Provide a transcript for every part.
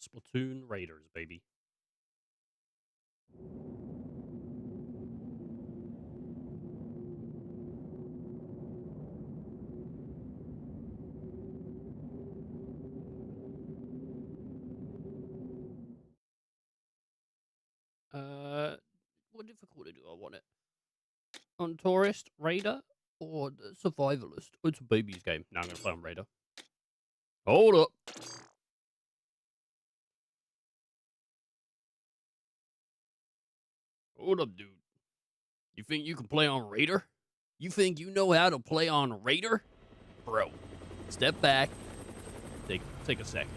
Splatoon Raiders, baby. What difficulty do I want it? On Tourist, Raider, or the Survivalist? Oh, it's a baby's game. Now I'm gonna play on Raider. Hold up. Hold up, dude. You think you can play on Raider? You think you know how to play on Raider? Bro, step back. Take a second.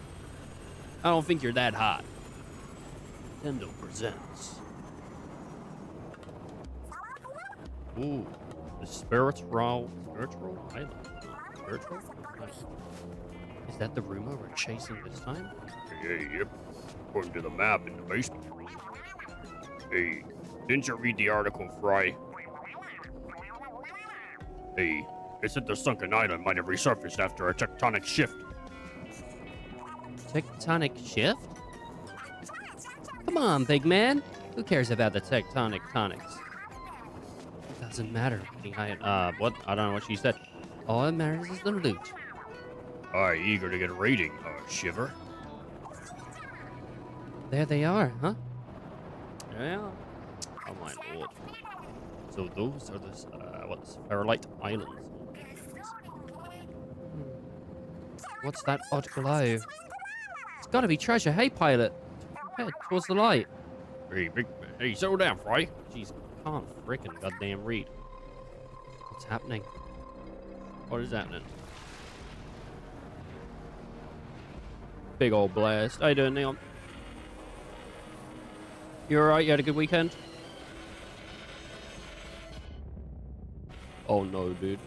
I don't think you're that hot. Nintendo presents. Ooh, the spiritual island. Spiritual island. Is that the rumor we're chasing this time? Yep. According to the map in the basement. Hey, didn't you read the article, Fry? Hey, it said the sunken island might have resurfaced after a tectonic shift. Tectonic shift? Come on, big man. Who cares about the tectonic tonics? It doesn't matter. What? I don't know what she said. All that matters is the loot. Eager to get a rating, Shiver. There they are, huh? Yeah. Oh my lord. So those are the Fairlight Islands. What's that odd glow? It's gotta be treasure. Hey, pilot. Head towards the light. Hey, settle down, Fry. Jeez, can't frickin' goddamn read. What's happening? What is happening? Big old blast. How you doing, Neon? You alright? You had a good weekend? Oh no, dude.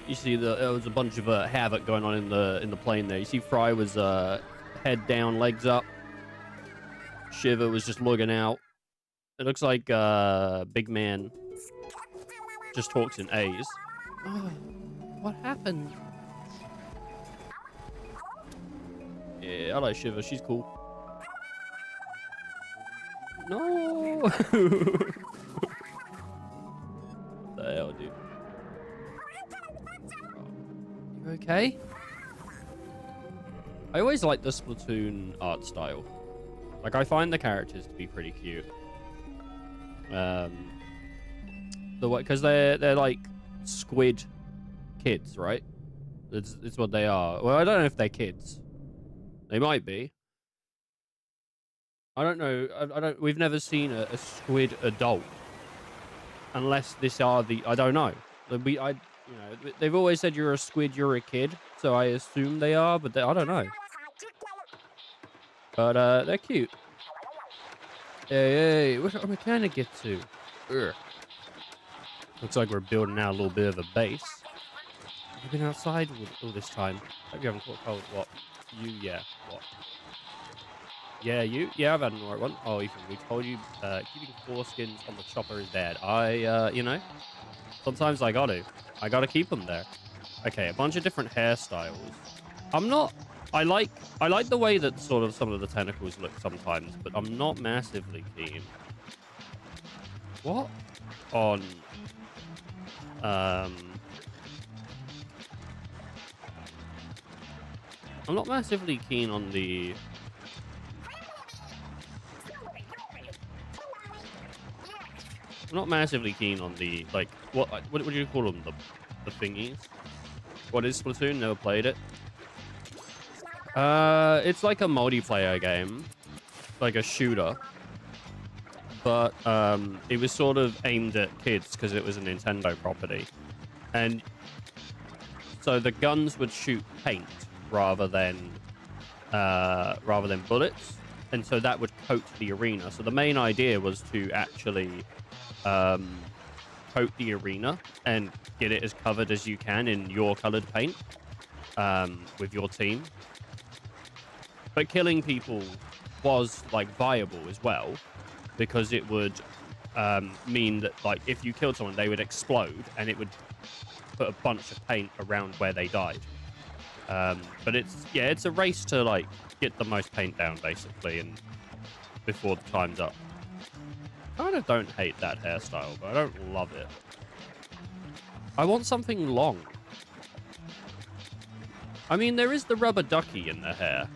You see there was a bunch of havoc going on in the plane there. You see Fry was head down, legs up. Shiver was just looking out. It looks like Big Man just talks in A's. Oh, what happened? Yeah, I like Shiver. She's cool. No! What the hell, dude? You okay? I always like the Splatoon art style. Like, I find the characters to be pretty cute. Because they're like squid kids, right? It's what they are. Well, I don't know if they're kids. They might be. I don't know. I don't. We've never seen a squid adult, unless this are the. I don't know. They've always said you're a squid, you're a kid. So I assume they are, but I don't know. But they're cute. Hey, where am I trying to get to? Ugh. Looks like we're building out a little bit of a base. Have you been outside all this time? Hope you haven't caught cold. What? You? Yeah. What? Yeah, you? Yeah, I've had an alright one. Oh, Ethan, we told you keeping foreskins on the chopper is bad. Sometimes I gotta keep them there. Okay, a bunch of different hairstyles. I like the way that sort of some of the tentacles look sometimes, but I'm not massively keen. What? On I'm not massively keen on the like what do you call them, the thingies? What is Splatoon? Never played it. It's like a multiplayer game, like a shooter, but it was sort of aimed at kids because it was a Nintendo property, and so the guns would shoot paint rather than bullets, and so that would coat the arena. So the main idea was to actually coat the arena and get it as covered as you can in your colored paint with your team. But killing people was like viable as well, because it would mean that like if you killed someone, they would explode and it would put a bunch of paint around where they died. But it's a race to like get the most paint down basically, and before the time's up. Kind of don't hate that hairstyle, but I don't love it. I want something long. I mean, there is the rubber ducky in the hair.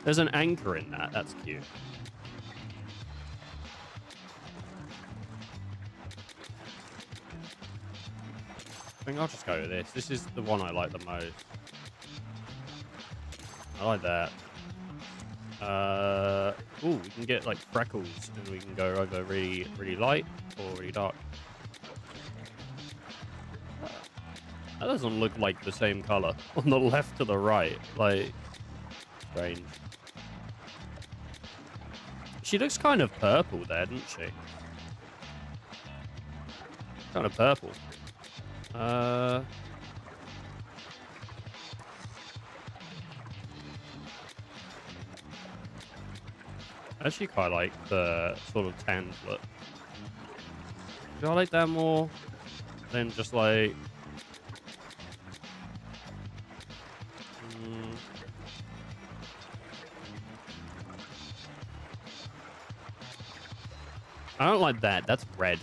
There's an anchor in that. That's cute. I think I'll just go with this. This is the one I like the most. I like that. Ooh, we can get like freckles, and we can go over really, really light or really dark. That doesn't look like the same color on the left to the right. Like, strange. She looks kind of purple there, doesn't she? Kind of purple. I actually quite like the sort of tan look. Do I like that more than just like... I don't like that. That's red.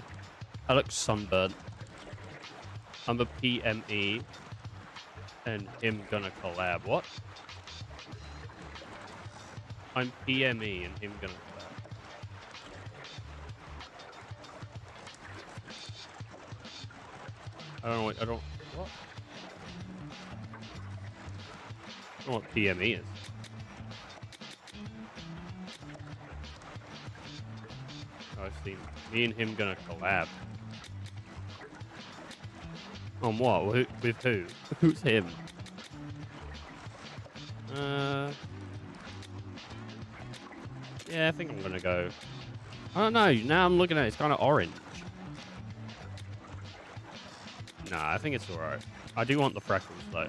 That looks sunburned. I'm a PME and him gonna collab. What? I'm PME and him gonna collab. I don't know what, what? I don't know what PME is. Oh, I've seen me and him gonna collab. On what? With who? Who's him? Yeah, I think I'm gonna go. I don't know. Now I'm looking at it, it's kind of orange. Nah, I think it's alright. I do want the freckles though.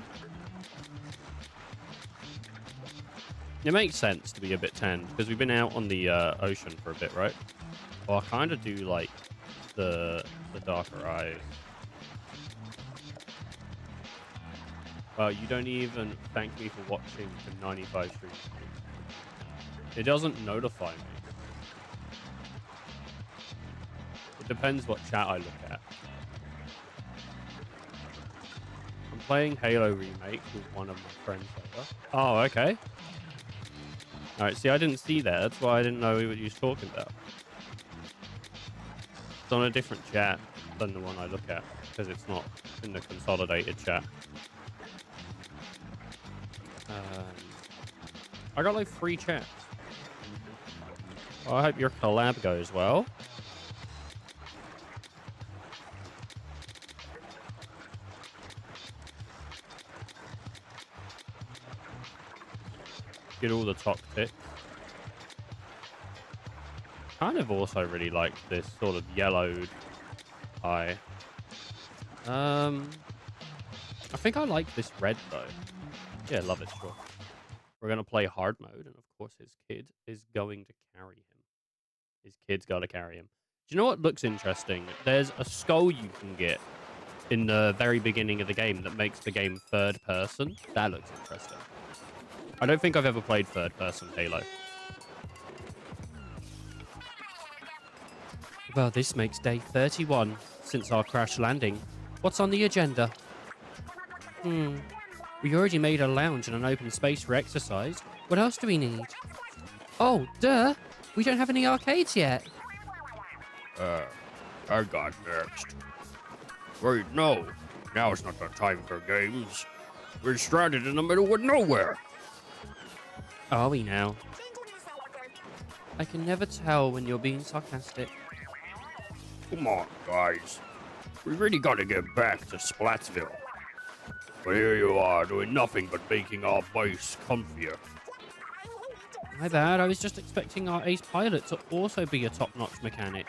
It makes sense to be a bit tanned because we've been out on the ocean for a bit, right? Well, I kind of do like the darker eyes. Well, you don't even thank me for watching the 95 streams. It doesn't notify me. It depends what chat I look at. I'm playing Halo Remake with one of my friends over. Oh, okay. Alright, see, I didn't see that. That's why I didn't know what you was talking about. It's on a different chat than the one I look at, because it's not in the consolidated chat. I got like 3 chats. Well, I hope your collab goes well. Get all the top tips. Kind of also really like this sort of yellowed eye. I think I like this red though. Yeah, love it, sure. We're going to play hard mode, and of course his kid is going to carry him. His kid's got to carry him. Do you know what looks interesting? There's a skull you can get in the very beginning of the game that makes the game third person. That looks interesting. I don't think I've ever played third person Halo. Well, this makes day 31 since our crash landing. What's on the agenda? We already made a lounge and an open space for exercise. What else do we need? Oh, duh! We don't have any arcades yet. I got next. Wait, no. Now's not the time for games. We're stranded in the middle of nowhere. Are we now? I can never tell when you're being sarcastic. Come on, guys. We really gotta get back to Splatsville. But here you are, doing nothing but making our base comfier. My bad, I was just expecting our ace pilot to also be a top-notch mechanic.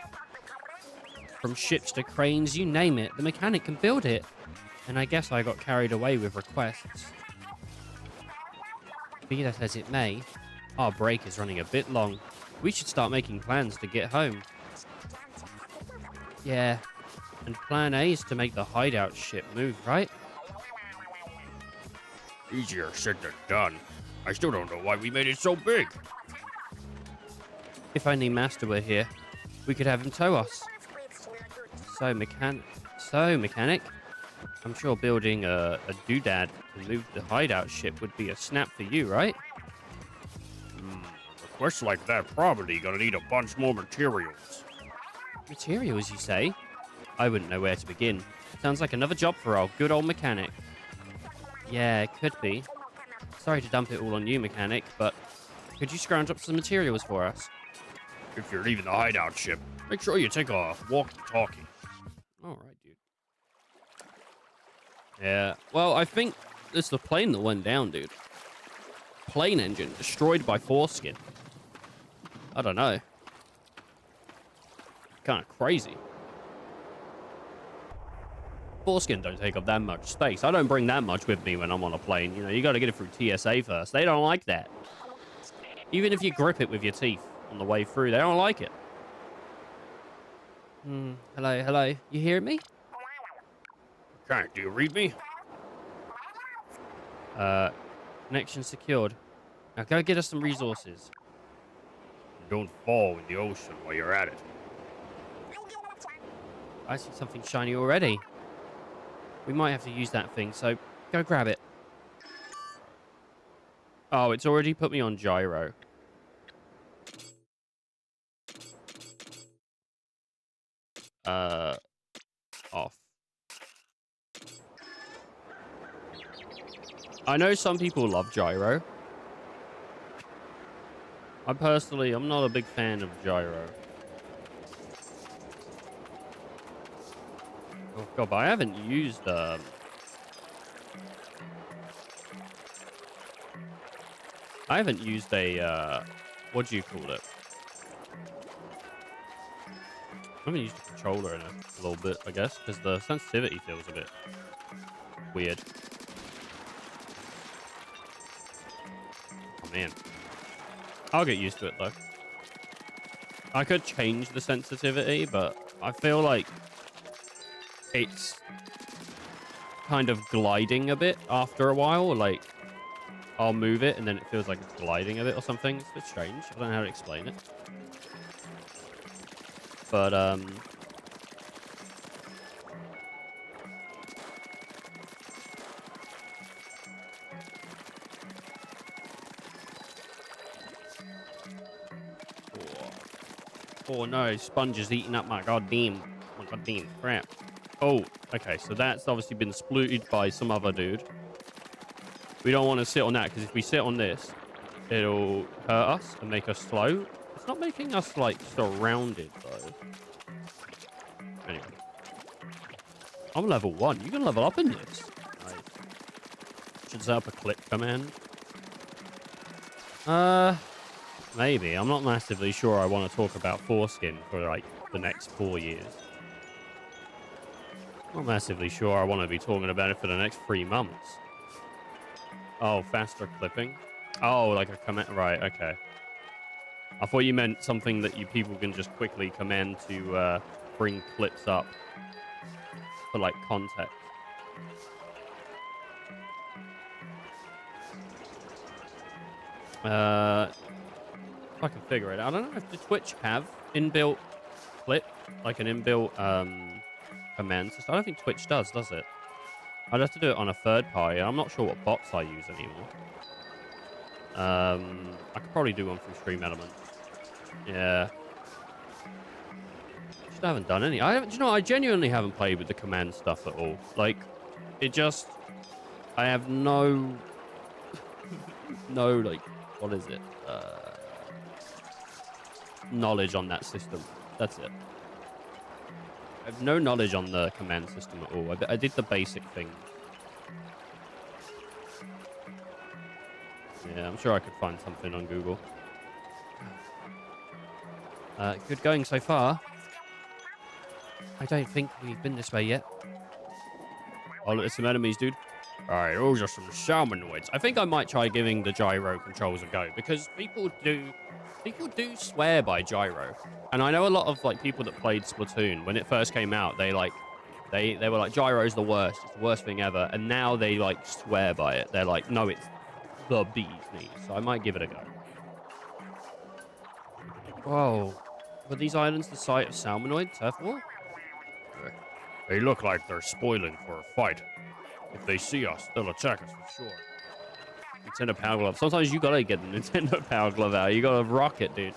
From ships to cranes, you name it, the mechanic can build it. And I guess I got carried away with requests. Be that as it may, our break is running a bit long. We should start making plans to get home. Yeah, And plan A is to make the hideout ship move, right? Easier said than done. I still don't know why we made it so big. If only Master were here, we could have him tow us. So, mechanic, I'm sure building a doodad to move the hideout ship would be a snap for you, right? A quest like that probably gonna need a bunch more materials. Materials, you say? I wouldn't know where to begin. Sounds like another job for our good old mechanic. Yeah, it could be. Sorry to dump it all on you, mechanic, but could you scrounge up some materials for us? If you're leaving the hideout ship, make sure you take a walkie-talkie. All right, dude. Yeah, well, I think it's the plane that went down, dude. Plane engine destroyed by foreskin. I don't know. Kind of crazy. Foreskin don't take up that much space. I don't bring that much with me when I'm on a plane. You know, you got to get it through TSA first. They don't like that. Even if you grip it with your teeth on the way through, they don't like it. Hello. You hear me? Can't do you read me? Connection secured. Now go get us some resources. Don't fall in the ocean while you're at it. I see something shiny already. We might have to use that thing, so go grab it. Oh, it's already put me on gyro. Off. I know some people love gyro. I'm not a big fan of gyro. Oh god, but I haven't used a what do you call it? I haven't used a controller in a little bit, I guess, because the sensitivity feels a bit weird. Oh man. I'll get used to it though. I could change the sensitivity, but I feel like it's kind of gliding a bit after a while. Like, I'll move it and then it feels like it's gliding a bit or something. It's a bit strange. I don't know how to explain it. But, oh no, Sponge is eating up my goddamn crap. Oh, okay, so that's obviously been splooted by some other dude. We don't want to sit on that, because if we sit on this, it'll hurt us and make us slow. It's not making us, like, surrounded, though. Anyway. I'm level 1. You can level up in this. Nice. Should set up a click command. Maybe. I'm not massively sure I want to talk about foreskin for, like, the next 4 years. Not massively sure I want to be talking about it for the next 3 months. Oh, faster clipping? Oh, like a command. Right, okay. I thought you meant something that you people can just quickly command to bring clips up for, like, context. If I can figure it out. I don't know if the Twitch have inbuilt clip, like an inbuilt command system. I don't think Twitch does it? I'd have to do it on a third party. I'm not sure what bots I use anymore. I could probably do one through Stream Elements. Yeah. Just haven't done any. Do you know, I genuinely haven't played with the command stuff at all. Like, it just, I have no, like, what is it? Knowledge on that system. That's it. I have no knowledge on the command system at all. I did the basic thing. Yeah, I'm sure I could find something on Google. Good going so far. I don't think we've been this way yet. Oh, look, there's some enemies, dude. Alright, those are some salmonoids. I think I might try giving the gyro controls a go, because people do swear by gyro. And I know a lot of, like, people that played Splatoon, when it first came out, they, like, They were like, gyro's the worst. It's the worst thing ever. And now they like swear by it. They're like, no, it's the bee's knees. So I might give it a go. Whoa. Were these islands the site of Salmonoid turf war? They look like they're spoiling for a fight. If they see us, they'll attack us for sure. Nintendo Power Glove. Sometimes you gotta get the Nintendo Power Glove out. You gotta rock it, dude.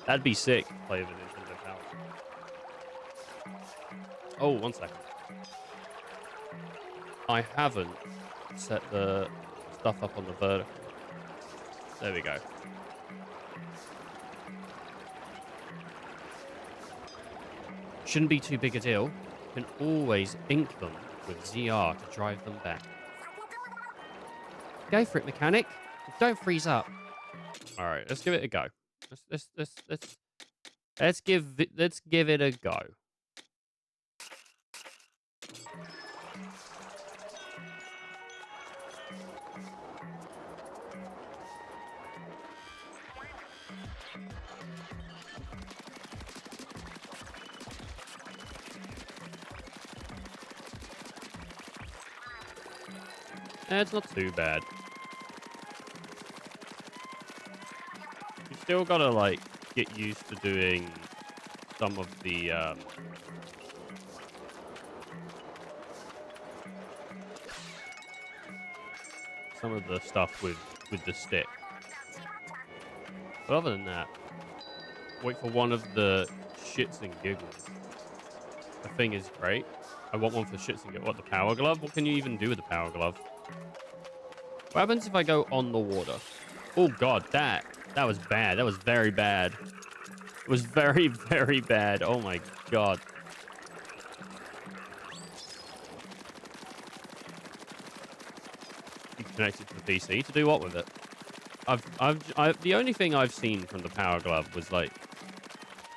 That'd be sick. Play with Nintendo Power. Oh, 1 second. I haven't set the stuff up on the vertical. There we go. Shouldn't be too big a deal. You can always ink them with ZR to drive them back. Go for it, mechanic. Don't freeze up. All right, let's give it a go. Let's give it a go. It's not too bad. You still gotta, like, get used to doing some of the, stuff with the stick. But other than that, wait for one of the shits and giggles. The thing is great. I want one for shits and giggles. What, the Power Glove? What can you even do with the Power Glove? What happens if I go on the water? Oh, God, that was bad. That was very bad. It was very, very bad. Oh, my God. You connect it to the PC to do what with it? The only thing I've seen from the Power Glove was, like,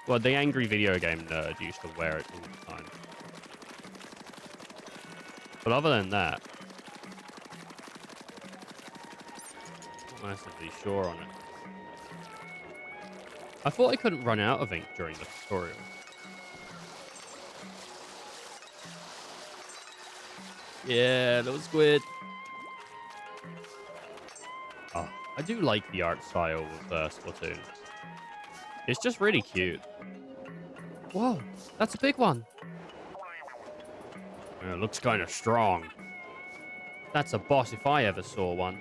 well, the angry video game nerd used to wear it all the time. But other than that, massively sure on it. I thought I couldn't run out of ink during the tutorial. Yeah, little squid. Oh, I do like the art style of Splatoon. It's just really cute. Whoa, that's a big one. Yeah, it looks kind of strong. That's a boss if I ever saw one.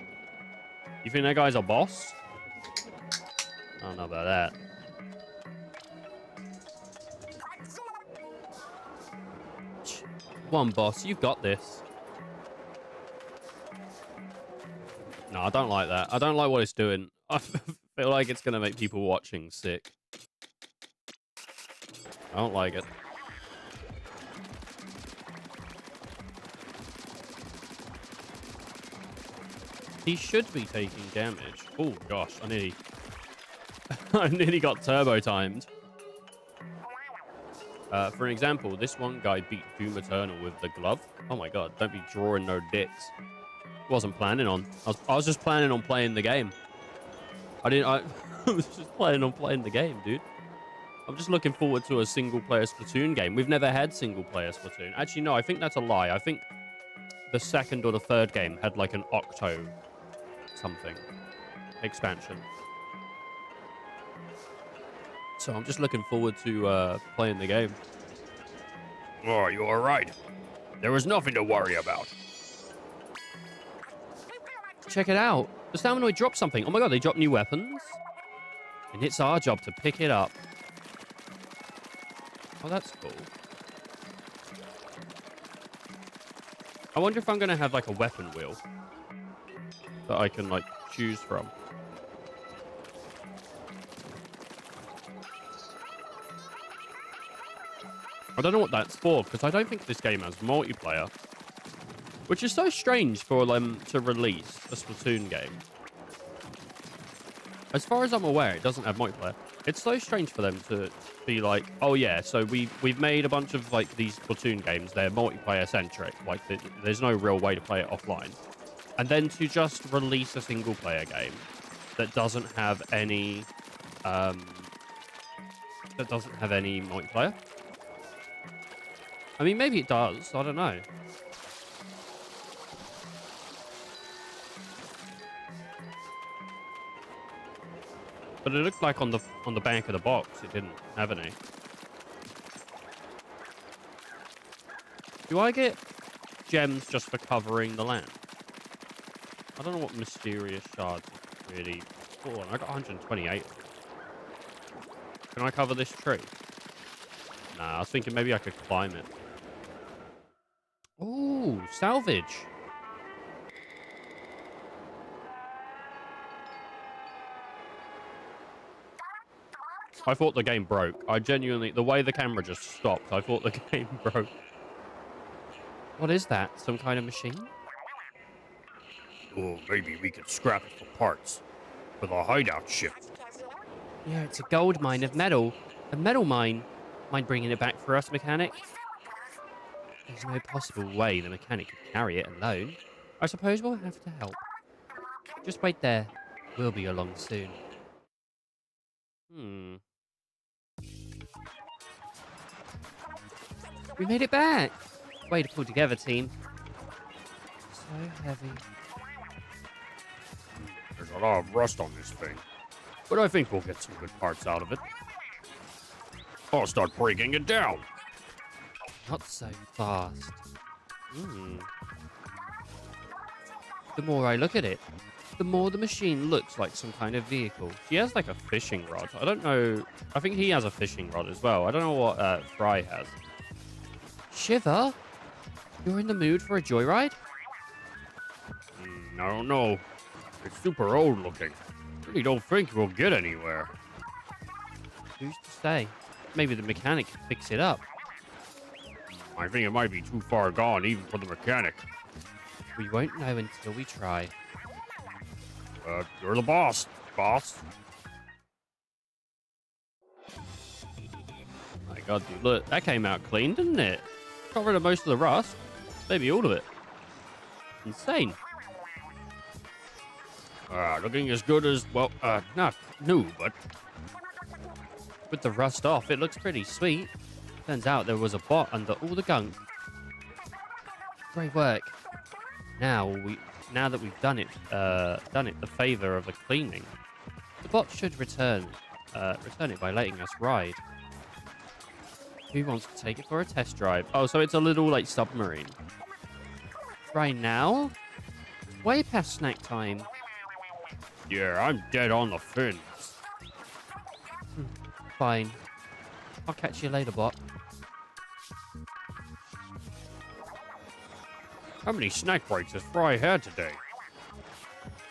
You think that guy's a boss? I don't know about that. One boss, you've got this. No, I don't like that. I don't like what it's doing. I feel like it's going to make people watching sick. I don't like it. He should be taking damage. Oh, gosh. I nearly... I nearly got turbo timed. For an example, this one guy beat Doom Eternal with the glove. Oh, my God. Don't be drawing no dicks. Wasn't planning on. I was just planning on playing the game. I was just planning on playing the game, dude. I'm just looking forward to a single-player Splatoon game. We've never had single-player Splatoon. Actually, no, I think that's a lie. I think the second or the third game had like an Octo something expansion. So I'm just looking forward to playing the game. Oh, you are right. There was nothing to worry about. Check it out. The Salmonoid dropped something. Oh my God, they dropped new weapons. And it's our job to pick it up. Oh, that's cool. I wonder if I'm going to have like a weapon wheel that I can like choose from. I don't know what that's for because I don't think this game has multiplayer. Which is so strange for them to release a Splatoon game. As far as I'm aware, it doesn't have multiplayer. It's so strange for them to be like, oh yeah, so we've made a bunch of like these Splatoon games. They're multiplayer centric. Like there's no real way to play it offline. And then to just release a single player game that doesn't have any multiplayer. I mean, maybe it does. I don't know. But it looked like on the back of the box, it didn't have any. Do I get gems just for covering the land? I don't know what mysterious shards really. Oh, I got 128. Can I cover this tree? Nah, I was thinking maybe I could climb it. Ooh, salvage. I thought the game broke. I genuinely, the way the camera just stopped, I thought the game broke. What is that? Some kind of machine? Oh, maybe we could scrap it for parts. For the hideout ship. Yeah, it's a gold mine of metal. A metal mine. Mind bringing it back for us, mechanic? There's no possible way the mechanic could carry it alone. I suppose we'll have to help. Just wait there. We'll be along soon. We made it back! Way to pull together, team. So heavy. There's a lot of rust on this thing. But I think we'll get some good parts out of it. I'll start breaking it down. Not so fast. The more I look at it, the more the machine looks like some kind of vehicle. She has like a fishing rod. I don't know. I think he has a fishing rod as well. I don't know what Fry has. Shiver? You're in the mood for a joyride? I don't know. It's super old looking. Really don't think we'll get anywhere. Who's to say? Maybe the mechanic can fix it up. I think it might be too far gone even for the mechanic. We won't know until we try. You're the boss, boss. My God, dude, look, that came out clean, didn't it? Got rid of most of the rust. Maybe all of it. Insane. Looking as good as, well, not new, but... With the rust off, it looks pretty sweet. Turns out there was a bot under all the gunk. Great work. Now that we've done it the favor of the cleaning, the bot should return it by letting us ride. Who wants to take it for a test drive? Oh, so it's a little like submarine. Right now? It's way past snack time. Yeah, I'm dead on the fins. Fine. I'll catch you later, bot. How many snack breaks has Fry had today?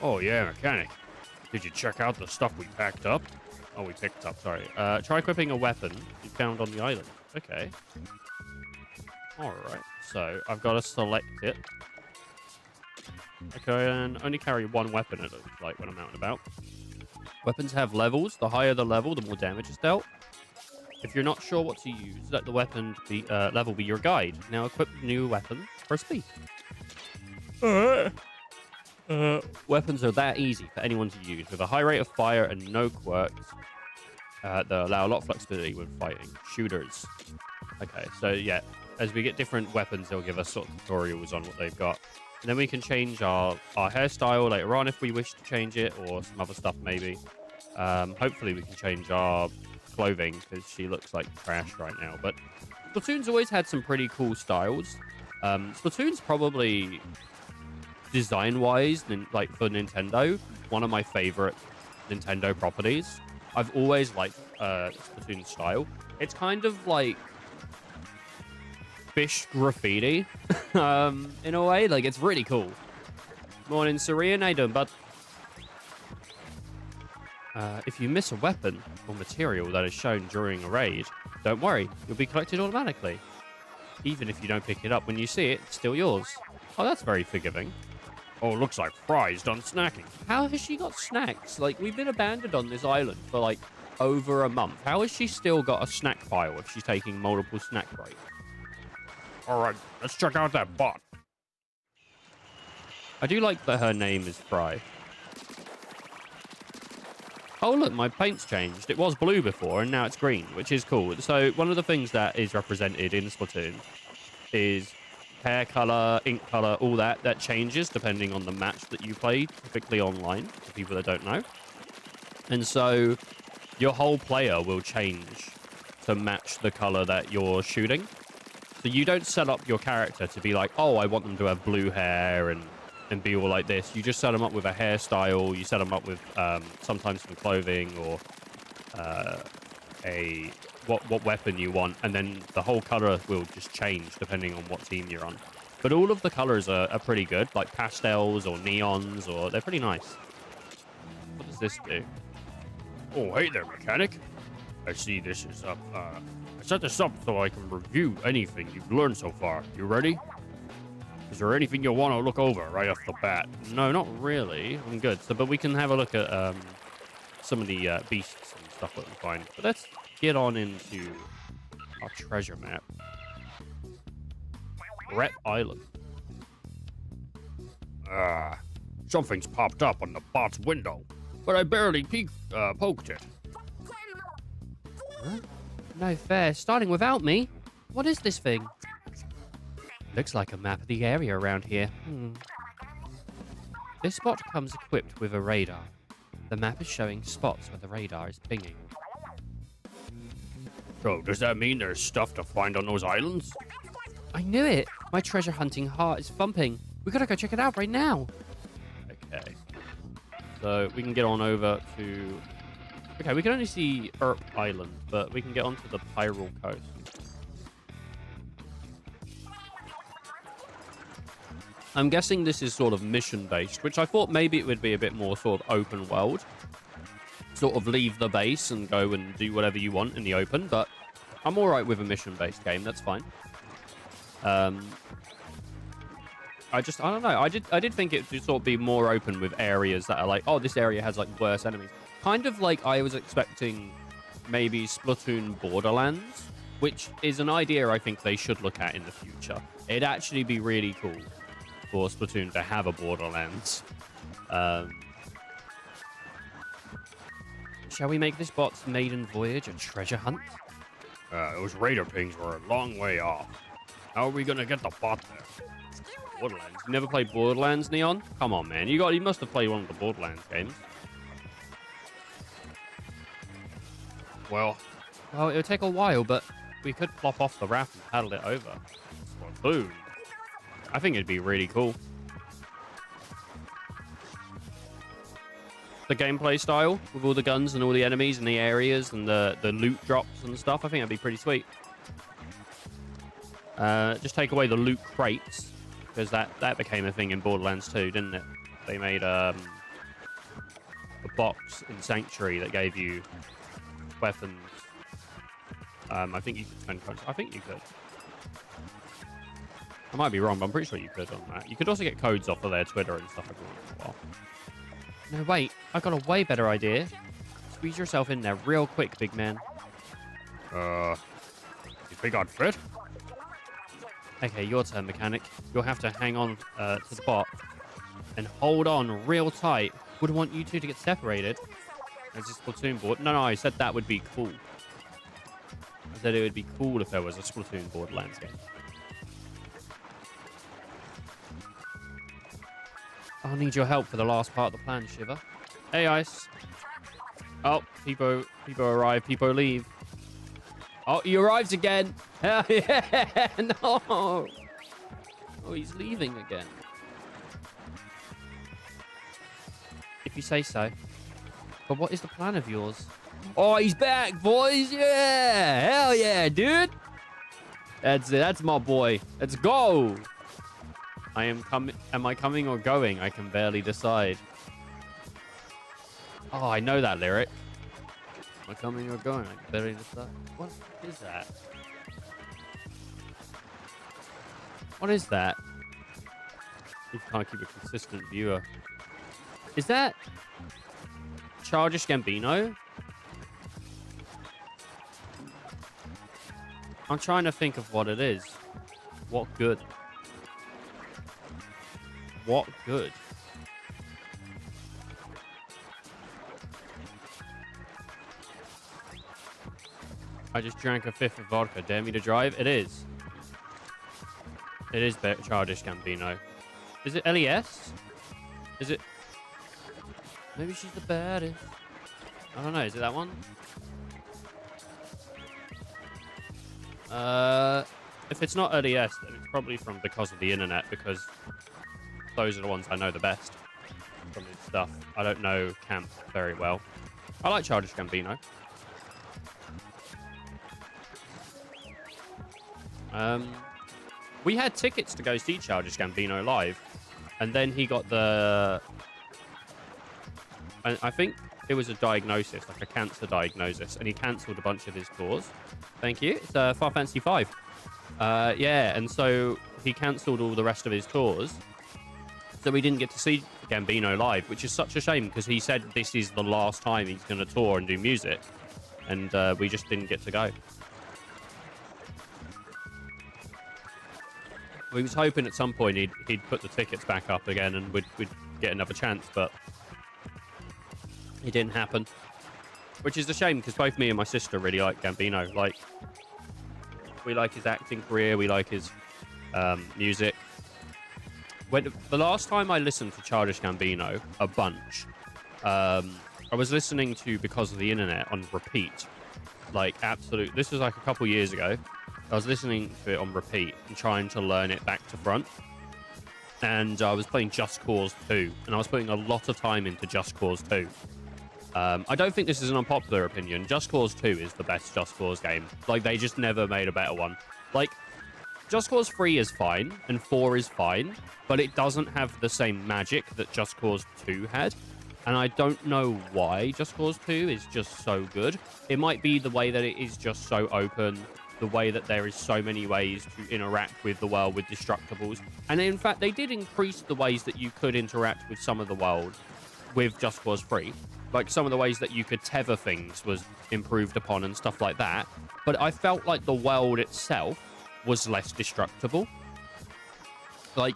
Oh yeah, mechanic. Did you check out the stuff we packed up? Oh, we picked up, sorry. Try equipping a weapon you found on the island. Okay. Alright, so I've got to select it. I can only carry one weapon, it looks like, when I'm out and about. Weapons have levels. The higher the level, the more damage is dealt. If you're not sure what to use, let the weapon level be your guide. Now equip new weapon for speed. Weapons are that easy for anyone to use, with a high rate of fire and no quirks. They allow a lot of flexibility when fighting. Shooters. Okay, so yeah, as we get different weapons, they'll give us sort of tutorials on what they've got. And then we can change our hairstyle later on if we wish to change it, or some other stuff maybe. Hopefully we can change our clothing, because she looks like trash right now. But Splatoon's always had some pretty cool styles. Splatoon's probably, design-wise, like for Nintendo, one of my favorite Nintendo properties. I've always liked Splatoon's style. It's kind of like fish graffiti, in a way. Like, it's really cool. Morning, Serene. How you doing, bud? If you miss a weapon or material that is shown during a raid, don't worry, you'll be collected automatically. Even if you don't pick it up when you see it, it's still yours. Oh, that's very forgiving. Oh, looks like Fry's done snacking. How has she got snacks? Like, we've been abandoned on this island for, like, over a month. How has she still got a snack pile if she's taking multiple snack breaks? Alright, let's check out that bot. I do like that her name is Fry. Oh, look, my paint's changed. It was blue before, and now it's green, which is cool. So one of the things that is represented in Splatoon is hair color, ink color, all that changes depending on the match that you play, typically online, for people that don't know. And so your whole player will change to match the color that you're shooting. So you don't set up your character to be like, oh, I want them to have blue hair and be all like this. You just set them up with a hairstyle. You set them up with sometimes some clothing or what weapon you want, and then the whole color will just change depending on what team you're on. But all of the colors are pretty good, like pastels or neons, or they're pretty nice. What does this do? Oh, hey there, mechanic. I see this is up. I set this up so I can review anything you've learned so far. You ready? Is there anything you'll want to look over right off the bat? No, not really. I'm good. So, but we can have a look at some of the beasts and stuff that we find. But let's get on into our treasure map. Rep Island. Something's popped up on the bot's window, but I barely poked it. Huh? No fair. Starting without me. What is this thing? Looks like a map of the area around here. This spot comes equipped with a radar. The map is showing spots where the radar is pinging. So, does that mean there's stuff to find on those islands? I knew it. My treasure hunting heart is thumping. We gotta go check it out right now. Okay. So, we can get on over to... Okay, we can only see Earp Island, but we can get onto the Pyrrole Coast. I'm guessing this is sort of mission-based, which I thought maybe it would be a bit more sort of open world. Sort of leave the base and go and do whatever you want in the open, but I'm all right with a mission-based game. That's fine. I don't know. I did think it would sort of be more open with areas that are like, oh, this area has like worse enemies. Kind of like I was expecting maybe Splatoon Borderlands, which is an idea I think they should look at in the future. It'd actually be really cool for Splatoon to have a Borderlands. Shall we make this bot's maiden voyage a treasure hunt? Those radar pings were a long way off. How are we gonna get the bot there? Borderlands? You never played Borderlands, Neon? Come on, man. You must have played one of the Borderlands games. Well, it'll take a while, but we could plop off the raft and paddle it over. Splatoon. I think it'd be really cool. The gameplay style with all the guns and all the enemies and the areas and the loot drops and stuff, I think that'd be pretty sweet. Just take away the loot crates, because that became a thing in Borderlands 2, didn't it? They made a box in Sanctuary that gave you weapons. I think you could spend codes. I think you could. I might be wrong, but I'm pretty sure you could on that. You could also get codes off of their Twitter and stuff every once in a while. No, wait. I got a way better idea. Squeeze yourself in there real quick, big man. You think I'd fit? Okay, your turn, mechanic. You'll have to hang on to the bot and hold on real tight. Wouldn't want you two to get separated. As a Splatoon board. No, I said that would be cool. I said it would be cool if there was a Splatoon Borderlands game. I'll need your help for the last part of the plan, Shiver. Hey, Ice. Oh, people arrive, people leave. Oh, he arrives again. Hell yeah, no. Oh, he's leaving again. If you say so. But what is the plan of yours? Oh, he's back, boys. Yeah. Hell yeah, dude. That's it. That's my boy. Let's go. I am coming. Am I coming or going? I can barely decide. Oh, I know that lyric. Am I coming or going? I can barely decide. What is that? What is that? You can't keep a consistent viewer. Is that Childish Gambino? I'm trying to think of what it is. What good? What good? I just drank a fifth of vodka. Dare me to drive? It is. It is Childish Gambino. Is it LES? Is it? Maybe she's the baddest. I don't know. Is it that one? If it's not LES, then it's probably from Because of the Internet, because those are the ones I know the best from his stuff. I don't know Camp very well. I like Childish Gambino. We had tickets to go see Childish Gambino live, and then he got the... I think it was a diagnosis, like a cancer diagnosis, and he cancelled a bunch of his tours. Thank you. It's Far Fantasy 5. Yeah, and so he cancelled all the rest of his tours, so we didn't get to see Gambino live, which is such a shame, because he said this is the last time he's going to tour and do music, and we just didn't get to go. We was hoping at some point he'd put the tickets back up again and we'd get another chance, but it didn't happen. Which is a shame, because both me and my sister really like Gambino. Like, we like his acting career, we like his music. The last time I listened to Childish Gambino a bunch, I was listening to Because of the Internet on repeat. Like, absolute. This was like a couple years ago. I was listening to it on repeat and trying to learn it back to front. And I was playing Just Cause 2. And I was putting a lot of time into Just Cause 2. I don't think this is an unpopular opinion. Just Cause 2 is the best Just Cause game. Like, they just never made a better one. Like, Just Cause 3 is fine, and 4 is fine, but it doesn't have the same magic that Just Cause 2 had. And I don't know why Just Cause 2 is just so good. It might be the way that it is just so open, the way that there is so many ways to interact with the world with Destructibles. And in fact, they did increase the ways that you could interact with some of the world with Just Cause 3. Like, some of the ways that you could tether things was improved upon and stuff like that. But I felt like the world itself was less destructible. Like,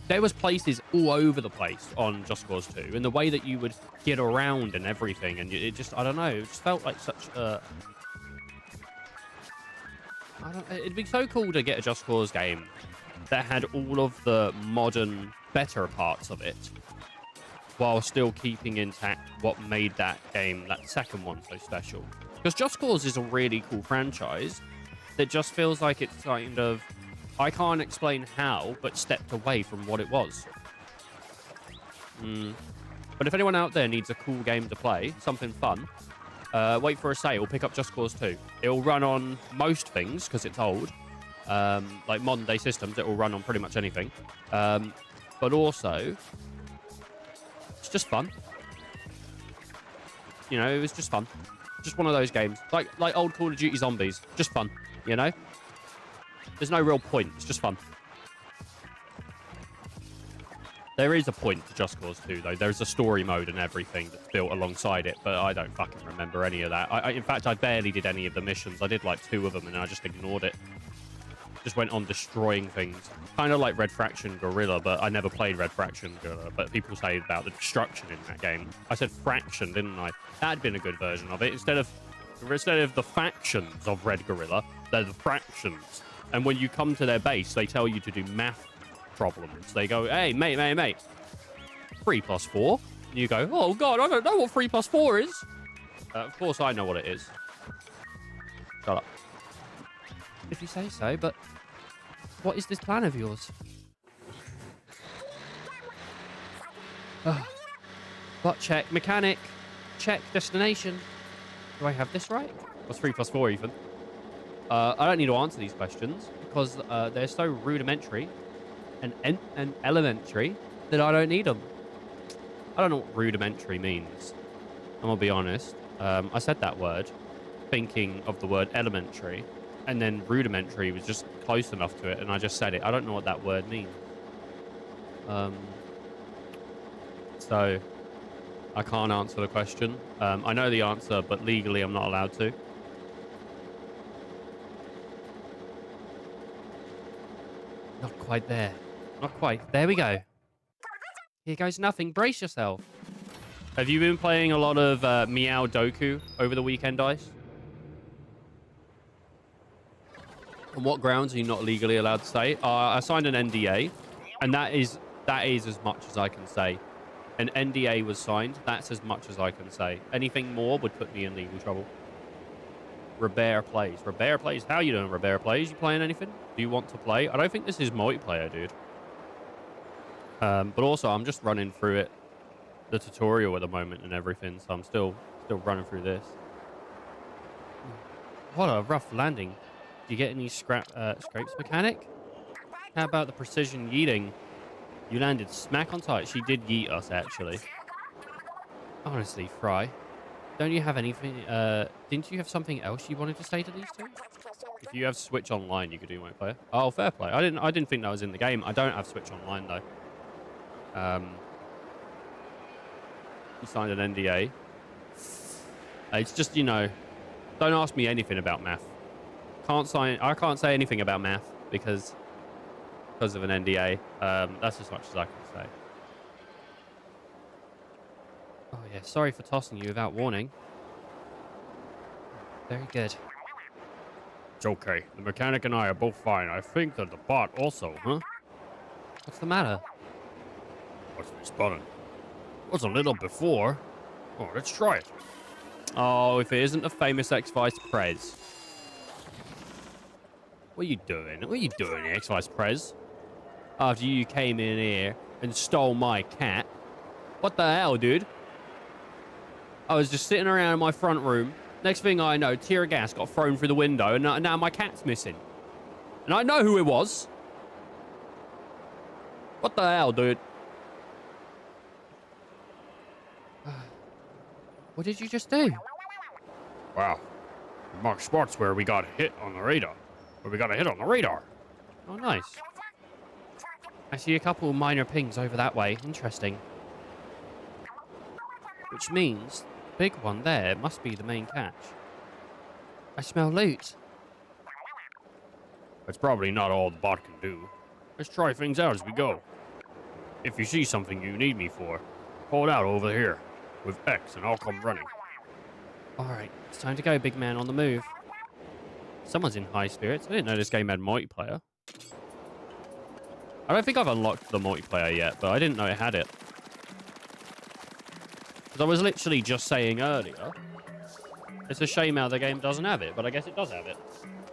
there was places all over the place on Just Cause 2, and the way that you would get around and everything, and it just, I don't know, it just felt like such a... It'd be so cool to get a Just Cause game that had all of the modern, better parts of it, while still keeping intact what made that game, that second one, so special. Because Just Cause is a really cool franchise that just feels like it's kind of... I can't explain how, but stepped away from what it was. But if anyone out there needs a cool game to play, something fun, wait for a sale, pick up Just Cause 2. It will run on most things, because it's old. Like modern day systems, it will run on pretty much anything. But also, it's just fun. You know, it was just fun. Just one of those games. Like old Call of Duty Zombies. Just fun, you know? There's no real point. It's just fun. There is a point to Just Cause 2, though. There's a story mode and everything that's built alongside it, but I don't fucking remember any of that. In fact, I barely did any of the missions. I did like 2 of them, and I just ignored it. Just went on destroying things. Kind of like Red Faction Guerrilla, but I never played Red Faction Guerrilla, but people say about the destruction in that game. I said Fraction, didn't I? That'd been a good version of it. Instead of the factions of Red Guerrilla, they're the fractions. And when you come to their base, they tell you to do math problems. They go, hey, mate. 3 + 4. And you go, oh, God, I don't know what 3 + 4 is. Of course, I know what it is. Shut up. If you say so, but what is this plan of yours? Butt check. Mechanic. Check. Destination. Do I have this right? What's 3 + 4 even? I don't need to answer these questions because they're so rudimentary and elementary that I don't need them. I don't know what rudimentary means. I'm gonna be honest. I said that word thinking of the word elementary, and then rudimentary was just close enough to it, and I just said it. I don't know what that word means. So I can't answer the question. I know the answer, but legally I'm not allowed to. Not quite there. Not quite. There we go. Here goes nothing. Brace yourself. Have you been playing a lot of Meow Doku over the weekend, Dice? On what grounds are you not legally allowed to say? I signed an NDA, and that is as much as I can say. An NDA was signed. That's as much as I can say. Anything more would put me in legal trouble. Robert plays. Robert plays. How you doing, Robert plays? You playing anything? Do you want to play? I don't think this is multiplayer, dude. But also, I'm just running through it, the tutorial at the moment and everything, so I'm still running through this. What a rough landing. Do you get any scrapes, mechanic? How about the precision yeeting? You landed smack on target. She did yeet us, actually. Honestly, Fry, don't you have anything? Didn't you have something else you wanted to say to these two? If you have Switch Online, you could do multiplayer. Oh, fair play. I didn't think that was in the game. I don't have Switch Online though. You signed an NDA. It's just, you know, don't ask me anything about math. I can't say anything about math because of an NDA. That's as much as I can say. Oh yeah, sorry for tossing you without warning. Very good. It's okay. The mechanic and I are both fine. I think that the bot also, huh? What's the matter? What's this button? Was a little before. Oh, let's try it. Oh, if it isn't the famous ex-Vice Prez. What are you doing? What are you doing, ex-Vice Prez? After you came in here and stole my cat. What the hell, dude? I was just sitting around in my front room. Next thing I know, tear gas got thrown through the window, and now my cat's missing. And I know who it was. What the hell, dude? What did you just do? Wow. Mark spots where we got hit on the radar. Oh, nice. I see a couple of minor pings over that way. Interesting. Which means the big one there must be the main catch. I smell loot. That's probably not all the bot can do. Let's try things out as we go. If you see something you need me for, call it out over here with X and I'll come running. Alright, it's time to go, big man on the move. Someone's in high spirits. I didn't know this game had multiplayer. I don't think I've unlocked the multiplayer yet, but I didn't know it had it. Because I was literally just saying earlier, it's a shame how the game doesn't have it, but I guess it does have it.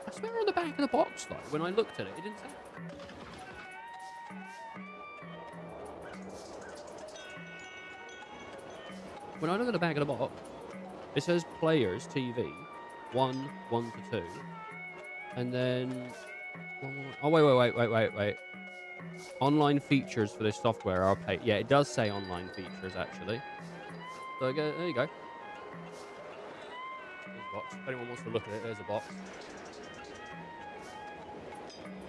I swear on the back of the box, though, when I looked at it, it didn't say it. When I look at the back of the box, it says Players TV, 1 to 2. And then... Oh, wait. Online features for this software are paid. Yeah, it does say online features, actually. So there you go. There's a box. If anyone wants to look at it, there's a box.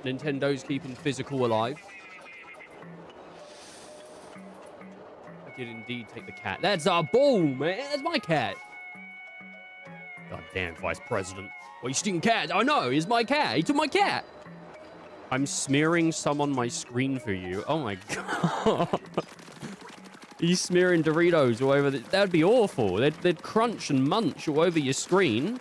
Nintendo's keeping physical alive. I did indeed take the cat. That's a ball, man. That's my cat. Goddamn, Vice President. What, you stinking cat? Oh, no, he's my cat. He took my cat. I'm smearing some on my screen for you. Oh, my God. He's smearing Doritos all over. That would be awful. They'd crunch and munch all over your screen.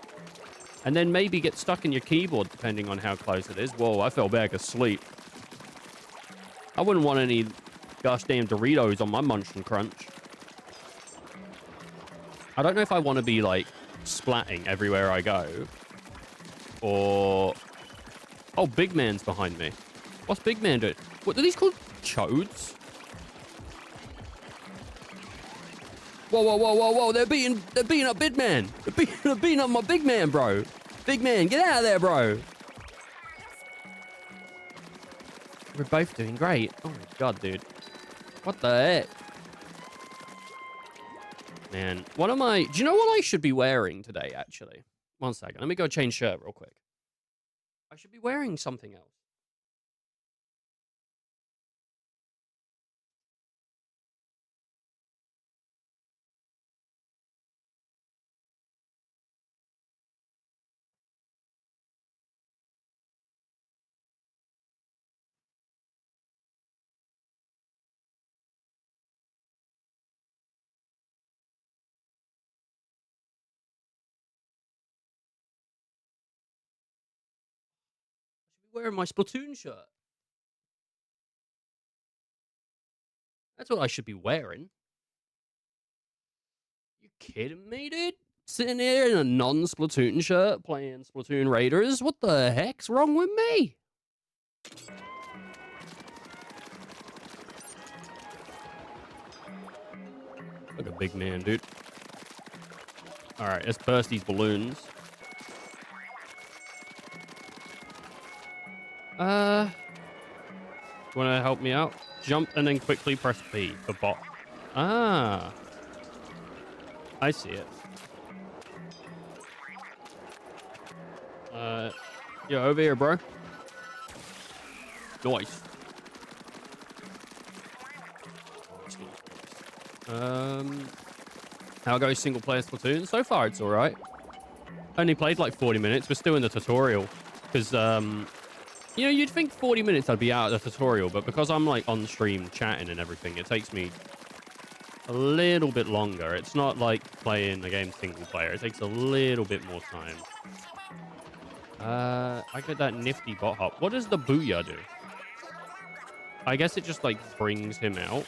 And then maybe get stuck in your keyboard, depending on how close it is. Whoa, I fell back asleep. I wouldn't want any gosh damn Doritos on my Munch and Crunch. I don't know if I want to be, like, splatting everywhere I go. Or... Oh, Big Man's behind me. What's Big Man doing? What are these called? Chodes? Whoa. They're beating up Big Man. They're beating up my Big Man, bro. Big Man, get out of there, bro. We're both doing great. Oh, my God, dude. What the heck? Man, what am I... Do you know what I should be wearing today, actually? One second. Let me go change shirt real quick. I should be wearing something else. wearing my Splatoon shirt. That's what I should be wearing. You kidding me, dude? Sitting here in a non-Splatoon shirt playing Splatoon Raiders? What the heck's wrong with me? Like a big man, dude. Alright, let's burst these balloons. You wanna help me out? Jump and then quickly press B for bot. Ah. I see it. Yeah, over here, bro. Nice. How goes single player Splatoon? So far, it's all right. Only played like 40 minutes. We're still in the tutorial because, you know, you'd think 40 minutes I'd be out of the tutorial, but because I'm like on stream chatting and everything, it takes me a little bit longer. It's not like playing the game single player. It takes a little bit more time. I get that nifty bot hop. What does the booyah do? I guess it just like brings him out.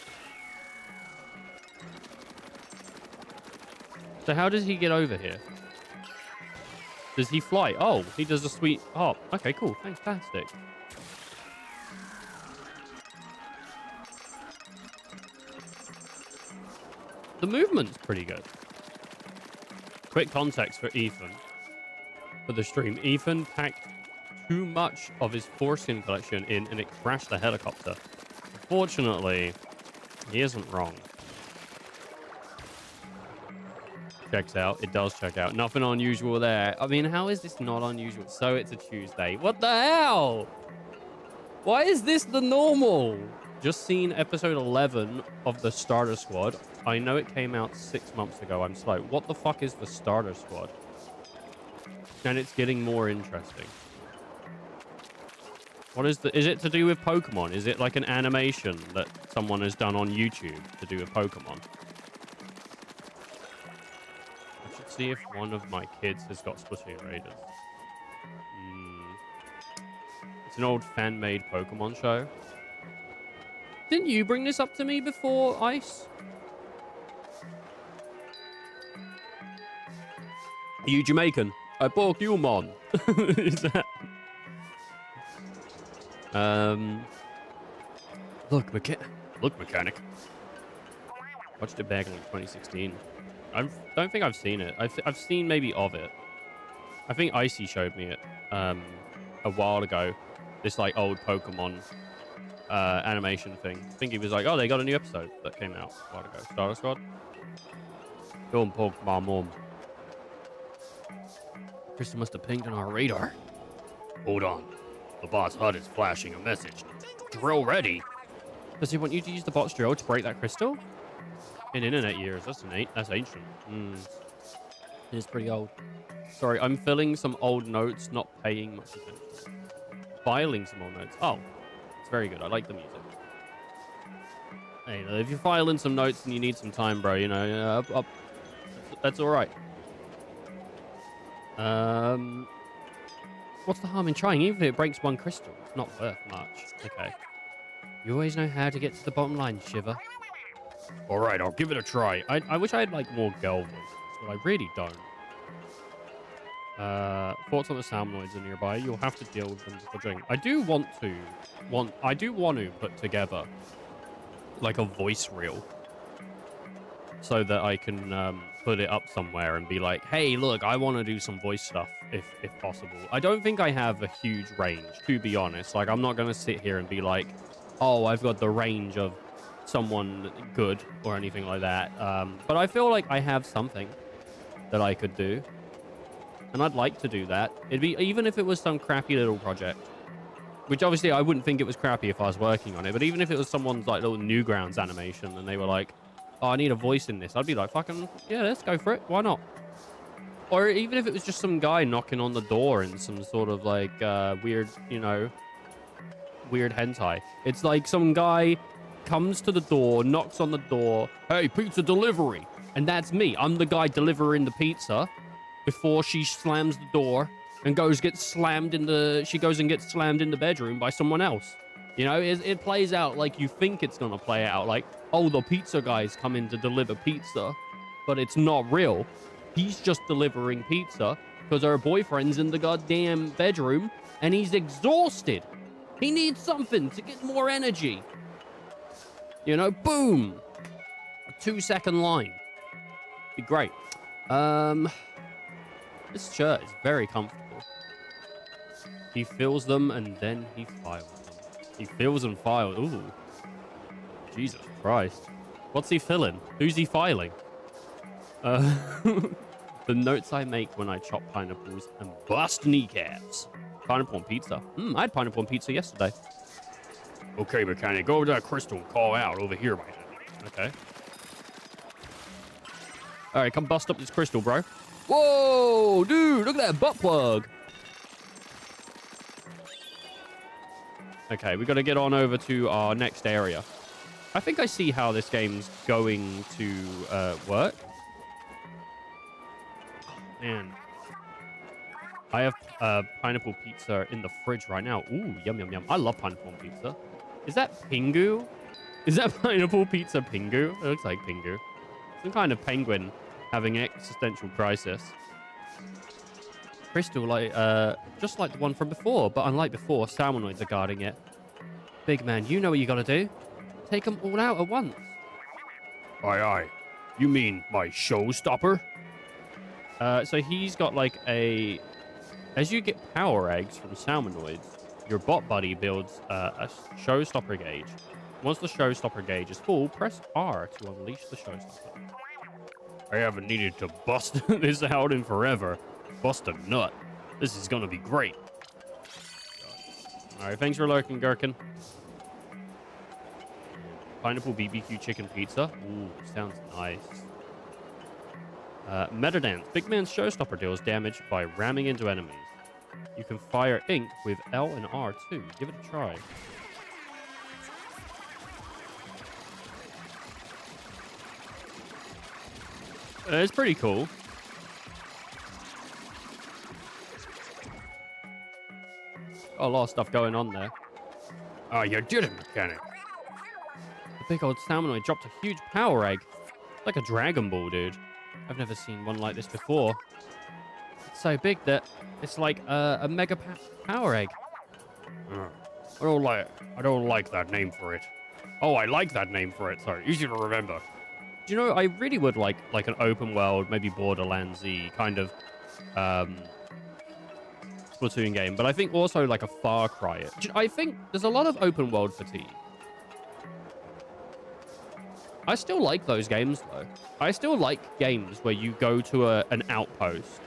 So how does he get over here? Does he fly? Oh, he does a sweet hop. Okay, cool. Fantastic. The movement's pretty good. Quick context for Ethan. For the stream. Ethan packed too much of his foreskin collection in and it crashed the helicopter. Fortunately, he isn't wrong. Checks out. It does check out. Nothing unusual there. I mean, how is this not unusual? So it's a Tuesday. What the hell? Why is this the normal? Just seen episode 11 of the Starter Squad. I know it came out 6 months ago. I'm slow. What the fuck is the Starter Squad? And it's getting more interesting. What is the... Is it to do with Pokemon? Is it like an animation that someone has done on YouTube to do with Pokemon? I should see if one of my kids has got Splatoon Raiders. It's an old fan-made Pokemon show. Didn't you bring this up to me before, Ice? Are you Jamaican? I Pokemon. Is that... Look, mechanic. Watched it back in 2016. I don't think I've seen it. I've seen maybe of it. I think Icy showed me it a while ago. This like old Pokemon animation thing. I think he was like, oh, they got a new episode that came out a while ago. Starter Squad. Go on, Pokemon Mom. Crystal must have pinged on our radar. Hold on. The bot's HUD is flashing a message. Drill ready. Does he want you to use the bot's drill to break that crystal? In internet years, that's ancient. It is pretty old. Sorry, I'm filling some old notes, not paying much attention. Filing some old notes. Oh, it's very good. I like the music. Hey, if you're filing some notes and you need some time, bro, you know, that's all right. What's the harm in trying? Even if it breaks one crystal, it's not worth much. Okay. You always know how to get to the bottom line, Shiver. All right, I'll give it a try. I wish I had like more girl voices, but I really don't. Thoughts on the sound noises nearby? You'll have to deal with them before doing. I do want to put together like a voice reel so that I can put it up somewhere and be like, hey, look, I want to do some voice stuff if possible. I don't think I have a huge range, to be honest. Like, I'm not going to sit here and be like, oh, I've got the range of someone good or anything like that. But I feel like I have something that I could do. And I'd like to do that. It'd be, even if it was some crappy little project, which obviously I wouldn't think it was crappy if I was working on it. But even if it was someone's like little Newgrounds animation and they were like, oh, I need a voice in this, I'd be like, fucking, yeah, let's go for it. Why not? Or even if it was just some guy knocking on the door in some sort of like weird, you know, weird hentai. It's like some guy comes to the door, knocks on the door, hey, pizza delivery. And that's me. I'm the guy delivering the pizza before she slams the door and she goes and gets slammed in the bedroom by someone else. You know, it plays out like you think it's gonna play out. Like, oh, the pizza guy's coming to deliver pizza, but it's not real. He's just delivering pizza because her boyfriend's in the goddamn bedroom and he's exhausted. He needs something to get more energy. You know, boom. A 2-second line. Be great. This shirt is very comfortable. He fills them and then he files them. He fills and files. Ooh. Jesus Christ. What's he filling? Who's he filing? The notes I make when I chop pineapples and bust kneecaps. Pineapple on pizza. I had pineapple on pizza yesterday. Okay, mechanic, go over to that crystal and call out over here, man. Okay. All right, come bust up this crystal, bro. Whoa, dude, look at that butt plug. Okay, we got to get on over to our next area. I think I see how this game's going to work. Man. I have pineapple pizza in the fridge right now. Ooh, yum, yum, yum. I love pineapple on pizza. Is that Pingu? Is that pineapple pizza Pingu? It looks like Pingu. Some kind of penguin having an existential crisis. Crystal, just like the one from before, but unlike before, salmonoids are guarding it. Big man, you know what you gotta do. Take them all out at once. Aye, aye. You mean my showstopper? So he's got like a... As you get power eggs from salmonoids, your bot buddy builds a showstopper gauge. Once the showstopper gauge is full, press R to unleash the showstopper. I haven't needed to bust this out in forever. Bust a nut. This is gonna be great. Alright, thanks for lurking, Gherkin. Pineapple BBQ chicken pizza. Ooh, sounds nice. Meta dance. Big man's showstopper deals damage by ramming into enemies. You can fire ink with L and R too. Give it a try. It's pretty cool. Got a lot of stuff going on there. Oh, you did it, mechanic. The big old salmonoid dropped a huge power egg. Like a Dragon Ball, dude. I've never seen one like this before. It's so big that it's like a mega power egg. I don't like that name for it. Oh, I like that name for it. Sorry, easy to remember. Do you know, I really would like an open world, maybe Borderlands-y kind of Splatoon game, but I think also like a Far Cry. I think there's a lot of open world fatigue. I still like those games, though. I still like games where you go to an outpost,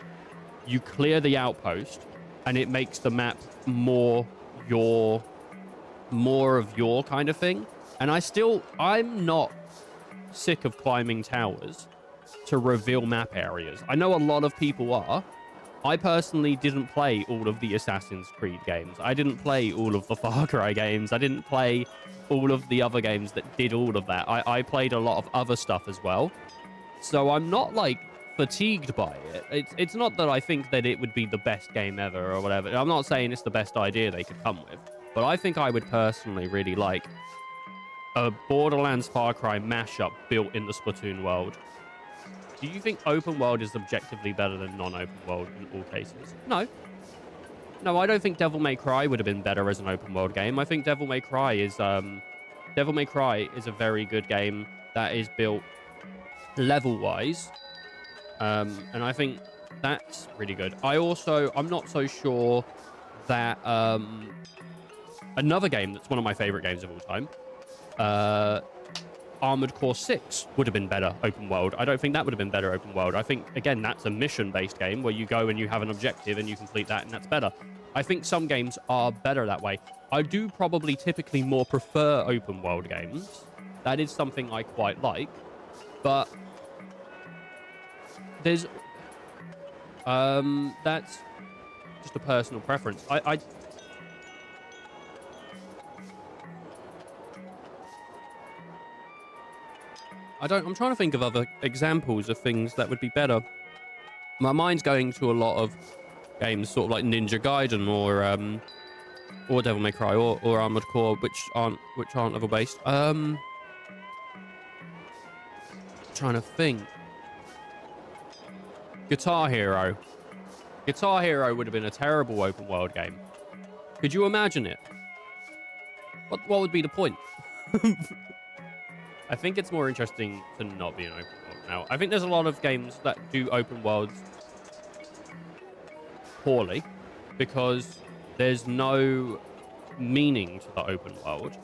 you clear the outpost, and it makes the map more of your kind of thing. And I'm not sick of climbing towers to reveal map areas. I know a lot of people are. I personally didn't play all of the Assassin's Creed games. I didn't play all of the Far Cry games. I didn't play all of the other games that did all of that. I played a lot of other stuff as well. So I'm not like fatigued by it. It's not that I think that it would be the best game ever or whatever. I'm not saying it's the best idea they could come with, but I think I would personally really like a Borderlands Far Cry mashup built in the Splatoon world. Do you think open world is objectively better than non-open world in all cases? No. No, I don't think Devil May Cry would have been better as an open world game. I think Devil May Cry is a very good game that is built level-wise. And I think that's really good. I'm not so sure that another game that's one of my favorite games of all time, Armored Core 6 would have been better open world. I don't think that would have been better open world. I think, again, that's a mission-based game where you go and you have an objective and you complete that, and that's better. I think some games are better that way. I do probably typically more prefer open world games. That is something I quite like. But there's... that's just a personal preference. I'm trying to think of other examples of things that would be better. My mind's going to a lot of games, sort of like Ninja Gaiden or Devil May Cry or Armored Core, which aren't level based. Trying to think. Guitar Hero. Guitar Hero would have been a terrible open world game. Could you imagine it? What would be the point? I think it's more interesting to not be an open world now. I think there's a lot of games that do open worlds poorly because there's no meaning to the open world.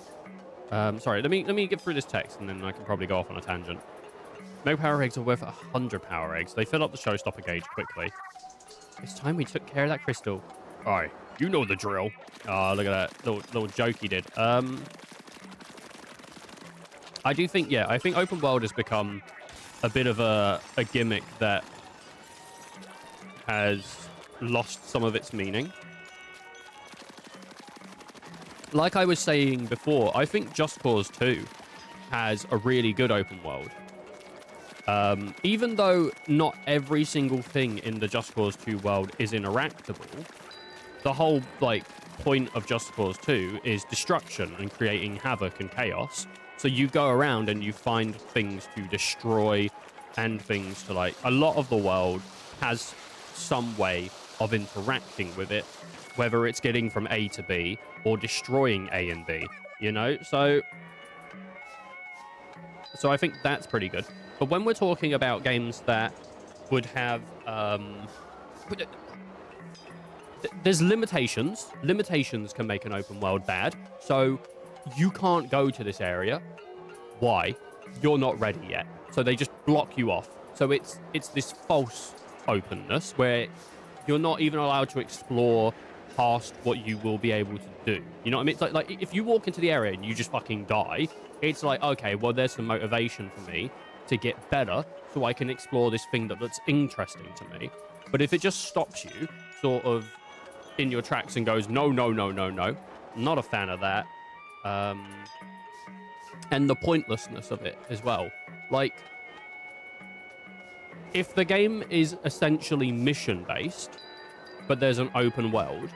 Sorry, let me get through this text and then I can probably go off on a tangent. No power eggs are worth 100 power eggs. They fill up the showstopper gauge quickly. It's time we took care of that crystal. Alright, you know the drill. Oh, look at that little joke he did. I do think, yeah, I think open world has become a bit of a gimmick that has lost some of its meaning. Like I was saying before, I think Just Cause 2 has a really good open world. Even though not every single thing in the Just Cause 2 world is interactable, the whole, like, point of Just Cause 2 is destruction and creating havoc and chaos. So you go around and you find things to destroy and things to, like... A lot of the world has some way of interacting with it, whether it's getting from A to B or destroying A and B, you know? So I think that's pretty good. But when we're talking about games that would have... there's limitations. Limitations can make an open world bad. So you can't go to this area. Why? You're not ready yet. So they just block you off. So it's this false openness where you're not even allowed to explore past what you will be able to do. You know what I mean? It's like if you walk into the area and you just fucking die, it's like, okay, well, there's some motivation for me to get better so I can explore this thing that's interesting to me. But if it just stops you sort of in your tracks and goes, no, no, no, no, no, I'm not a fan of that. And the pointlessness of it as well. Like, if the game is essentially mission-based, but there's an open world,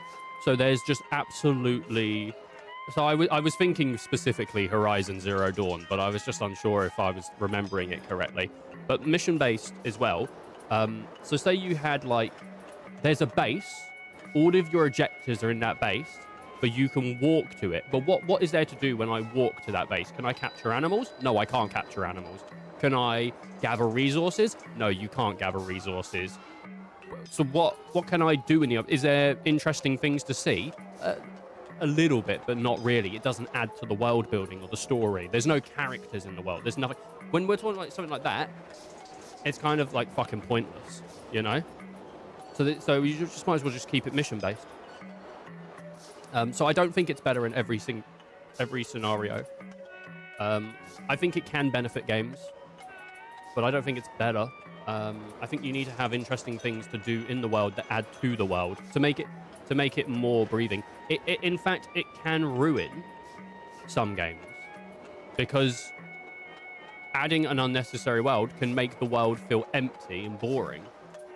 so there's just absolutely... So I was thinking specifically Horizon Zero Dawn, but I was just unsure if I was remembering it correctly. But mission-based as well. So say you had, like... There's a base. All of your objectives are in that base, but you can walk to it. But what is there to do when I walk to that base? Can I capture animals? No, I can't capture animals. Can I gather resources? No, you can't gather resources. So what can I do in the... Is there interesting things to see? A little bit, but not really. It doesn't add to the world building or the story. There's no characters in the world. There's nothing... When we're talking like something like that, it's kind of like fucking pointless, you know? So you just might as well just keep it mission-based. So I don't think it's better in every scenario. I think it can benefit games, but I don't think it's better. I think you need to have interesting things to do in the world that add to the world to make it more breathing. In fact, it can ruin some games because adding an unnecessary world can make the world feel empty and boring.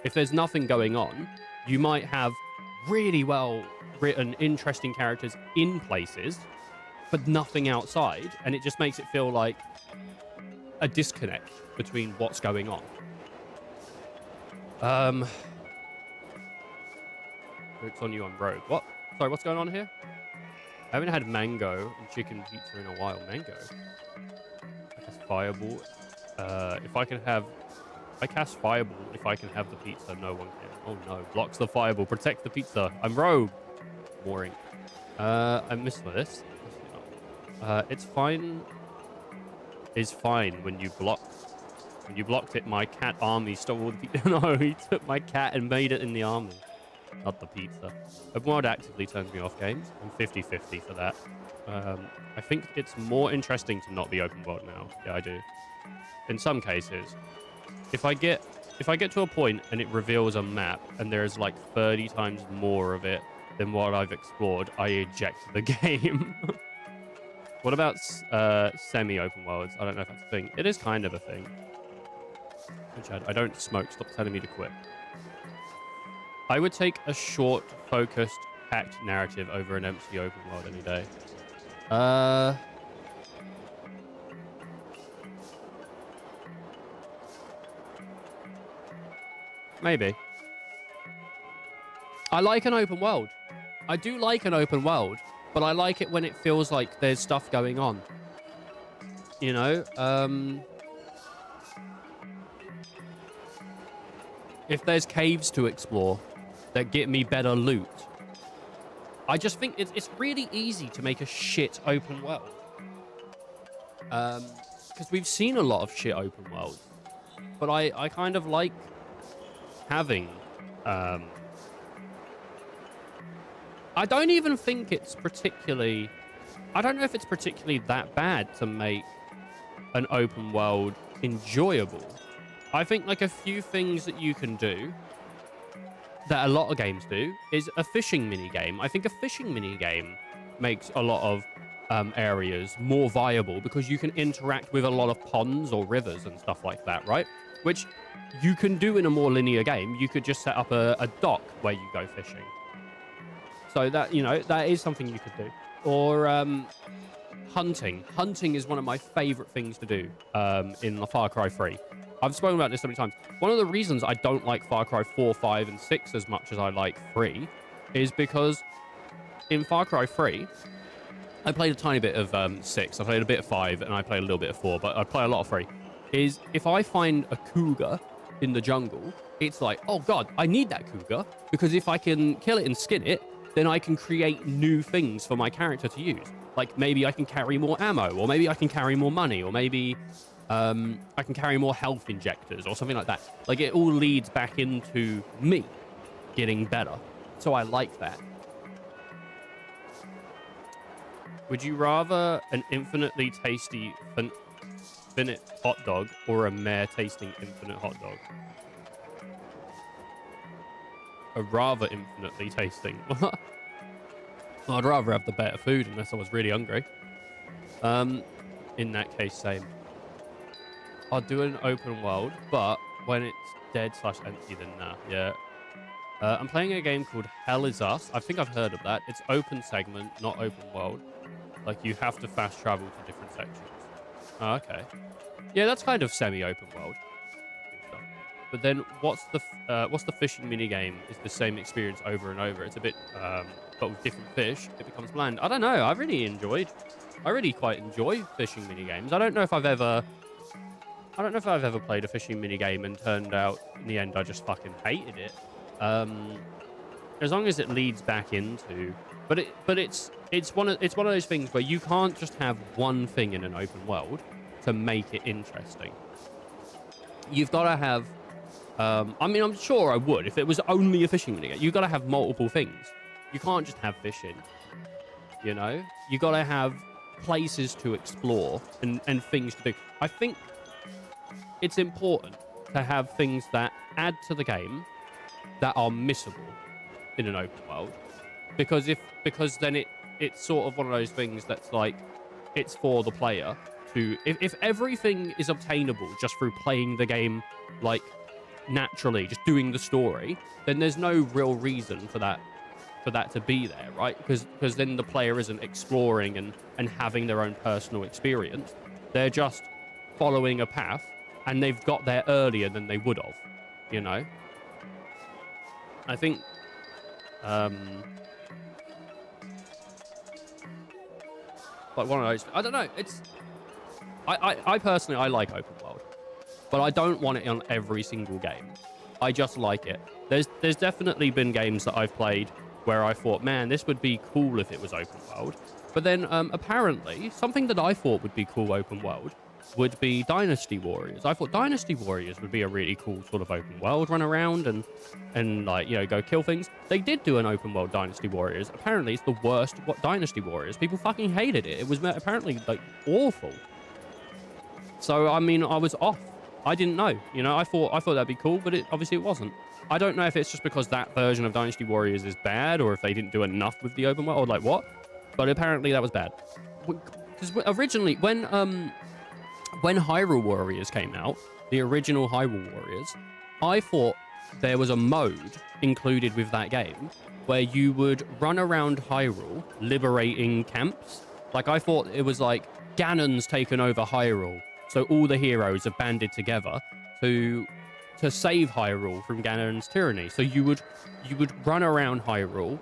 If there's nothing going on, you might have really well written, interesting characters in places, but nothing outside, and it just makes it feel like a disconnect between what's going on. It's on you on Rogue. What? Sorry, what's going on here? I haven't had mango and chicken pizza in a while. Mango? I cast fireball. If I cast fireball, if I can have the pizza, no one can. Oh no, blocks the fireball. Protect the pizza. I'm Rogue. Mooring. I missed this. It's fine. Is fine when you block. When you blocked it, my cat army stole the pizza. No, he took my cat and made it in the army. Not the pizza. Open world actively turns me off games. I'm 50-50 for that. I think it's more interesting to not be open world now. Yeah, I do. In some cases. If I get to a point and it reveals a map and there's like 30 times more of it than what I've explored, I eject the game. What about semi-open worlds? I don't know if that's a thing. It is kind of a thing. I don't smoke. Stop telling me to quit. I would take a short, focused, packed narrative over an empty open world any day. Maybe. I like an open world. I do like an open world, but I like it when it feels like there's stuff going on. You know? If there's caves to explore that get me better loot, I just think it's really easy to make a shit open world. Because we've seen a lot of shit open worlds. But I kind of like having... I don't even think it's particularly... I don't know if it's particularly that bad to make an open world enjoyable. I think like a few things that you can do that a lot of games do is a fishing mini game. I think a fishing mini game makes a lot of areas more viable because you can interact with a lot of ponds or rivers and stuff like that, right? Which you can do in a more linear game. You could just set up a dock where you go fishing. So that, you know, that is something you could do. Or hunting. Hunting is one of my favorite things to do in Far Cry 3. I've spoken about this so many times. One of the reasons I don't like Far Cry 4, 5, and 6 as much as I like 3 is because in Far Cry 3, I played a tiny bit of 6, I played a bit of 5, and I played a little bit of 4, but I play a lot of 3, is if I find a cougar in the jungle, it's like, oh god, I need that cougar, because if I can kill it and skin it, then I can create new things for my character to use. Like, maybe I can carry more ammo, or maybe I can carry more money, or maybe... I can carry more health injectors or something like that. Like, it all leads back into me getting better. So I like that. Would you rather an infinitely tasty infinite hot dog or a mare tasting infinite hot dog? A rather infinitely tasting. I'd rather have the better food unless I was really hungry. In that case, same. I'll do an open world, but when it's dead/empty, then nah. Yeah. I'm playing a game called Hell Is Us. I think I've heard of that. It's open segment, not open world. Like, you have to fast travel to different sections. Oh, okay. Yeah, that's kind of semi-open world. But then, what's the fishing mini game? Is the same experience over and over. It's a bit, but with different fish, it becomes bland. I don't know. I really quite enjoy fishing mini games. I don't know if I've ever played a fishing mini game and turned out in the end I just fucking hated it. As long as it leads back into, but it's one of those things where you can't just have one thing in an open world to make it interesting. You've got to have. I mean, I'm sure I would if it was only a fishing mini game. You've got to have multiple things. You can't just have fishing. You know, you got to have places to explore and things to do. I think it's important to have things that add to the game that are missable in an open world, because then it's sort of one of those things that's like, it's for the player to, if everything is obtainable just through playing the game like naturally, just doing the story, then there's no real reason for that to be there, right? Because then the player isn't exploring and having their own personal experience. They're just following a path, and they've got there earlier than they would have, you know? I think, like one of those, I don't know, it's, I personally, I like open world, but I don't want it on every single game. I just like it. There's definitely been games that I've played where I thought, man, this would be cool if it was open world. But then, apparently, something that I thought would be cool open world would be Dynasty Warriors. I thought Dynasty Warriors would be a really cool sort of open world, run around and like, you know, go kill things. They did do an open world Dynasty Warriors. Apparently, it's the worst Dynasty Warriors. People fucking hated it. It was apparently like awful. So I mean, I was off. I didn't know. You know, I thought that'd be cool, but obviously it wasn't. I don't know if it's just because that version of Dynasty Warriors is bad, or if they didn't do enough with the open world, or like what. But apparently that was bad. Because originally, when Hyrule Warriors came out, the original Hyrule Warriors, I thought there was a mode included with that game where you would run around Hyrule liberating camps. Like, I thought it was like Ganon's taken over Hyrule, so all the heroes have banded together to save Hyrule from Ganon's tyranny. So you would run around Hyrule,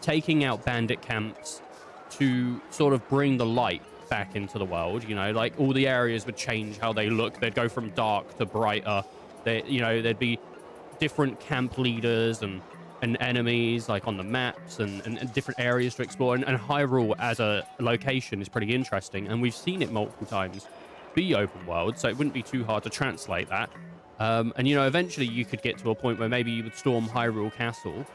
taking out bandit camps to sort of bring the light back into the world. You know, like, all the areas would change how they look. They'd go from dark to brighter. There'd be different camp leaders and enemies like on the maps and different areas to explore. And Hyrule as a location is pretty interesting, and we've seen it multiple times be open world, so it wouldn't be too hard to translate that. And you know, eventually you could get to a point where maybe you would storm Hyrule Castle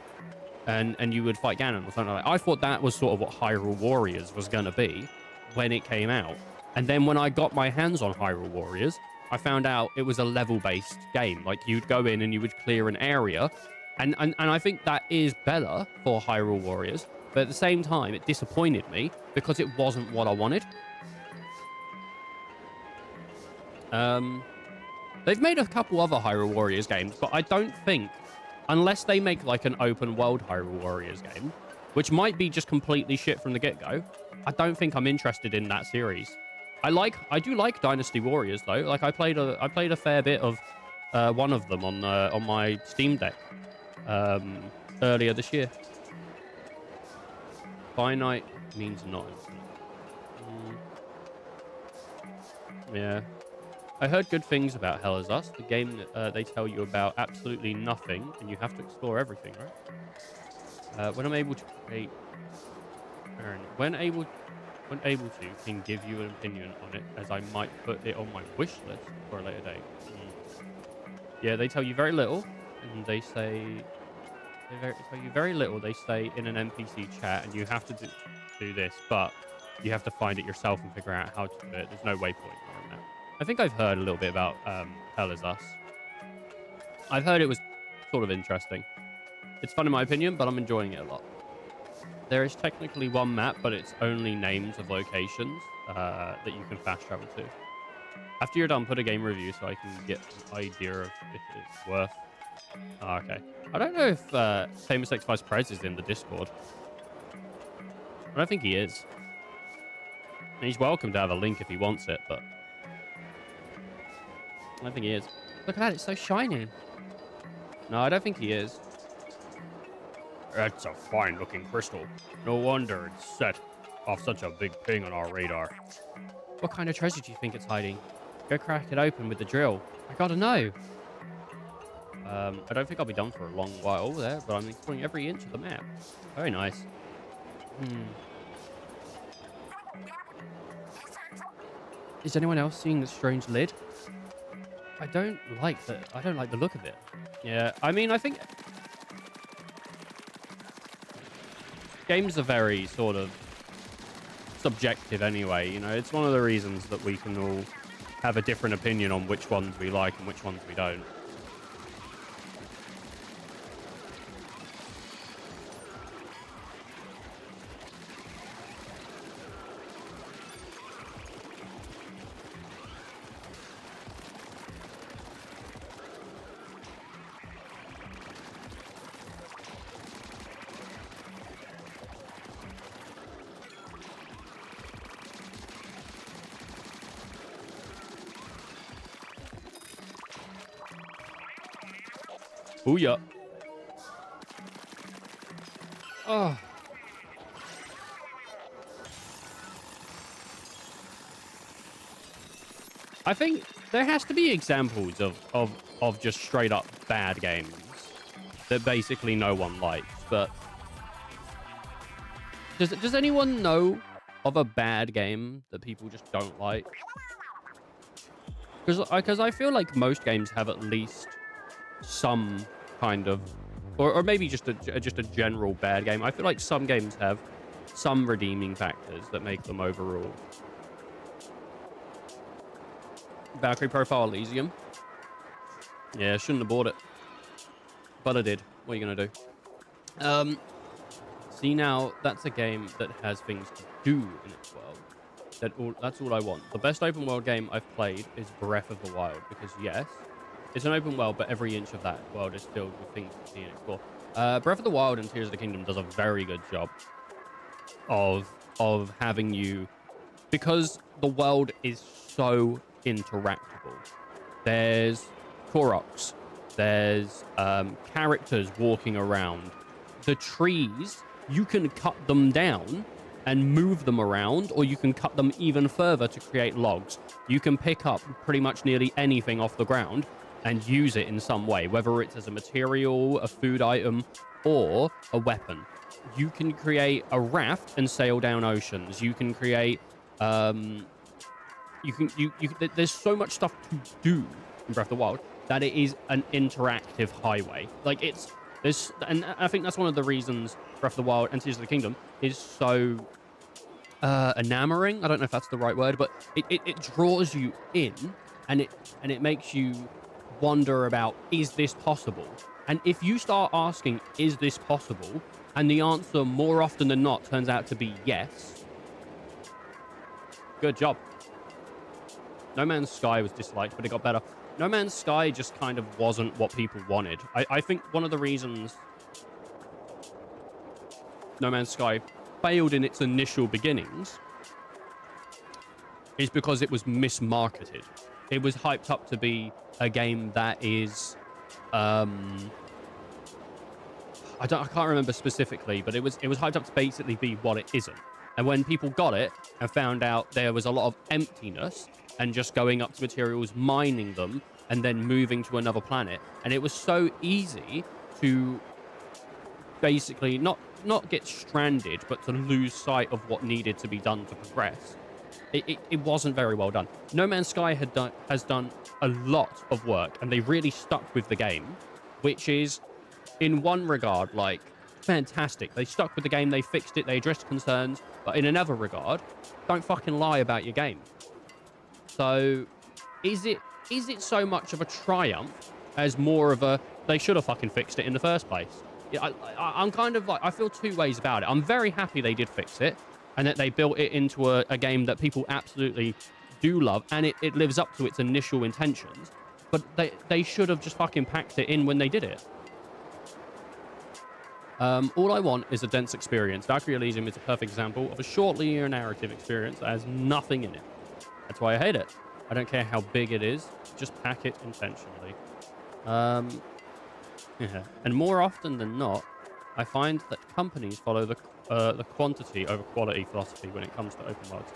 and you would fight Ganon or something like that. I thought that was sort of what Hyrule Warriors was going to be when it came out. And then when I got my hands on Hyrule Warriors, I found out it was a level-based game. Like, you'd go in and you would clear an area. And I think that is better for Hyrule Warriors. But at the same time, it disappointed me because it wasn't what I wanted. They've made a couple other Hyrule Warriors games, but I don't think, unless they make like an open world Hyrule Warriors game, which might be just completely shit from the get-go, I don't think I'm interested in that series. I do like Dynasty Warriors though. Like, I played a fair bit of one of them on my Steam Deck earlier this year. Finite means not infinite. Yeah. I heard good things about Hell is Us, the game that they tell you about absolutely nothing, and you have to explore everything, right? When I'm able to create... When able to, can give you an opinion on it, as I might put it on my wish list for a later date. Yeah, they tell you very little, and they say... They tell you very little. They say in an NPC chat, and you have to do this, but you have to find it yourself and figure out how to do it. There's no waypoint on that. I think I've heard a little bit about Hell is Us. I've heard it was sort of interesting. It's fun in my opinion, but I'm enjoying it a lot. There is technically one map, but it's only names of locations that you can fast travel to. After you're done, put a game review so I can get an idea of if it's worth. Oh, okay. I don't know if Famous X Vice Prez is in the Discord. I don't think he is. He's welcome to have a link if he wants it, but I don't think he is. Look at that, it's so shiny. No, I don't think he is. That's a fine-looking crystal. No wonder it's set off such a big ping on our radar. What kind of treasure do you think it's hiding? Go crack it open with the drill. I gotta know. I don't think I'll be done for a long while there, but I'm exploring every inch of the map. Very nice. Is anyone else seeing the strange lid? I don't like the look of it. Yeah, I mean, I think games are very sort of subjective anyway, you know. It's one of the reasons that we can all have a different opinion on which ones we like and which ones we don't. Booyah. Oh. I think there has to be examples of just straight up bad games that basically no one likes, but does anyone know of a bad game that people just don't like? Because I feel like most games have at least some kind of, or maybe just a general bad game. I feel like some games have some redeeming factors that make them overall. Valkyrie Profile Elysium. Yeah, shouldn't have bought it, but I did. What are you gonna do? See, now that's a game that has things to do in its world. That's all I want. The best open world game I've played is Breath of the Wild, because yes, It's an open world, but every inch of that world is filled with things to see and explore. Breath of the Wild and Tears of the Kingdom does a very good job of having you, because the world is so interactable. There's Koroks, there's characters walking around. The trees, you can cut them down and move them around, or you can cut them even further to create logs. You can pick up pretty much nearly anything off the ground and use it in some way, whether it's as a material, a food item, or a weapon. You can create a raft and sail down oceans. You can create, there's so much stuff to do in Breath of the Wild that it is an interactive highway. Like and I think that's one of the reasons Breath of the Wild and Tears of the Kingdom is so enamoring. I don't know if that's the right word, but it draws you in, and it makes you wonder about, is this possible? And if you start asking, is this possible? And the answer more often than not turns out to be yes. Good job. No Man's Sky was disliked, but it got better. No Man's Sky just kind of wasn't what people wanted. I think one of the reasons No Man's Sky failed in its initial beginnings is because it was mismarketed. It was hyped up to be a game that is, I can't remember specifically, but it was hyped up to basically be what it isn't. And when people got it and found out there was a lot of emptiness and just going up to materials, mining them, and then moving to another planet, and it was so easy to basically not get stranded, but to lose sight of what needed to be done to progress. It wasn't very well done. No Man's Sky has done a lot of work, and they really stuck with the game, which is, in one regard, like, fantastic. They stuck with the game, they fixed it, they addressed concerns, but in another regard, don't fucking lie about your game. So, is it so much of a triumph as more of a, they should have fucking fixed it in the first place? I'm kind of like, I feel two ways about it. I'm very happy they did fix it, and that they built it into a game that people absolutely do love, and it lives up to its initial intentions, but they should have just fucking packed it in when they did it. All I want is a dense experience. Valkyrie Elysium is a perfect example of a short linear narrative experience that has nothing in it. That's why I hate it. I don't care how big it is, just pack it intentionally. Yeah. And more often than not, I find that companies follow the quantity over quality philosophy when it comes to open worlds.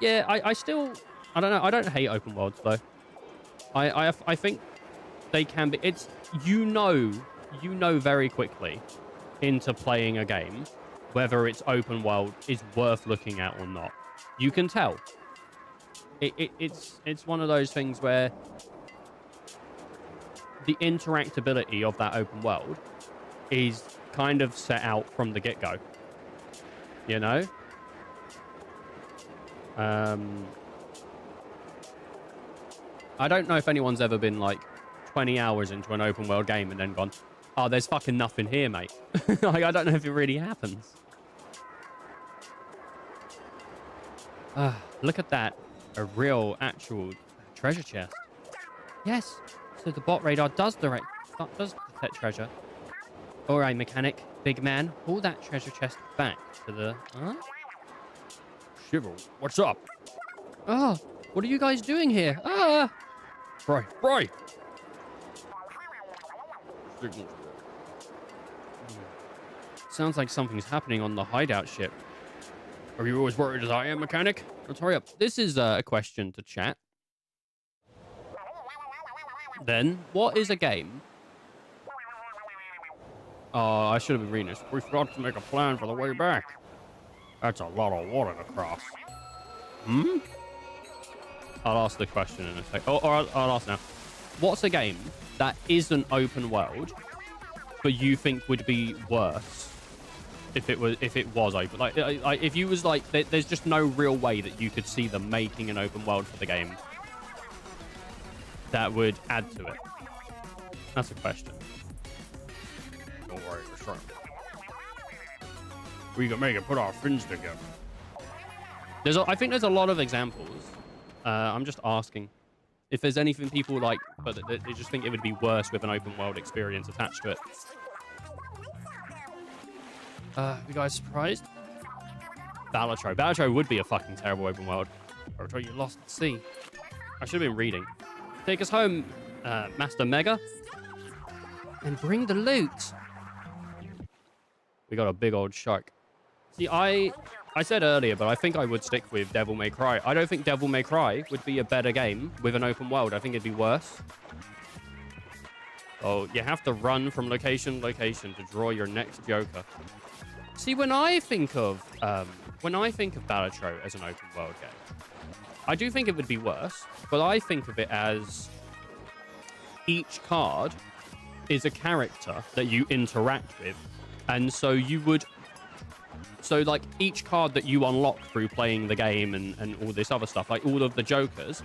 Yeah, I still, I don't know. I don't hate open worlds though. I think they can be. It's you know very quickly into playing a game whether its open world is worth looking at or not. You can tell. It's one of those things where the interactability of that open world is kind of set out from the get-go. You know? I don't know if anyone's ever been like 20 hours into an open world game and then gone, oh, there's fucking nothing here, mate. Like, I don't know if it really happens. Look at that. A real, actual treasure chest. Yes. So the bot radar does detect treasure. All right, mechanic. Big man, pull that treasure chest back to the... Huh? Shiver, what's up? Oh, what are you guys doing here? Ah! Right. Sounds like something's happening on the hideout ship. Are you as worried as I am, mechanic? Let's hurry up. This is a question to chat. Then, what is a game? Oh, I should have been reading this. We forgot to make a plan for the way back. That's a lot of water to cross. I'll ask the question in a sec. Or I'll ask now. What's a game that isn't open world, but you think would be worse if it was open? Like if you was like, there's just no real way that you could see them making an open world for the game that would add to it. That's a question. Don't worry, we're sure. We can make it put our fins together. I think there's a lot of examples. I'm just asking. If there's anything people like, but they just think it would be worse with an open world experience attached to it. You guys surprised? Balatro. Balatro would be a fucking terrible open world. Balatro, you lost at sea. I should have been reading. Take us home, Master Mega. And bring the loot. We got a big old shark. See, I said earlier, but I think I would stick with Devil May Cry. I don't think Devil May Cry would be a better game with an open world. I think it'd be worse. Oh, you have to run from location to location to draw your next Joker. See, when I think of Balatro as an open world game, I do think it would be worse, but I think of it as each card is a character that you interact with. And so like each card that you unlock through playing the game and all this other stuff, like all of the Jokers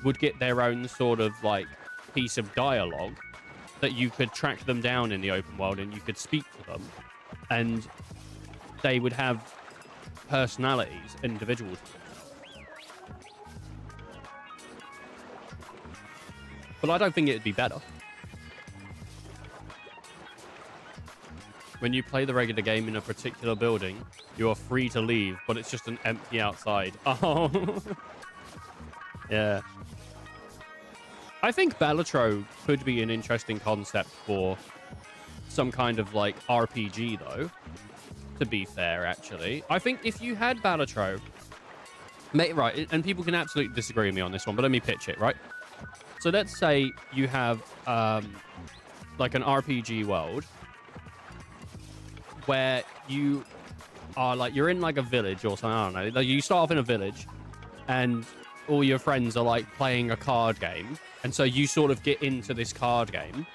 would get their own sort of like piece of dialogue that you could track them down in the open world and you could speak to them. And they would have personalities, individuals. But I don't think it'd be better. When you play the regular game in a particular building, you are free to leave, but it's just an empty outside. Oh. Yeah. I think Balatro could be an interesting concept for some kind of like RPG though. To be fair, actually. I think if you had Balatro, right, and people can absolutely disagree with me on this one, but let me pitch it, right? So let's say you have like an RPG world where you are like, you're in like a village or something, I don't know. Like you start off in a village and all your friends are like playing a card game. And so you sort of get into this card game.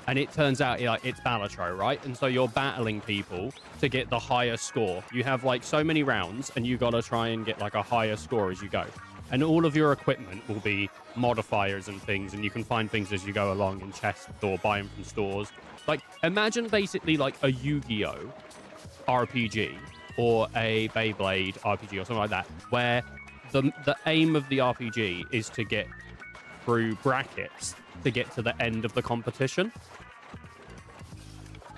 And it turns out it's Balatro, right? And so you're battling people to get the highest score. You have like so many rounds and you got to try and get like a higher score as you go. And all of your equipment will be modifiers and things. And you can find things as you go along in chests or buy them from stores. Like imagine basically like a Yu-Gi-Oh! RPG or a Beyblade RPG or something like that, where the aim of the RPG is to get through brackets to get to the end of the competition.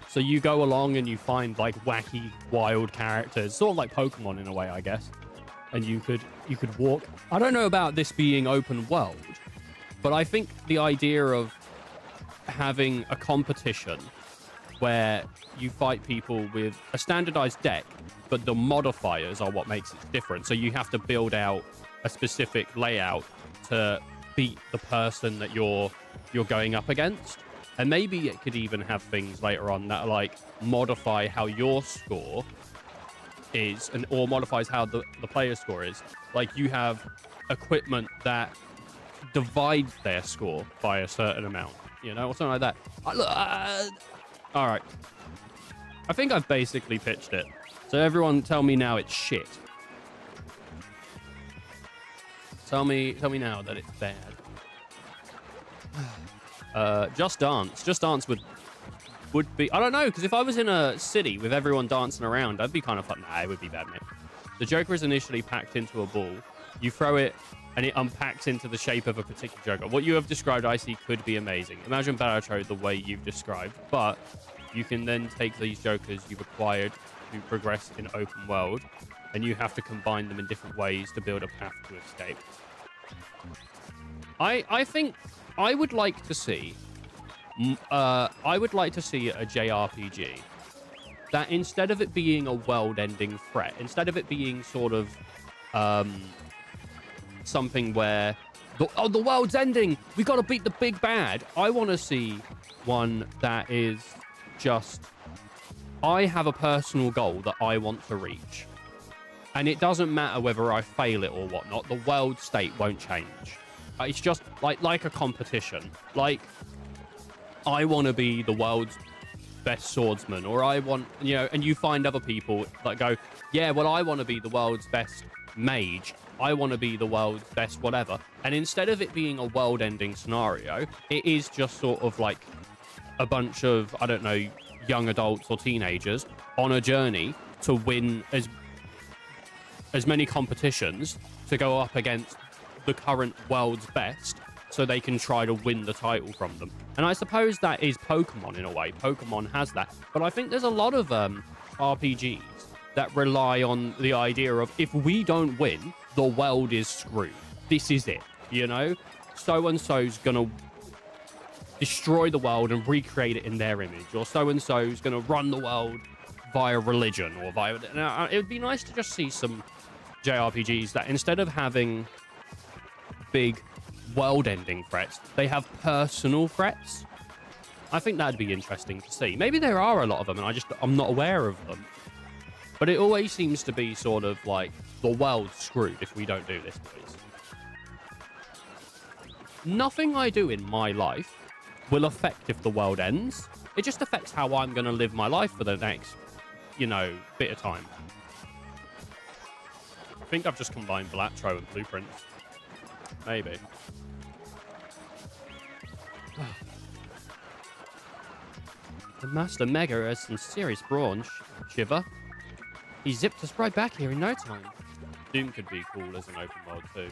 So you go along and you find like wacky, wild characters, sort of like Pokemon in a way, I guess. And you could walk. I don't know about this being open world, but I think the idea of having a competition where you fight people with a standardized deck, but the modifiers are what makes it different. So you have to build out a specific layout to beat the person that you're going up against. And maybe it could even have things later on that like modify how your score is or modifies how the player's score is. Like you have equipment that divides their score by a certain amount, you know, or something like that. All right. I think I've basically pitched it. So everyone tell me now it's shit. Tell me now that it's bad. Just Dance. Just Dance would be... I don't know, because if I was in a city with everyone dancing around, I'd be kind of fun. Nah, it would be bad, mate. The Joker is initially packed into a ball. You throw it, and it unpacks into the shape of a particular Joker. What you have described, I see, could be amazing. Imagine Balatro the way you've described, but you can then take these Jokers you've acquired to progress in open world, and you have to combine them in different ways to build a path to escape. I think I would like to see a JRPG that instead of it being a world-ending threat, instead of it being sort of something where the world's ending, we got to beat the big bad. I want to see one that is just, I have a personal goal that I want to reach, and it doesn't matter whether I fail it or whatnot. The world state won't change. It's just like a competition. Like, I want to be the world's best swordsman, or I want, you know, and you find other people that go, yeah, well, I want to be the world's best mage. I want to be the world's best whatever. And instead of it being a world-ending scenario, it is just sort of like a bunch of, I don't know, young adults or teenagers on a journey to win as many competitions to go up against the current world's best so they can try to win the title from them. And I suppose that is Pokemon in a way. Pokemon has that. But I think there's a lot of RPGs that rely on the idea of, if we don't win, the world is screwed. This is it, you know? So-and-so's going to destroy the world and recreate it in their image, or so-and-so's going to run the world via religion or via... Now, it would be nice to just see some JRPGs that instead of having big world-ending threats, they have personal threats. I think that'd be interesting to see. Maybe there are a lot of them and I'm not aware of them. But it always seems to be sort of like, the world's screwed if we don't do this, please. Nothing I do in my life will affect if the world ends. It just affects how I'm going to live my life for the next, you know, bit of time. I think I've just combined Balatro and Blueprints. Maybe. The Master Mega has some serious brawn, Shiver. He zipped us right back here in no time. Doom could be cool as an open world too.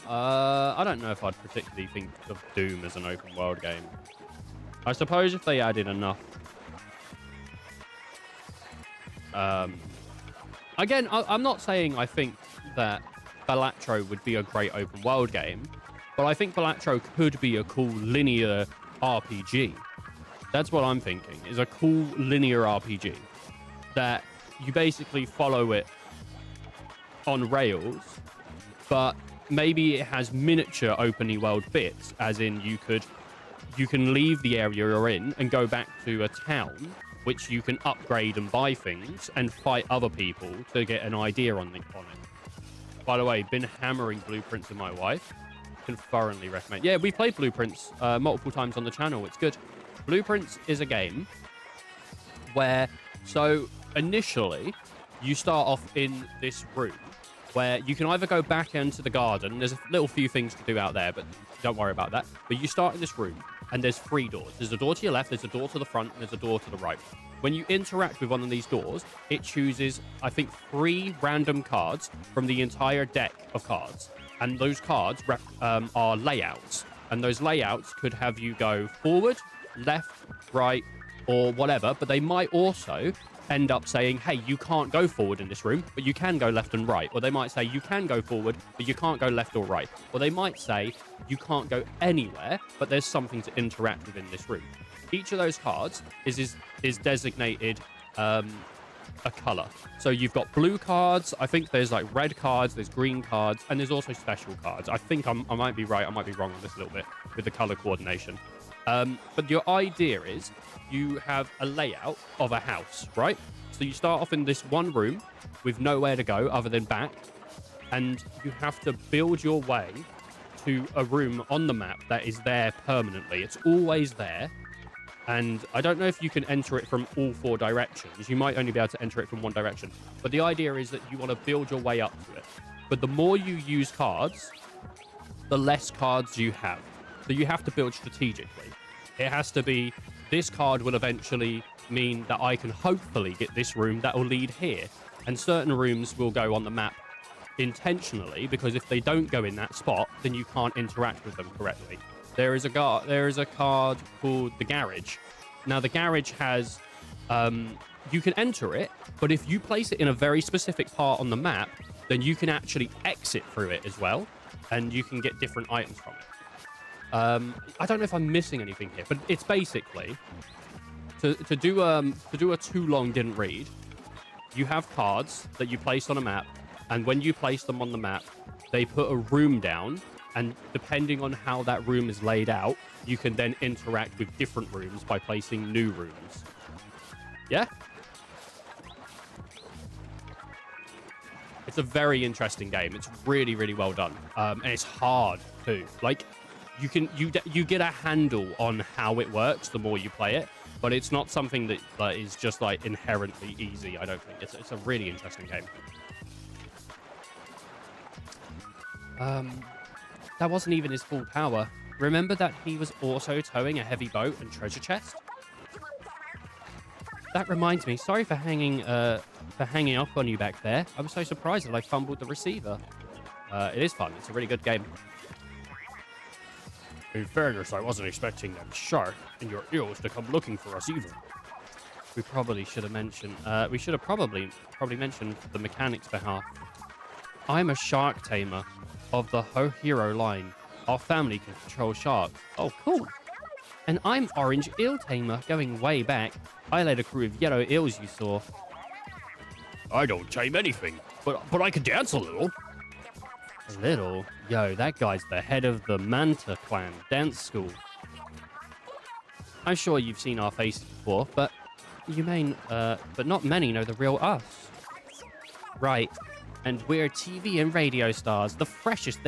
I don't know if I'd particularly think of Doom as an open world game. I suppose if they added enough... Again, I'm not saying I think that Balatro would be a great open world game, but I think Balatro could be a cool linear RPG. That's what I'm thinking, is a cool linear RPG that you basically follow it on rails, but maybe it has miniature open world bits, as in you can leave the area you're in and go back to a town which you can upgrade and buy things and fight other people to get an idea on it. By the way, been hammering Blueprints with my wife. Can thoroughly recommend. Yeah, we played Blueprints multiple times on the channel. It's good. Blueprints is a game where, so initially, you start off in this room where you can either go back into the garden. There's a little few things to do out there, but don't worry about that. But you start in this room, and there's 3 doors. There's a door to your left, there's a door to the front, and there's a door to the right. When you interact with one of these doors, it chooses, I think, 3 random cards from the entire deck of cards. And those cards are layouts. And those layouts could have you go forward, left, right, or whatever. But they might also end up saying, hey, you can't go forward in this room, but you can go left and right. Or they might say, you can go forward, but you can't go left or right. Or they might say, you can't go anywhere, but there's something to interact with in this room. Each of those cards is designated a color. So you've got blue cards. I think there's like red cards, there's green cards, and there's also special cards. I think I might be right. I might be wrong on this a little bit with the color coordination. But your idea is you have a layout of a house, right? So you start off in this one room with nowhere to go other than back, and you have to build your way to a room on the map that is there permanently. It's always there. And I don't know if you can enter it from all 4 directions. You might only be able to enter it from one direction. But the idea is that you want to build your way up to it. But the more you use cards, the less cards you have. So you have to build strategically. It has to be, this card will eventually mean that I can hopefully get this room that will lead here. And certain rooms will go on the map intentionally, because if they don't go in that spot, then you can't interact with them correctly. There is a card called the Garage. Now, the Garage has, you can enter it, but if you place it in a very specific part on the map, then you can actually exit through it as well, and you can get different items from it. I don't know if I'm missing anything here, but it's basically to do a too long didn't read. You have cards that you place on a map, and when you place them on the map, they put a room down. And depending on how that room is laid out, you can then interact with different rooms by placing new rooms. Yeah? It's a very interesting game. It's really, really well done. And it's hard too. Like, you get a handle on how it works the more you play it, but it's not something that is just like inherently easy, I don't think. It's a really interesting game. That wasn't even his full power. Remember that he was also towing a heavy boat and treasure chest? That reminds me, sorry for hanging up on you back there. I was so surprised that I fumbled the receiver. It is fun. It's a really good game. In fairness, I wasn't expecting that shark and your eels to come looking for us either. We probably should have mentioned, we should have probably mentioned the mechanics behalf. I'm a shark tamer of the Ho Hero line. Our family can control sharks. Oh, cool. And I'm Orange Eel Tamer, going way back. I led a crew of yellow eels you saw. I don't tame anything, but I can dance a little. A little? Yo, that guy's the head of the Manta Clan dance school. I'm sure you've seen our faces before, but not many know the real us. Right. And we're TV and radio stars, the freshest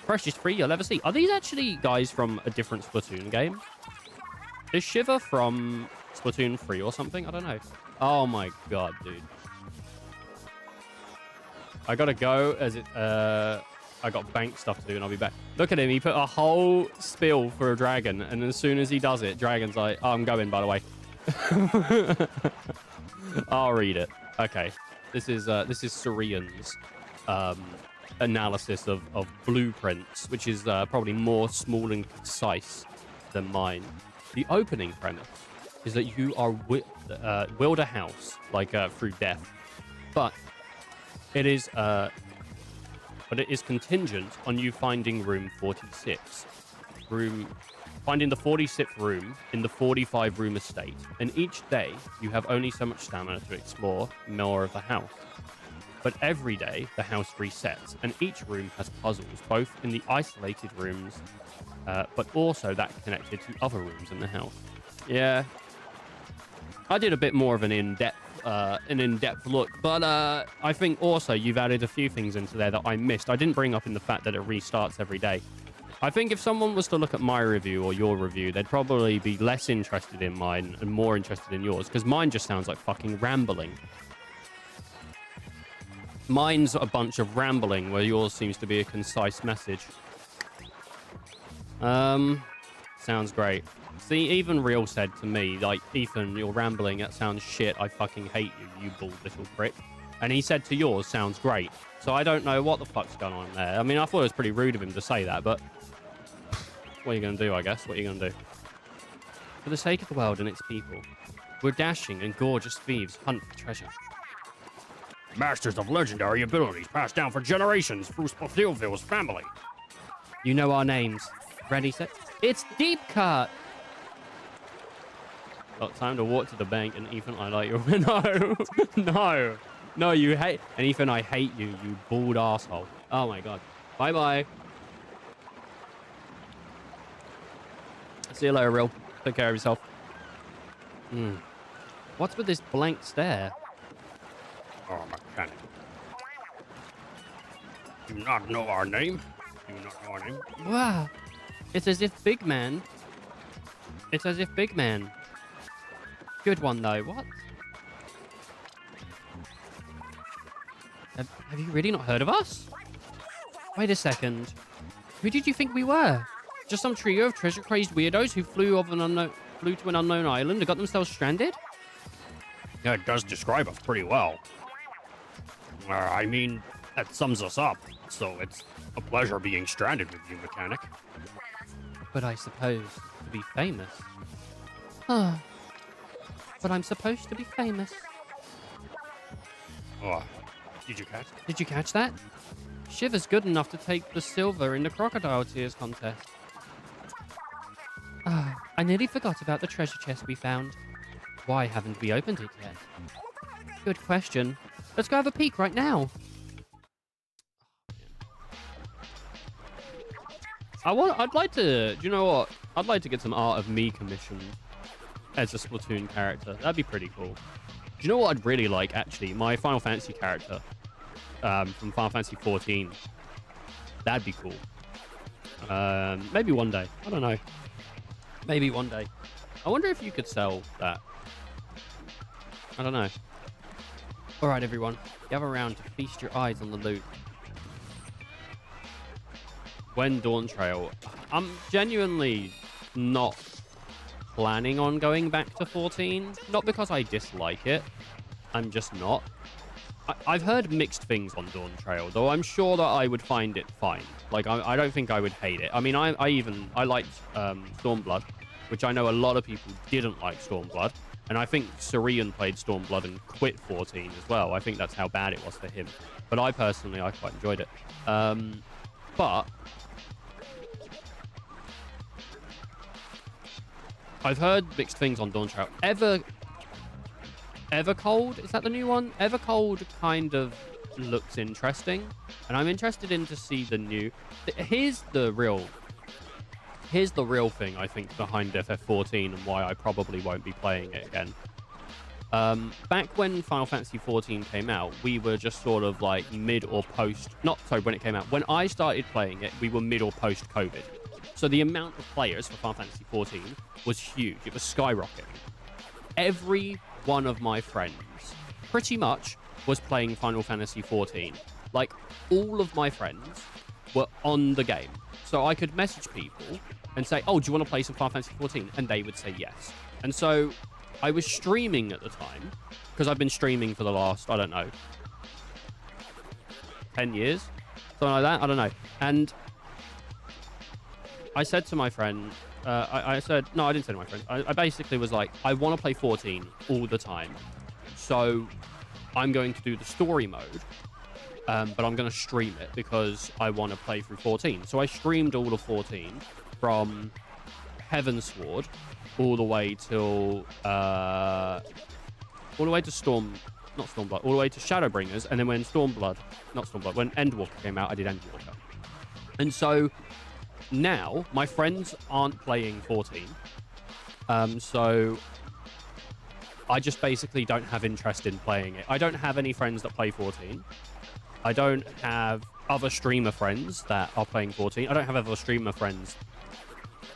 freshest free you'll ever see. Are these actually guys from a different Splatoon game? Is Shiver from Splatoon 3 or something? I don't know. Oh my god, dude. I gotta go as it, I got bank stuff to do and I'll be back. Look at him, he put a whole spiel for a dragon, and as soon as he does it, Dragon's like, oh, I'm going, by the way. I'll read it. Okay. This is Syrian's analysis of blueprints, which is probably more small and concise than mine. The opening premise is that you are willed a house, like through death, but it is contingent on you finding room 46, finding the 46th room in the 45 room estate, and each day you have only so much stamina to explore more of the house. But every day the house resets, and each room has puzzles, both in the isolated rooms, but also that connected to other rooms in the house. Yeah, I did a bit more of an in-depth look, but I think also you've added a few things into there that I missed. I didn't bring up in the fact that it restarts every day. I think if someone was to look at my review or your review, they'd probably be less interested in mine and more interested in yours, because mine just sounds like fucking rambling. Mine's a bunch of rambling, where yours seems to be a concise message. Sounds great. See, even Real said to me, like, Ethan, you're rambling, that sounds shit, I fucking hate you, you bald little prick. And he said to yours, sounds great. So I don't know what the fuck's going on there. I mean, I thought it was pretty rude of him to say that, but what are you going to do, I guess? What are you going to do? For the sake of the world and its people, we're dashing and gorgeous thieves hunt for treasure. Masters of legendary abilities passed down for generations through Splatoonville's family. You know our names. Ready, set? It's Deep Cut! Got time to walk to the bank, and Ethan, I like your... No! No! No, you hate... And Ethan, I hate you, you bald asshole. Oh my god. Bye-bye. See you later, Real. Take care of yourself. What's with this blank stare? Oh, mechanic. Do you not know our name? Do you not know our name? Wow. It's as if Big Man... It's as if Big Man... Good one, though. What? Have you really not heard of us? Wait a second. Who did you think we were? Just some trio of treasure-crazed weirdos who flew to an unknown island and got themselves stranded? Yeah, it does describe us pretty well. I mean, that sums us up, so it's a pleasure being stranded with you, mechanic. But I suppose to be famous. Ah. But I'm supposed to be famous. Oh, did you catch that? Shiver's good enough to take the silver in the crocodile tears contest. Ah, I nearly forgot about the treasure chest we found. Why haven't we opened it yet? Good question. Let's go have a peek right now. I'd like to, do you know what? I'd like to get some art of me commissioned as a Splatoon character. That'd be pretty cool. Do you know what I'd really like, actually? My Final Fantasy character from Final Fantasy 14. That'd be cool. Maybe one day. I don't know. Maybe one day. I wonder if you could sell that. I don't know. All right, everyone. Gather around to feast your eyes on the loot. When Dawn Trail. I'm genuinely not planning on going back to 14. Not because I dislike it. I'm just not. I've heard mixed things on Dawn Trail, though I'm sure that I would find it fine. Like, I don't think I would hate it. I mean, I liked Stormblood, which I know a lot of people didn't like Stormblood. And I think Surian played Stormblood and quit 14 as well. I think that's how bad it was for him. But I personally, I quite enjoyed it. But I've heard mixed things on Dawn Trail. Evercold, is that the new one? Evercold kind of looks interesting, and I'm interested in to see the new. Here's the real thing I think behind FF14 and why I probably won't be playing it again. Back when Final Fantasy 14 came out, we were just sort of like mid or post. Not sorry, when it came out. When I started playing it, we were mid or post COVID. So the amount of players for Final Fantasy 14 was huge. It was skyrocketing. Every one of my friends pretty much was playing Final Fantasy 14. Like, all of my friends were on the game. So I could message people and say, oh, do you want to play some Final Fantasy 14? And they would say yes. And so I was streaming at the time, because I've been streaming for the last, I don't know, 10 years? Something like that? I don't know. And I said to my friend, I said, no, I didn't say to my friend. I basically was like, I want to play 14 all the time. So I'm going to do the story mode, but I'm going to stream it because I want to play through 14. So I streamed all of 14 from Heavensward all the way till, all the way to all the way to Shadowbringers. And then when when Endwalker came out, I did Endwalker. And so now my friends aren't playing 14, so I just basically don't have interest in playing it. I don't have any friends that play 14. I don't have other streamer friends that are playing 14. I don't have other streamer friends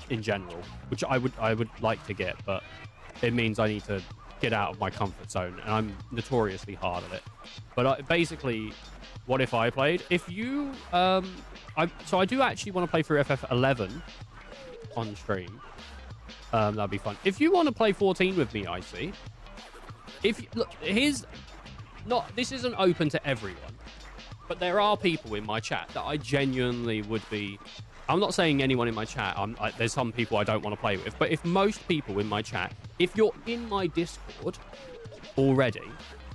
in general, which I would like to get, but it means I need to get out of my comfort zone, and I'm notoriously hard at it. But basically, what if I played? If you so I do actually want to play through FF11 on stream. That'd be fun. If you want to play 14 with me, Icy, look, this isn't open to everyone, but there are people in my chat that I genuinely would be. I'm not saying anyone in my chat. There's some people I don't want to play with, but if most people in my chat, if you're in my Discord already,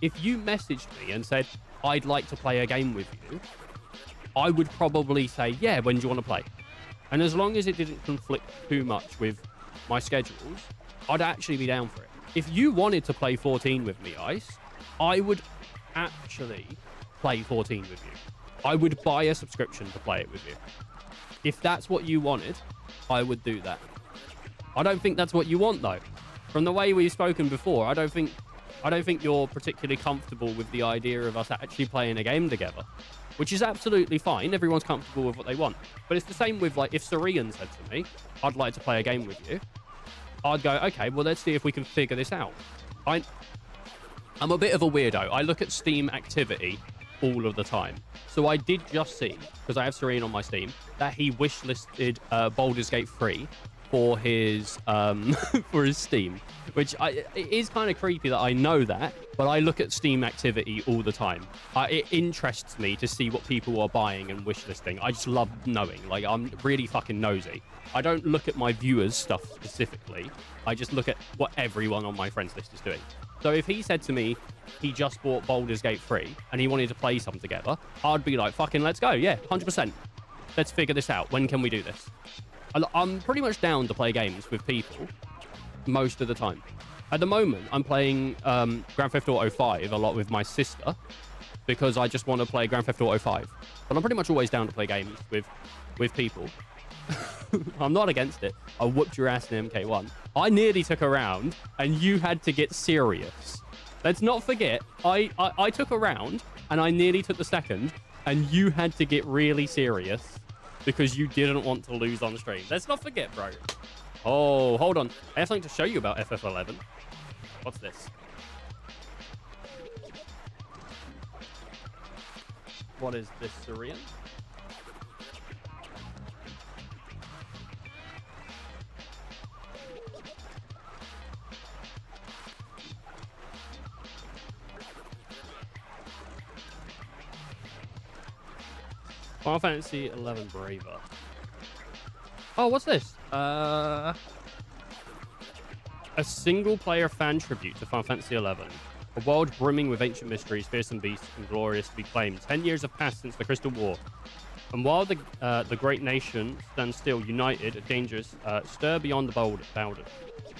if you messaged me and said, I'd like to play a game with you, I would probably say, yeah, when do you want to play? And as long as it didn't conflict too much with my schedules, I'd actually be down for it. If you wanted to play 14 with me, Ice, I would actually play 14 with you. I would buy a subscription to play it with you. If that's what you wanted, I would do that. I don't think that's what you want, though. From the way we've spoken before, I don't think you're particularly comfortable with the idea of us actually playing a game together, which is absolutely fine. Everyone's comfortable with what they want. But it's the same with, like, if Surian said to me, I'd like to play a game with you, I'd go, okay, well, let's see if we can figure this out. I'm a bit of a weirdo. I look at Steam activity all of the time. So I did just see, because I have Surian on my Steam, that he wishlisted Baldur's Gate 3 for his for his Steam, which it is kind of creepy that I know that, but I look at Steam activity all the time. It interests me to see what people are buying and wishlisting. I just love knowing. Like, I'm really fucking nosy. I don't look at my viewers' stuff specifically. I just look at what everyone on my friends list is doing. So if he said to me he just bought Baldur's Gate 3 and he wanted to play some together, I'd be like, fucking let's go. Yeah, 100%. Let's figure this out. When can we do this? I'm pretty much down to play games with people most of the time. At the moment, I'm playing Grand Theft Auto 5 a lot with my sister because I just want to play Grand Theft Auto 5. But I'm pretty much always down to play games with people. I'm not against it. I whooped your ass in MK1. I nearly took a round, and you had to get serious. Let's not forget, I took a round, and I nearly took the second, and you had to get really serious because you didn't want to lose on stream. Let's not forget, bro. Oh, hold on. I have something to show you about FF11. What's this? What is this, Surian? Final Fantasy 11 Braver. Oh, what's this? A single-player fan tribute to Final Fantasy 11. A world brimming with ancient mysteries, fearsome beasts, and glorious to be claimed. 10 years have passed since the Crystal War. And while the great nation stands still, united, dangerous, stir beyond the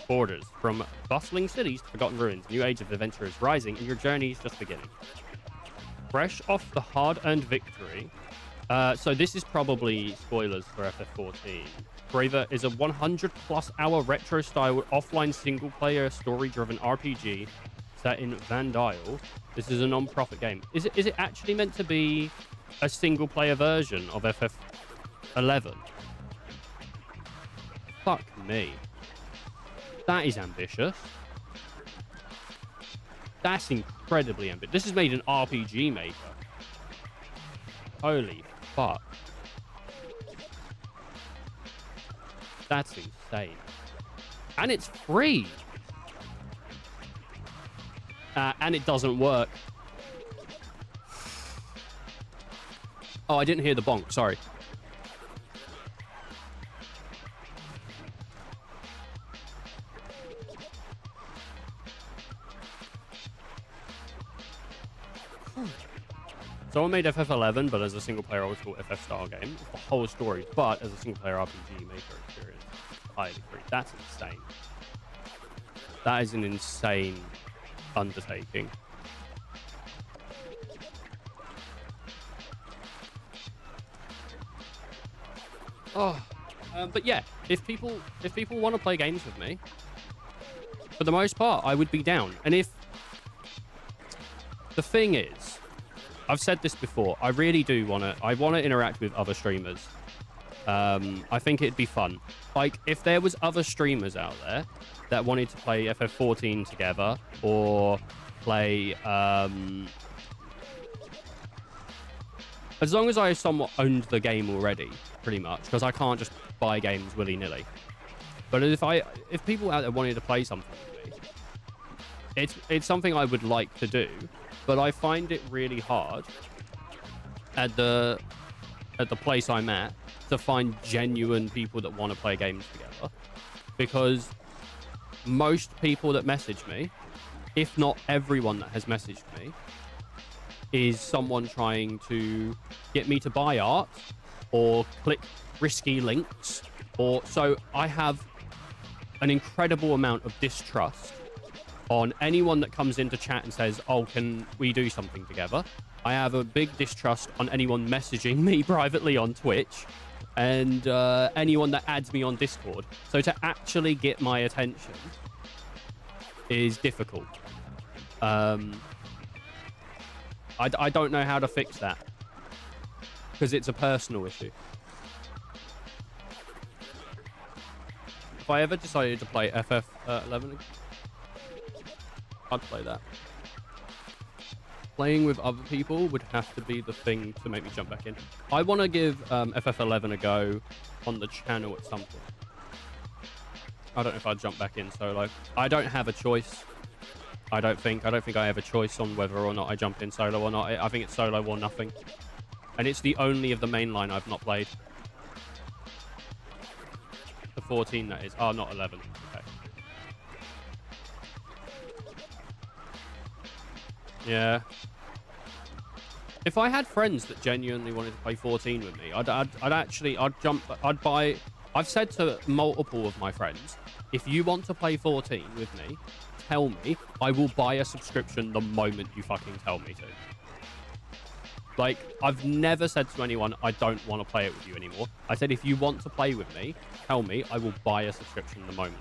borders. From bustling cities to forgotten ruins, new age of adventurers rising, and your journey is just beginning. Fresh off the hard-earned victory. So this is probably spoilers for FF14. Braver is a 100-plus hour retro-style offline single-player story-driven RPG set in Vandile. This is a non-profit game. Is it actually meant to be a single-player version of FF11? Fuck me. That is ambitious. That's incredibly ambitious. This is made an RPG maker. Holy fuck. That's insane. And it's free. And it doesn't work. Oh, I didn't hear the bonk. Sorry. Someone made FF11, but as a single-player old school FF-style game. It's the whole story, but as a single-player RPG maker experience. Highly free. That's insane. That is an insane undertaking. Oh, but yeah, if people want to play games with me, for the most part, I would be down. And if the thing is, I've said this before, I really do want to interact with other streamers. I think it'd be fun. Like, if there was other streamers out there that wanted to play FF14 together, or play, as long as I somewhat owned the game already, pretty much, because I can't just buy games willy-nilly. But if people out there wanted to play something with me, it's something I would like to do, but I find it really hard at the place I'm at to find genuine people that want to play games together, because most people that message me, if not everyone that has messaged me, is someone trying to get me to buy art or click risky links, or so I have an incredible amount of distrust on anyone that comes into chat and says, oh, can we do something together? I have a big distrust on anyone messaging me privately on Twitch, and anyone that adds me on Discord. So to actually get my attention is difficult. I don't know how to fix that, because it's a personal issue. If I ever decided to play FF11, I'd play that. Playing with other people would have to be the thing to make me jump back in. I want to give FF11 a go on the channel at some point. I don't know if I'd jump back in solo. I don't have a choice. I don't think I have a choice on whether or not I jump in solo or not. I think it's solo or nothing. And it's the only of the main line I've not played. The 14, that is. Oh, not 11. Okay. Yeah. If I had friends that genuinely wanted to play 14 with me, I'd buy. I've said to multiple of my friends, if you want to play 14 with me, tell me. I will buy a subscription the moment you fucking tell me to. Like, I've never said to anyone, I don't want to play it with you anymore. I said, if you want to play with me, tell me. I will buy a subscription the moment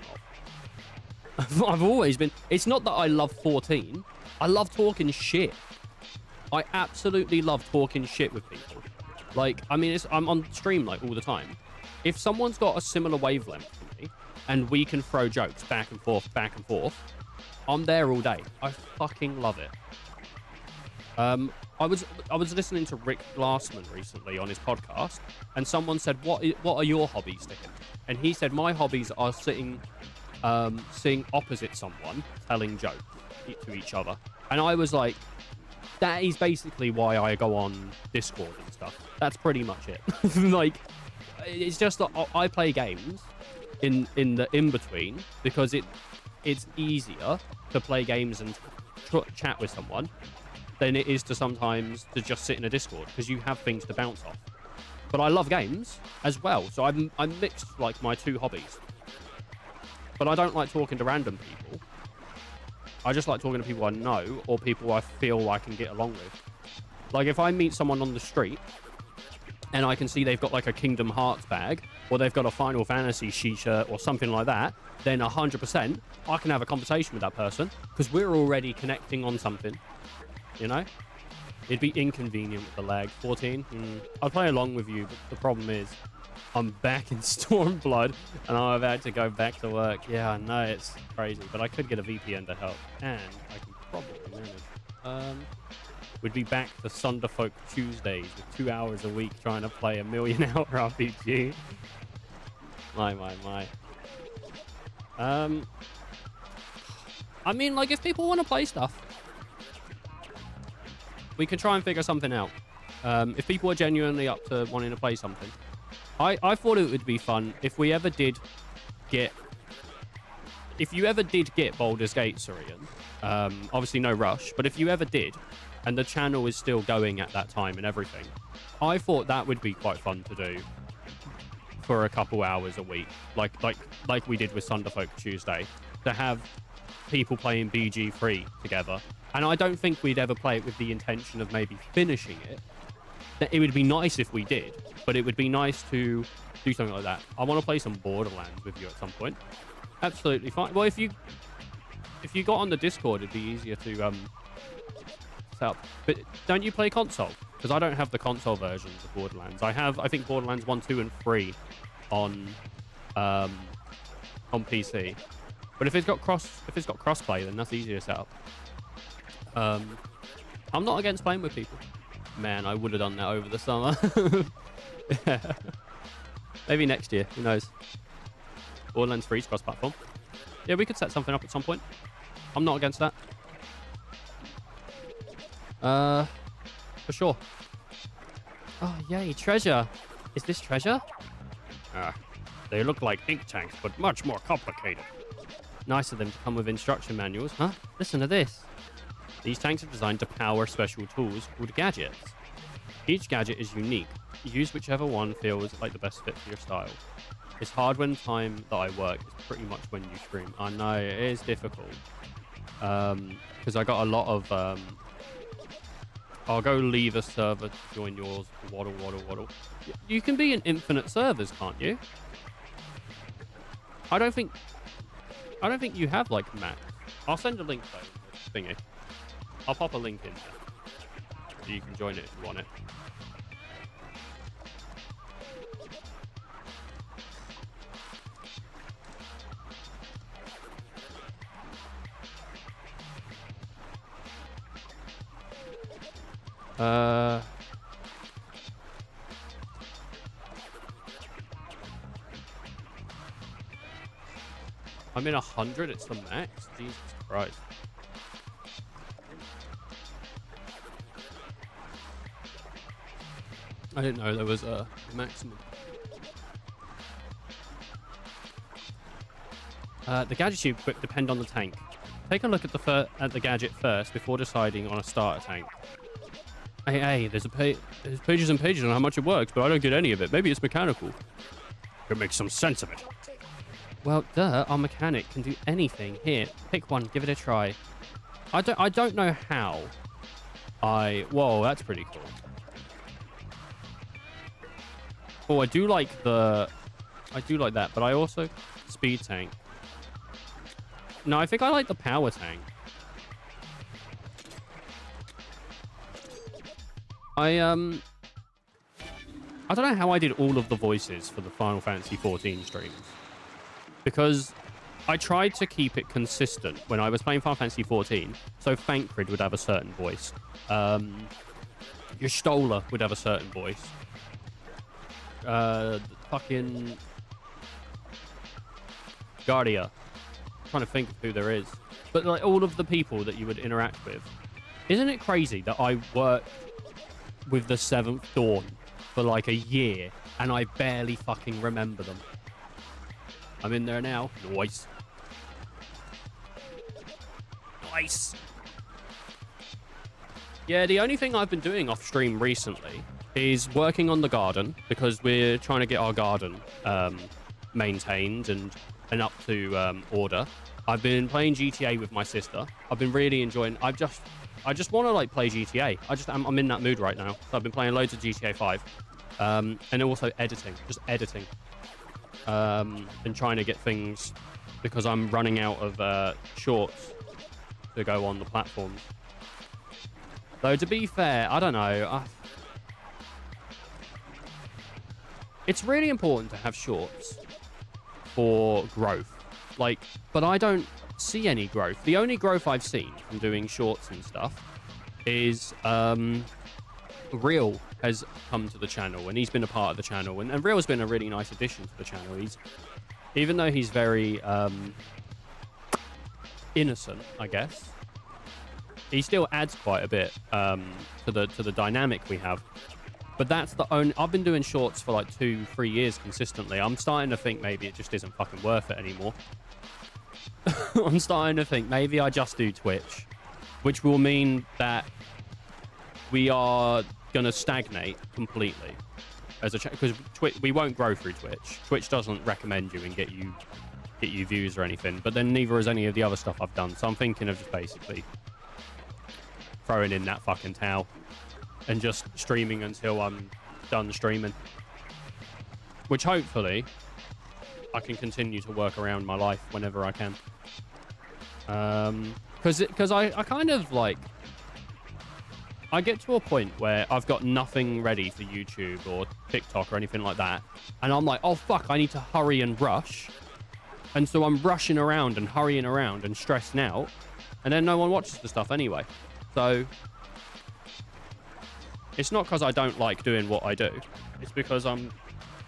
of. I've always been... It's not that I love 14. I love talking shit. I absolutely love talking shit with people. Like, I mean, I'm on stream, like, all the time. If someone's got a similar wavelength to me, and we can throw jokes back and forth, I'm there all day. I fucking love it. I was listening to Rick Glassman recently on his podcast, and someone said, what are your hobbies to him? And he said, my hobbies are sitting opposite someone telling jokes to each other. And I was like, that is basically why I go on Discord and stuff. That's pretty much it. Like, it's just that I play games in the in-between because it's easier to play games and chat with someone than it is to sometimes to just sit in a Discord because you have things to bounce off. But I love games as well, so I'm mixed like my two hobbies. But I don't like talking to random people. I just like talking to people I know or people I feel I can get along with. Like if I meet someone on the street and I can see they've got like a Kingdom Hearts bag or they've got a Final Fantasy shirt or something like that, then 100% I can have a conversation with that person because we're already connecting on something, you know? It'd be inconvenient with the lag. 14? I'll play along with you, but the problem is I'm back in Stormblood and I'm about to go back to work. Yeah, I know, it's crazy, but I could get a VPN to help and I can probably manage. We'd be back to Thunderfolk Tuesdays with 2 hours a week trying to play a million-hour RPG. My. I mean, like, if people want to play stuff, we can try and figure something out. If people are genuinely up to wanting to play something. I thought it would be fun if we ever did get... If you ever did get Baldur's Gate, Surian, obviously no rush, but if you ever did, and the channel is still going at that time and everything, I thought that would be quite fun to do for a couple hours a week, like we did with Thunderfolk Tuesday, to have people playing BG3 together. And I don't think we'd ever play it with the intention of maybe finishing it. It would be nice if we did, but it would be nice to do something like that. I want to play some Borderlands with you at some point. Absolutely fine. Well, if you got on the Discord, it'd be easier to set up. But don't you play console? Because I don't have the console versions of Borderlands. I think Borderlands 1, 2, and 3 on PC. But if it's got crossplay, then that's easier to set up. I'm not against playing with people. Man, I would have done that over the summer. Yeah. Maybe next year. Who knows? Borderlands 3 is cross-platform. Yeah, we could set something up at some point. I'm not against that. For sure. Oh, yay, treasure. Is this treasure? They look like ink tanks, but much more complicated. Nice of them to come with instruction manuals, huh? Listen to this. These tanks are designed to power special tools called gadgets. Each gadget is unique. Use whichever one feels like the best fit for your style. It's hard when time that I work is pretty much when you stream. I know, it is difficult. Because I got a lot of... I'll go leave a server to join yours. Waddle. You can be in infinite servers, can't you? I don't think you have, like, max. I'll send a link, though, thingy. I'll pop a link in there. So you can join it if you want it. I'm in 100, it's the max? Jesus Christ. I didn't know there was a maximum. The gadgets you equip depend on the tank. Take a look at the gadget first before deciding on a starter tank. Hey, there's pages and pages on how much it works, but I don't get any of it. Maybe it's mechanical. Could make some sense of it. Well, duh, our mechanic can do anything. Here, pick one, give it a try. I don't know how. Whoa, that's pretty cool. Oh, I do like that, but I also speed tank. No, I think I like the power tank. I don't know how I did all of the voices for the Final Fantasy 14 streams. Because I tried to keep it consistent when I was playing Final Fantasy 14. So Thancred would have a certain voice. Your Stola would have a certain voice. Fucking Guardia. I'm trying to think of who there is. But like all of the people that you would interact with Isn't it crazy that I worked with the Seventh Dawn for like a year and I barely fucking remember them? I'm in there now. Nice. Nice. Yeah, the only thing I've been doing off stream recently is working on the garden, because we're trying to get our garden maintained and up to order. I've been playing GTA with my sister. I've been really enjoying. I just want to like play GTA. I'm in that mood right now. So I've been playing loads of GTA 5, and also editing, just editing, and trying to get things, because I'm running out of shorts to go on the platforms. Though to be fair, I don't know. It's really important to have shorts for growth. Like, but I don't see any growth. The only growth I've seen from doing shorts and stuff is Real has come to the channel, and he's been a part of the channel, and Real's been a really nice addition to the channel. Even though he's very innocent, I guess, he still adds quite a bit to the dynamic we have. But that's the only... I've been doing shorts for like 2-3 years consistently. I'm starting to think maybe it just isn't fucking worth it anymore. I'm starting to think maybe I just do Twitch, which will mean that we are going to stagnate completely as a because we won't grow through Twitch. Twitch doesn't recommend you and get you views or anything, but then neither has any of the other stuff I've done. So I'm thinking of just basically throwing in that fucking towel and just streaming until I'm done streaming, which hopefully I can continue to work around my life whenever I can. Because I kind of like, I get to a point where I've got nothing ready for YouTube or TikTok or anything like that, and I'm like, oh fuck, I need to hurry and rush, and so I'm rushing around and hurrying around and stressing out, and then no one watches the stuff anyway. So it's not because I don't like doing what I do. It's because I'm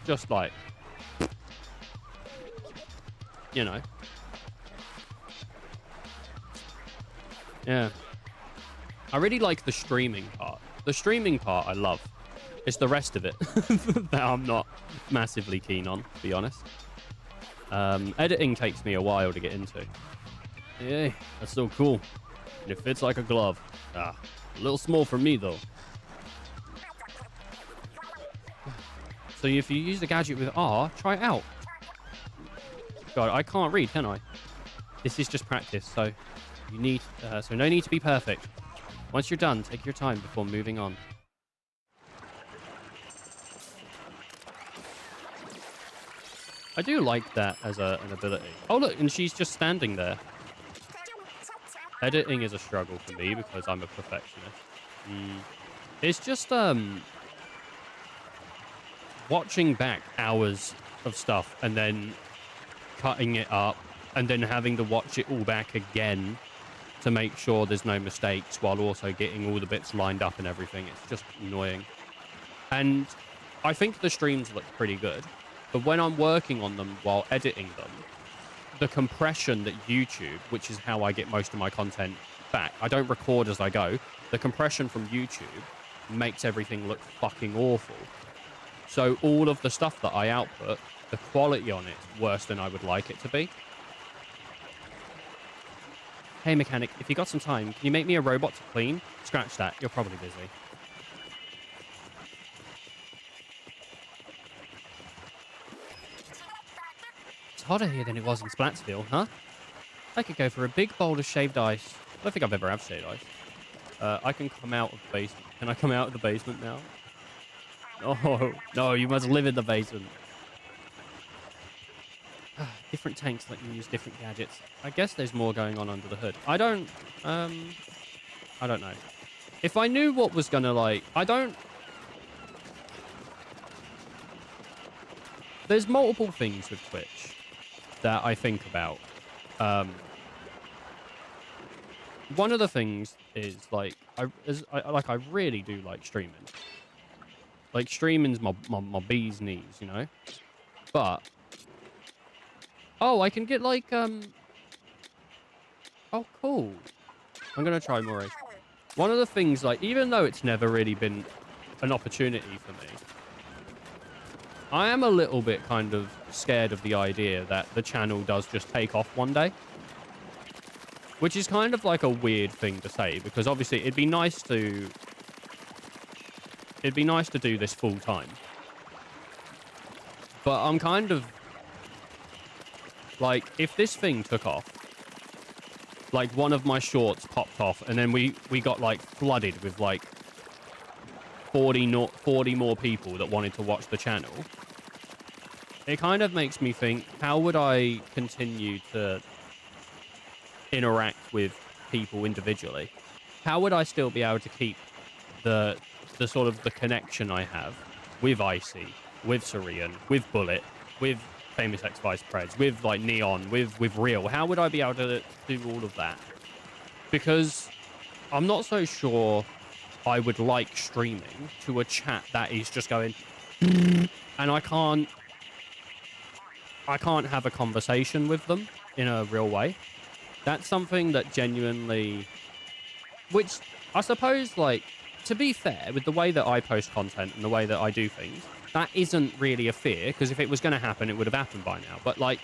just like, you know. Yeah. I really like the streaming part. The streaming part I love. It's the rest of it that I'm not massively keen on, to be honest. Editing takes me a while to get into. Yay, that's so cool. And it fits like a glove. A little small for me, though. So if you use the gadget with R, try it out. God, I can't read, can I? This is just practice, so you need, so no need to be perfect. Once you're done, take your time before moving on. I do like that as an ability. Oh look, and she's just standing there. Editing is a struggle for me because I'm a perfectionist. It's just watching back hours of stuff and then cutting it up and then having to watch it all back again to make sure there's no mistakes while also getting all the bits lined up and everything. It's just annoying. And I think the streams look pretty good, but when I'm working on them while editing them, the compression that YouTube, which is how I get most of my content back, I don't record as I go, the compression from YouTube makes everything look fucking awful. So all of the stuff that I output, the quality on it is worse than I would like it to be. Hey mechanic, if you got some time, can you make me a robot to clean? Scratch that, you're probably busy. It's hotter here than it was in Splatsville, huh? I could go for a big bowl of shaved ice. I don't think I've ever had shaved ice. I can come out of the basement. Can I come out of the basement now? Oh, no, you must live in the basement. Different tanks let you use different gadgets. I guess there's more going on under the hood. I don't know. If I knew what was gonna like, there's multiple things with Twitch that I think about. One of the things is like, I really do like streaming. Like streaming's my bee's knees, you know? But oh, I can get like oh cool. I'm gonna try more. one of the things, like, even though it's never really been an opportunity for me, I am a little bit kind of scared of the idea that the channel does just take off one day. Which is kind of like a weird thing to say, because obviously it'd be nice to do this full time. But I'm kind of like, if this thing took off, like one of my shorts popped off and then we got like flooded with like 40 more people that wanted to watch the channel, it kind of makes me think, how would I continue to interact with people individually? How would I still be able to keep the sort of the connection I have with Icy, with Syrian, with Bullet, with Famous X Vice Preds, with like Neon, with Real? How would I be able to do all of that? Because I'm not so sure I would like streaming to a chat that is just going and I can't have a conversation with them in a real way. That's something that genuinely, which I suppose, like, to be fair, with the way that I post content and the way that I do things, that isn't really a fear, because if it was going to happen, it would have happened by now. But, like,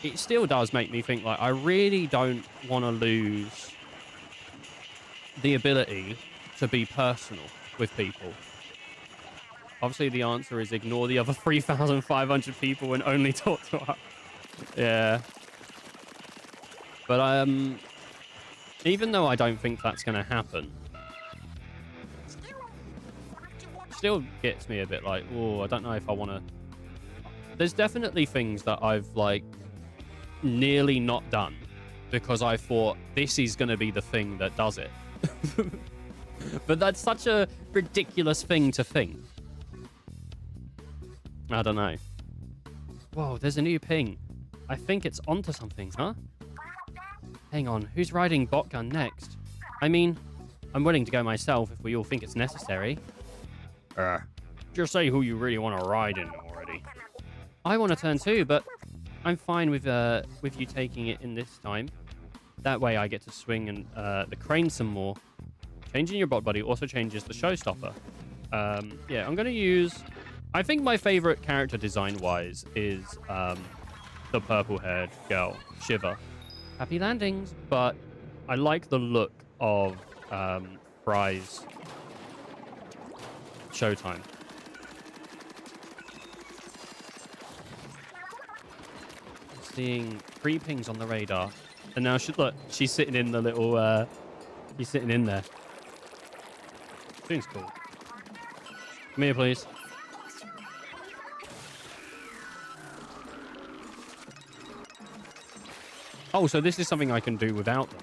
it still does make me think, like, I really don't want to lose the ability to be personal with people. Obviously, the answer is ignore the other 3,500 people and only talk to us. Yeah. But even though I don't think that's going to happen, still gets me a bit like, oh, I don't know if I want to. There's definitely things that I've like nearly not done because I thought this is going to be the thing that does it. But that's such a ridiculous thing to think. I don't know. Whoa, there's a new ping. I think it's onto something, huh? Hang on, who's riding botgun next? I mean, I'm willing to go myself if we all think it's necessary. Just say who you really want to ride in already. I want to turn too, but I'm fine with you taking it in this time. That way I get to swing and the crane some more. Changing your bot buddy also changes the showstopper. Yeah, I'm going to use... I think my favorite character design-wise is the purple-haired girl, Shiva. Happy landings, but I like the look of Fry's Showtime. Seeing 3 pings on the radar, and now look, she's sitting in the little. She's sitting in there. Seems cool. Come here, please. Oh, so this is something I can do without them.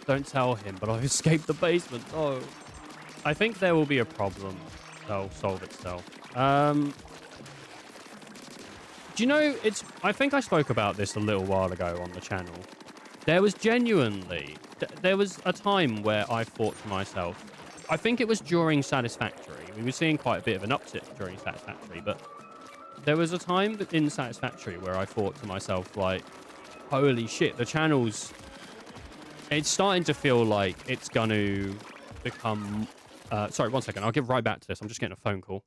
Don't tell him, but I've escaped the basement. Oh. I think there will be a problem. That'll solve itself. Do you know, I think I spoke about this a little while ago on the channel. There was genuinely... There was a time where I thought to myself... I think it was during Satisfactory. We were seeing quite a bit of an uptick during Satisfactory, but... There was a time in Satisfactory where I thought to myself, like, holy shit, the channel's... It's starting to feel like it's going to become... sorry, 1 second. I'll get right back to this. I'm just getting a phone call.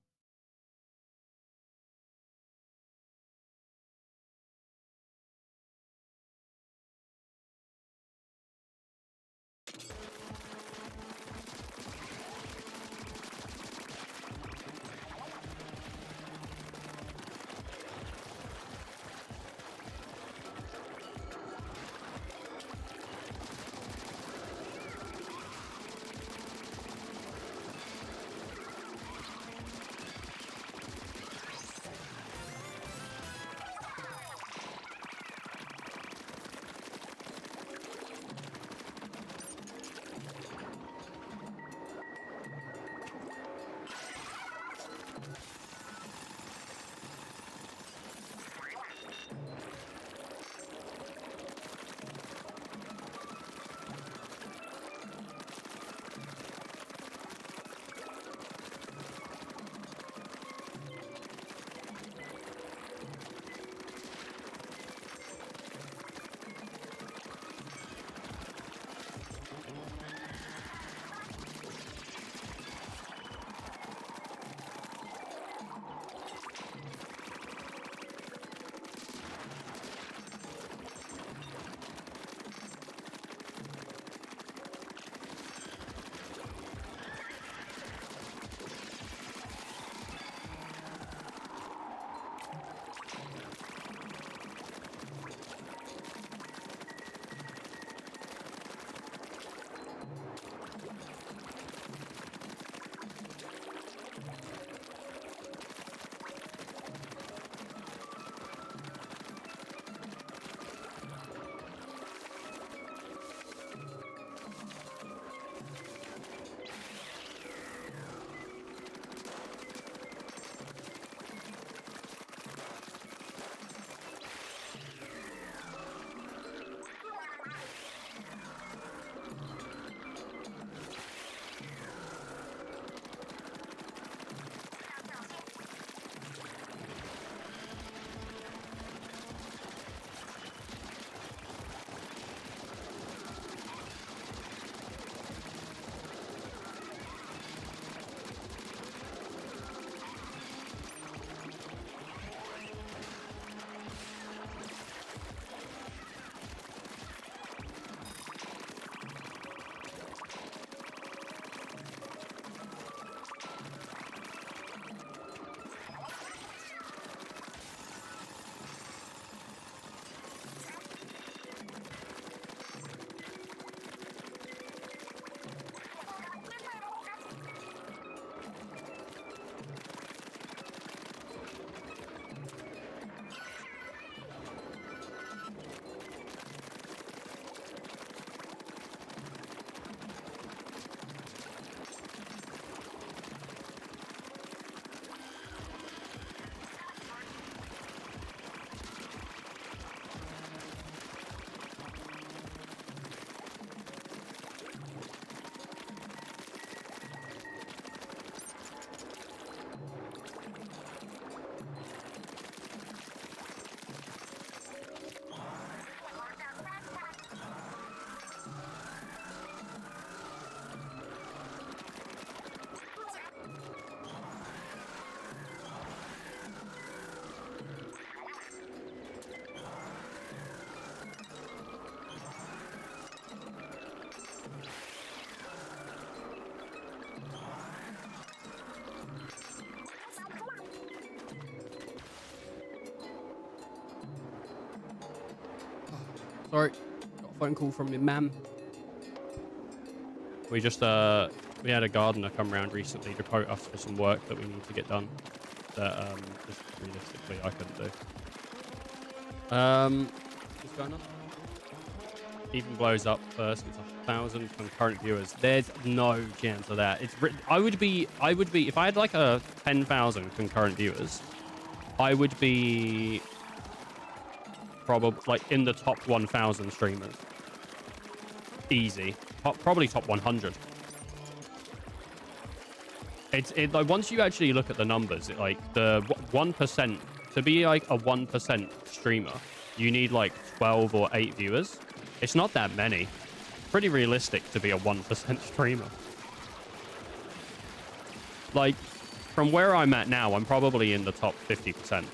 Sorry, got a phone call from my mum. We just we had a gardener come around recently to quote us for some work that we need to get done that just realistically I couldn't do. What's going on? Even blows up first. It's 1,000 concurrent viewers. There's no chance of that. It's I would be if I had like a 10,000 concurrent viewers, I would be probably like in the top 1,000 streamers. Easy. Probably top 100. It's like once you actually look at the numbers, it, like the 1%, to be like a 1% streamer, you need like 12 or 8 viewers. It's not that many. Pretty realistic to be a 1% streamer. Like, from where I'm at now, I'm probably in the top 50%.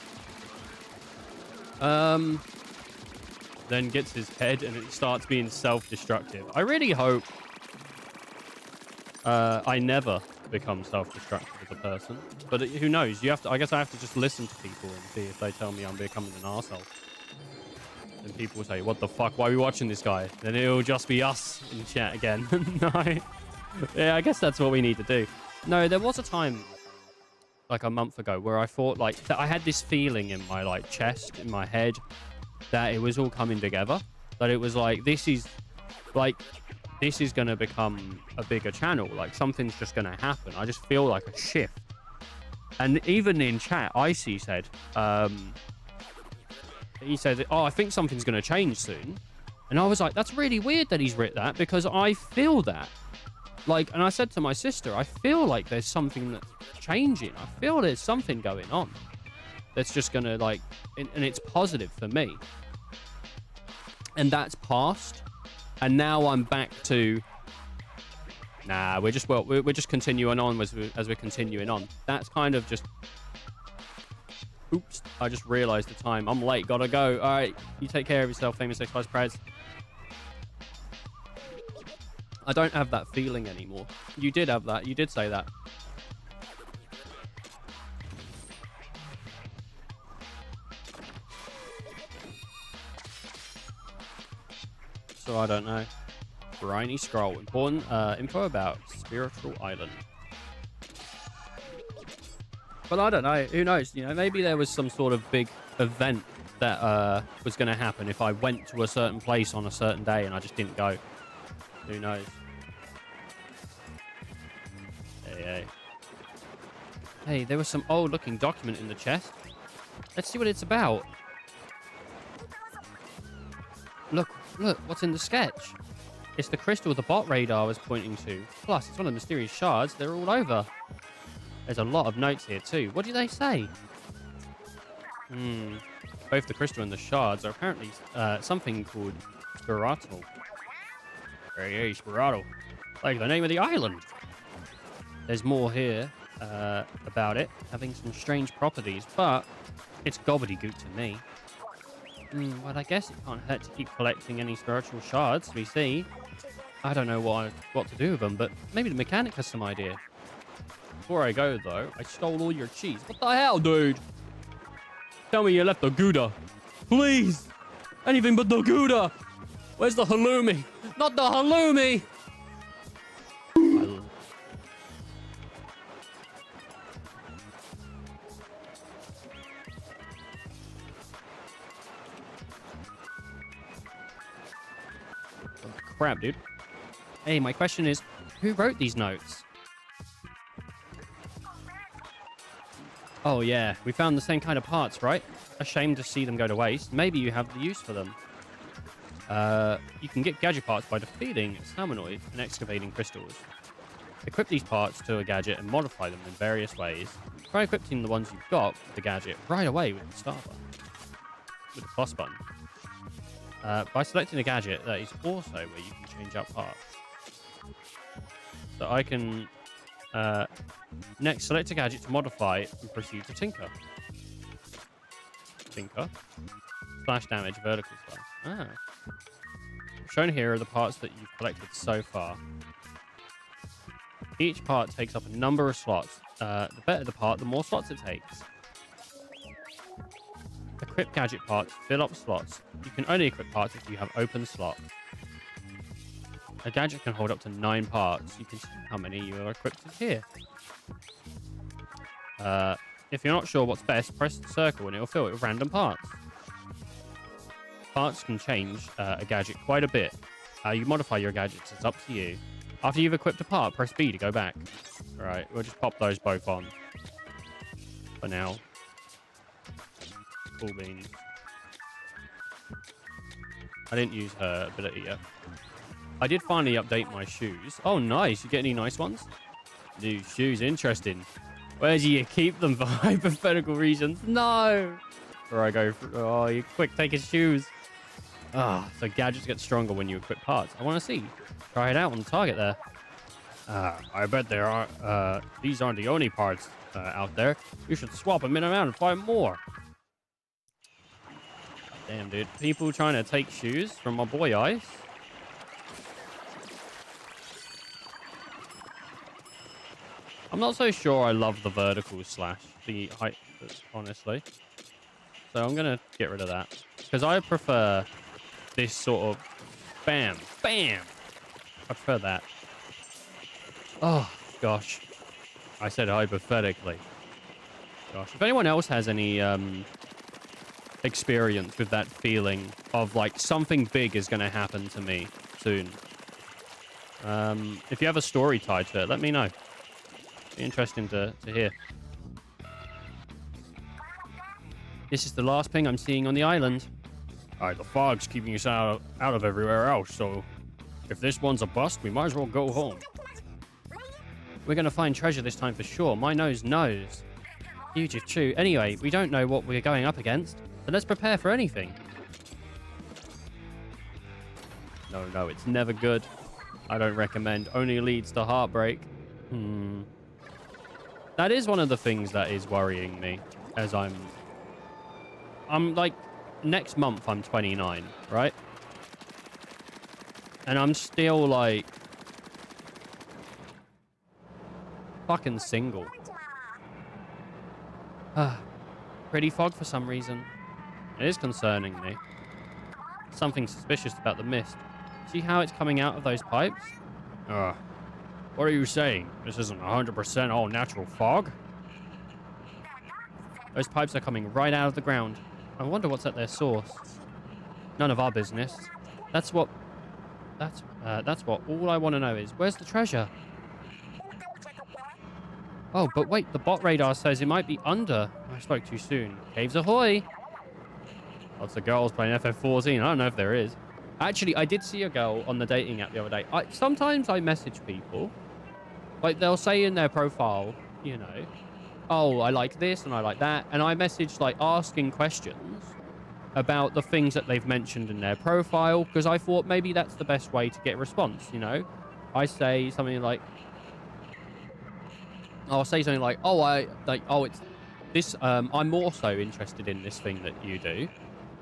Then gets his head and it starts being self-destructive. I really hope I never become self-destructive as a person. But who knows? You have to. I guess I have to just listen to people and see if they tell me I'm becoming an arsehole. And people will say, what the fuck? Why are we watching this guy? Then it'll just be us in chat again. No. Yeah, I guess that's what we need to do. No, there was a time, like a month ago, where I thought, like, that I had this feeling in my, like, chest, in my head, that it was all coming together. That it was like, this is going to become a bigger channel. Like, something's just going to happen. I just feel like a shift. And even in chat, Icy said, he said, oh, I think something's going to change soon. And I was like, that's really weird that he's written that, because I feel that. Like, and I said to my sister, I feel like there's something that's changing. I feel there's something going on that's just going to, like, and it's positive for me. And that's past. And now I'm back to, nah, we're just continuing on as we're continuing on. That's kind of just, oops, I just realized the time. I'm late, gotta go. All right, you take care of yourself, famous X-Prize Prez. I don't have that feeling anymore. You did have that. You did say that. So I don't know. Briny scroll. Important info about Spiritual Island. But I don't know. Who knows? You know, maybe there was some sort of big event that was going to happen if I went to a certain place on a certain day and I just didn't go. Who knows? Hey. Hey, there was some old-looking document in the chest. Let's see what it's about. Look, what's in the sketch? It's the crystal the bot radar was pointing to. Plus, it's one of the mysterious shards. They're all over. There's a lot of notes here, too. What do they say? Both the crystal and the shards are apparently something called Spirato. Hey, Spirato. Like the name of the island. There's more here about it, having some strange properties, but it's gobbledygook to me. Well, I guess it can't hurt to keep collecting any spiritual shards we see. I don't know what to do with them, but maybe the mechanic has some idea. Before I go, though, I stole all your cheese. What the hell, dude? Tell me you left the Gouda. Please! Anything but the Gouda! Where's the halloumi? Not the halloumi! Oh, crap, dude. Hey, my question is, who wrote these notes? Oh, yeah. We found the same kind of parts, right? A shame to see them go to waste. Maybe you have the use for them. You can get gadget parts by defeating salmonoids and excavating crystals. Equip these parts to a gadget and modify them in various ways. Try equipping the ones you've got with the gadget right away with the start button. With the plus button. By selecting a gadget, that is also where you can change out parts. So I can... next, select a gadget to modify and proceed to tinker. Tinker. Splash damage, vertical slash. Ah. Shown here are the parts that you've collected so far. Each part takes up a number of slots. The better the part, the more slots it takes. equip gadget parts, fill up slots. You can only equip parts if you have open slots. A gadget can hold up to 9 parts. You can see how many you are equipped with here. If you're not sure what's best, press the circle and it will fill it with random parts. Parts can change a gadget quite a bit. How you modify your gadgets is up to you. After you've equipped a part, press B to go back. Alright, we'll just pop those both on. For now. Cool beans. I didn't use her ability yet. I did finally update my shoes. Oh, nice. You get any nice ones? New shoes. Interesting. Where do you keep them for hypothetical reasons? No! Where I go for... Oh, you quick, take his shoes. Ah, so gadgets get stronger when you equip parts. I want to see. Try it out on the target there. I bet there are... these aren't the only parts out there. You should swap them in and out and find more. Damn, dude. People trying to take shoes from my boy Ice. I'm not so sure I love the vertical slash, the height, honestly. So I'm going to get rid of that. Because I prefer this sort of bam, bam. I prefer that. Oh, gosh. I said hypothetically. Gosh. If anyone else has any experience with that feeling of like something big is going to happen to me soon. If you have a story tied to it, let me know. Be interesting to hear. This is the last ping I'm seeing on the island. Alright, the fog's keeping us out of everywhere else, so if this one's a bust, we might as well go home. We're going to find treasure this time for sure. My nose knows. Huge if true. Anyway, we don't know what we're going up against, so let's prepare for anything. No, it's never good. I don't recommend. Only leads to heartbreak. That is one of the things that is worrying me as I'm like, next month I'm 29, right? And I'm still like fucking single. Pretty fog for some reason. It is concerning me. Something suspicious about the mist. See how it's coming out of those pipes? What are you saying? This isn't 100% all natural fog? Those pipes are coming right out of the ground. I wonder what's at their source. None of our business. That's what all I want to know is, where's the treasure? Oh, but wait, the bot radar says it might be under. I spoke too soon. Caves ahoy! Lots of girls playing FF14. I don't know if there is. Actually, I did see a girl on the dating app the other day. Sometimes I message people. Like, they'll say in their profile, you know, oh, I like this and I like that. And I message, like, asking questions about the things that they've mentioned in their profile. Because I thought maybe that's the best way to get a response, you know? I say something like... I'll say something like, it's this, I'm also interested in this thing that you do.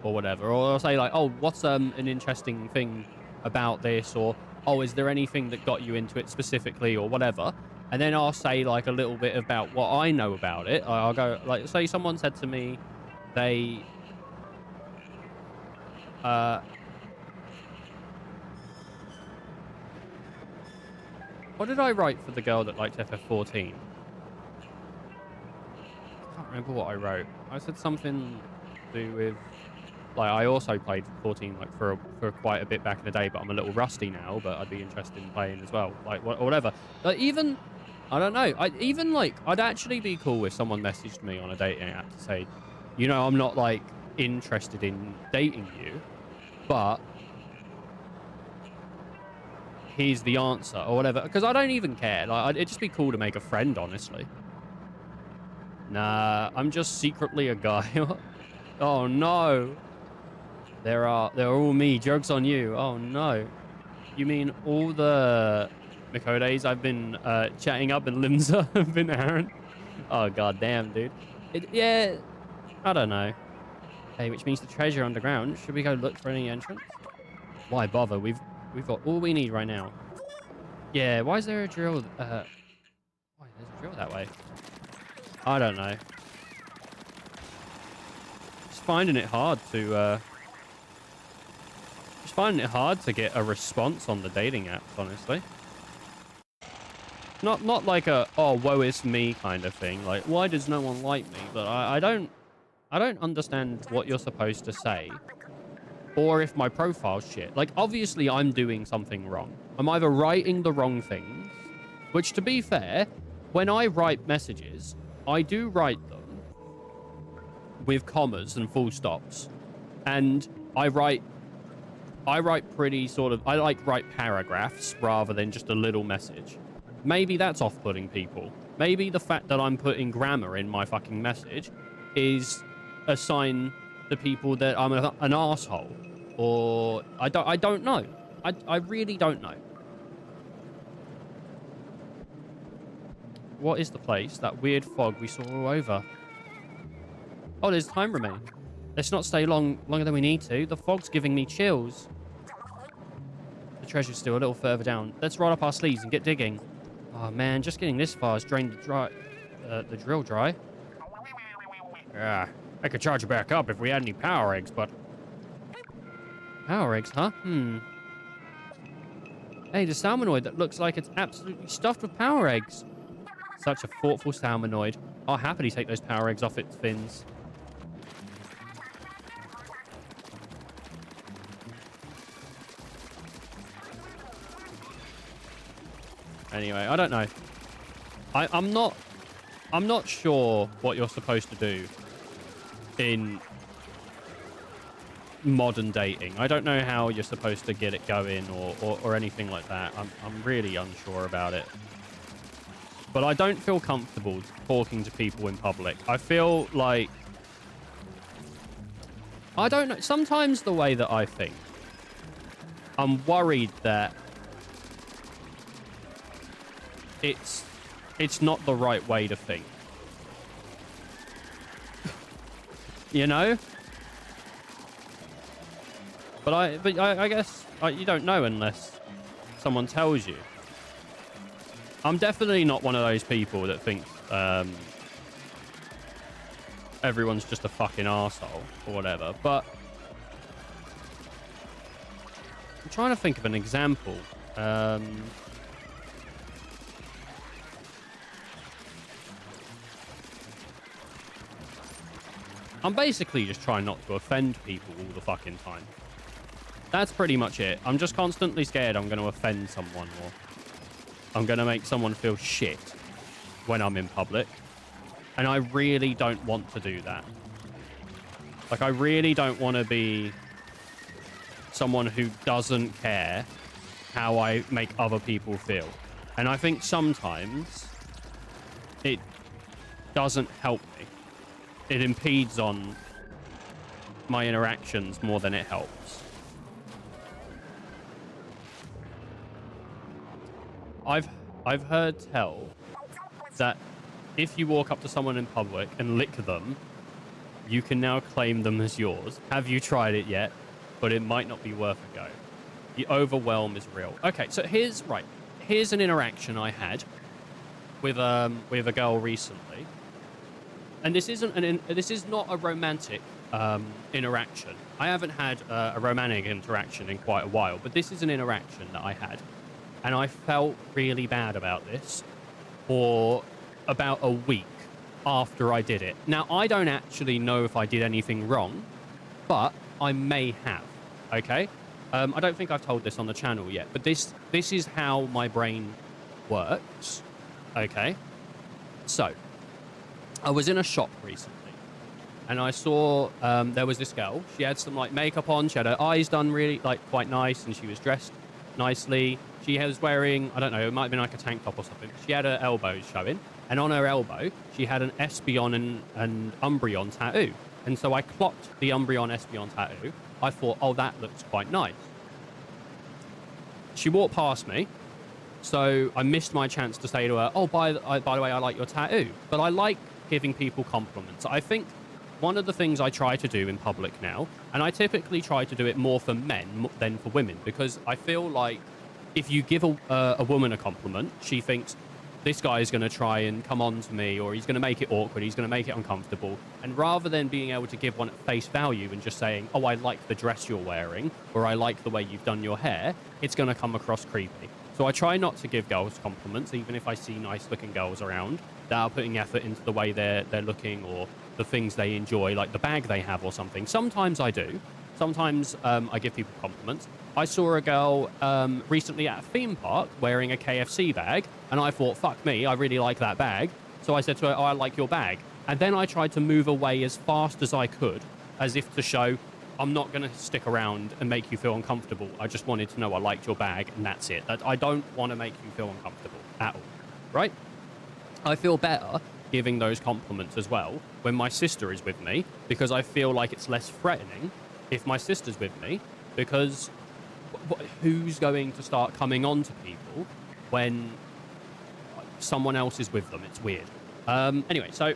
Or whatever. Or I'll say like, oh, what's an interesting thing about this? Or, oh, is there anything that got you into it specifically or whatever? And then I'll say like a little bit about what I know about it. I'll go like, say someone said to me they what did I write for the girl that liked FF14? I can't remember what I wrote. I said something to do with, like, I also played 14 like for quite a bit back in the day, but I'm a little rusty now, but I'd be interested in playing as well, like whatever. Like, even, I don't know, I'd actually be cool if someone messaged me on a dating app to say, you know, I'm not like interested in dating you, but here's the answer or whatever, because I don't even care. Like, it'd just be cool to make a friend, honestly. Nah, I'm just secretly a guy. Oh no. They're all me. Joke's on you. Oh no. You mean all the Mikodes I've been chatting up in Limsa have been Aaron? Oh god damn, dude. Yeah, I don't know. Hey, which means the treasure underground. Should we go look for any entrance? Why bother? We've got all we need right now. Yeah, why is there a drill? Why there's a drill that way? I don't know. Just finding it hard to get a response on the dating apps, honestly. Not like a, oh, woe is me kind of thing. Like, why does no one like me? But I don't understand what you're supposed to say. Or if my profile's shit. Like, obviously I'm doing something wrong. I'm either writing the wrong things, which, to be fair, when I write messages, I do write them with commas and full stops. And I write pretty sort of, I write paragraphs rather than just a little message. Maybe that's off-putting people. Maybe the fact that I'm putting grammar in my fucking message is a sign to people that I'm an asshole. Or I don't know. I really don't know. What is the place? That weird fog we saw all over. Oh, there's time remaining. Let's not stay longer than we need to. The fog's giving me chills. The treasure's still a little further down. Let's roll up our sleeves and get digging. Oh man, just getting this far has drained the drill dry. Yeah, I could charge it back up if we had any power eggs, but... Power eggs, huh? Hey, the salmonoid that looks like it's absolutely stuffed with power eggs. Such a thoughtful salmonoid. I'll happily take those power eggs off its fins. Anyway, I don't know. I'm not sure what you're supposed to do in modern dating. I don't know how you're supposed to get it going or anything like that. I'm really unsure about it. But I don't feel comfortable talking to people in public. I feel like... I don't know. Sometimes the way that I think, I'm worried that it's not the right way to think. You know? But I guess you don't know unless someone tells you. I'm definitely not one of those people that thinks everyone's just a fucking arsehole or whatever. But I'm trying to think of an example. I'm basically just trying not to offend people all the fucking time. That's pretty much it. I'm just constantly scared I'm going to offend someone or I'm going to make someone feel shit when I'm in public. And I really don't want to do that. Like, I really don't want to be someone who doesn't care how I make other people feel. And I think sometimes it doesn't help me. It impedes on my interactions more than it helps. I've heard tell that if you walk up to someone in public and lick them, you can now claim them as yours. Have you tried it yet? But it might not be worth a go. The overwhelm is real. Okay, so here's an interaction I had with a girl recently. And this is not a romantic interaction. I haven't had a romantic interaction in quite a while, but this is an interaction that I had. And I felt really bad about this for about a week after I did it. Now, I don't actually know if I did anything wrong, but I may have, okay? I don't think I've told this on the channel yet, but this is how my brain works, okay? So, I was in a shop recently, and I saw there was this girl. She had some makeup on. She had her eyes done really quite nice, and she was dressed nicely. She was wearing, I don't know, it might have been like a tank top or something. She had her elbows showing, and on her elbow, she had an Espeon and Umbreon tattoo. And so I clocked the Umbreon Espeon tattoo. I thought, oh, that looks quite nice. She walked past me, so I missed my chance to say to her, oh, by the way, I like your tattoo. But I like giving people compliments. I think one of the things I try to do in public now, and I typically try to do it more for men than for women, because I feel like if you give a woman a compliment, she thinks, this guy is going to try and come on to me, or he's going to make it awkward, he's going to make it uncomfortable. And rather than being able to give one at face value and just saying, oh, I like the dress you're wearing, or I like the way you've done your hair, it's going to come across creepy. So I try not to give girls compliments, even if I see nice-looking girls around that are putting effort into the way they're looking, or the things they enjoy, like the bag they have or something. Sometimes I do. Sometimes I give people compliments. I saw a girl recently at a theme park wearing a KFC bag, and I thought, fuck me, I really like that bag. So I said to her, oh, I like your bag. And then I tried to move away as fast as I could, as if to show, I'm not going to stick around and make you feel uncomfortable. I just wanted to know I liked your bag, and that's it. I don't want to make you feel uncomfortable at all, right? I feel better giving those compliments as well when my sister is with me, because I feel like it's less threatening if my sister's with me, because who's going to start coming on to people when someone else is with them? It's weird. Anyway, so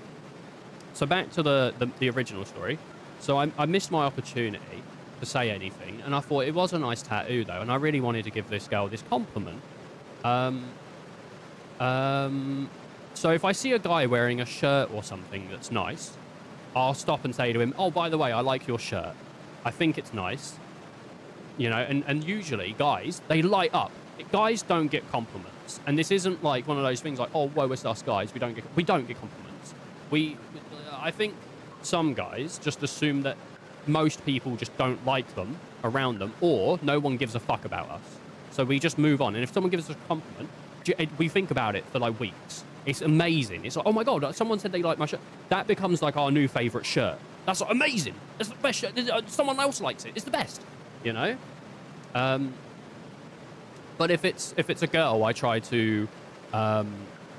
back to the original story. So I missed my opportunity to say anything, and I thought it was a nice tattoo though, and I really wanted to give this girl this compliment. So if I see a guy wearing a shirt or something that's nice, I'll stop and say to him, oh, by the way, I like your shirt. I think it's nice. You know, and usually guys, they light up. Guys don't get compliments. And this isn't like one of those things like, oh, woe is us guys. We don't get compliments. I think some guys just assume that most people just don't like them around them, or no one gives a fuck about us. So we just move on. And if someone gives us a compliment, we think about it for like weeks. It's amazing. It's like, oh my God, someone said they like my shirt. That becomes like our new favorite shirt. That's like, amazing. It's the best shirt. Someone else likes it. It's the best, you know? But if it's a girl, I try to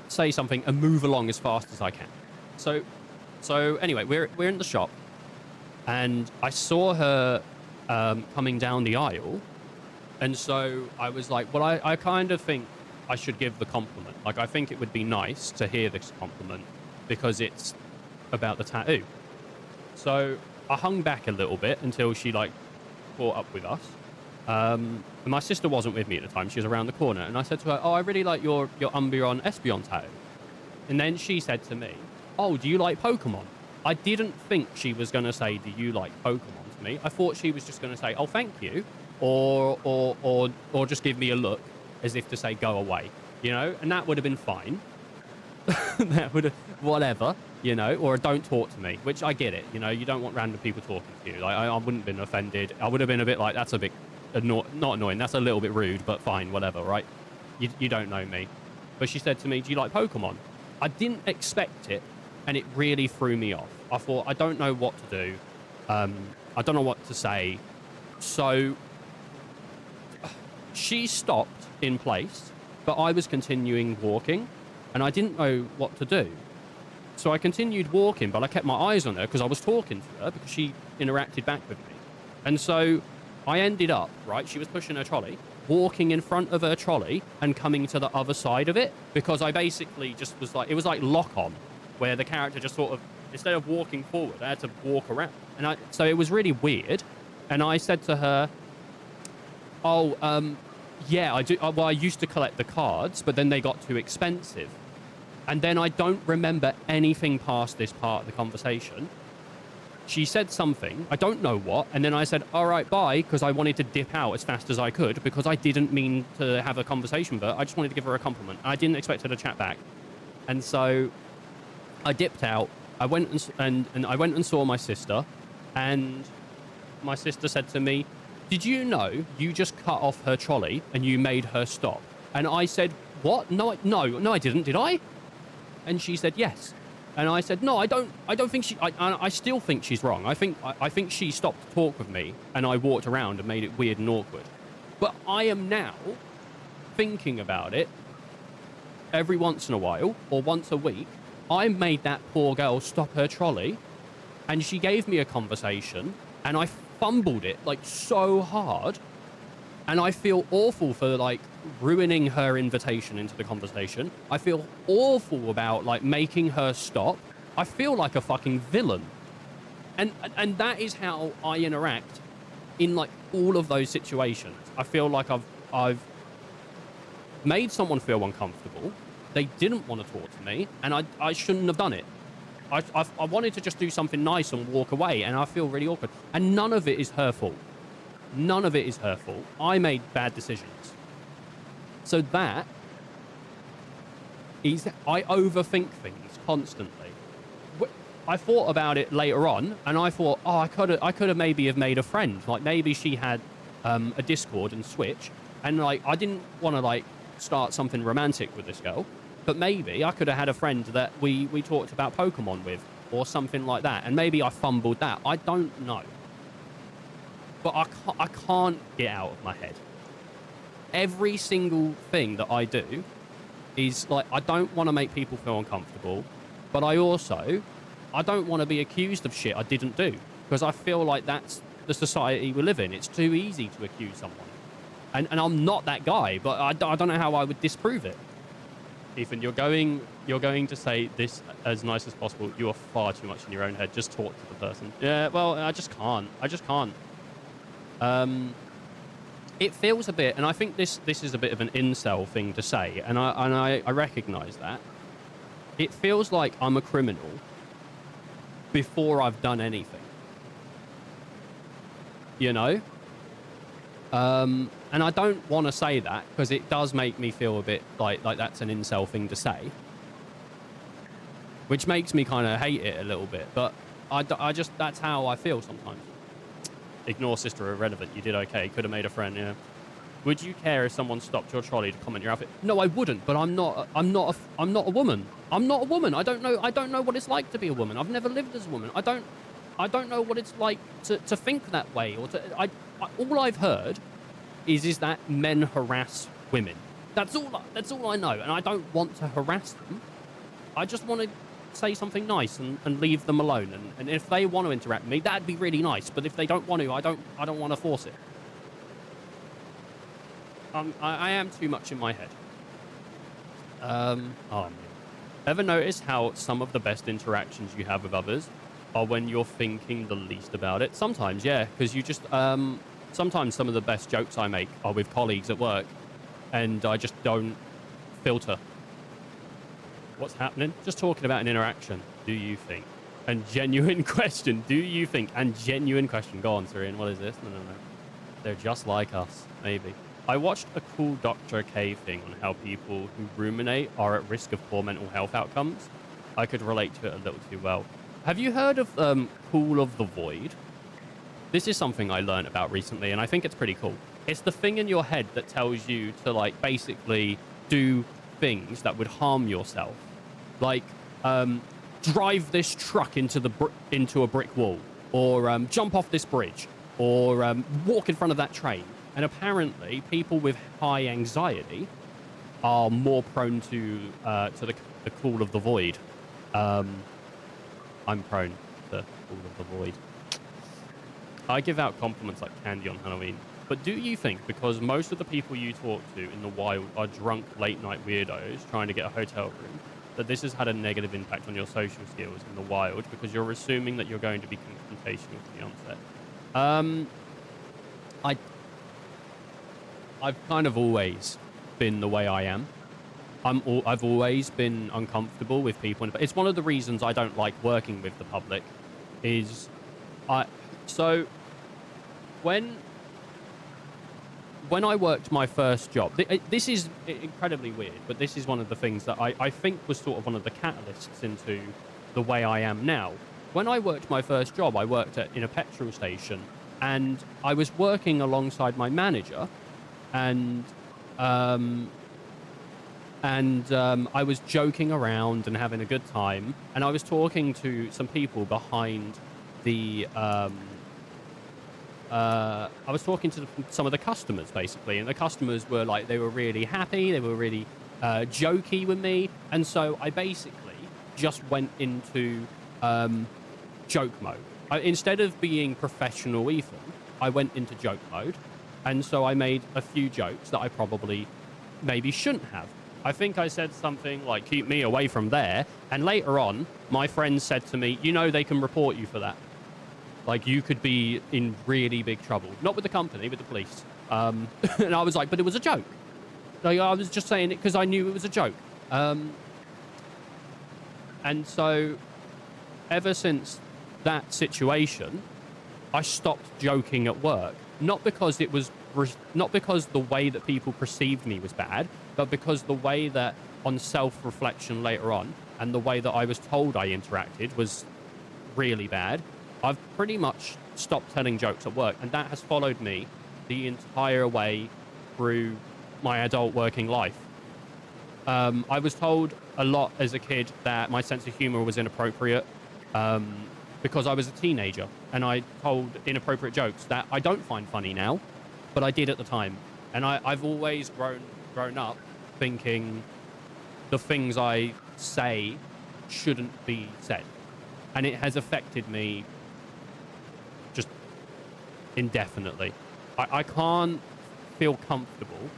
say something and move along as fast as I can. So anyway, we're in the shop, and I saw her coming down the aisle, and so I was like, well, I kind of think I should give the compliment. Like, I think it would be nice to hear this compliment because it's about the tattoo. So I hung back a little bit until she like caught up with us. And my sister wasn't with me at the time. She was around the corner. And I said to her, oh, I really like your Umbreon Espeon tattoo. And then she said to me, oh, do you like Pokemon? I didn't think she was going to say, do you like Pokemon to me? I thought she was just going to say, oh, thank you. Or just give me a look as if to say, go away, you know? And that would have been fine. That would have, whatever, you know, or don't talk to me, which I get it. You know, you don't want random people talking to you. Like, I wouldn't have been offended. I would have been a bit like, that's a bit not annoying. That's a little bit rude, but fine, whatever, right? You don't know me. But she said to me, do you like Pokemon? I didn't expect it, and it really threw me off. I thought, I don't know what to do. I don't know what to say. So she stopped in place, but I was continuing walking, and I didn't know what to do. So I continued walking, but I kept my eyes on her because I was talking to her because she interacted back with me. And so I ended up, right, she was pushing her trolley, walking in front of her trolley and coming to the other side of it, because I basically just was like, it was like lock on, where the character just sort of, instead of walking forward, I had to walk around. And so it was really weird. And I said to her, oh, yeah, I do. Well, I used to collect the cards, but then they got too expensive. And then I don't remember anything past this part of the conversation. She said something, I don't know what, and then I said, all right, bye, because I wanted to dip out as fast as I could, because I didn't mean to have a conversation with her. I just wanted to give her a compliment. I didn't expect her to chat back. And so I dipped out. I went and I went and saw my sister, and my sister said to me, did you know you just cut off her trolley and you made her stop? And I said, what? No, I didn't, did I? And she said, yes. And I said, no, I don't think she, I still think she's wrong. I think she stopped to talk with me, and I walked around and made it weird and awkward. But I am now thinking about it every once in a while, or once a week. I made that poor girl stop her trolley, and she gave me a conversation, and I fumbled it like so hard, and I feel awful for like ruining her invitation into the conversation. I feel awful about like making her stop. I feel like a fucking villain, and that is how I interact in like all of those situations. I feel like I've made someone feel uncomfortable, they didn't want to talk to me, and I shouldn't have done it. I wanted to just do something nice and walk away, and I feel really awkward. And none of it is her fault. None of it is her fault. I made bad decisions. So that is, I overthink things constantly. I thought about it later on, and I thought, oh, I could have maybe have made a friend. Like, maybe she had a Discord and Switch, and like, I didn't want to like start something romantic with this girl, but maybe I could have had a friend that we talked about Pokemon with, or something like that, and maybe I fumbled that. I don't know, but I can't get out of my head. Every single thing that I do is like, I don't want to make people feel uncomfortable, but I don't want to be accused of shit I didn't do, because I feel like that's the society we live in. It's too easy to accuse someone. And I'm not that guy, but I don't know how I would disprove it. Ethan, you're going to say this as nice as possible. You are far too much in your own head. Just talk to the person. Yeah, well, I just can't. It feels a bit, and I think this is a bit of an incel thing to say, and I recognise that. It feels like I'm a criminal before I've done anything. You know? And I don't want to say that, because it does make me feel a bit like that's an incel thing to say, which makes me kind of hate it a little bit, but I just, that's how I feel sometimes. Ignore sister irrelevant. You did okay. Could have made a friend. Yeah. Would you care if someone stopped your trolley to comment your outfit? No, I wouldn't. But I'm not a woman. I'm not a woman. I don't know what it's like to be a woman. I've never lived as a woman. I don't know what it's like to think that way. Or all I've heard is that men harass women. That's all I know. And I don't want to harass them. I just want to say something nice and leave them alone. And if they want to interact with me, that'd be really nice. But if they don't want to, I don't want to force it. I am too much in my head. Oh man. Ever notice how some of the best interactions you have with others are when you're thinking the least about it? Sometimes, yeah, because you just sometimes some of the best jokes I make are with colleagues at work, and I just don't filter. What's happening? Just talking about an interaction. Do you think? And genuine question. Do you think? And genuine question. Go on, Syrian. What is this? No. They're just like us. Maybe. I watched a cool Dr. K thing on how people who ruminate are at risk of poor mental health outcomes. I could relate to it a little too well. Have you heard of Call of the Void? This is something I learned about recently, and I think it's pretty cool. It's the thing in your head that tells you to, like, basically do things that would harm yourself, like drive this truck into a brick wall, or jump off this bridge, or walk in front of that train. And apparently, people with high anxiety are more prone to the Call of the Void. I'm prone to Call of the Void. I give out compliments like candy on Halloween. But do you think, because most of the people you talk to in the wild are drunk late-night weirdos trying to get a hotel room, that this has had a negative impact on your social skills in the wild, because you're assuming that you're going to be confrontational from the onset? I've kind of always been the way I am. I've always been uncomfortable with people. It's one of the reasons I don't like working with the public. So when I worked my first job, this is incredibly weird, but this is one of the things that I think was sort of one of the catalysts into the way I am now. When I worked my first job, I worked in a petrol station, and I was working alongside my manager, and I was joking around and having a good time, and I was talking to some people behind the I was talking to some of the customers, basically, and the customers were like, they were really happy, they were really jokey with me, and so I basically just went into joke mode. Instead of being professional Ethan, I went into joke mode, and so I made a few jokes that I probably maybe shouldn't have. I think I said something like, keep me away from there, and later on, my friends said to me, you know, they can report you for that. Like, you could be in really big trouble. Not with the company, with the police. And I was like, but it was a joke. Like, I was just saying it because I knew it was a joke. And so ever since that situation, I stopped joking at work. Not because not because the way that people perceived me was bad, but because the way that on self-reflection later on and the way that I was told I interacted was really bad. I've pretty much stopped telling jokes at work, and that has followed me the entire way through my adult working life. I was told a lot as a kid that my sense of humor was inappropriate because I was a teenager, and I told inappropriate jokes that I don't find funny now, but I did at the time. And I've always grown up thinking the things I say shouldn't be said. And it has affected me just indefinitely. I can't feel comfortable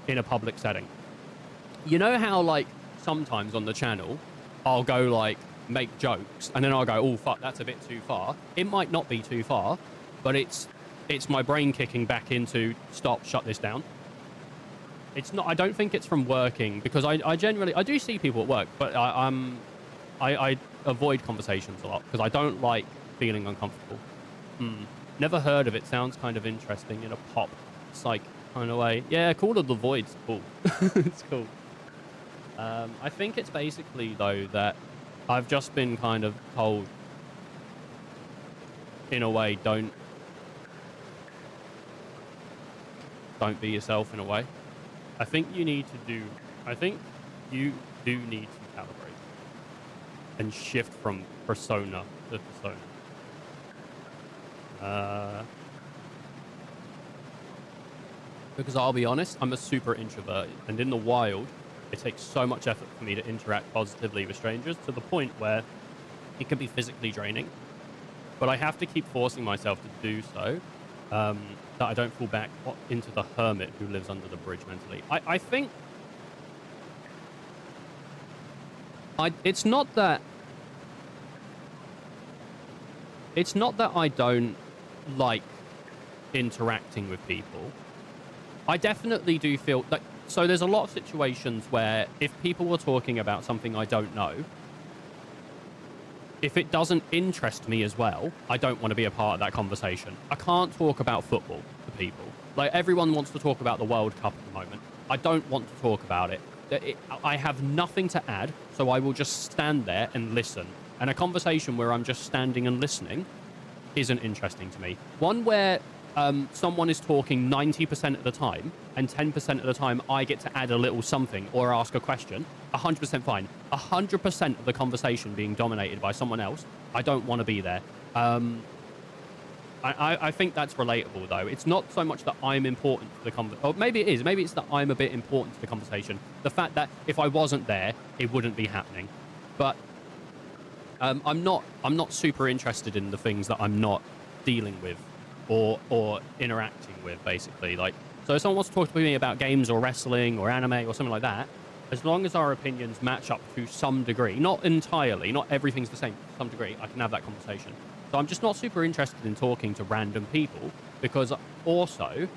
in a public setting. You know how, like, sometimes on the channel, I'll go, like, make jokes, and then I'll go, oh, fuck, that's a bit too far. It might not be too far, but it's my brain kicking back into, stop, shut this down. It's not, I don't think it's from working, because I generally, I do see people at work, but I avoid conversations a lot, because I don't like feeling uncomfortable. Never heard of it. Sounds kind of interesting in a pop psych kind of way. Yeah, Call of the Void's cool. It's cool. I think it's basically, though, that I've just been kind of told, in a way, don't be yourself, in a way. I think you do need to calibrate and shift from persona to persona. Because I'll be honest, I'm a super introvert, and in the wild, it takes so much effort for me to interact positively with strangers to the point where it can be physically draining. But I have to keep forcing myself to do so, that I don't fall back into the hermit who lives under the bridge mentally. I think it's not that I don't like interacting with people. I definitely do feel like, so there's a lot of situations where if people were talking about something I don't know, if it doesn't interest me as well, I don't want to be a part of that conversation. I can't talk about football to people. Like, everyone wants to talk about the World Cup at the moment. I don't want to talk about it. I have nothing to add, so I will just stand there and listen. And a conversation where I'm just standing and listening isn't interesting to me. One where someone is talking 90% of the time, and 10% of the time I get to add a little something or ask a question, 100% fine. 100% of the conversation being dominated by someone else, I don't want to be there. I think that's relatable, though. It's not so much that I'm important to the conversation. Or maybe it is. Maybe it's that I'm a bit important to the conversation. The fact that if I wasn't there, it wouldn't be happening. But I'm not super interested in the things that I'm not dealing with or interacting with, basically. Like, so if someone wants to talk to me about games or wrestling or anime or something like that, as long as our opinions match up to some degree, not entirely, not everything's the same, to some degree, I can have that conversation. So I'm just not super interested in talking to random people, because also,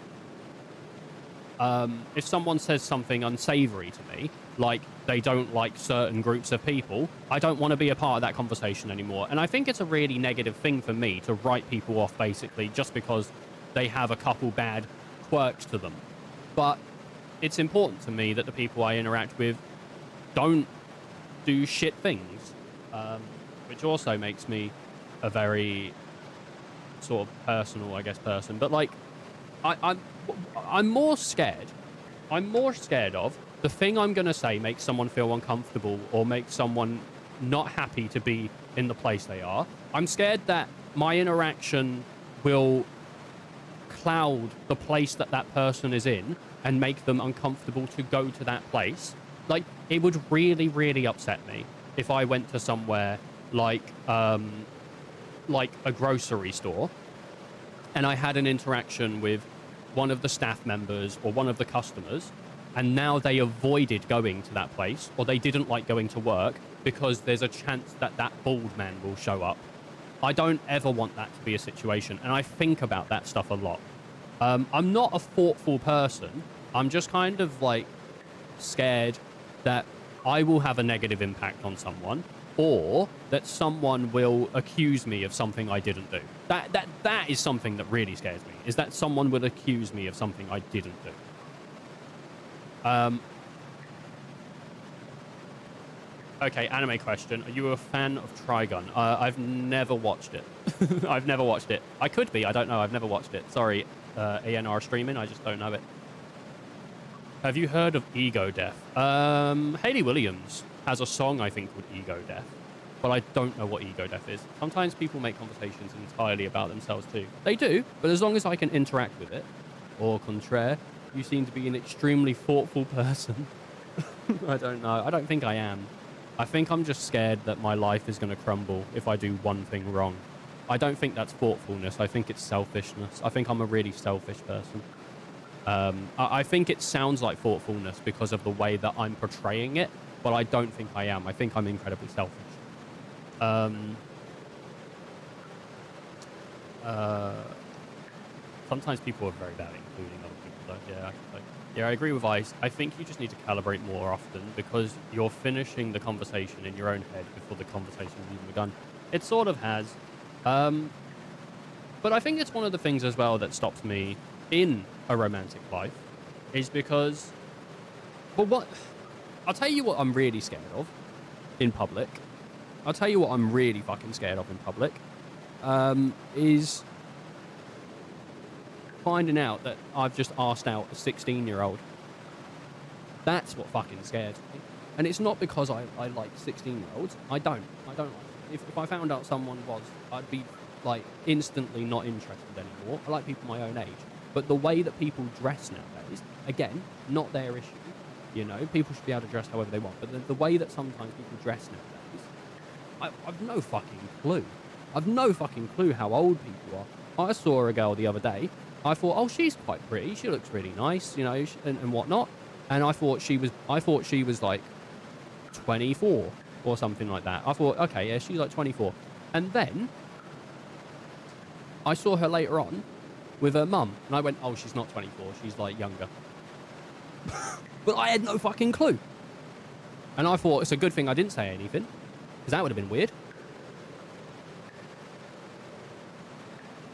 if someone says something unsavory to me, like they don't like certain groups of people, I don't want to be a part of that conversation anymore. And I think it's a really negative thing for me to write people off, basically, just because they have a couple bad quirks to them. But it's important to me that the people I interact with don't do shit things, which also makes me a very sort of personal, I guess, person. But, like, I'm more scared. I'm more scared of the thing I'm going to say makes someone feel uncomfortable or makes someone not happy to be in the place they are. I'm scared that my interaction will cloud the place that that person is in and make them uncomfortable to go to that place. Like, it would really, really upset me if I went to somewhere like a grocery store and I had an interaction with one of the staff members or one of the customers, and now they avoided going to that place, or they didn't like going to work because there's a chance that that bald man will show up. I don't ever want that to be a situation, and I think about that stuff a lot. I'm not a thoughtful person. I'm just kind of, like, scared that I will have a negative impact on someone, or that someone will accuse me of something I didn't do. That is something that really scares me, is that someone will accuse me of something I didn't do. Okay, anime question. Are you a fan of Trigun? I've never watched it. I've never watched it. I could be. I don't know. I've never watched it. Sorry, ANR streaming. I just don't know it. Have you heard of Ego Death? Hayley Williams has a song, I think, called Ego Death. But I don't know what Ego Death is. Sometimes people make conversations entirely about themselves too. They do, but as long as I can interact with it. Au contraire, you seem to be an extremely thoughtful person. I don't know. I don't think I am. I think I'm just scared that my life is going to crumble if I do one thing wrong. I don't think that's thoughtfulness. I think it's selfishness. I think I'm a really selfish person. I think it sounds like thoughtfulness because of the way that I'm portraying it, but I don't think I am. I think I'm incredibly selfish. Sometimes people are very bad at including other people, though. Yeah, I agree with Ice. I think you just need to calibrate more often because you're finishing the conversation in your own head before the conversation has even begun. It sort of has. But I think it's one of the things as well that stops me in a romantic life is because, well, what I'll tell you what I'm really scared of in public. I'll tell you what I'm really fucking scared of in public is finding out that I've just asked out a 16-year-old. That's what fucking scares me. And it's not because I like 16-year-olds. I don't like them. If I found out someone was, I'd be like instantly not interested anymore. I like people my own age. But the way that people dress nowadays, again, not their issue. You know, people should be able to dress however they want. But the way that sometimes people dress nowadays, I've no fucking clue. I've no fucking clue how old people are. I saw a girl the other day. I thought, oh, she's quite pretty. She looks really nice, you know, and whatnot. And I thought she was like 24 or something like that. I thought, okay, yeah, she's like 24. And then I saw her later on with her mum, and I went, oh, she's not 24. She's like younger. But I had no fucking clue. And I thought it's a good thing I didn't say anything, because that would have been weird.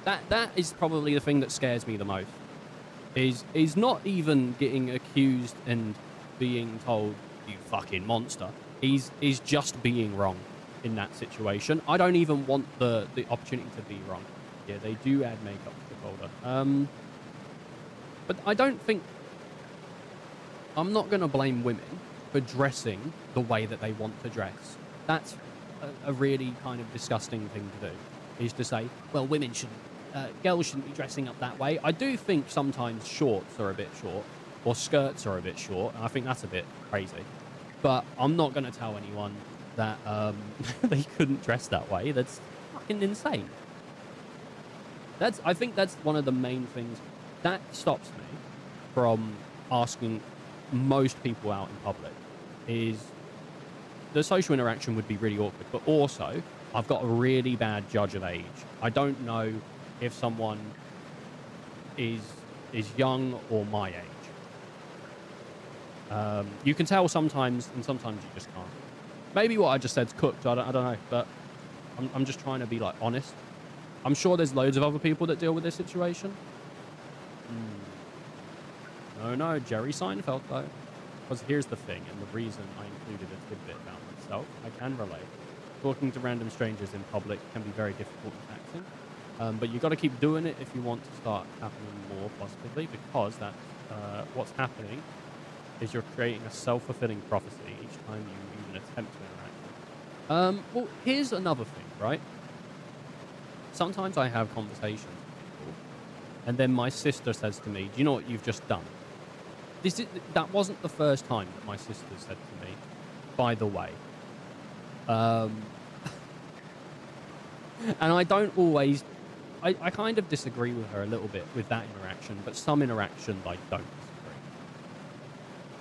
That is probably the thing that scares me the most. Is not even getting accused and being told, you fucking monster. Is just being wrong in that situation. I don't even want the opportunity to be wrong. Yeah, they do add makeup to the folder. But I don't think... I'm not going to blame women for dressing the way that they want to dress. That's a really kind of disgusting thing to do, is to say, well, women shouldn't, girls shouldn't be dressing up that way. I do think sometimes shorts are a bit short, or skirts are a bit short, and I think that's a bit crazy. But I'm not going to tell anyone that they couldn't dress that way. That's fucking insane. I think that's one of the main things that stops me from asking most people out in public, is the social interaction would be really awkward, but also I've got a really bad judge of age. I don't know if someone is young or my age. You can tell sometimes, and sometimes you just can't. Maybe what I just said's cooked. I don't know, but I'm just trying to be like honest. I'm sure there's loads of other people that deal with this situation. No, Jerry Seinfeld though. Because here's the thing, and the reason I included a tidbit about myself, I can relate. Talking to random strangers in public can be very difficult and taxing. But you've got to keep doing it if you want to start happening more positively, because that's what's happening is you're creating a self-fulfilling prophecy each time you even attempt to interact. Well, here's another thing, right? Sometimes I have conversations with people, and then my sister says to me, do you know what you've just done? That wasn't the first time that my sister said to me, by the way. And I don't always... I kind of disagree with her a little bit with that interaction, but some interactions I don't disagree.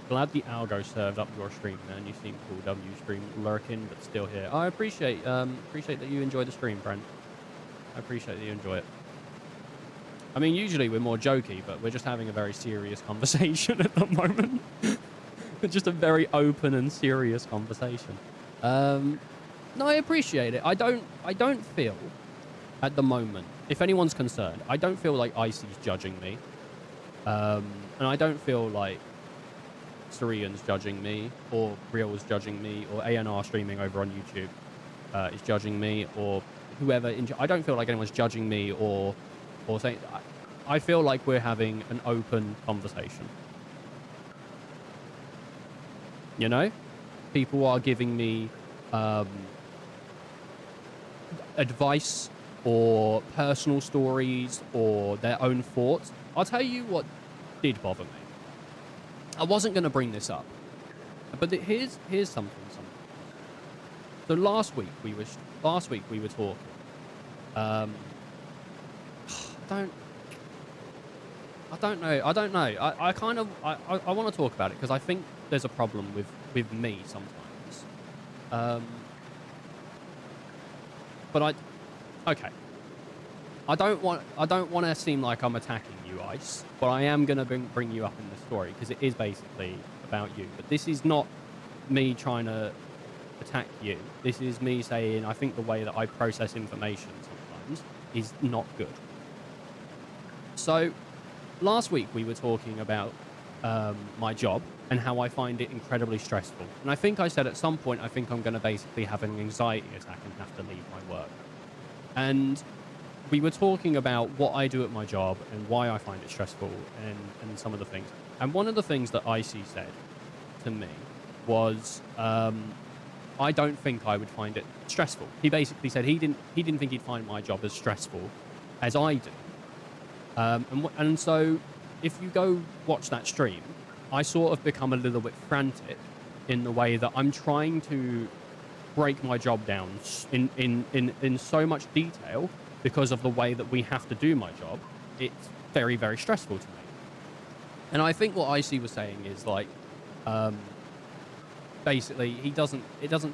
Glad the algo served up your stream, man. You seem cool. W stream lurking, but still here. I appreciate that you enjoy the stream, friend. I appreciate that you enjoy it. I mean, usually we're more jokey, but we're just having a very serious conversation at the moment. Just a very open and serious conversation. No, I appreciate it. I don't feel at the moment, if anyone's concerned, I don't feel like Icy's judging me. And I don't feel like Syrian's judging me, or Real's judging me, or ANR streaming over on YouTube is judging me, or whoever. I don't feel like anyone's judging me or saying. I feel like we're having an open conversation. You know, people are giving me advice or personal stories or their own thoughts. I'll tell you what did bother me. I wasn't going to bring this up, but here's something. So last week we were talking. I don't know. I kind of want to talk about it because I think there's a problem with me sometimes. But okay. I don't want to seem like I'm attacking you, Ice, but I am going to bring you up in this story because it is basically about you. But this is not me trying to attack you. This is me saying I think the way that I process information sometimes is not good. So last week we were talking about my job and how I find it incredibly stressful. And I think I said at some point I think I'm going to basically have an anxiety attack and have to leave my work. And we were talking about what I do at my job and why I find it stressful and some of the things. And one of the things that Icy said to me was, I don't think I would find it stressful. He basically said he didn't think he'd find my job as stressful as I do. And so if you go watch that stream, I sort of become a little bit frantic in the way that I'm trying to break my job down in so much detail because of the way that we have to do my job. It's very, very stressful to me. And I think what Icy was saying is like, basically it doesn't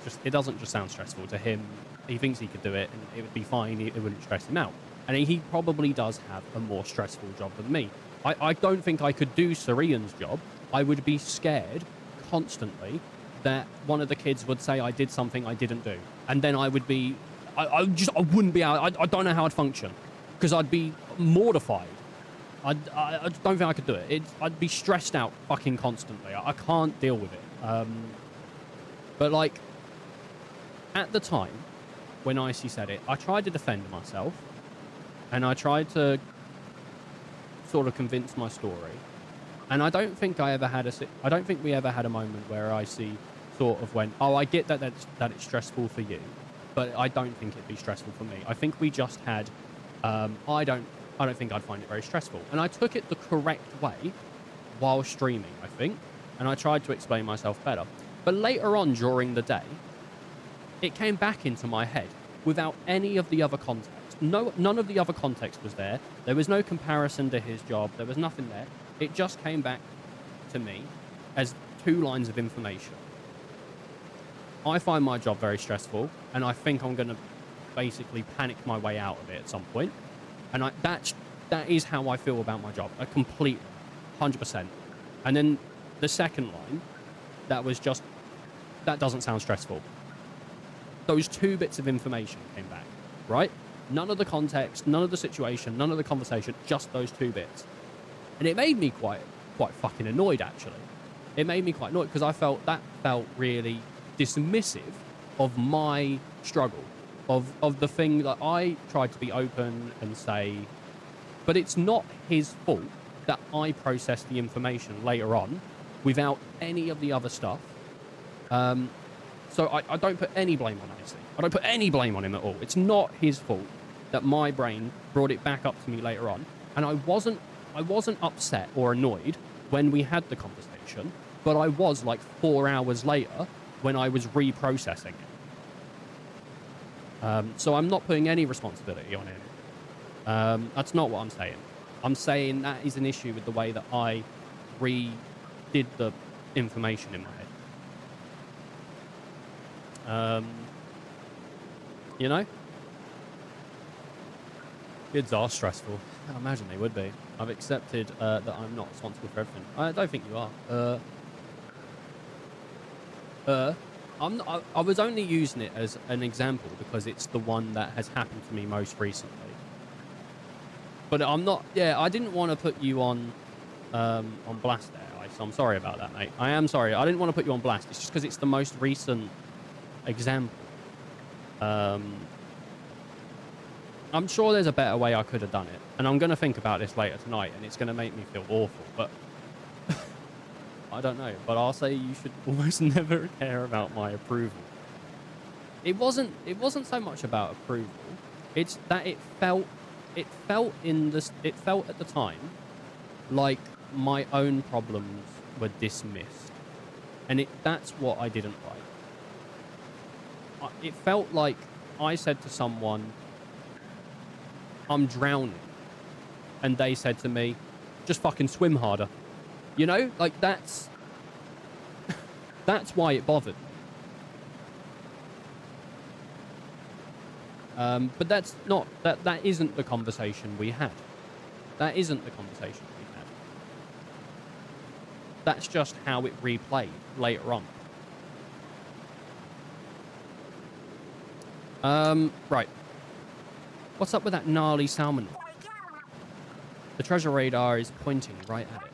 just sound stressful to him. He thinks he could do it and it would be fine. It wouldn't stress him out. And he probably does have a more stressful job than me. I don't think I could do Syrian's job. I would be scared constantly that one of the kids would say I did something I didn't do. And then I would be, I wouldn't be able, I don't know how I'd function because I'd be mortified. I don't think I could do it. I'd be stressed out fucking constantly. I can't deal with it. But like, at the time when Icy said it, I tried to defend myself and I tried to sort of convince my story. And I don't think we ever had a moment where Icy sort of went, oh, I get that it's stressful for you, but I don't think it'd be stressful for me. I think we just had, I don't think I'd find it very stressful. And I took it the correct way while streaming, I think. And I tried to explain myself better. But later on during the day, it came back into my head without any of the other context. None of the other context was there. There was no comparison to his job. There was nothing there. It just came back to me as 2 lines of information. I find my job very stressful, and I think I'm going to basically panic my way out of it at some point. And that is how I feel about my job. A complete 100%. And then the second line, that doesn't sound stressful. Those 2 bits of information came back, right? None of the context, none of the situation, none of the conversation, just those 2 bits. And it made me quite fucking annoyed, actually. It made me quite annoyed because I felt really dismissive of my struggle, of the thing that I tried to be open and say, but it's not his fault that I processed the information later on without any of the other stuff. So I don't put any blame on Icy. I don't put any blame on him at all. It's not his fault that my brain brought it back up to me later on. And I wasn't upset or annoyed when we had the conversation, but I was like 4 hours later when I was reprocessing it. So I'm not putting any responsibility on him. That's not what I'm saying. I'm saying that is an issue with the way that I redid the information in my head. You know? Kids are stressful. I imagine they would be. I've accepted that I'm not responsible for everything. I don't think you are. I was only using it as an example because it's the one that has happened to me most recently. But I'm not. Yeah, I didn't want to put you on blast there, so I'm sorry about that, mate. I am sorry. I didn't want to put you on blast. It's just because it's the most recent example. I'm sure there's a better way I could have done it, and I'm going to think about this later tonight, and it's going to make me feel awful, but I don't know. But I'll say you should almost never care about my approval. It wasn't so much about approval. It's that it felt at the time like my own problems were dismissed, and that's what I didn't like. It felt like I said to someone, I'm drowning, and they said to me, just fucking swim harder. You know, like that's why it bothered me. But that's not that isn't the conversation we had. That isn't the conversation we had. That's just how it replayed later on. Right. What's up with that gnarly salmon? The treasure radar is pointing right at it.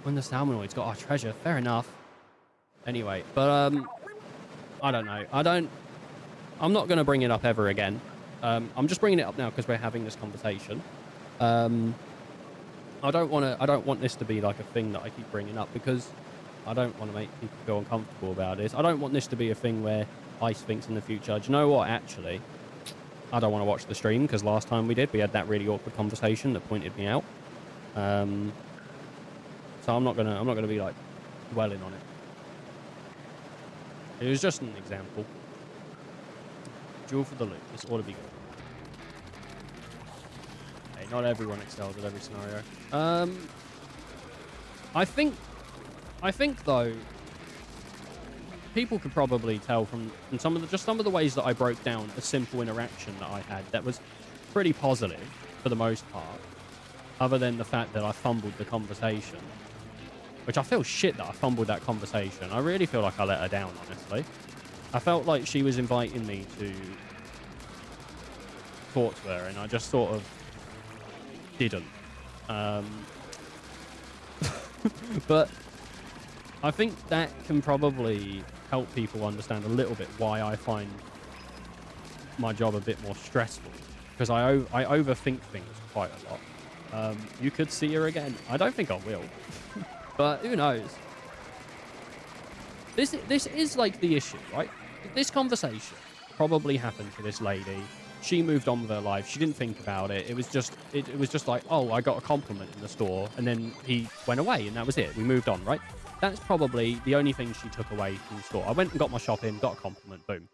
When the salmonoid's got our treasure, fair enough. Anyway, but I don't know. I'm not going to bring it up ever again. I'm just bringing it up now because we're having this conversation. I don't want this to be like a thing that I keep bringing up because I don't want to make people feel uncomfortable about this. I don't want this to be a thing where Ice thinks in the future, do you know what, actually, I don't want to watch the stream because last time we had that really awkward conversation that pointed me out. So I'm not gonna be like dwelling on it. It was just an example. Duel for the loot. This ought to be good. Hey, not everyone excels at every scenario. I think though, people could probably tell from some of the ways that I broke down a simple interaction that I had that was pretty positive for the most part, other than the fact that I fumbled the conversation, which I feel shit that I fumbled that conversation. I really feel like I let her down, honestly. I felt like she was inviting me to talk to her, and I just sort of didn't. But I think that can probably help people understand a little bit why I find my job a bit more stressful, because I overthink things quite a lot. You could see her again. I don't think I will, but who knows? This is like the issue, right? This conversation probably happened to this lady. She moved on with her life. She didn't think about it. It was just like, oh, I got a compliment in the store, and then he went away, and that was it. We moved on, right? That's probably the only thing she took away from the store. I went and got my shopping, got a compliment, boom.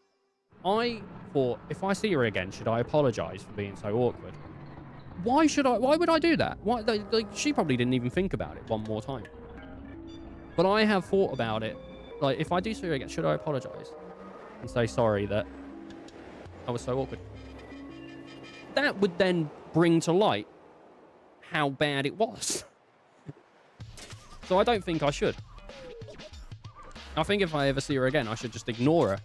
I thought, if I see her again, should I apologize for being so awkward? Why would I do that? Why? Like, she probably didn't even think about it one more time. But I have thought about it. Like, if I do see her again, should I apologize and say sorry that I was so awkward? That would then bring to light how bad it was. So I don't think I should. I think if I ever see her again, I should just ignore her.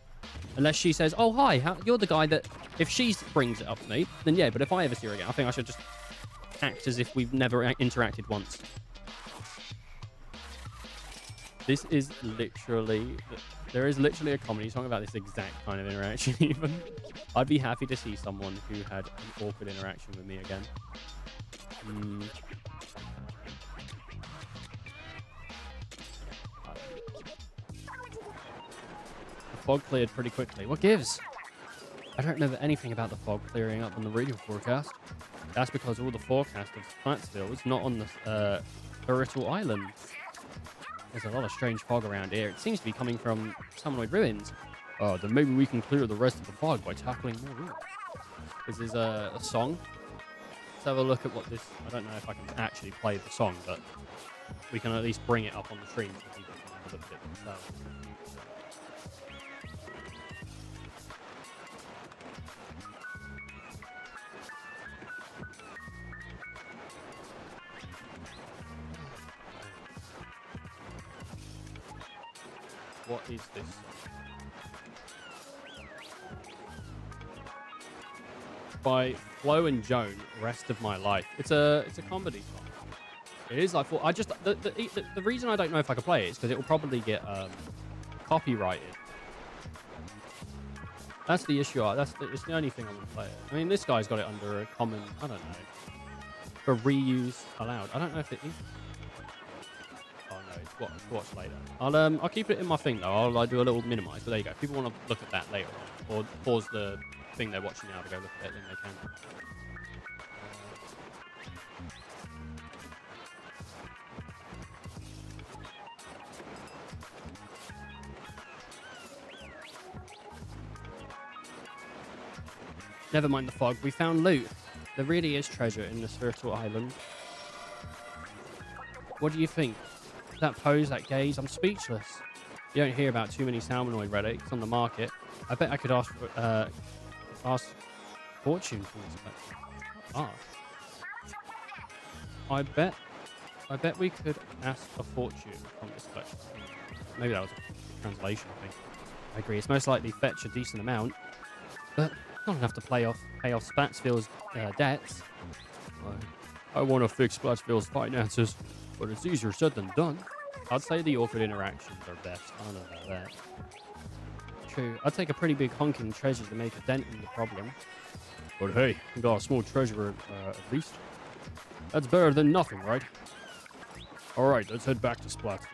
Unless she says, oh, hi, you're the guy that... If she brings it up to me, then yeah. But if I ever see her again, I think I should just act as if we've never interacted once. This is literally... There is literally a comedy song about this exact kind of interaction even. I'd be happy to see someone who had an awkward interaction with me again. The fog cleared pretty quickly. What gives? I don't remember anything about the fog clearing up on the radio forecast. That's because all the forecast of Plattsville is not on the Irritable Island. There's a lot of strange fog around here. It seems to be coming from Salmonoid ruins. Oh, then maybe we can clear the rest of the fog by tackling more ruins. This is a song. Let's have a look at what this... I don't know if I can actually play the song, but we can at least bring it up on the screen so people can have a look at it themselves. What is this? By Flo and Joan, Rest of My Life. It's a comedy song. It is. I thought. I just the reason I don't know if I can play it is because it will probably get copyrighted. That's the issue. It's the only thing I want to play it. I mean, this guy's got it under a common. I don't know. For reuse allowed. I don't know if it is. Oh no, it's watch later. I'll keep it in my thing though. I'll do a little minimize. But there you go. If people want to look at that later on, or pause the thing they're watching now to go look at it, then they can. Never mind the fog. We found loot. There really is treasure in this virtual island. What do you think? That pose, that gaze, I'm speechless. You don't hear about too many salmonoid relics on the market. I bet I could ask fortune for this collection. Ah. I bet we could ask a fortune from this collection. Maybe that was a translation, I think. I agree. It's most likely fetch a decent amount, but not enough to pay off Spatsville's debts. I want to fix Spatsville's finances, but it's easier said than done. I'd say the awkward interactions are best. I don't know about that. True. I'd take a pretty big honking treasure to make a dent in the problem. But hey, we got a small treasure at least. That's better than nothing, right? All right, let's head back to Splatsville.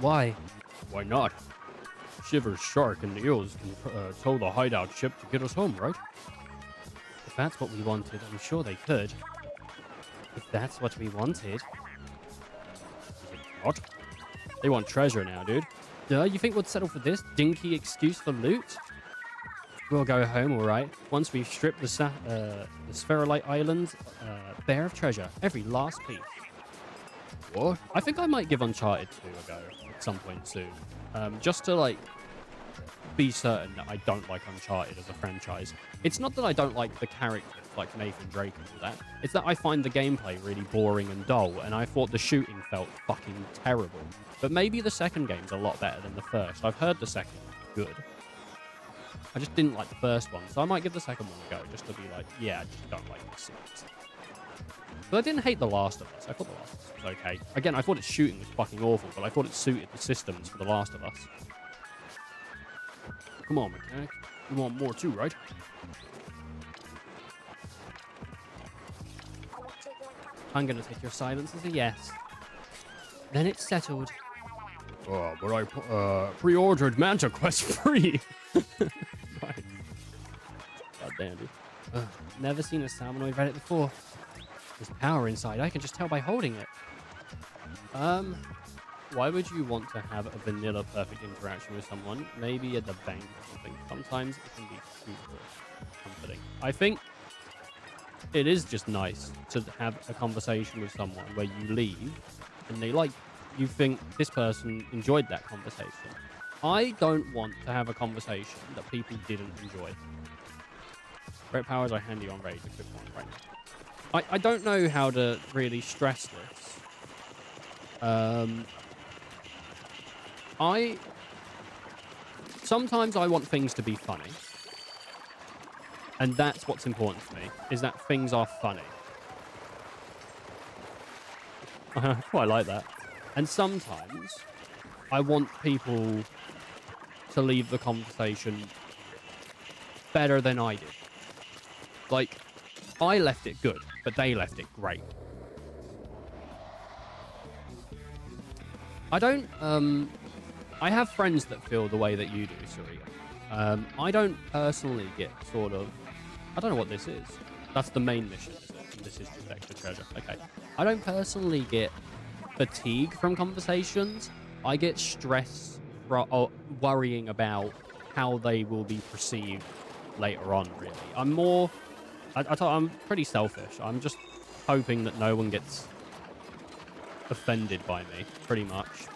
Why? Why not? Shiver's shark and the eels can tow the hideout ship to get us home, right? If that's what we wanted, I'm sure they could. If that's what we wanted. Is it not? They want treasure now, dude. You think we'd settle for this dinky excuse for loot? We'll go home, all right. Once we've stripped the Spherolite Island bare of treasure, every last piece. What? I think I might give Uncharted 2 a go at some point soon. Just to, like, be certain that I don't like Uncharted as a franchise. It's not that I don't like the characters, like Nathan Drake and all that. It's that I find the gameplay really boring and dull, and I thought the shooting felt fucking terrible. But maybe the second game's a lot better than the first. I've heard the second was good. I just didn't like the first one, so I might give the second one a go, just to be like, yeah, I just don't like this series. But I didn't hate The Last of Us. I thought The Last of Us was okay. Again, I thought its shooting was fucking awful, but I thought it suited the systems for The Last of Us. Come on, mechanic. You want more too, right? I'm gonna take your silence as a yes. Then it's settled. Oh, but I pre-ordered Manta Quest free. Right. God damn, dude. Never seen a salmonoid Reddit before. There's power inside. I can just tell by holding it. Why would you want to have a vanilla perfect interaction with someone? Maybe at the bank or something. Sometimes it can be super comforting. I think it is just nice to have a conversation with someone where you leave and you think this person enjoyed that conversation. I don't want to have a conversation that people didn't enjoy. Great powers are handy on raid. A quick one right now. I don't know how to really stress this. Sometimes I want things to be funny. And that's what's important to me, is that things are funny. I quite like that. And sometimes I want people to leave the conversation better than I did. Like, I left it good, but they left it great. I have friends that feel the way that you do, Surya. I don't personally get sort of... I don't know what this is. That's the main mission, is it? And this is just extra treasure. Okay. I don't personally get fatigue from conversations. I get stress from worrying about how they will be perceived later on, really. I'm more... I'm pretty selfish. I'm just hoping that no one gets offended by me, pretty much.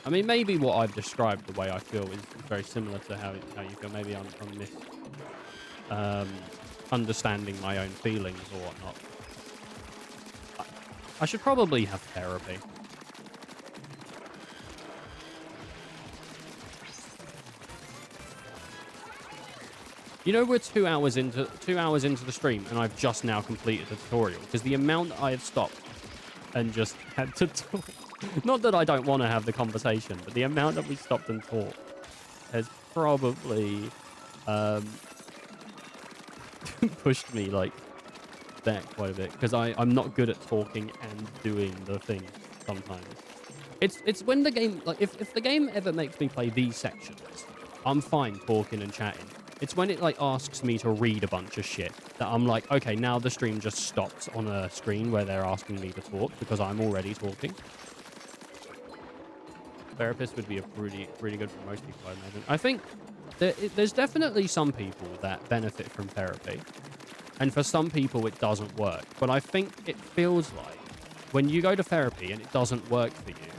I mean, maybe what I've described, the way I feel, is very similar to how you feel. Maybe I'm understanding my own feelings or whatnot. I should probably have therapy. You know, we're 2 hours into the stream, and I've just now completed the tutorial because the amount that I have stopped and just had to talk. Not that I don't want to have the conversation, but the amount that we stopped and talked has probably pushed me like back quite a bit because I'm not good at talking and doing the thing sometimes. It's when the game, like if the game ever makes me play these sections, I'm fine talking and chatting. It's when it like asks me to read a bunch of shit that I'm like, okay, now the stream just stops on a screen where they're asking me to talk because I'm already talking. Therapist would be a really good for most people, I imagine. I think there's definitely some people that benefit from therapy, and for some people it doesn't work. But I think it feels like when you go to therapy and it doesn't work for you,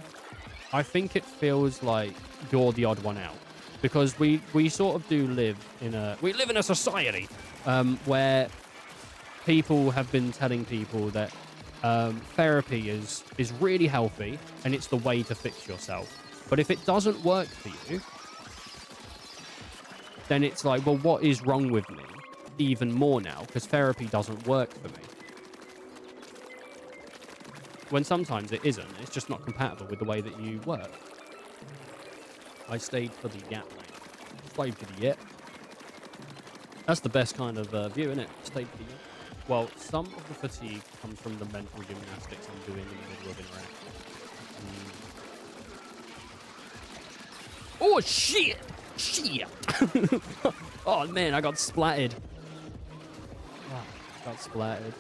I think it feels like you're the odd one out. Because we sort of do live in a society where people have been telling people that therapy is really healthy and it's the way to fix yourself. But if it doesn't work for you, then it's like, well, what is wrong with me? Even more now, because therapy doesn't work for me. When sometimes it isn't. It's just not compatible with the way that you work. I stayed for the yap, mate. Stayed for the yap. That's the best kind of view, isn't it? Stayed for the yap. Well, some of the fatigue comes from the mental gymnastics I'm doing in the middle of interaction. Oh, shit! Shit! Oh, man, I got splattered. Oh, got splattered.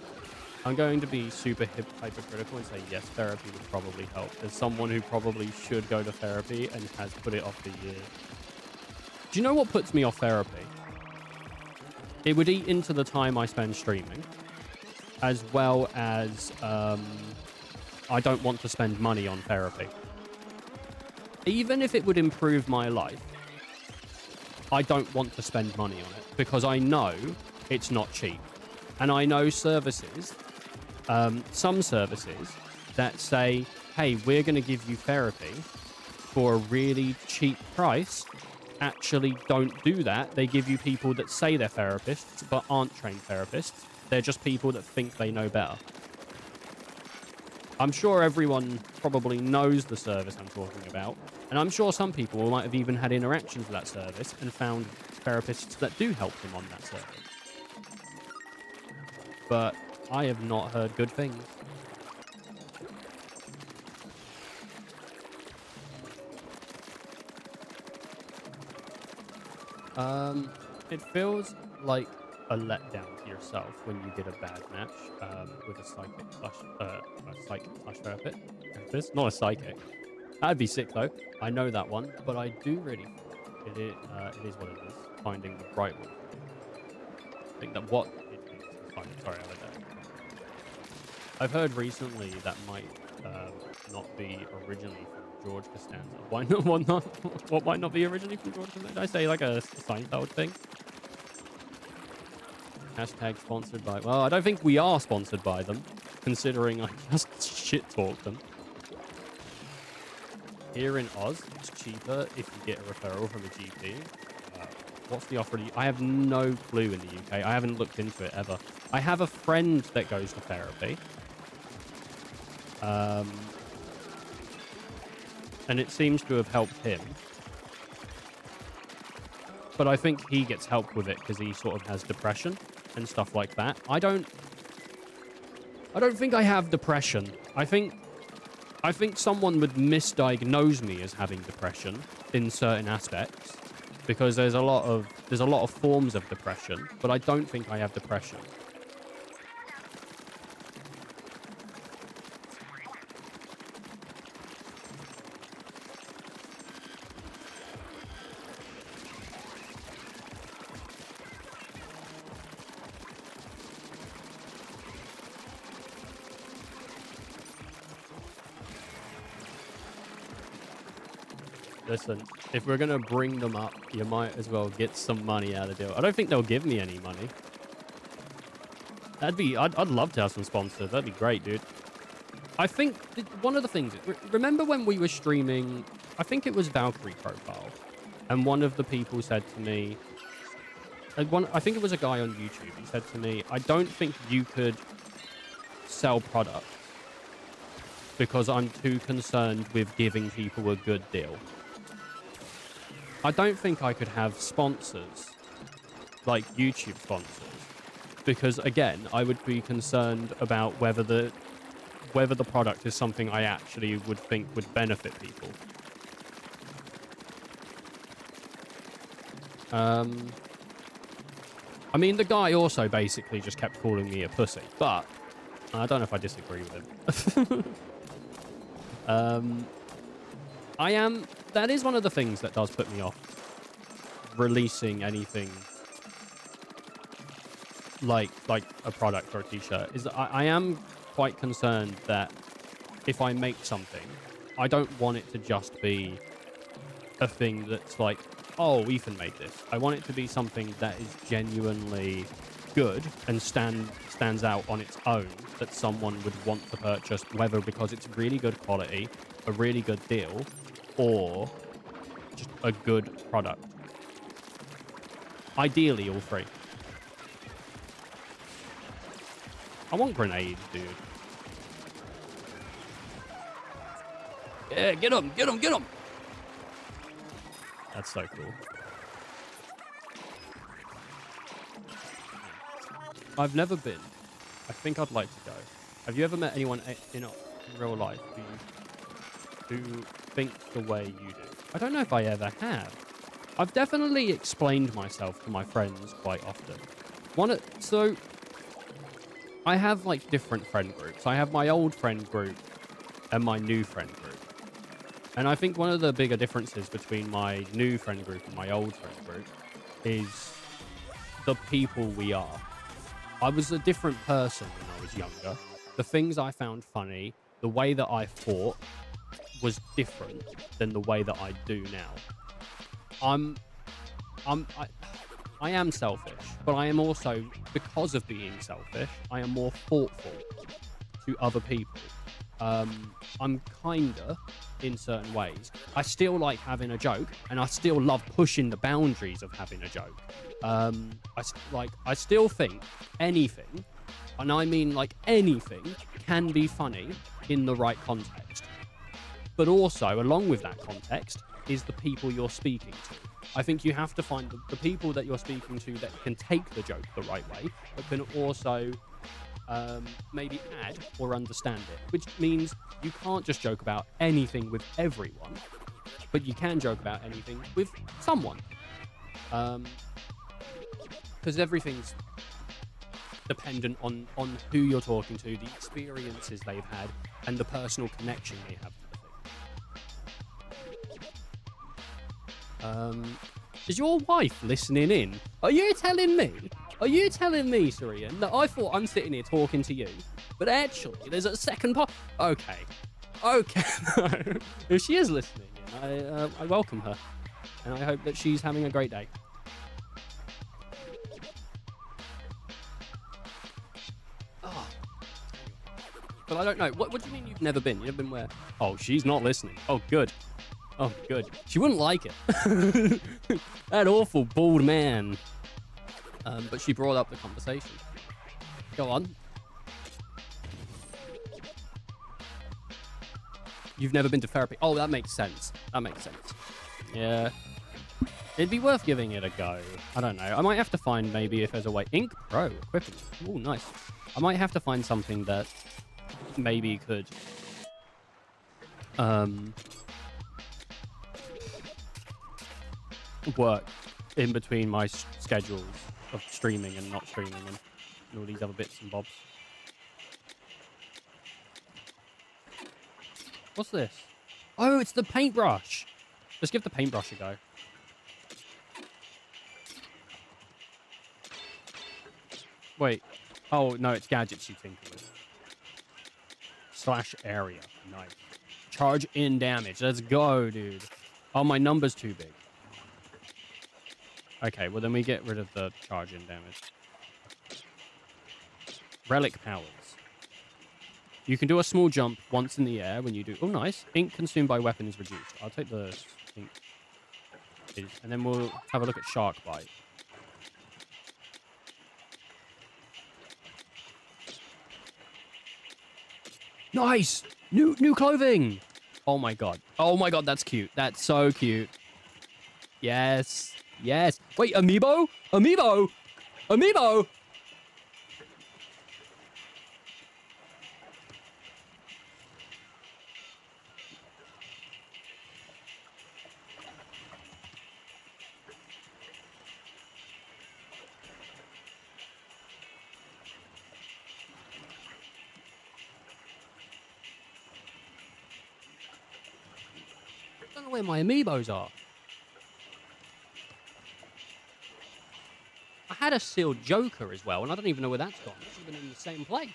I'm going to be super hypercritical and say, yes, therapy would probably help. As someone who probably should go to therapy and has put it off for years. Do you know what puts me off therapy? It would eat into the time I spend streaming, as well as I don't want to spend money on therapy. Even if it would improve my life, I don't want to spend money on it because I know it's not cheap. And I know services, some services that say, hey, we're going to give you therapy for a really cheap price, actually don't do that. They give you people that say they're therapists but aren't trained therapists. They're just people that think they know better. I'm sure everyone probably knows the service I'm talking about, and I'm sure some people might have even had interactions with that service and found therapists that do help them on that service. But I have not heard good things. It feels like a letdown to yourself when you get a bad match with a psychic slash therapist. Not a psychic. That'd be sick though. I know that one, but I do really think it is what it is. Finding the right one. I think that what it is fine. Sorry, I read that. I've heard recently that might not be originally from George Costanza. Why not? What might not be originally from George Costanza? Did I say like a Seinfeld thing? Hashtag sponsored by... Well, I don't think we are sponsored by them, considering I just shit-talked them. Here in Oz, it's cheaper if you get a referral from a GP. What's the offer? I have no clue in the UK. I haven't looked into it ever. I have a friend that goes to therapy. And it seems to have helped him. But I think he gets help with it because he sort of has depression and stuff like that. I don't think I have depression. I think someone would misdiagnose me as having depression in certain aspects because there's a lot of forms of depression, but I don't think I have depression. Listen, if we're going to bring them up, you might as well get some money out of the deal. I don't think they'll give me any money. I'd love to have some sponsors. That'd be great, dude. I think one of the things, remember when we were streaming, I think it was Valkyrie Profile, and one of the people said to me, I think it was a guy on YouTube, he said to me, I don't think you could sell products because I'm too concerned with giving people a good deal. I don't think I could have sponsors, like YouTube sponsors, because again, I would be concerned about whether the product is something I actually would think would benefit people. I mean, the guy also basically just kept calling me a pussy, but I don't know if I disagree with him. That is one of the things that does put me off releasing anything like a product or a t-shirt, is that I am quite concerned that if I make something, I don't want it to just be a thing that's like, oh, Ethan made this. I want it to be something that is genuinely good and stands out on its own, that someone would want to purchase, whether because it's really good quality, a really good deal, or just a good product. Ideally, all three. I want grenades, dude. Yeah, get him, get him, get him! That's so cool. I've never been. I think I'd like to go. Have you ever met anyone in real life who thinks the way you do? I don't know if I ever have. I've definitely explained myself to my friends quite often. So I have like different friend groups. I have my old friend group and my new friend group. And I think one of the bigger differences between my new friend group and my old friend group is the people we are. I was a different person when I was younger. The things I found funny, the way that I thought was different than the way that I do now. I am selfish, but I am also, because of being selfish, I am more thoughtful to other people. I'm kinder in certain ways. I still like having a joke, and I still love pushing the boundaries of having a joke. I still think anything, and I mean like anything, can be funny in the right context. But also, along with that context, is the people you're speaking to. I think you have to find the people that you're speaking to that can take the joke the right way, but can also maybe add or understand it, which means you can't just joke about anything with everyone, but you can joke about anything with someone. Because everything's dependent on who you're talking to, the experiences they've had, and the personal connection they have to the thing. Is your wife listening in? Are you telling me, Surian, that I thought I'm sitting here talking to you, but actually there's a second part? Okay. No. If she is listening in, I welcome her, and I hope that she's having a great day. Oh. But I don't know. What do you mean you've never been? You've never been where? Oh, she's not listening. Oh, good. Oh, good. She wouldn't like it. That awful bald man. But she brought up the conversation. Go on. You've never been to therapy. Oh, that makes sense. Yeah. It'd be worth giving it a go. I don't know. I might have to find maybe if there's a way. Ink Pro equipment. Oh, nice. I might have to find something that maybe could work in between my schedules of streaming and not streaming and all these other bits and bobs. What's this? Oh, it's the paintbrush. Let's give the paintbrush a go. Wait. Oh, no, it's gadgets you tinker with. Slash area. Nice. Charge in damage. Let's go, dude. Oh, my number's too big. Okay, well then we get rid of the charge in damage. Relic powers. You can do a small jump once in the air when you do... Oh, nice. Ink consumed by weapon is reduced. I'll take the ink. And then we'll have a look at Shark Bite. Nice! New clothing! Oh my god. Oh my god, that's cute. That's so cute. Yes. Yes. Wait, amiibo? Amiibo? Amiibo? I don't know where my amiibos are. I had a sealed Joker as well, and I don't even know where that's gone. It's even in the same place.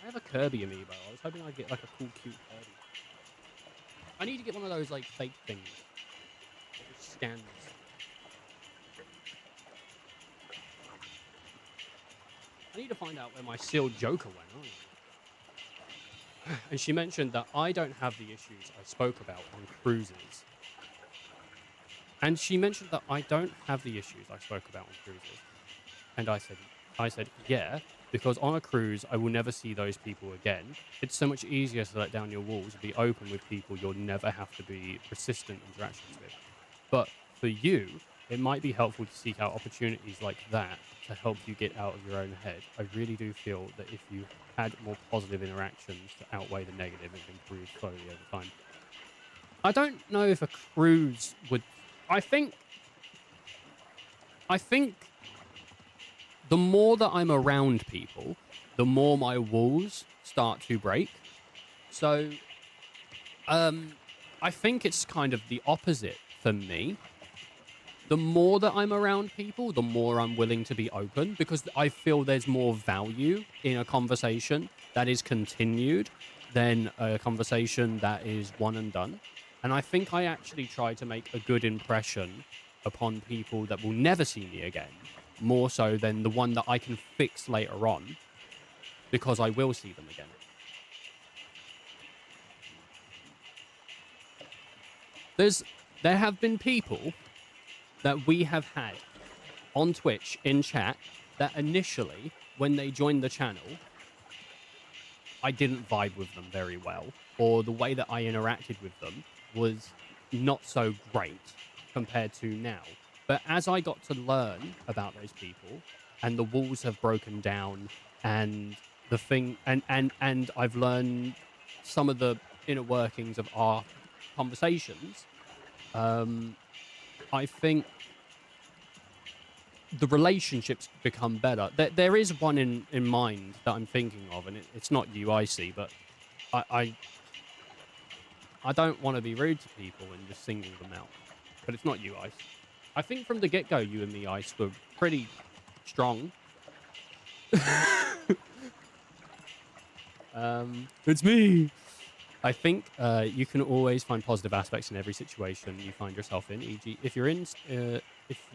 I have a Kirby amiibo. I was hoping I'd get like a cool, cute Kirby. I need to get one of those like fake things. That just scans. I need to find out where my sealed Joker went. Oh. And she mentioned that I don't have the issues I spoke about on cruises. And she mentioned that I don't have the issues I spoke about on cruises. And I said, yeah, because on a cruise, I will never see those people again. It's so much easier to let down your walls and be open with people you'll never have to be persistent interactions with. But for you, it might be helpful to seek out opportunities like that to help you get out of your own head. I really do feel that if you had more positive interactions to outweigh the negative and improve slowly over time. I don't know if a cruise would... I think the more that I'm around people, the more my walls start to break. So, I think it's kind of the opposite for me. The more that I'm around people, the more I'm willing to be open, because I feel there's more value in a conversation that is continued than a conversation that is one and done. And I think I actually try to make a good impression upon people that will never see me again, more so than the one that I can fix later on, because I will see them again. There have been people that we have had on Twitch in chat that initially, when they joined the channel, I didn't vibe with them very well, or the way that I interacted with them was not so great compared to now. But as I got to learn about those people, and the walls have broken down, and the thing, and I've learned some of the inner workings of our conversations, I think the relationships become better. There is one in mind that I'm thinking of, and it's not you, I see, but I don't want to be rude to people and just single them out. But it's not you, Ice. I think from the get-go, you and me, Ice, were pretty strong. It's me! I think you can always find positive aspects in every situation you find yourself in. E.g., if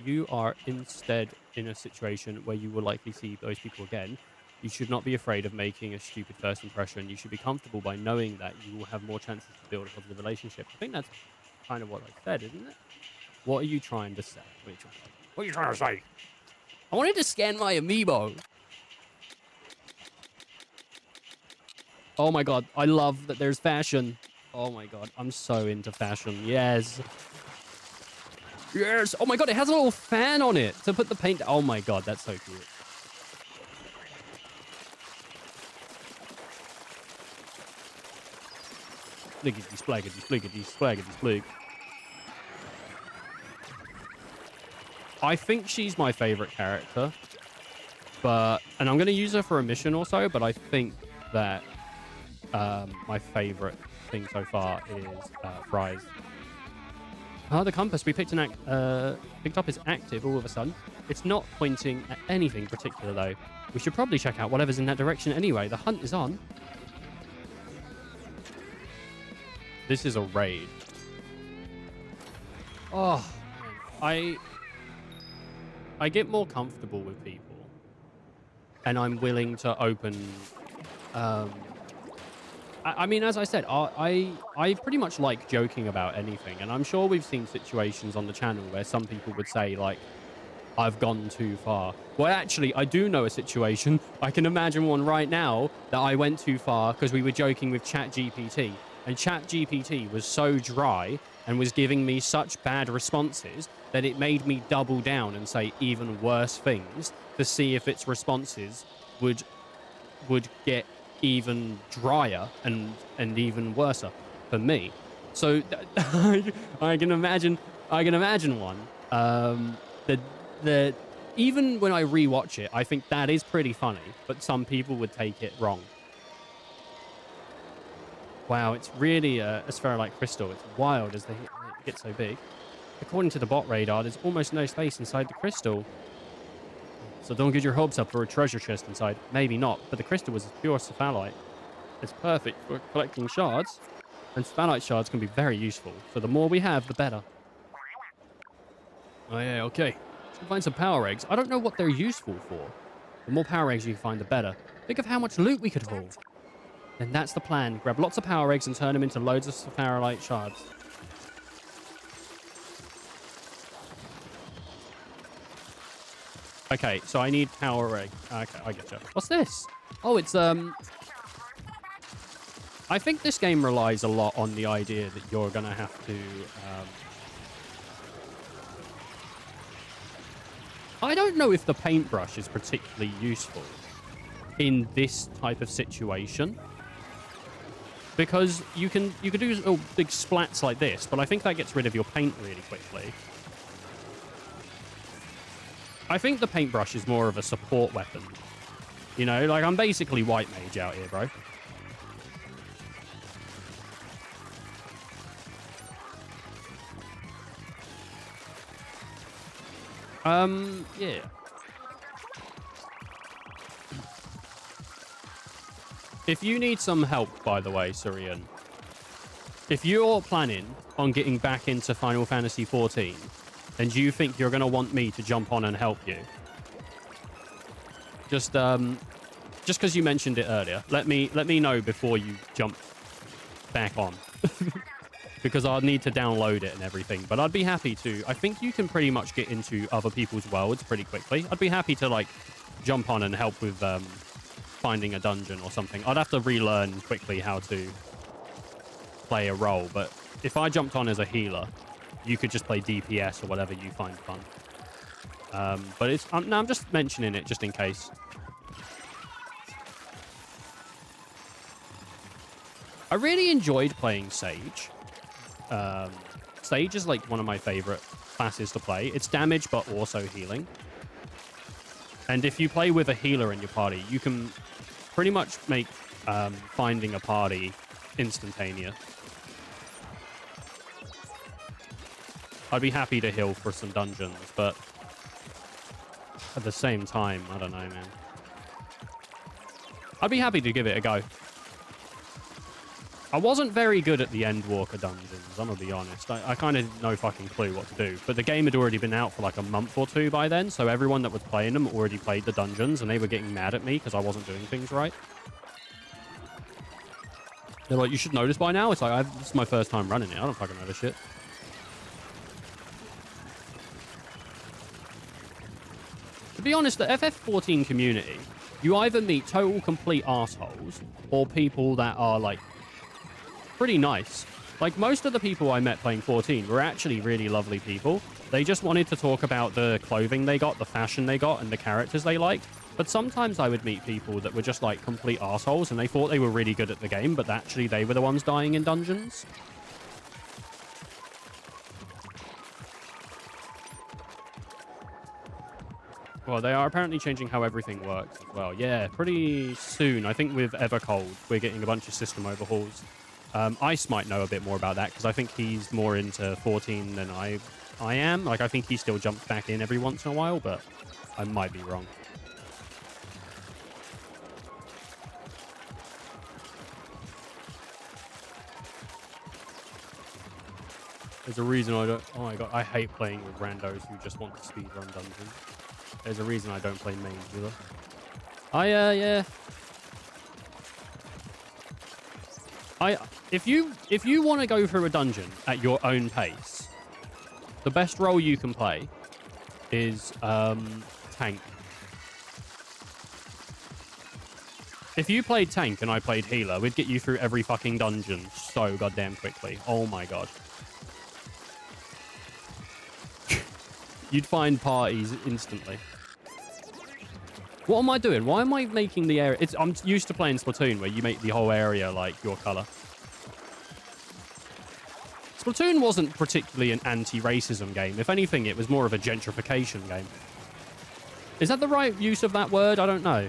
you are instead in a situation where you will likely see those people again, you should not be afraid of making a stupid first impression. You should be comfortable by knowing that you will have more chances to build a positive relationship. I think that's kind of what I said, isn't it? What are you trying to say? What are you trying to say? I wanted to scan my amiibo. Oh my god, I love that there's fashion. Oh my god, I'm so into fashion. Yes. Yes. Oh my god, it has a little fan on it to put the paint. Oh my god, that's so cute. Spliggity, splaggity, spliggity, splaggity, splig. I think she's my favorite character, and I'm going to use her for a mission or so, but I think that my favorite thing so far is Fry's. Oh, the compass we picked up is active all of a sudden. It's not pointing at anything particular, though. We should probably check out whatever's in that direction anyway. The hunt is on. This is a raid. Oh, man. I get more comfortable with people. And I'm willing to open... I mean, as I said, I pretty much like joking about anything. And I'm sure we've seen situations on the channel where some people would say, like, I've gone too far. Well, actually, I do know a situation. I can imagine one right now that I went too far because we were joking with ChatGPT. And ChatGPT was so dry and was giving me such bad responses that it made me double down and say even worse things to see if its responses would get even drier and even worse for me. So I can imagine one that even when I rewatch it, I think that is pretty funny, but some people would take it wrong. Wow, it's really a spherolite crystal. It's wild as they get so big. According to the bot radar, there's almost no space inside the crystal. So don't get your hopes up for a treasure chest inside. Maybe not, but the crystal was pure spherolite. It's perfect for collecting shards, and spherolite shards can be very useful. So the more we have, the better. Oh yeah, okay. Let's find some power eggs. I don't know what they're useful for. The more power eggs you can find, the better. Think of how much loot we could haul. Then that's the plan. Grab lots of power eggs and turn them into loads of spherolite shards. Okay, so I need power egg. Okay, I get you. What's this? Oh, it's, I think this game relies a lot on the idea that you're going to have to, I don't know if the paintbrush is particularly useful in this type of situation. Because you can do little big splats like this, but I think that gets rid of your paint really quickly. I think the paintbrush is more of a support weapon. You know, like I'm basically white mage out here, bro. Yeah. If you need some help, by the way, Syrian, if you're planning on getting back into Final Fantasy XIV, and you think you're going to want me to jump on and help you, just because you mentioned it earlier, let me know before you jump back on. Because I'll need to download it and everything. But I'd be happy to. I think you can pretty much get into other people's worlds pretty quickly. I'd be happy to, like, jump on and help with finding a dungeon or something. I'd have to relearn quickly how to play a role. But if I jumped on as a healer, you could just play DPS or whatever you find fun. But it's... no, I'm just mentioning it just in case. I really enjoyed playing Sage. Sage is like one of my favorite classes to play. It's damage, but also healing. And if you play with a healer in your party, you can pretty much make finding a party instantaneous. I'd be happy to heal for some dungeons, but at the same time, I don't know, man. I'd be happy to give it a go. I wasn't very good at the Endwalker dungeons, I'm gonna be honest. I kind of no fucking clue what to do. But the game had already been out for like a month or two by then, so everyone that was playing them already played the dungeons, and they were getting mad at me because I wasn't doing things right. They're like, you should know this by now. It's like, this is my first time running it. I don't fucking know this shit. To be honest, the FF14 community, you either meet total complete assholes or people that are like pretty nice. Like most of the people I met playing 14 were actually really lovely people. They just wanted to talk about the clothing they got, the fashion they got, and the characters they liked. But sometimes I would meet people that were just like complete assholes and they thought they were really good at the game, but actually they were the ones dying in dungeons. Well, they are apparently changing how everything works as well. Yeah, pretty soon. I think with Evercold, we're getting a bunch of system overhauls. Ice might know a bit more about that because I think he's more into 14 than I am. Like, I think he still jumps back in every once in a while, but I might be wrong. There's a reason I don't... Oh my god, I hate playing with randos who just want to speedrun dungeons. There's a reason I don't play main either. Yeah. If you want to go through a dungeon at your own pace, the best role you can play is tank. If you played tank and I played healer, we'd get you through every fucking dungeon so goddamn quickly. Oh my god. You'd find parties instantly. What am I doing? Why am I making the area... I'm used to playing Splatoon, where you make the whole area, like, your colour. Splatoon wasn't particularly an anti-racism game. If anything, it was more of a gentrification game. Is that the right use of that word? I don't know.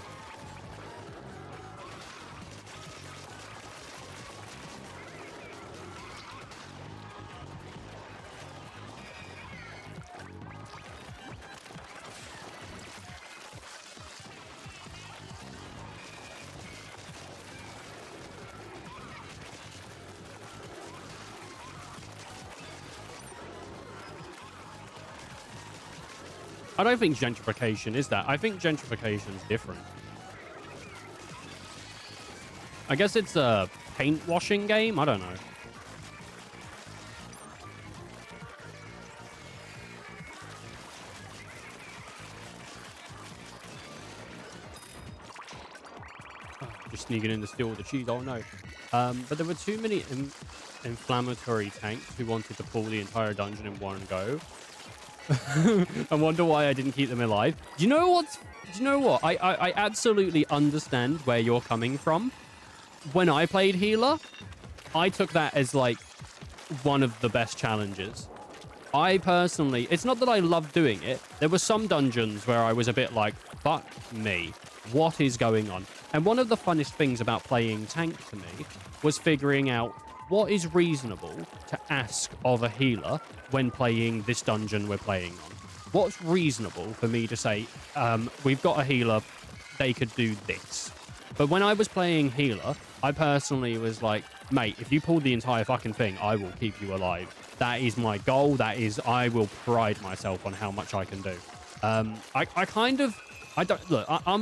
I don't think gentrification is that. I think gentrification is different. I guess it's a paint washing game. I don't know. Oh, just sneaking in to steal the cheese. Oh no. But there were too many inflammatory tanks who wanted to pull the entire dungeon in one go. I wonder why I didn't keep them alive. Do you know what? I absolutely understand where you're coming from. When I played healer, I took that as like one of the best challenges. I personally, it's not that I love doing it. There were some dungeons where I was a bit like, fuck me, what is going on? And one of the funnest things about playing tank to me was figuring out what is reasonable to ask of a healer when playing this dungeon we're playing on. What's reasonable for me to say, we've got a healer, they could do this. But when I was playing healer, I personally was like, mate, if you pulled the entire fucking thing, I will keep you alive. That is my goal. That is, I will pride myself on how much I can do. I'm a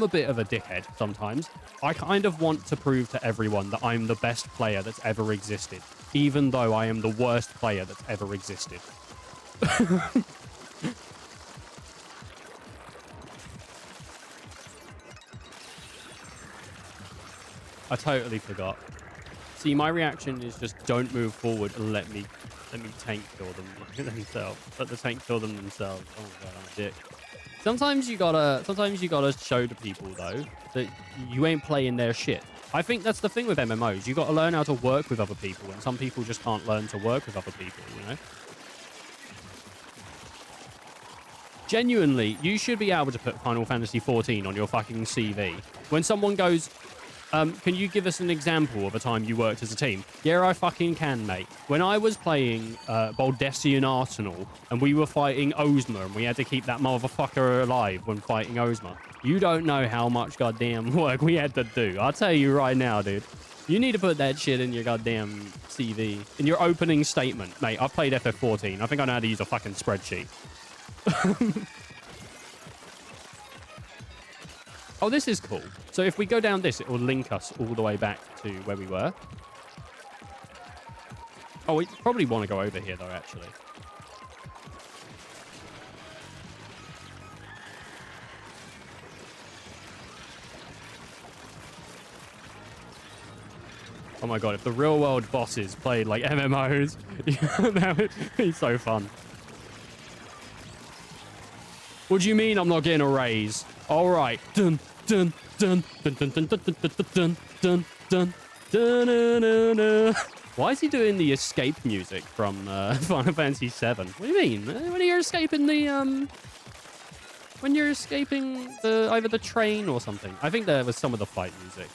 bit of a dickhead sometimes. I kind of want to prove to everyone that I'm the best player that's ever existed, even though I am the worst player that's ever existed. I totally forgot. See, my reaction is just don't move forward and let me tank kill them themselves. Let the tank kill them themselves. Oh my god, I'm a dick. Sometimes you gotta show to people though that you ain't playing their shit. I think that's the thing with MMOs. You gotta learn how to work with other people, and some people just can't learn to work with other people, you know? Genuinely, you should be able to put Final Fantasy 14 on your fucking CV. When someone goes, can you give us an example of a time you worked as a team? Yeah, I fucking can, mate. When I was playing Baldessian Arsenal and we were fighting Ozma and we had to keep that motherfucker alive when fighting Ozma, you don't know how much goddamn work we had to do. I'll tell you right now, dude. You need to put that shit in your goddamn CV. In your opening statement. Mate, I've played FF14. I think I know how to use a fucking spreadsheet. Oh, this is cool. So if we go down this, it will link us all the way back to where we were. Oh, we probably want to go over here, though, actually. Oh my god, if the real-world bosses played like MMOs, that would be so fun. What do you mean I'm not getting a raise? All right. Dun dun dun dun dun dun dun dun dun dun dun dun dun dun. Why is he doing the escape music from Final Fantasy VII? What do you mean? When you're escaping the when you're escaping the either the train or something. I think there was some of the fight music.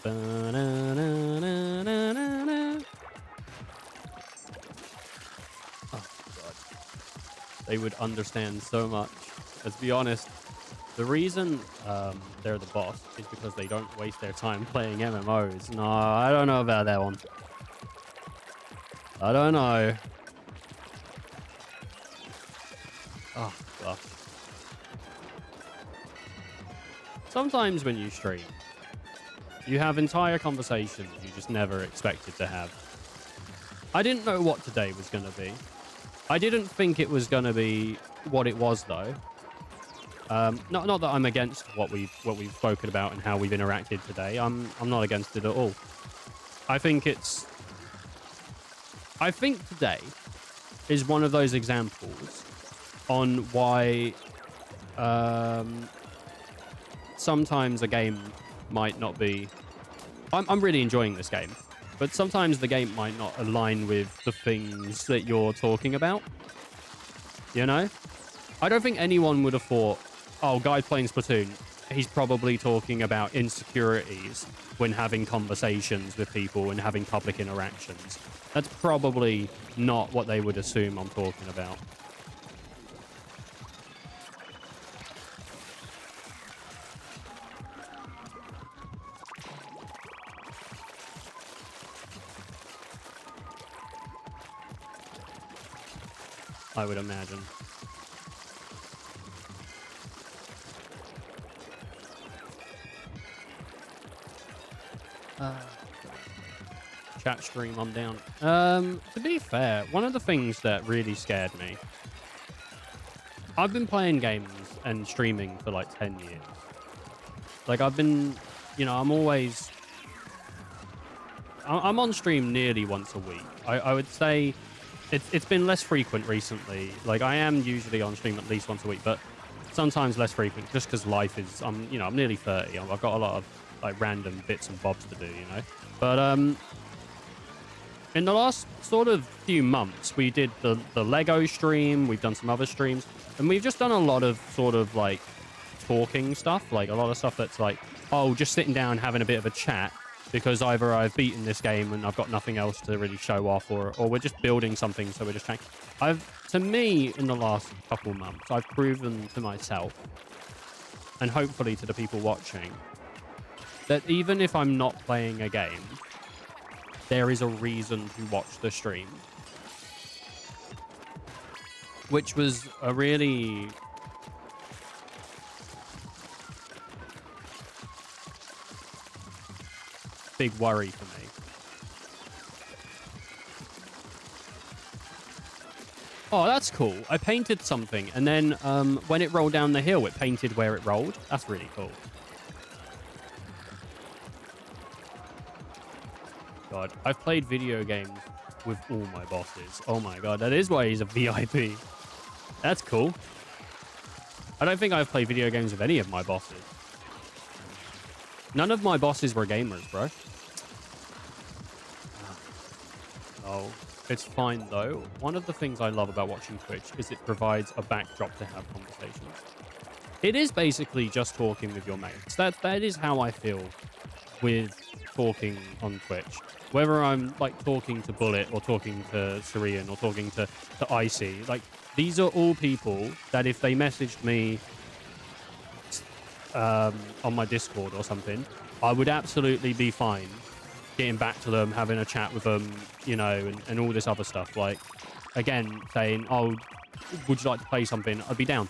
they would understand so much. Let's be honest. The reason they're the boss is because they don't waste their time playing MMOs. No, I don't know about that one. I don't know. Oh, gosh. Sometimes when you stream, you have entire conversations you just never expected to have. I didn't know what today was going to be. I didn't think it was going to be what it was, though. Not that I'm against what we've spoken about and how we've interacted today. I'm not against it at all. I think today is one of those examples on why sometimes a game might not be... I'm really enjoying this game, but sometimes the game might not align with the things that you're talking about. You know? I don't think anyone would have thought, oh, guy playing Splatoon, he's probably talking about insecurities when having conversations with people and having public interactions. That's probably not what they would assume I'm talking about. I would imagine. Chat stream, I'm down. To be fair, one of the things that really scared me, I've been playing games and streaming for like 10 years. Like I've been, you know, I'm on stream nearly once a week. I would say it's been less frequent recently. Like I am usually on stream at least once a week, but sometimes less frequent just because life is, I'm nearly 30. I've got a lot of like random bits and bobs to do, you know. But in the last sort of few months, we did the Lego stream. We've done some other streams, and we've just done a lot of sort of like talking stuff, like a lot of stuff that's like, oh, just sitting down having a bit of a chat because either I've beaten this game and I've got nothing else to really show off, or we're just building something, so we're just chatting. To me, in the last couple months, I've proven to myself, and hopefully to the people watching, that even if I'm not playing a game, there is a reason to watch the stream. Which was a really... big worry for me. Oh, that's cool. I painted something, and then when it rolled down the hill, it painted where it rolled. That's really cool. God, I've played video games with all my bosses. Oh my god, that is why he's a VIP. That's cool. I don't think I've played video games with any of my bosses. None of my bosses were gamers, bro. Oh, it's fine though. One of the things I love about watching Twitch is it provides a backdrop to have conversations. It is basically just talking with your mates. That is how I feel with talking on Twitch. Whether I'm like talking to Bullet or talking to Syrian or talking to Icy, like these are all people that if they messaged me on my Discord or something, I would absolutely be fine getting back to them, having a chat with them, you know, and all this other stuff. Like, again, saying, oh, would you like to play something? I'd be down.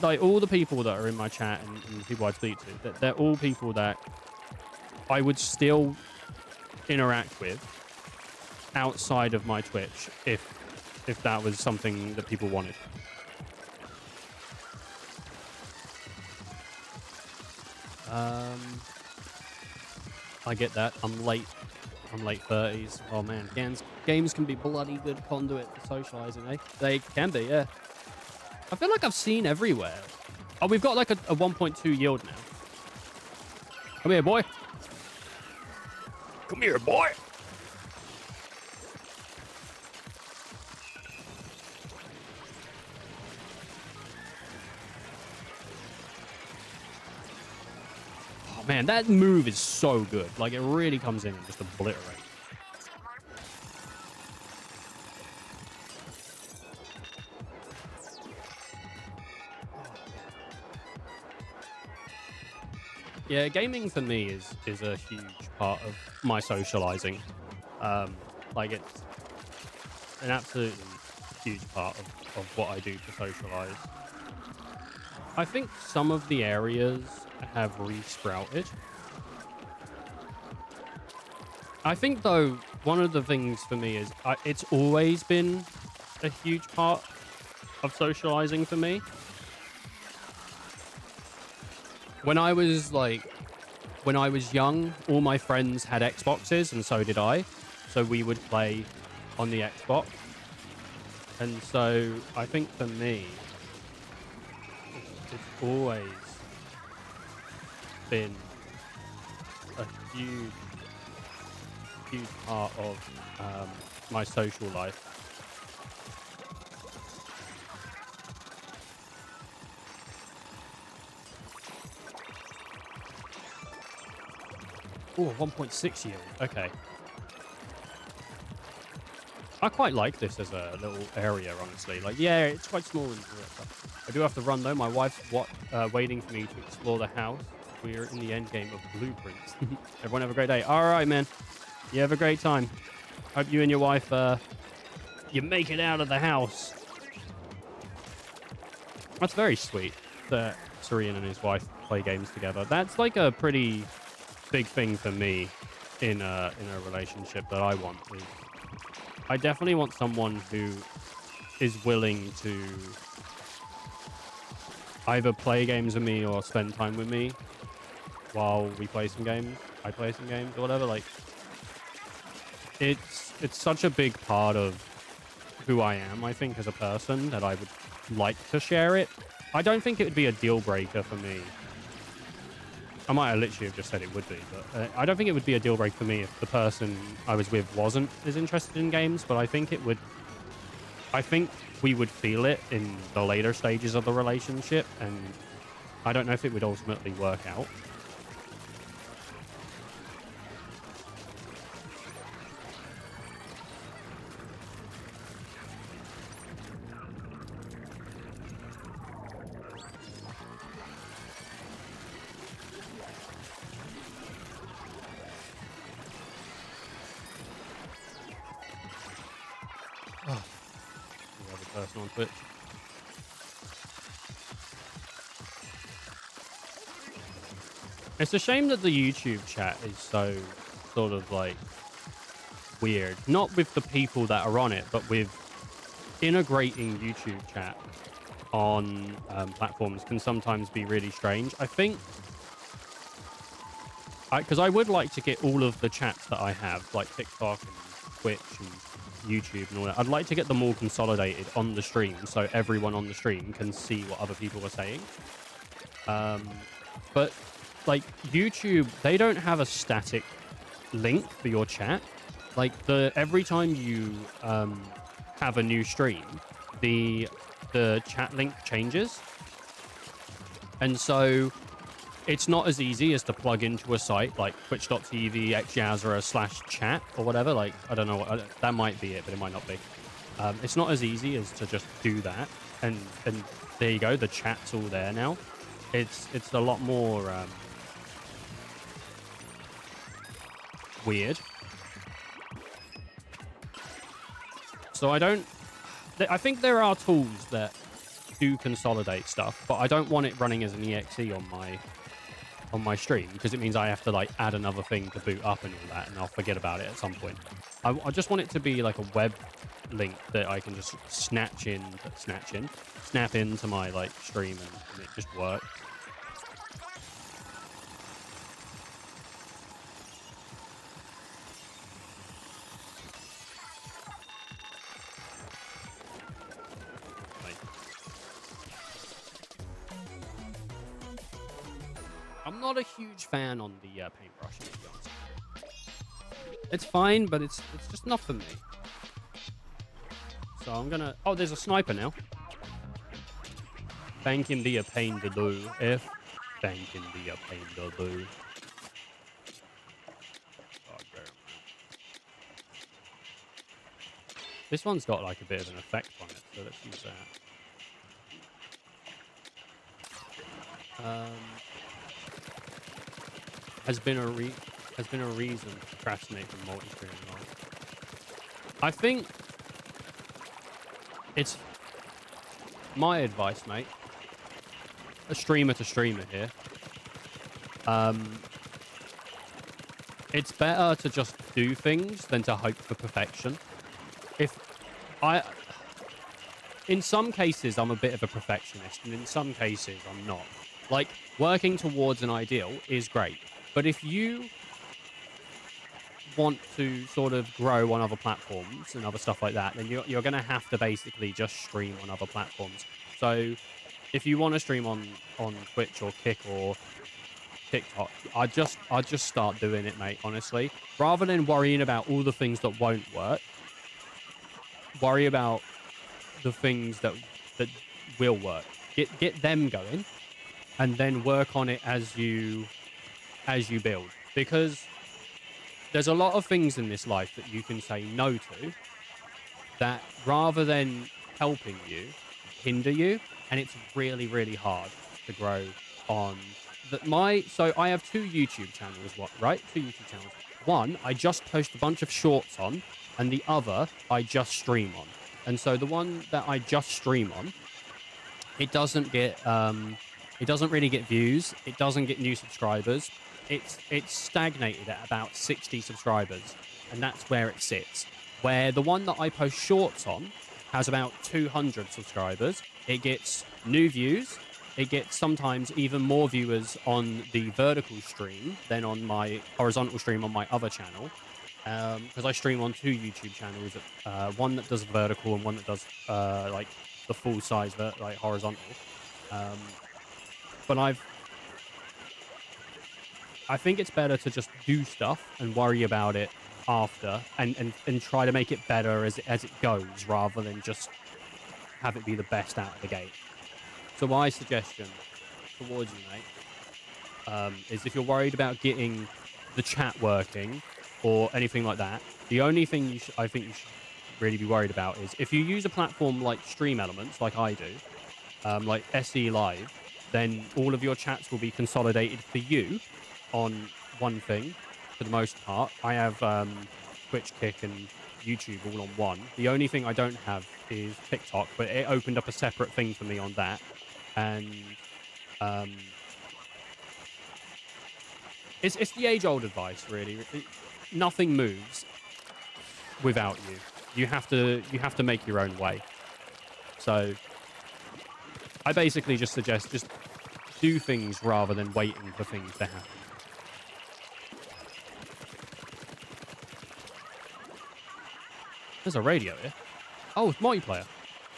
Like, all the people that are in my chat and people I speak to, they're all people that I would still interact with outside of my Twitch if that was something that people wanted. I get that. I'm late 30s. Oh man, games can be bloody good conduit for socializing, eh? They can be, yeah. I feel like I've seen everywhere. Oh, we've got like a 1.2 yield now. Come here, boy. Come here, boy. Oh man, that move is so good. Like, it really comes in and just obliterates. Yeah, gaming for me is a huge part of my socializing. Like it's an absolutely huge part of what I do to socialize. I think some of the areas have resprouted. I think, though, one of the things for me is it's always been a huge part of socializing for me. When I was young, all my friends had Xboxes, and so did I. So we would play on the Xbox. And so I think for me, it's always been a huge part of my social life. Oh, 1.6 yield. Okay. I quite like this as a little area, honestly. Like, yeah, it's quite small. And I do have to run, though. My wife's waiting for me to explore the house. We're in the end game of Blueprints. Everyone have a great day. All right, man. You have a great time. Hope you and your wife, you make it out of the house. That's very sweet that Sarian and his wife play games together. That's like a pretty big thing for me in a relationship that I want. Is I definitely want someone who is willing to either play games with me or spend time with me while we play some games. I play some games or whatever. Like, it's such a big part of who I am, I think, as a person, that I would like to share it. I don't think it would be a deal breaker for me. I might have literally have just said it would be, but I don't think it would be a deal breaker for me if the person I was with wasn't as interested in games, but I think it would. I think we would feel it in the later stages of the relationship, and I don't know if it would ultimately work out. Person on Twitch. It's a shame that the YouTube chat is so sort of like weird. Not with the people that are on it, but with integrating YouTube chat on platforms can sometimes be really strange. I think because I would like to get all of the chats that I have, like TikTok and Twitch and YouTube and all that. I'd like to get them all consolidated on the stream so everyone on the stream can see what other people are saying. But like YouTube, they don't have a static link for your chat. Like every time you have a new stream, the chat link changes. And so it's not as easy as to plug into a site like twitch.tv Yazura/chat or whatever. Like, I don't know, that might be it, but it might not be. It's not as easy as to just do that. And there you go, the chat's all there now. It's a lot more weird. So I think there are tools that do consolidate stuff, but I don't want it running as an exe on my stream, because it means I have to like add another thing to boot up and all that, and I'll forget about it at some point. I just want it to be like a web link that I can just snap into my like stream, and it just works. I'm not a huge fan on the paintbrush, to be honest. It's fine, but it's just not for me. So I'm gonna... Oh, there's a sniper now. Bang can be a pain to do. If bang can be a pain to do. Oh, damn. This one's got like a bit of an effect on it, so let's use that. has been a reason to procrastinate from multi-streaming life. I think it's my advice, mate. A streamer to streamer here. It's better to just do things than to hope for perfection. In some cases, I'm a bit of a perfectionist, and in some cases, I'm not. Like, working towards an ideal is great, but if you want to sort of grow on other platforms and other stuff like that, then you're going to have to basically just stream on other platforms. So if you want to stream on Twitch or Kick or TikTok, I'd just start doing it, mate, honestly. Rather than worrying about all the things that won't work, worry about the things that will work. Get them going, and then work on it as you build. Because there's a lot of things in this life that you can say no to that, rather than helping you, hinder you, and it's really, really hard to grow on. So I have 2 YouTube channels, right? 2 YouTube channels. One, I just post a bunch of shorts on, and the other, I just stream on. And so the one that I just stream on, it doesn't really get views. It doesn't get new subscribers. It's stagnated at about 60 subscribers, and that's where it sits. Where the one that I post shorts on has about 200 subscribers. It gets new views. It gets sometimes even more viewers on the vertical stream than on my horizontal stream on my other channel. Because I stream on 2 YouTube channels, one that does vertical and one that does like the full size like horizontal. But I think it's better to just do stuff and worry about it after, and try to make it better as it goes, rather than just have it be the best out of the gate. So my suggestion towards you, mate, is if you're worried about getting the chat working or anything like that, the only thing I think you should really be worried about is if you use a platform like Stream Elements, like I do, like SE Live, then all of your chats will be consolidated for you on one thing for the most part. I have Twitch, Kick, and YouTube all on one. The only thing I don't have is TikTok, but it opened up a separate thing for me on that. And it's the age-old advice, really. Nothing moves without you. You have to make your own way. So I basically just suggest just do things rather than waiting for things to happen. There's a radio here. Oh, it's multiplayer.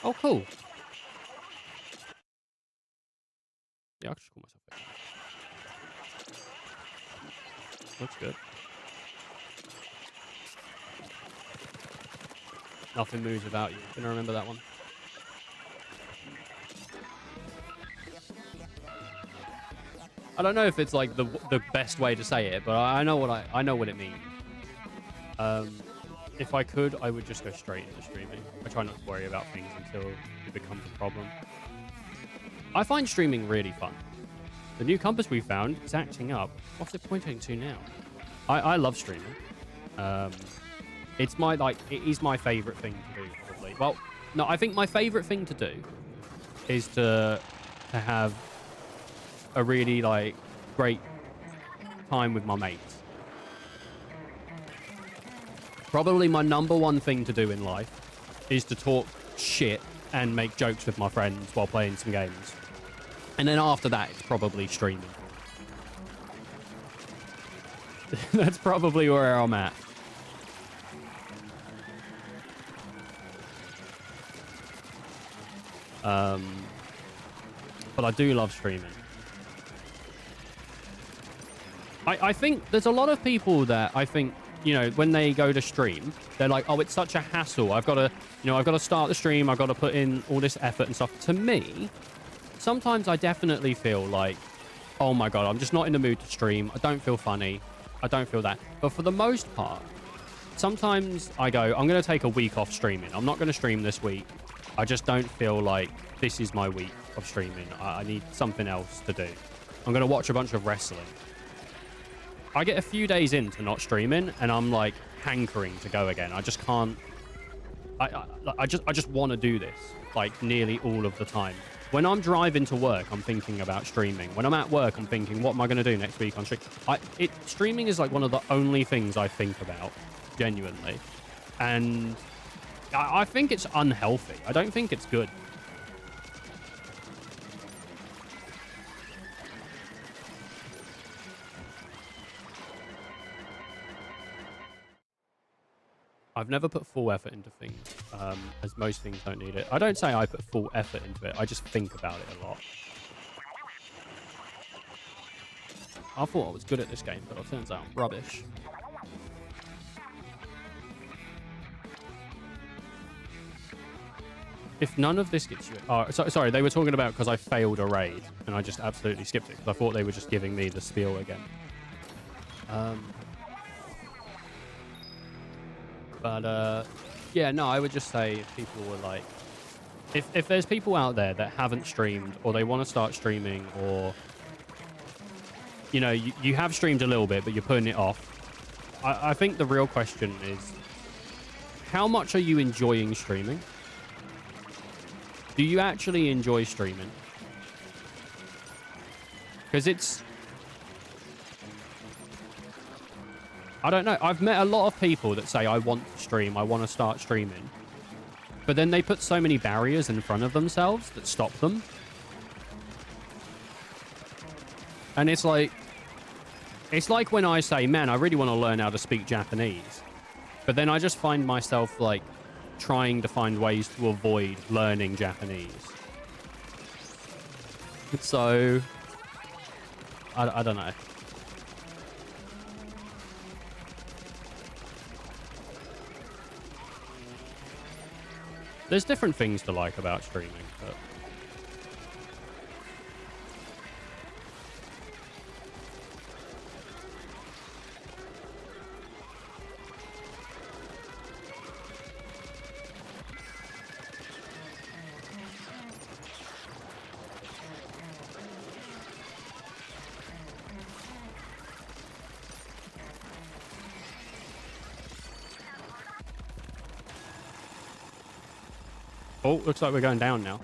Oh, cool. Yeah, I'll just call myself it. Looks good. Nothing moves without you. Gonna remember that one. I don't know if it's like the best way to say it, but I know what it means. If I could, I would just go straight into streaming. I try not to worry about things until it becomes a problem. I find streaming really fun. The new compass we found is acting up. What's it pointing to now? I love streaming. It is my favorite thing to do, probably. Well, no, I think my favorite thing to do is to have a really great time with my mates. Probably my number one thing to do in life is to talk shit and make jokes with my friends while playing some games. And then after that, it's probably streaming. That's probably where I'm at. But I do love streaming. I think there's a lot of people that I think, you know, when they go to stream, they're like, oh, it's such a hassle. I've got to start the stream. I've got to put in all this effort and stuff. To me, sometimes I definitely feel like, oh my God, I'm just not in the mood to stream. I don't feel funny. I don't feel that. But for the most part, sometimes I go, I'm going to take a week off streaming. I'm not going to stream this week. I just don't feel like this is my week of streaming. I need something else to do. I'm going to watch a bunch of wrestling. I get a few days into not streaming, and I'm like hankering to go again. I just can't. I just want to do this like nearly all of the time. When I'm driving to work, I'm thinking about streaming. When I'm at work, I'm thinking, what am I going to do next week on stream? Streaming is like one of the only things I think about, genuinely. And I think it's unhealthy. I don't think it's good. I've never put full effort into things, as most things don't need it. I don't say I put full effort into it. I just think about it a lot. I thought I was good at this game, but it turns out I'm rubbish. If none of this gets you... Oh, sorry, they were talking about because I failed a raid, and I just absolutely skipped it, because I thought they were just giving me the spiel again. But, yeah, no, I would just say if people were like... If there's people out there that haven't streamed, or they want to start streaming, or... You know, you have streamed a little bit, but you're putting it off. I think the real question is, how much are you enjoying streaming? Do you actually enjoy streaming? Because it's... I don't know. I've met a lot of people that say, I want to stream, I want to start streaming. But then they put so many barriers in front of themselves that stop them. And it's like when I say, man, I really want to learn how to speak Japanese. But then I just find myself, like, trying to find ways to avoid learning Japanese. So, I don't know. There's different things to like about streaming, but... Oh, looks like we're going down now.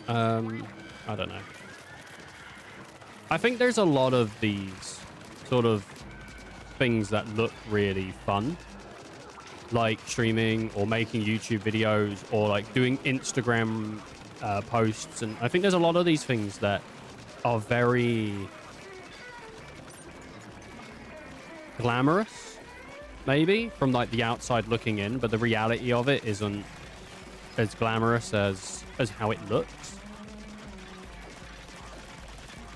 I don't know. I think there's a lot of these sort of things that look really fun. Like streaming or making YouTube videos or like doing Instagram posts. And I think there's a lot of these things that are very glamorous. Maybe from like the outside looking in, but the reality of it isn't as glamorous as how it looks.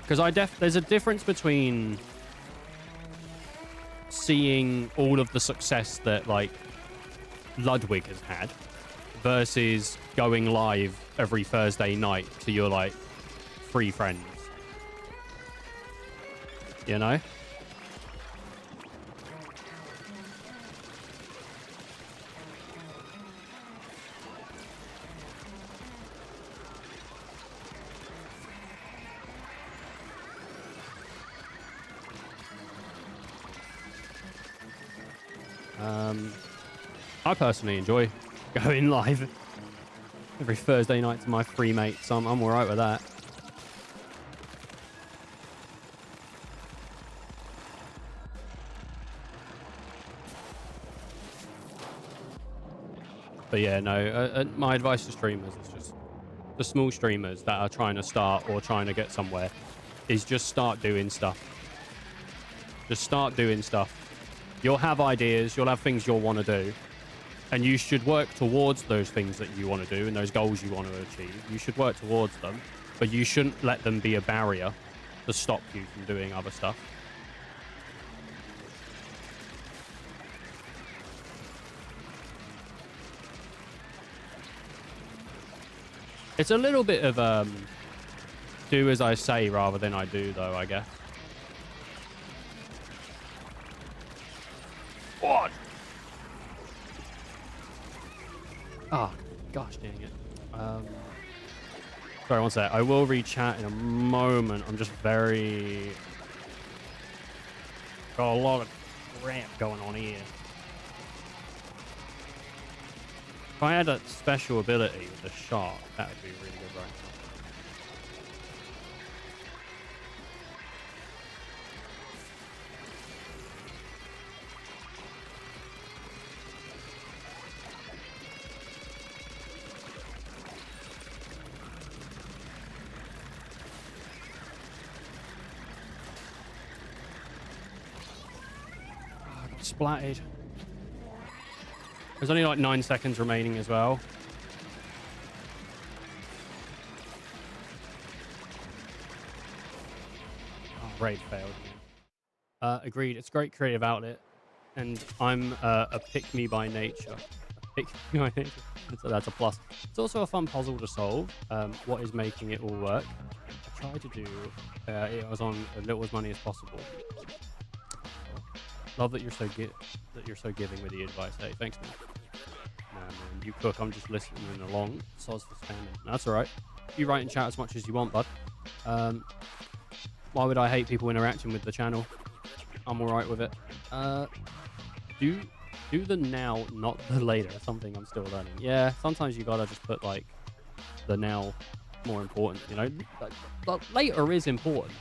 Because there's a difference between seeing all of the success that like Ludwig has had versus going live every Thursday night to your like 3 friends. You know? I personally enjoy going live every Thursday night to my 3 mates, so I'm all right with that. But yeah, no, my advice to streamers is just the small streamers that are trying to start or trying to get somewhere is just start doing stuff. Just start doing stuff. You'll have ideas, you'll have things you'll want to do, and you should work towards those things that you want to do and those goals you want to achieve. You should work towards them, but you shouldn't let them be a barrier to stop you from doing other stuff. It's a little bit of do as I say rather than I do, though, I guess. What? Oh, gosh dang it. Sorry, one sec. I will read chat in a moment. I'm just very... Got a lot of crap going on here. If I had a special ability with the shark, that would be really good right now. Oh, I got splatted. There's only like 9 seconds remaining as well. Oh, raid failed. Agreed. It's a great creative outlet, and I'm a pick me by nature. A pick me by nature. So that's a plus. It's also a fun puzzle to solve. What is making it all work? I tried to do it was on as little as money as possible. Love that you're so giving with the advice. Hey, thanks, man. Nah, man, you cook. I'm just listening along. Soz for spamming. That's all right. You write and chat as much as you want, bud. Why would I hate people interacting with the channel? I'm all right with it. Do the now, not the later. Something I'm still learning. Yeah, sometimes you gotta just put like the now more important. You know, the later is important.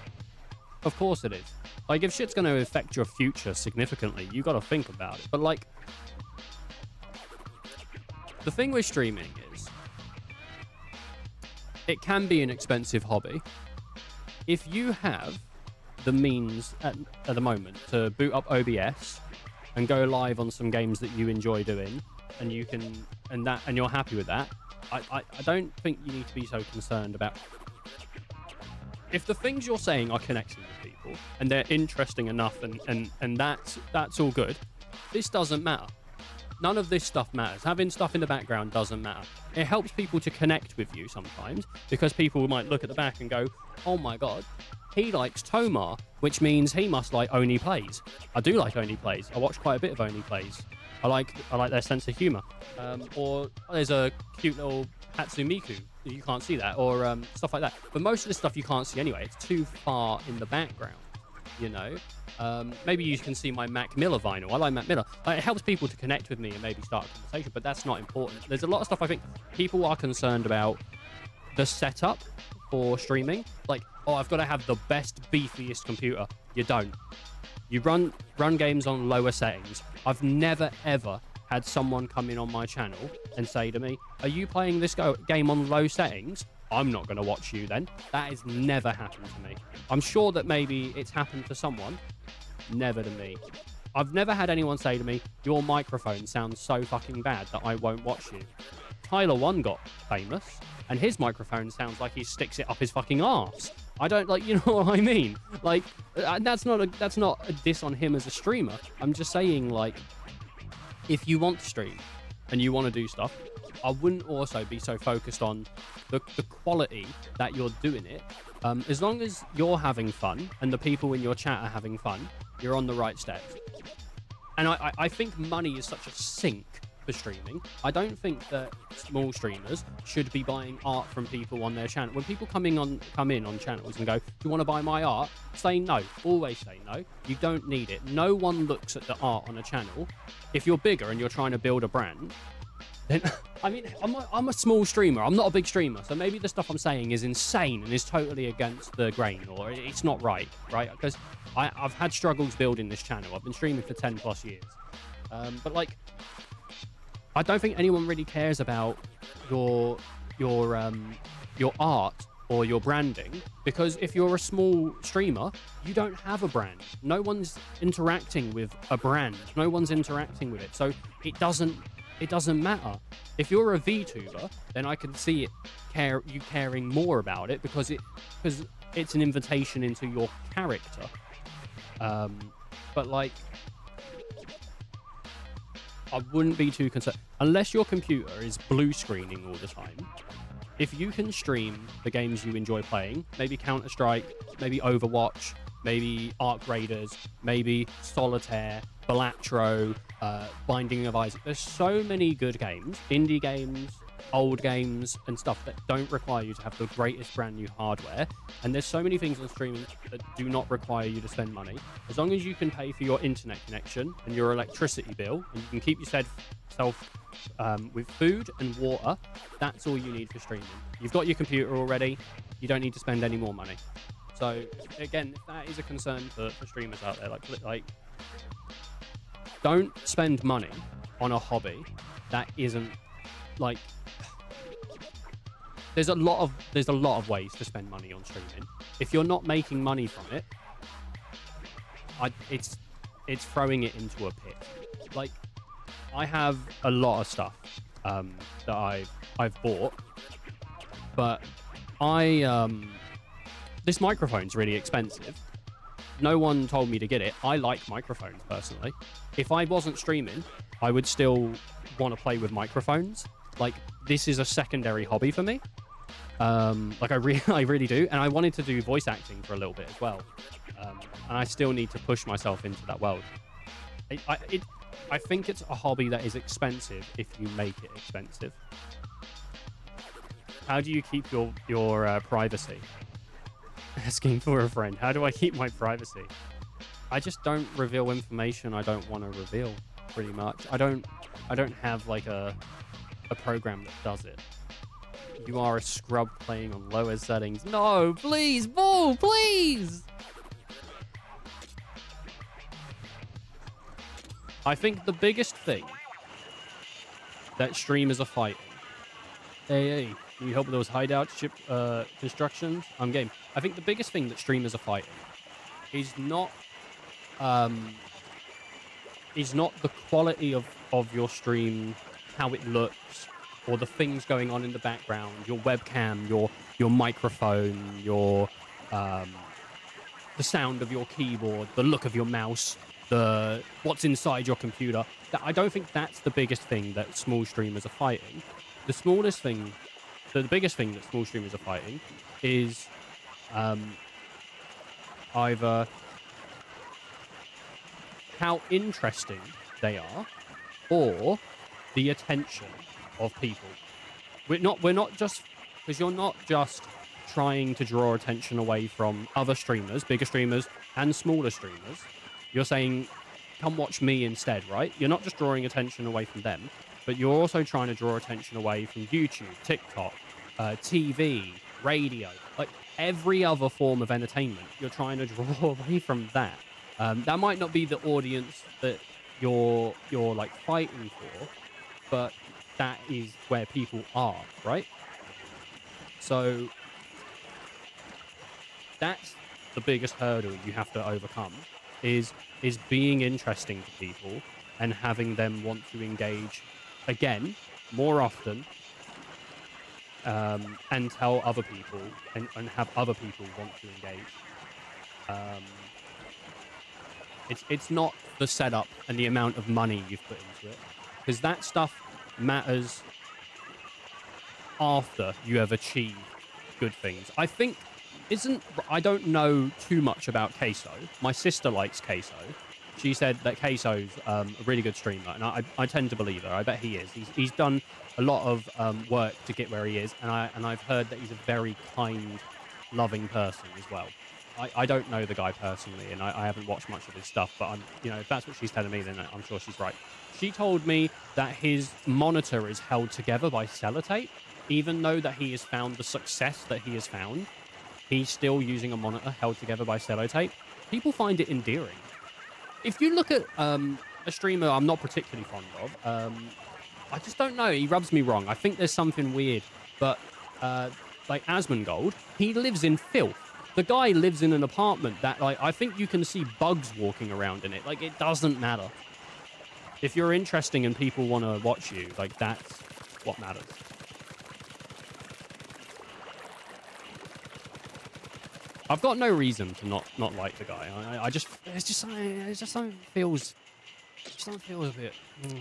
Of course it is. Like, if shit's going to affect your future significantly, you got to think about it. But, like, the thing with streaming is it can be an expensive hobby. If you have the means at the moment to boot up OBS and go live on some games that you enjoy doing, and you can, and you're happy with that, I don't think you need to be so concerned about... If the things you're saying are connecting with people and they're interesting enough and that's all good, this doesn't matter. None of this stuff matters. Having stuff in the background doesn't matter. It helps people to connect with you sometimes, because people might look at the back and go, oh my god, he likes Tomar, which means he must like Only Plays. I do like Only Plays. I watch quite a bit of Only Plays. I like their sense of humor. Or there's a cute little Hatsumiku. You can't see that, or stuff like that. But most of the stuff you can't see anyway. It's too far in the background, you know. Maybe you can see my Mac Miller vinyl. I like Mac Miller. It helps people to connect with me and maybe start a conversation, but that's not important. There's a lot of stuff I think people are concerned about. The setup for streaming, like, oh, I've got to have the best, beefiest computer. You don't. You run games on lower settings. I've never, ever had someone come in on my channel and say to me, are you playing this game on low settings? I'm not going to watch you then. That has never happened to me. I'm sure that maybe it's happened to someone. Never to me. I've never had anyone say to me, your microphone sounds so fucking bad that I won't watch you. Tyler 1 got famous, and his microphone sounds like he sticks it up his fucking arse. I don't, like, you know what I mean? Like, that's not a diss on him as a streamer. I'm just saying, like, if you want to stream and you want to do stuff, I wouldn't also be so focused on the quality that you're doing it. As long as you're having fun and the people in your chat are having fun, you're on the right steps. And I think money is such a sink for streaming. I don't think that small streamers should be buying art from people on their channel. When people come in on channels and go, do you want to buy my art? Say no. Always say no. You don't need it. No one looks at the art on a channel. If you're bigger and you're trying to build a brand, then, I mean, I'm a small streamer. I'm not a big streamer. So maybe the stuff I'm saying is insane and is totally against the grain, or it's not right? Because I've had struggles building this channel. I've been streaming for 10 plus years. But, like, I don't think anyone really cares about your art or your branding, because if you're a small streamer, you don't have a brand. No one's interacting with a brand. No one's interacting with it. So it doesn't matter. If you're a VTuber, then I can see you caring more about it, because it's an invitation into your character. But, like, I wouldn't be too concerned. Unless your computer is blue screening all the time. If you can stream the games you enjoy playing, maybe Counter-Strike, maybe Overwatch, maybe Arc Raiders, maybe Solitaire, Balatro, Binding of Isaac. There's so many good games, indie games, old games and stuff that don't require you to have the greatest brand new hardware. And there's so many things on streaming that do not require you to spend money. As long as you can pay for your internet connection and your electricity bill, and you can keep yourself with food and water, that's all you need for streaming. You've got your computer already. You don't need to spend any more money. So again, if that is a concern for streamers out there, like don't spend money on a hobby that isn't like. There's a lot of ways to spend money on streaming. If you're not making money from it, it's throwing it into a pit. Like, I have a lot of stuff that I've bought, but this microphone's really expensive. No one told me to get it. I like microphones personally. If I wasn't streaming, I would still want to play with microphones. Like, this is a secondary hobby for me. Like I really do, and I wanted to do voice acting for a little bit as well, and I still need to push myself into that world. I think it's a hobby that is expensive if you make it expensive. How do you keep your privacy? Asking for a friend. How do I keep my privacy? I just don't reveal information I don't want to reveal. Pretty much. I don't have like a program that does it. You are a scrub playing on lower settings. No, please, Bull, please! I think the biggest thing that streamers are fighting... Hey, can you help with those hideout ship constructions? I'm game. I think the biggest thing that streamers are fighting is not the quality of your stream, how it looks, or the things going on in the background, your webcam, your microphone, the sound of your keyboard, the look of your mouse, what's inside your computer. I don't think that's the biggest thing that small streamers are fighting. The biggest thing that small streamers are fighting is either how interesting they are, or the attention of people. We're not just, because you're not just trying to draw attention away from other streamers, bigger streamers and smaller streamers. You're saying, come watch me instead, right? You're not just drawing attention away from them, but you're also trying to draw attention away from YouTube, TikTok, TV, radio, like every other form of entertainment. You're trying to draw away from that. That might not be the audience that you're like fighting for, but that is where people are, right? So that's the biggest hurdle you have to overcome, is being interesting to people and having them want to engage again more often, and tell other people and have other people want to engage. It's not the setup and the amount of money you've put into it, because that stuff matters after you have achieved good things. I don't know too much about Queso. My sister likes Queso. She said that Queso's a really good streamer, and I tend to believe her. I bet he is. He's done a lot of work to get where he is, and I've heard that he's a very kind, loving person as well. I don't know the guy personally, and I haven't watched much of his stuff, but if that's what she's telling me, then I'm sure she's right. She told me that his monitor is held together by sellotape. Even though that he has found the success that he has found, he's still using a monitor held together by sellotape. People find it endearing. If you look at a streamer I'm not particularly fond of, I just don't know. He rubs me wrong. I think there's something weird. But like Asmongold, he lives in filth. The guy lives in an apartment that, like, I think you can see bugs walking around in it. Like, it doesn't matter. If you're interesting and people want to watch you, like, that's what matters. I've got no reason to not like the guy. It's just something feels a bit. Yeah.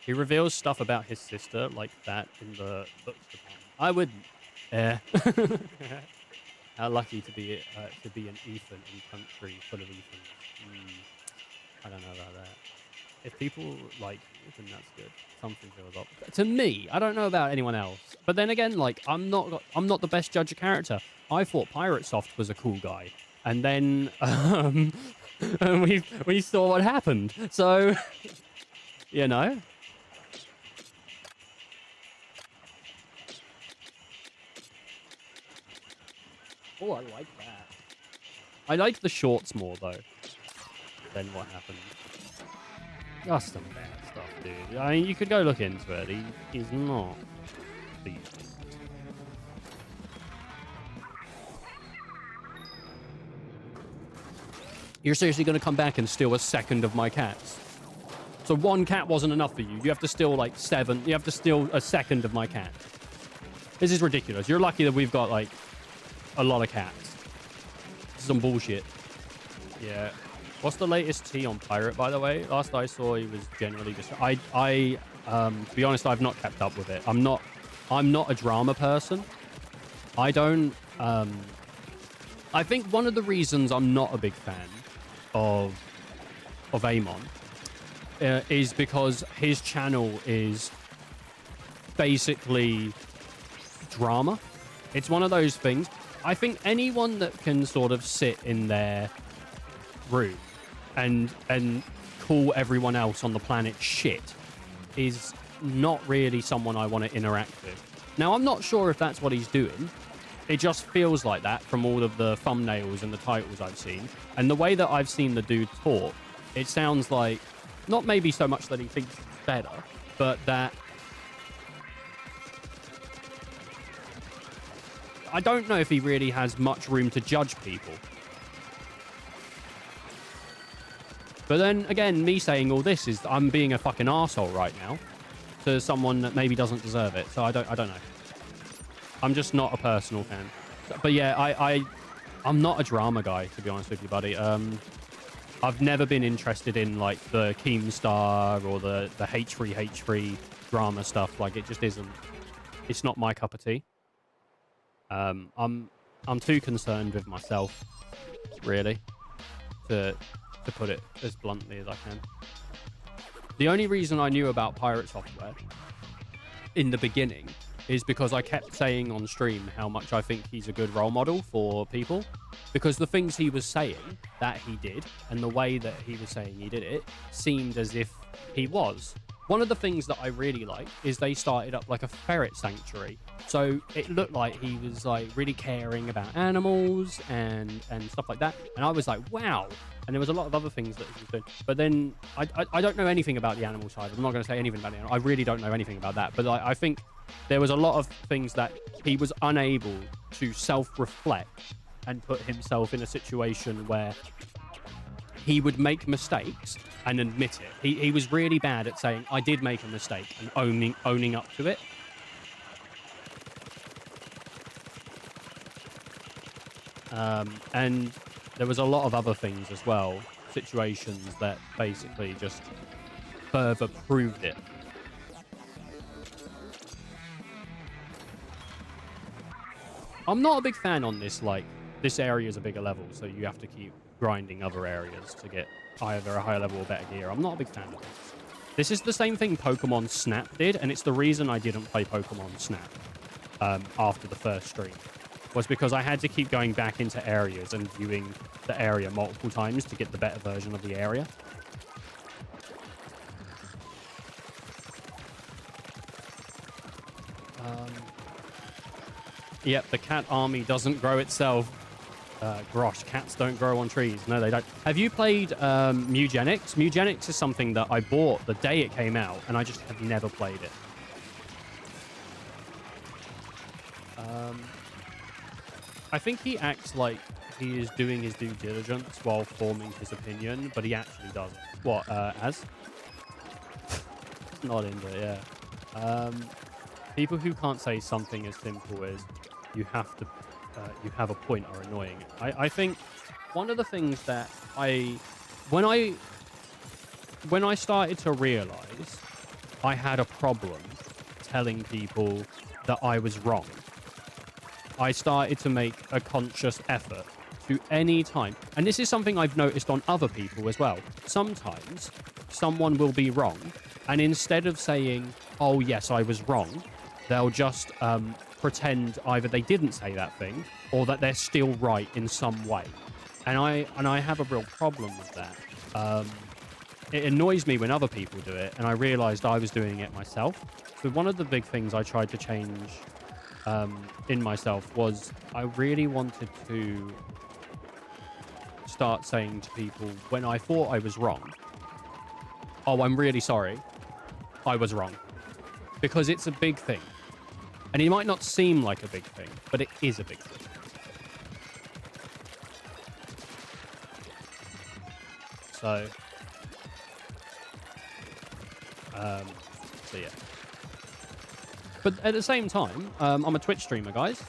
He reveals stuff about his sister like that in the books department. I wouldn't. Yeah. How lucky to be an Ethan in country full of Ethans. I don't know about that. if people like you, then that's good. Something feels up. To me, I don't know about anyone else. But then again, like I'm not the best judge of character. I thought Pirate Soft was a cool guy, and then and we saw what happened. So you know. Oh, I like that. I like the shorts more though than what happened. Just some bad stuff, dude. I mean, you could go look into it. He's not decent. You're seriously going to come back and steal a second of my cats? So one cat wasn't enough for you. You have to steal like 7. You have to steal a second of my cat. This is ridiculous. You're lucky that we've got like a lot of cats. This is some bullshit. Yeah. What's the latest tea on Pirate, by the way? Last I saw, he was generally just... to be honest, I've not kept up with it. I'm not a drama person. I don't... I think one of the reasons I'm not a big fan of Amon is because his channel is basically drama. It's one of those things. I think anyone that can sort of sit in their room and call everyone else on the planet shit is not really someone I want to interact with. Now, I'm not sure if that's what he's doing. It just feels like that from all of the thumbnails and the titles I've seen. And the way that I've seen the dude talk, it sounds like, not maybe so much that he thinks it's better, but that... I don't know if he really has much room to judge people. But then, again, me saying all this is I'm being a fucking arsehole right now to someone that maybe doesn't deserve it. So I don't know. I'm just not a personal fan. But yeah, I'm not a drama guy, to be honest with you, buddy. I've never been interested in like the Keemstar or the H3H3 drama stuff. Like it just isn't. It's not my cup of tea. I'm too concerned with myself, really, to put it as bluntly as I can. The only reason I knew about Pirate Software in the beginning is because I kept saying on stream how much I think he's a good role model for people, because the things he was saying that he did and the way that he was saying he did it seemed as if he was. One of the things that I really like is they started up like a ferret sanctuary. So it looked like he was like really caring about animals and stuff like that. And I was like, wow. And there was a lot of other things that he was doing. But then I don't know anything about the animal side. I'm not going to say anything about it. I really don't know anything about that. But I think there was a lot of things that he was unable to self-reflect and put himself in a situation where he would make mistakes and admit it. He was really bad at saying, I did make a mistake, and owning up to it. And there was a lot of other things as well, situations that basically just further proved it. I'm not a big fan on this, like, this area is a bigger level, so you have to keep grinding other areas to get either a higher level or better gear. I'm not a big fan of this. This is the same thing Pokemon Snap did, and it's the reason I didn't play Pokemon Snap after the first stream, was because I had to keep going back into areas and viewing the area multiple times to get the better version of the area. Yep, the cat army doesn't grow itself. Grosh, cats don't grow on trees. No, they don't. Have you played Mugenics? Mugenics is something that I bought the day it came out, and I just have never played it. I think he acts like he is doing his due diligence while forming his opinion, but he actually doesn't. What, Az? Not into it, yeah. People who can't say something as simple as you have a point are annoying. I think one of the things that when I started to realize I had a problem telling people that I was wrong, I started to make a conscious effort to any time, and this is something I've noticed on other people as well. Sometimes someone will be wrong, and instead of saying, oh, yes, I was wrong, they'll just pretend either they didn't say that thing or that they're still right in some way. And I have a real problem with that. It annoys me when other people do it, and I realized I was doing it myself. So one of the big things I tried to change in myself was I really wanted to start saying to people when I thought I was wrong, oh, I'm really sorry, I was wrong. Because it's a big thing. And it might not seem like a big thing, but it is a big thing. So yeah. But at the same time, I'm a Twitch streamer, guys.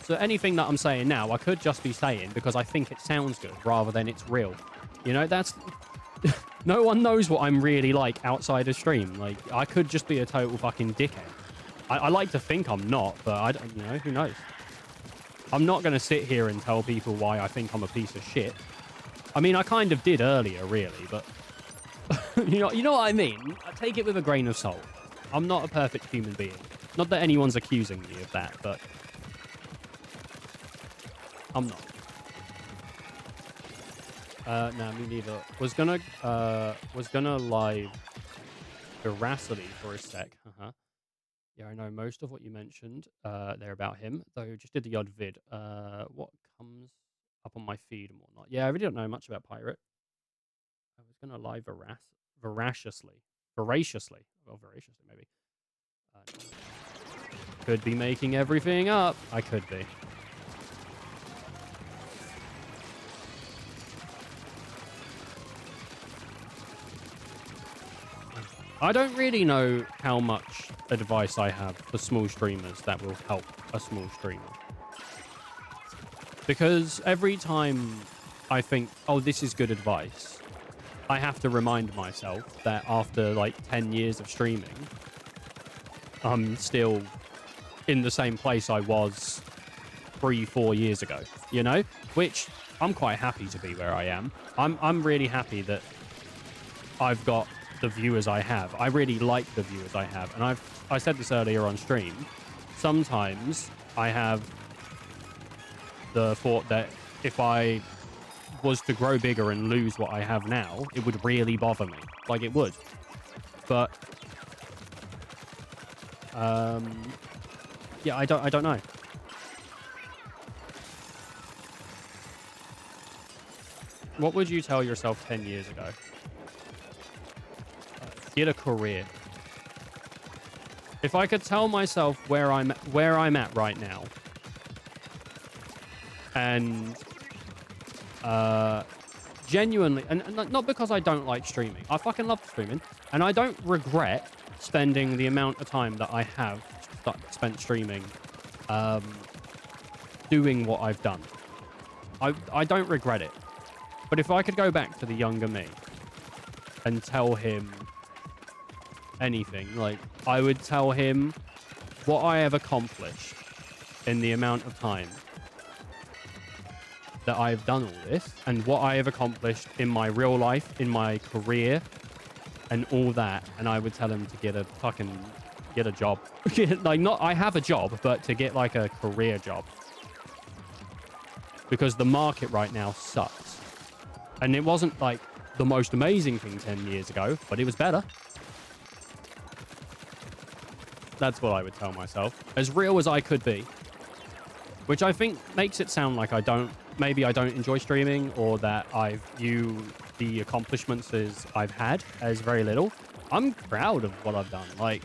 So anything that I'm saying now, I could just be saying because I think it sounds good rather than it's real. You know, that's... No one knows what I'm really like outside of stream. Like, I could just be a total fucking dickhead. I like to think I'm not, but I don't, you know, who knows? I'm not going to sit here and tell people why I think I'm a piece of shit. I mean, I kind of did earlier, really, but... you know what I mean? I take it with a grain of salt. I'm not a perfect human being. Not that anyone's accusing me of that, but... I'm not. No, me neither. Was gonna live Veracity for a sec. Yeah, I know most of what you mentioned there about him, though just did the odd vid. What comes up on my feed and whatnot. Yeah, I really don't know much about Pirate. I was gonna lie voraciously, maybe. Could be making everything up. I could be. I don't really know how much advice I have for small streamers that will help a small streamer. Because every time I think, oh, this is good advice, I have to remind myself that after like 10 years of streaming, I'm still in the same place I was 3-4 years ago, you know? Which I'm quite happy to be where I am. I'm really happy that I've got the viewers I have. I really like the viewers I have. And I said this earlier on stream. Sometimes I have the thought that if I was to grow bigger and lose what I have now, it would really bother me. Like, it would. But yeah, I don't know. What would you tell yourself 10 years ago? Get a career. If I could tell myself where I'm at right now, and genuinely, and not because I don't like streaming. I fucking love streaming, and I don't regret spending the amount of time that I have spent streaming, doing what I've done. I don't regret it. But if I could go back to the younger me and tell him anything, like, I would tell him what I have accomplished in the amount of time that I've done all this, and what I have accomplished in my real life, in my career, and all that. And I would tell him to get a job. Like, not, I have a job, but to get like a career job. Because the market right now sucks. And it wasn't like the most amazing thing 10 years ago, but it was better. That's what I would tell myself. As real as I could be. Which I think makes it sound like maybe I don't enjoy streaming, or that I view the accomplishments as I've had as very little. I'm proud of what I've done. Like,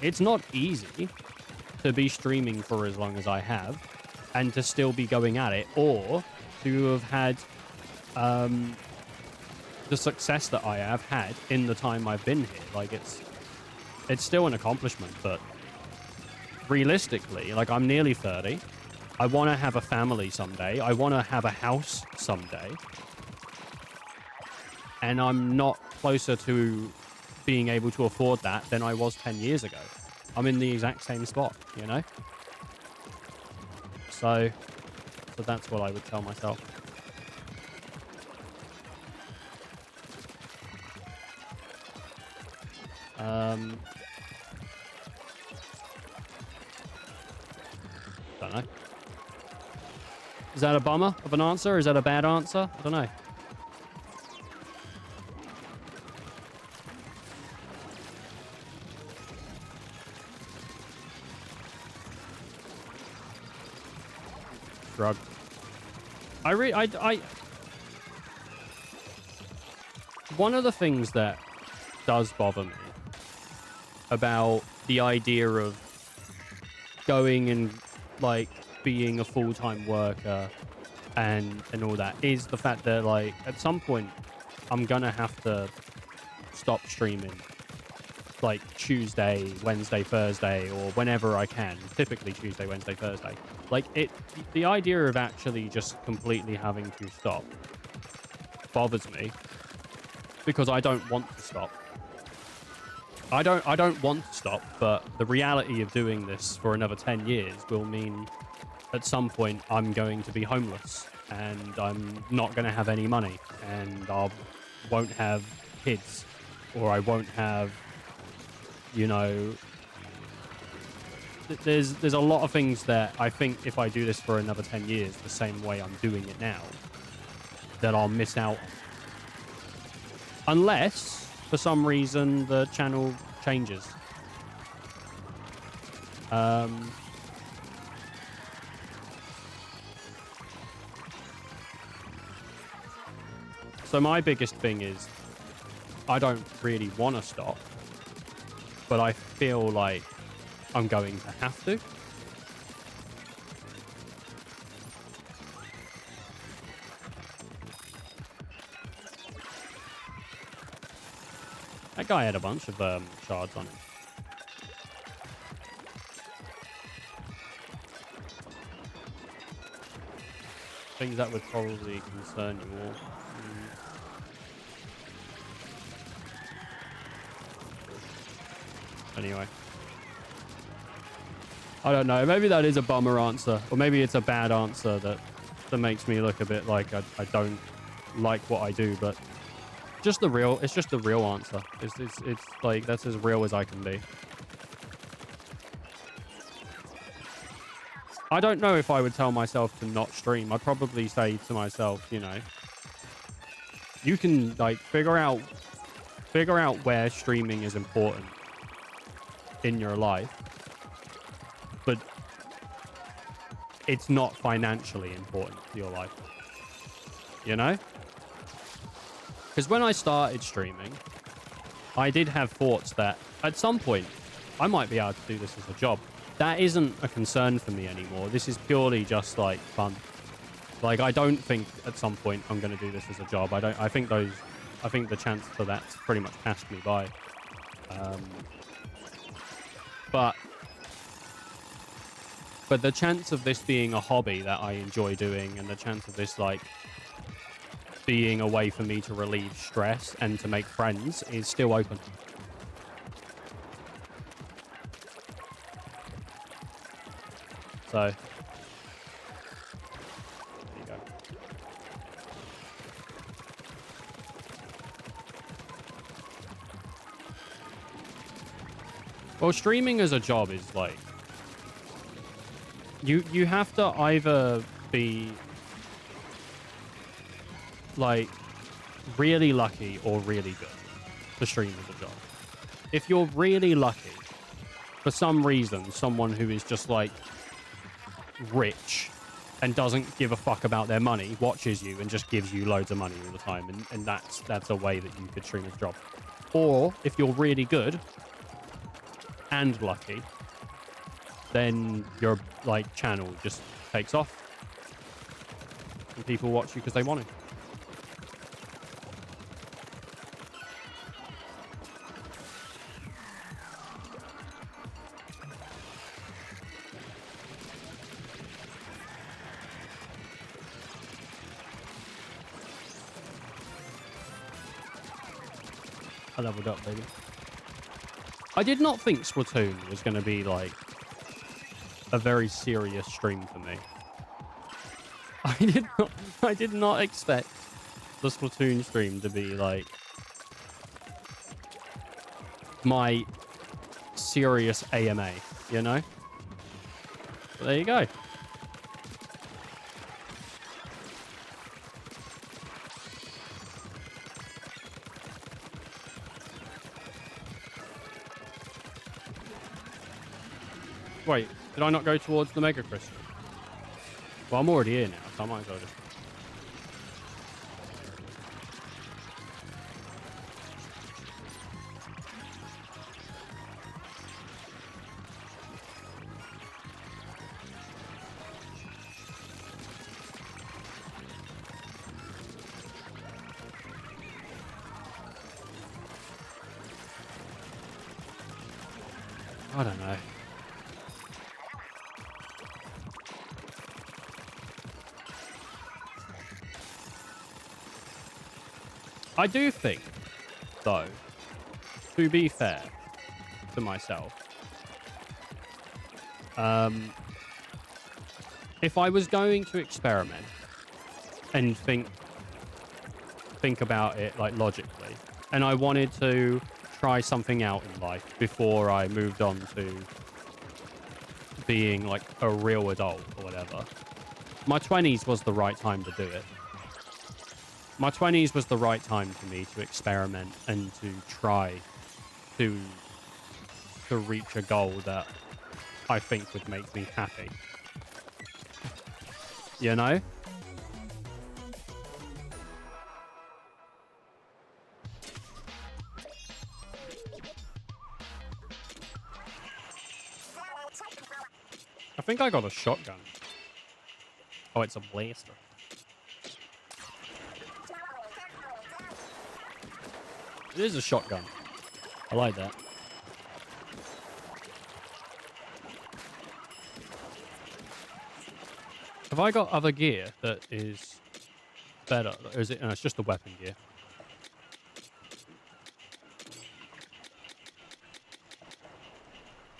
it's not easy to be streaming for as long as I have and to still be going at it, or to have had the success that I have had in the time I've been here. Like, it's still an accomplishment, but realistically, like, I'm nearly 30. I want to have a family someday. I want to have a house someday. And I'm not closer to being able to afford that than I was 10 years ago. I'm in the exact same spot, you know? So that's what I would tell myself. Don't know. Is that a bummer of an answer? Is that a bad answer? I don't know. Shrug. One of the things that does bother me about the idea of going and like being a full-time worker and all that is the fact that like at some point I'm gonna have to stop streaming like Tuesday, Wednesday, Thursday, or whenever I can. Typically Tuesday, Wednesday, Thursday. Like the idea of actually just completely having to stop bothers me because I don't want to stop. I don't want to stop, but the reality of doing this for another 10 years will mean at some point I'm going to be homeless and I'm not going to have any money and I won't have kids or I won't have, you know, there's a lot of things that I think if I do this for another 10 years the same way I'm doing it now, that I'll miss out. Unless, for some reason, the channel changes. So my biggest thing is I don't really want to stop, but I feel like I'm going to have to. That guy had a bunch of shards on him. Things that would probably concern you all. Anyway. I don't know. Maybe that is a bummer answer. Or maybe it's a bad answer that makes me look a bit like I don't like what I do, but it's just the real answer. It's like that's as real as I can be. I don't know if I would tell myself to not stream. I'd probably say to myself, you know, you can like figure out where streaming is important in your life, but it's not financially important to your life, you know? Because when I started streaming, I did have thoughts that at some point I might be able to do this as a job. That isn't a concern for me anymore. This is purely just like fun. Like I don't think at some point I'm going to do this as a job. I think the chance for that's pretty much passed me by. But the chance of this being a hobby that I enjoy doing, and the chance of this like being a way for me to relieve stress and to make friends is still open. So there you go. Well, streaming as a job is like you have to either be like really lucky or really good to stream as a job. If you're really lucky, for some reason, someone who is just like rich and doesn't give a fuck about their money watches you and just gives you loads of money all the time, and that's a way that you could stream as a job. Or if you're really good and lucky, then your like channel just takes off and people watch you because they want to. I leveled up, baby. I did not think Splatoon was going to be like a very serious stream for me. I did not expect the Splatoon stream to be like my serious AMA, you know? But there you go. Wait, did I not go towards the Mega Crystal? Well, I'm already here now, so I might as well just... I don't know. I do think, though, to be fair to myself, if I was going to experiment and think about it like logically, and I wanted to try something out in life before I moved on to being like a real adult or whatever, my 20s was the right time to do it. My 20s was the right time for me to experiment and to try to reach a goal that I think would make me happy. You know? I think I got a shotgun. Oh, it's a blaster. It is a shotgun. I like that. Have I got other gear that is better? Or is it? No, it's just the weapon gear.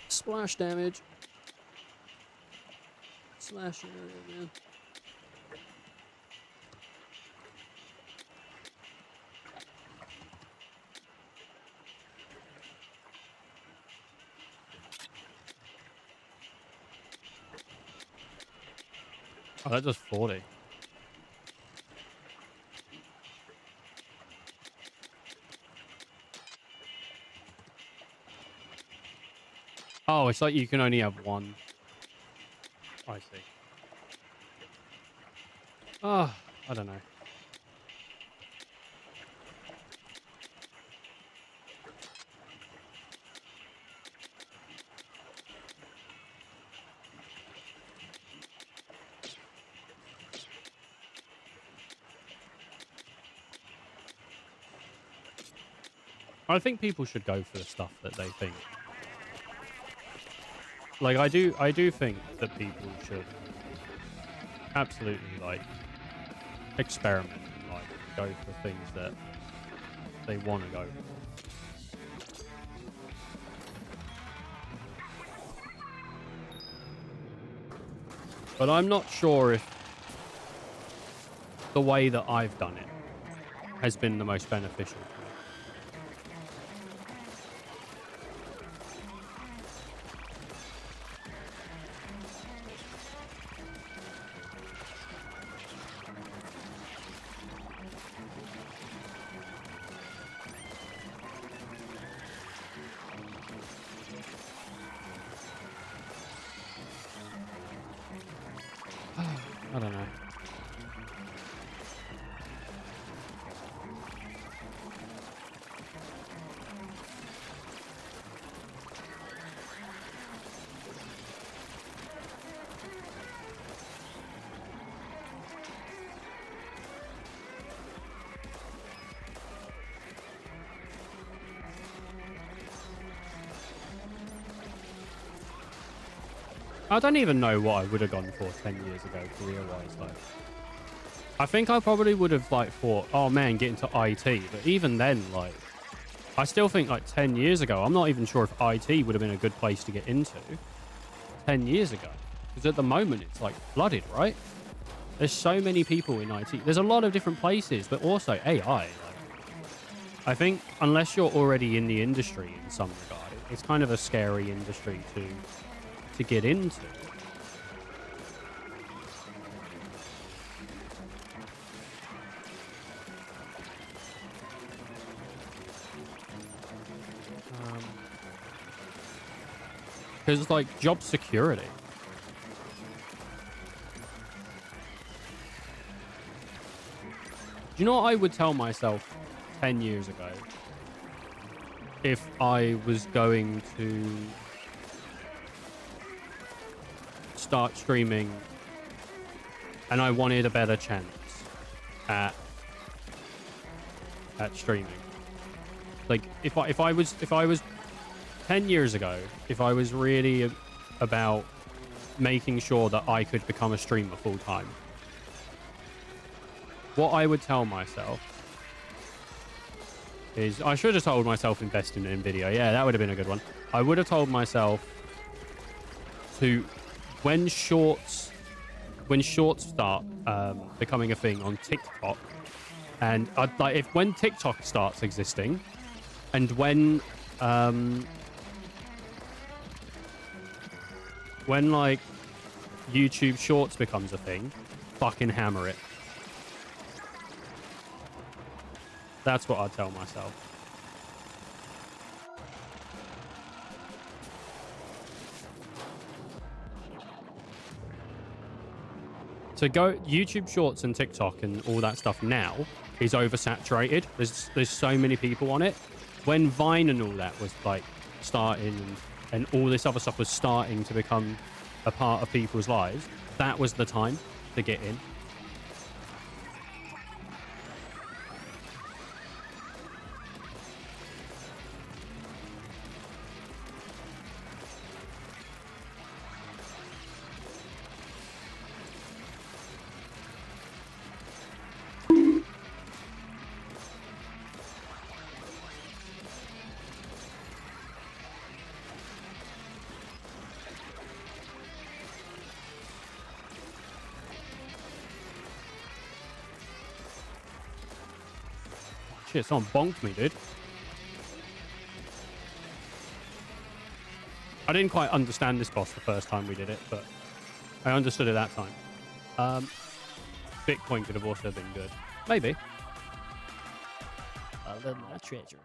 Splash damage. Slash area, man. Oh, that does 40. Oh, it's like you can only have one. I see. Oh, I don't know. I think people should go for the stuff that they think. Like, I do think that people should absolutely, like, experiment and, like, go for things that they want to go for. But I'm not sure if the way that I've done it has been the most beneficial for me. I don't know. I don't even know what I would have gone for 10 years ago, career-wise, though. I think I probably would have, like, thought, oh, man, get into IT. But even then, like, I still think, like, 10 years ago, I'm not even sure if IT would have been a good place to get into 10 years ago. Because at the moment, it's, like, flooded, right? There's so many people in IT. There's a lot of different places, but also AI. Like, I think unless you're already in the industry in some regard, it's kind of a scary industry to get into. Because it's like job security. Do you know what I would tell myself 10 years ago if I was going to start streaming and I wanted a better chance at streaming? Like if I was 10 years ago, if I was really about making sure that I could become a streamer full time, what I would tell myself is, I should have told myself invest in NVIDIA. Yeah, that would have been a good one. I would have told myself to, when shorts start becoming a thing on TikTok, and when TikTok starts existing, and when like YouTube Shorts becomes a thing, fucking hammer it. That's what I'd tell myself. To go YouTube Shorts and TikTok and all that stuff now is oversaturated. There's so many people on it. When Vine and all that was like starting and all this other stuff was starting to become a part of people's lives, that was the time to get in. Shit, someone bonked me, dude. I didn't quite understand this boss the first time we did it, but I understood it that time. Bitcoin could have also been good. Maybe. I love my treasure.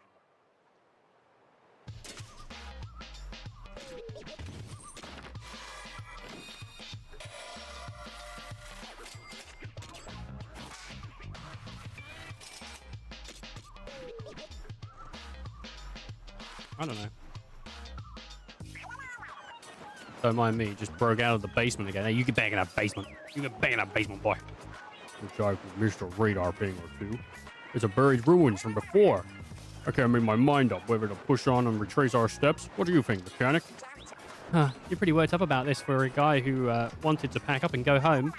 I don't know. Don't mind me, just broke out of the basement again. Hey, you get back in that basement. You get back in that basement, boy. Which I missed a radar ping or two. It's a buried ruins from before. I can't make my mind up whether to push on and retrace our steps. What do you think, mechanic? You're pretty worked up about this for a guy who wanted to pack up and go home.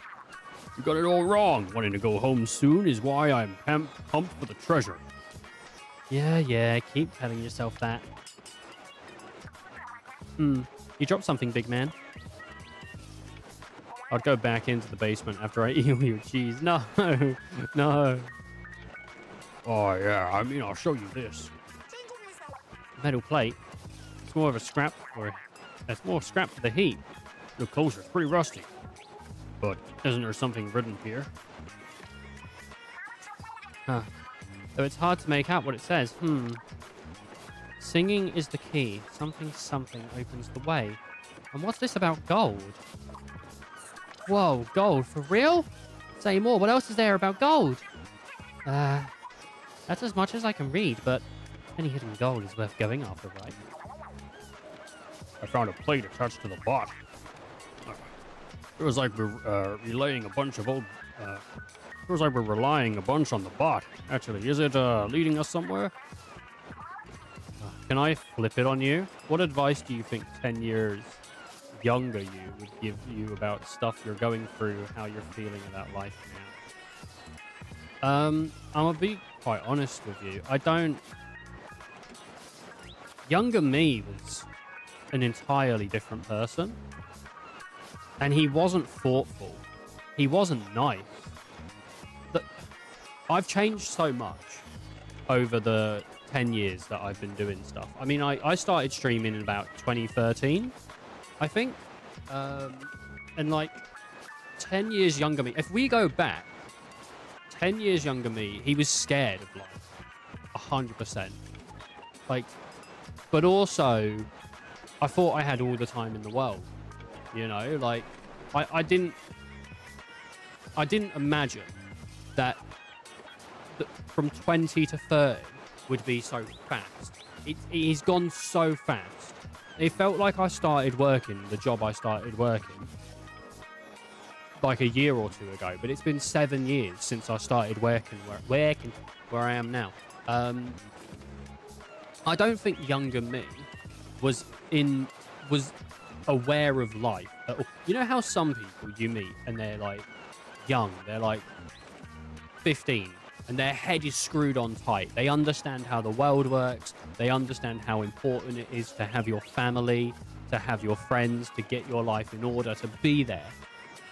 You got it all wrong. Wanting to go home soon is why I'm pumped for the treasure. Yeah, keep telling yourself that. You dropped something, big man. I'd go back into the basement after I eat your cheese. No, no. Oh, yeah, I mean, I'll show you this. Metal plate. It's more of a scrap, or it's more scrap for the heat. Look closer, it's pretty rusty. But isn't there something written here? Huh. Though it's hard to make out what it says. Singing is the key. Something opens the way. And what's this about gold? Whoa, gold, for real? Say more. What else is there about gold? That's as much as I can read, but any hidden gold is worth going after, right? I found a plate attached to the bot. It was like we're relaying a bunch of old... it was like we're relying a bunch on the bot. Actually, is it leading us somewhere? Can I flip it on you? What advice do you think 10 years younger you would give you about stuff you're going through, how you're feeling about life now? I'm gonna be quite honest with you. Younger me was an entirely different person. And he wasn't thoughtful. He wasn't nice. I've changed so much. over the 10 years that I've been doing stuff. I mean, I started streaming in about 2013, I think. And like 10 years younger me, if we go back 10 years younger me, he was scared of life 100%. Like, but also I thought I had all the time in the world, you know, like I didn't imagine that from 20 to 30 would be so fast. He's gone so fast. It felt like I started working the job I started working like a year or two ago, but it's been 7 years since I started working where I am now. I don't think younger me was aware of life at all. You know how some people you meet and they're like young, they're like 15 and their head is screwed on tight. They understand how the world works. They understand how important it is to have your family, to have your friends, to get your life in order, to be there.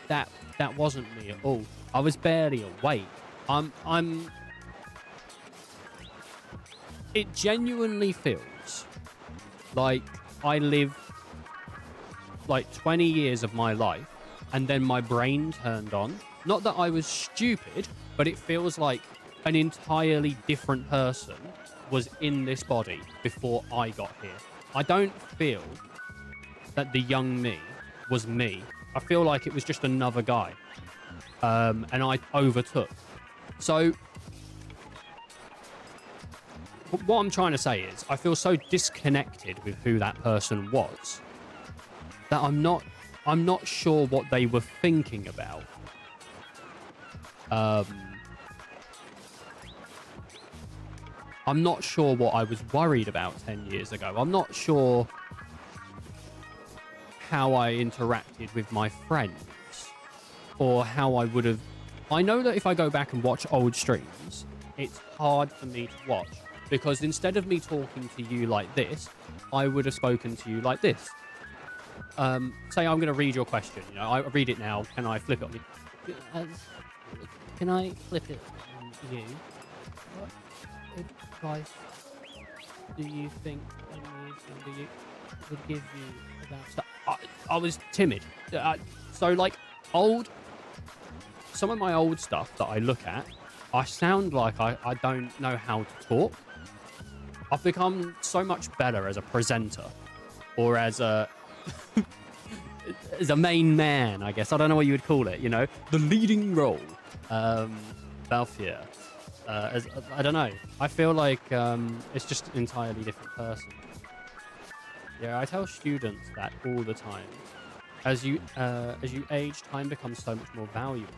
That wasn't me at all. I was barely awake. It genuinely feels like I lived like 20 years of my life and then my brain turned on. Not that I was stupid, but it feels like an entirely different person was in this body before I got here. I don't feel that the young me was me. I feel like it was just another guy. And I overtook. So what I'm trying to say is I feel so disconnected with who that person was that I'm not sure what they were thinking about. I'm not sure what I was worried about 10 years ago. I'm not sure how I interacted with my friends or how I would have. I know that if I go back and watch old streams, it's hard for me to watch because instead of me talking to you like this, I would have spoken to you like this. Say I'm going to read your question. You know, I read it now. Can I flip it on you? Can I flip it on you? What advice do you think you would give you about stuff? I was timid. So like some of my old stuff that I look at, I sound like I don't know how to talk. I've become so much better as a presenter or as a as a main man, I guess. I don't know what you would call it, you know, the leading role. Balfour. I don't know. I feel like it's just an entirely different person. Yeah, I tell students that all the time. As you age, time becomes so much more valuable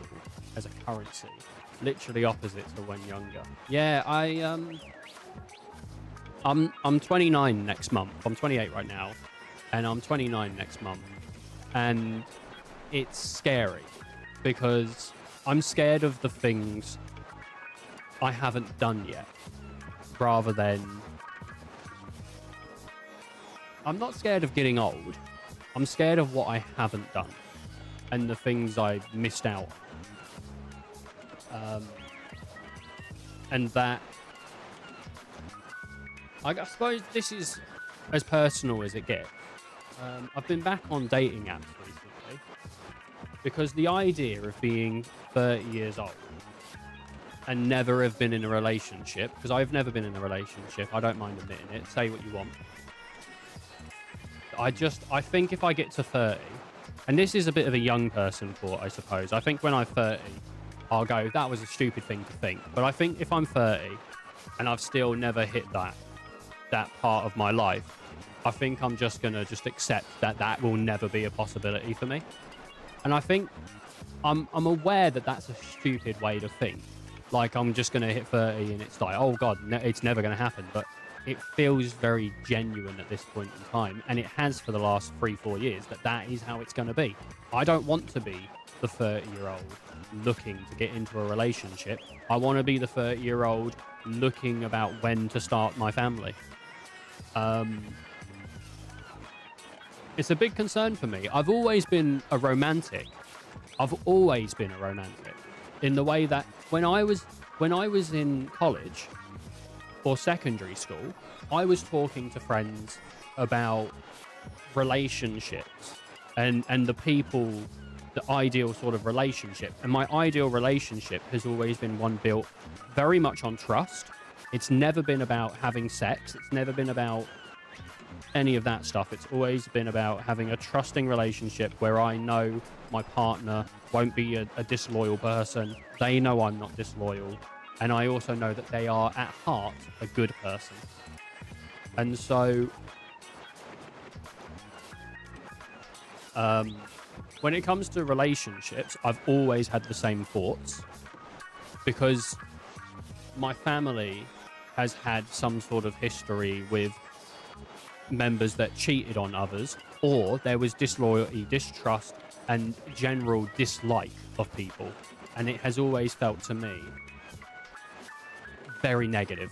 as a currency. Literally opposite to when younger. Yeah, I'm 29 next month. I'm 28 right now, and I'm 29 next month, and it's scary because I'm scared of the things I haven't done yet, rather than I'm not scared of getting old. I'm scared of what I haven't done and the things I missed out on. And that, I suppose this is as personal as it gets. I've been back on dating apps recently because the idea of being 30 years old and never have been in a relationship, because I've never been in a relationship, I don't mind admitting it, say what you want. I think if I get to 30, and this is a bit of a young person thought, I suppose. I think when I'm 30, I'll go, that was a stupid thing to think. But I think if I'm 30 and I've still never hit that part of my life, I think I'm just going to accept that will never be a possibility for me. And I think I'm aware that that's a stupid way to think. Like I'm just going to hit 30 and it's like, oh God, it's never going to happen. But it feels very genuine at this point in time, and it has for the last 3-4 years that is how it's going to be. I don't want to be the 30-year-old looking to get into a relationship. I want to be the 30-year-old looking about when to start my family. It's a big concern for me. I've always been a romantic. In the way that when I was in college, or secondary school, I was talking to friends about relationships and the people, the ideal sort of relationship. And my ideal relationship has always been one built very much on trust. It's never been about having sex. It's never been about any of that stuff. It's always been about having a trusting relationship where I know my partner won't be a disloyal person. They know I'm not disloyal. And I also know that they are at heart a good person. And so when it comes to relationships, I've always had the same thoughts because my family has had some sort of history with members that cheated on others, or there was disloyalty, distrust, and general dislike of people. And it has always felt to me very negative.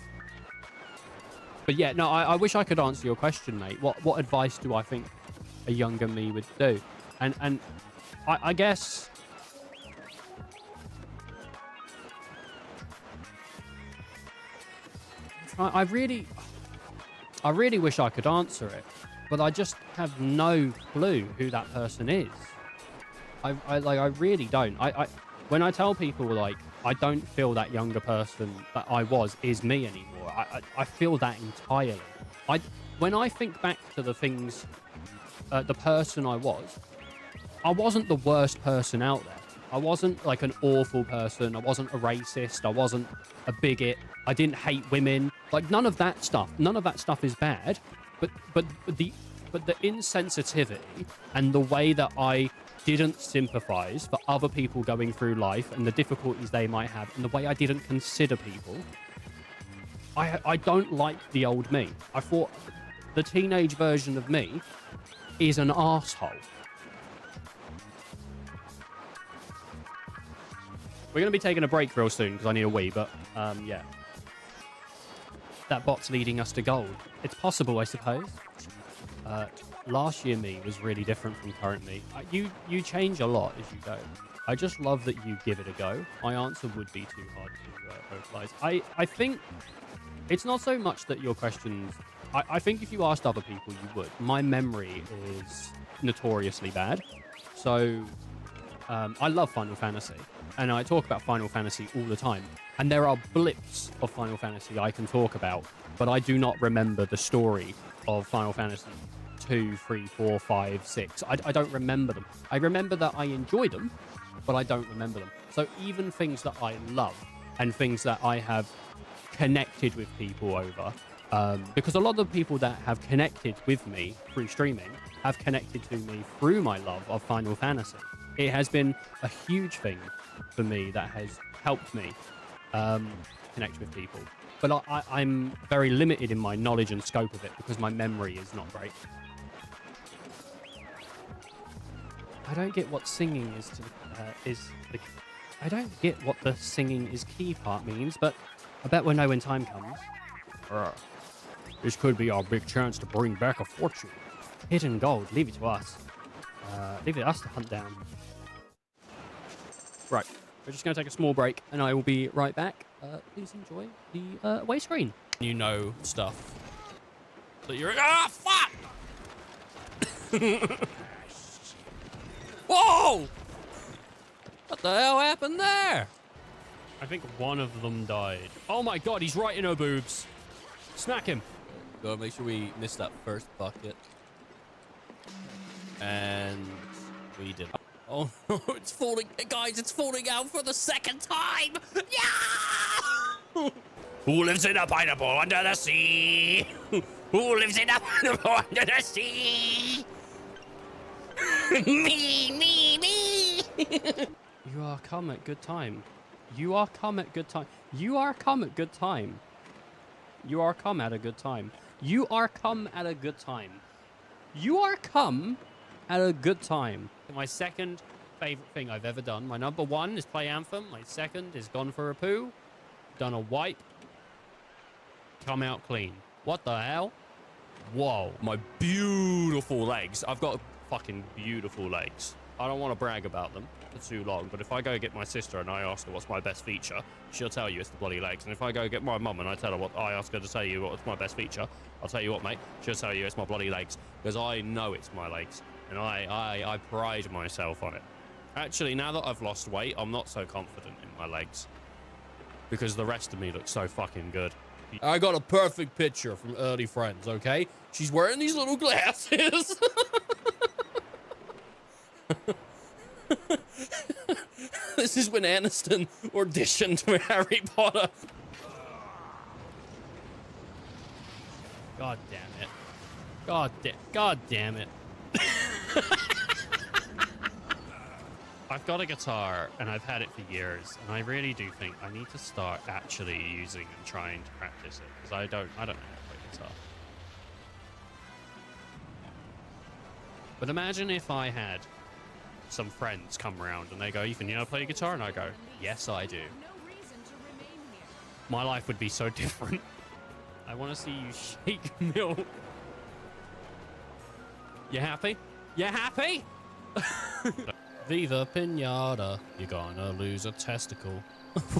But yeah, no, I wish I could answer your question, mate. What advice do I think a younger me would do? And I guess I really wish I could answer it, but I just have no clue who that person is. I really don't. When I tell people, like, I don't feel that younger person that I was is me anymore. I feel that entirely. When I think back to the things, the person I wasn't the worst person out there. I wasn't like an awful person. I wasn't a racist. I wasn't a bigot. I didn't hate women. Like, none of that stuff. None of that stuff is bad. But the insensitivity and the way that I didn't sympathize for other people going through life and the difficulties they might have, and the way I didn't consider people, I don't like the old me. I thought the teenage version of me is an arsehole. We're going to be taking a break real soon because I need a wee, but yeah. That bot's leading us to gold. It's possible, I suppose. Last year me was really different from current me. You change a lot as you go. I just love that you give it a go. My answer would be too hard to vocalize. I think it's not so much that your questions... I think if you asked other people, you would. My memory is notoriously bad. So I love Final Fantasy. And I talk about Final Fantasy all the time. And there are blips of Final Fantasy I can talk about, but I do not remember the story of Final Fantasy 2, 3, 4, 5, 6. I don't remember them. I remember that I enjoy them, but I don't remember them. So even things that I love and things that I have connected with people over, because a lot of the people that have connected with me through streaming have connected to me through my love of Final Fantasy. It has been a huge thing for me that has helped me connect with people. But I'm very limited in my knowledge and scope of it because my memory is not great. I don't get what singing I don't get what the singing is key part means, but I bet we'll know when time comes. This could be our big chance to bring back a fortune. Hidden gold, leave it to us. Leave it to us to hunt down. Right, we're just going to take a small break, and I will be right back. Please enjoy the away screen. You know stuff. That you're... Ah, fuck! Whoa! What the hell happened there? I think one of them died. Oh my god, he's right in her boobs. Smack him. Gotta make sure we miss that first bucket. And we did. Oh no, it's falling. Guys, it's falling out for the second time. Yeah! Who lives in a pineapple under the sea? Who lives in a pineapple under the sea? me. You are come at good time. You are come at good time. You are come at good time. You are come at a good time. You are come at a good time. You are come at a good time. My second favorite thing I've ever done. My number one is play Anthem. My second is gone for a poo. Done a wipe. Come out clean. What the hell? Whoa, my beautiful legs. I've got fucking beautiful legs. I don't want to brag about them for too long, but if I go get my sister and I ask her what's my best feature, she'll tell you it's the bloody legs. And if I go get my mum and I tell her what, I ask her to tell you what's my best feature, I'll tell you what, mate, she'll tell you it's my bloody legs, because I know it's my legs, and I pride myself on it. Actually, now that I've lost weight, I'm not so confident in my legs, because the rest of me looks so fucking good. I got a perfect picture from early friends, okay? She's wearing these little glasses. This is when Aniston auditioned for Harry Potter. God damn it. God damn it. I've got a guitar and I've had it for years, and I really do think I need to start actually using and trying to practice it, because I don't know how to play guitar. But imagine if I had some friends come around and they go, Ethan, you know how to play guitar? And I go, yes, I do. My life would be so different. I want to see you shake milk. You happy? You happy? Viva Pinata, you're gonna lose a testicle.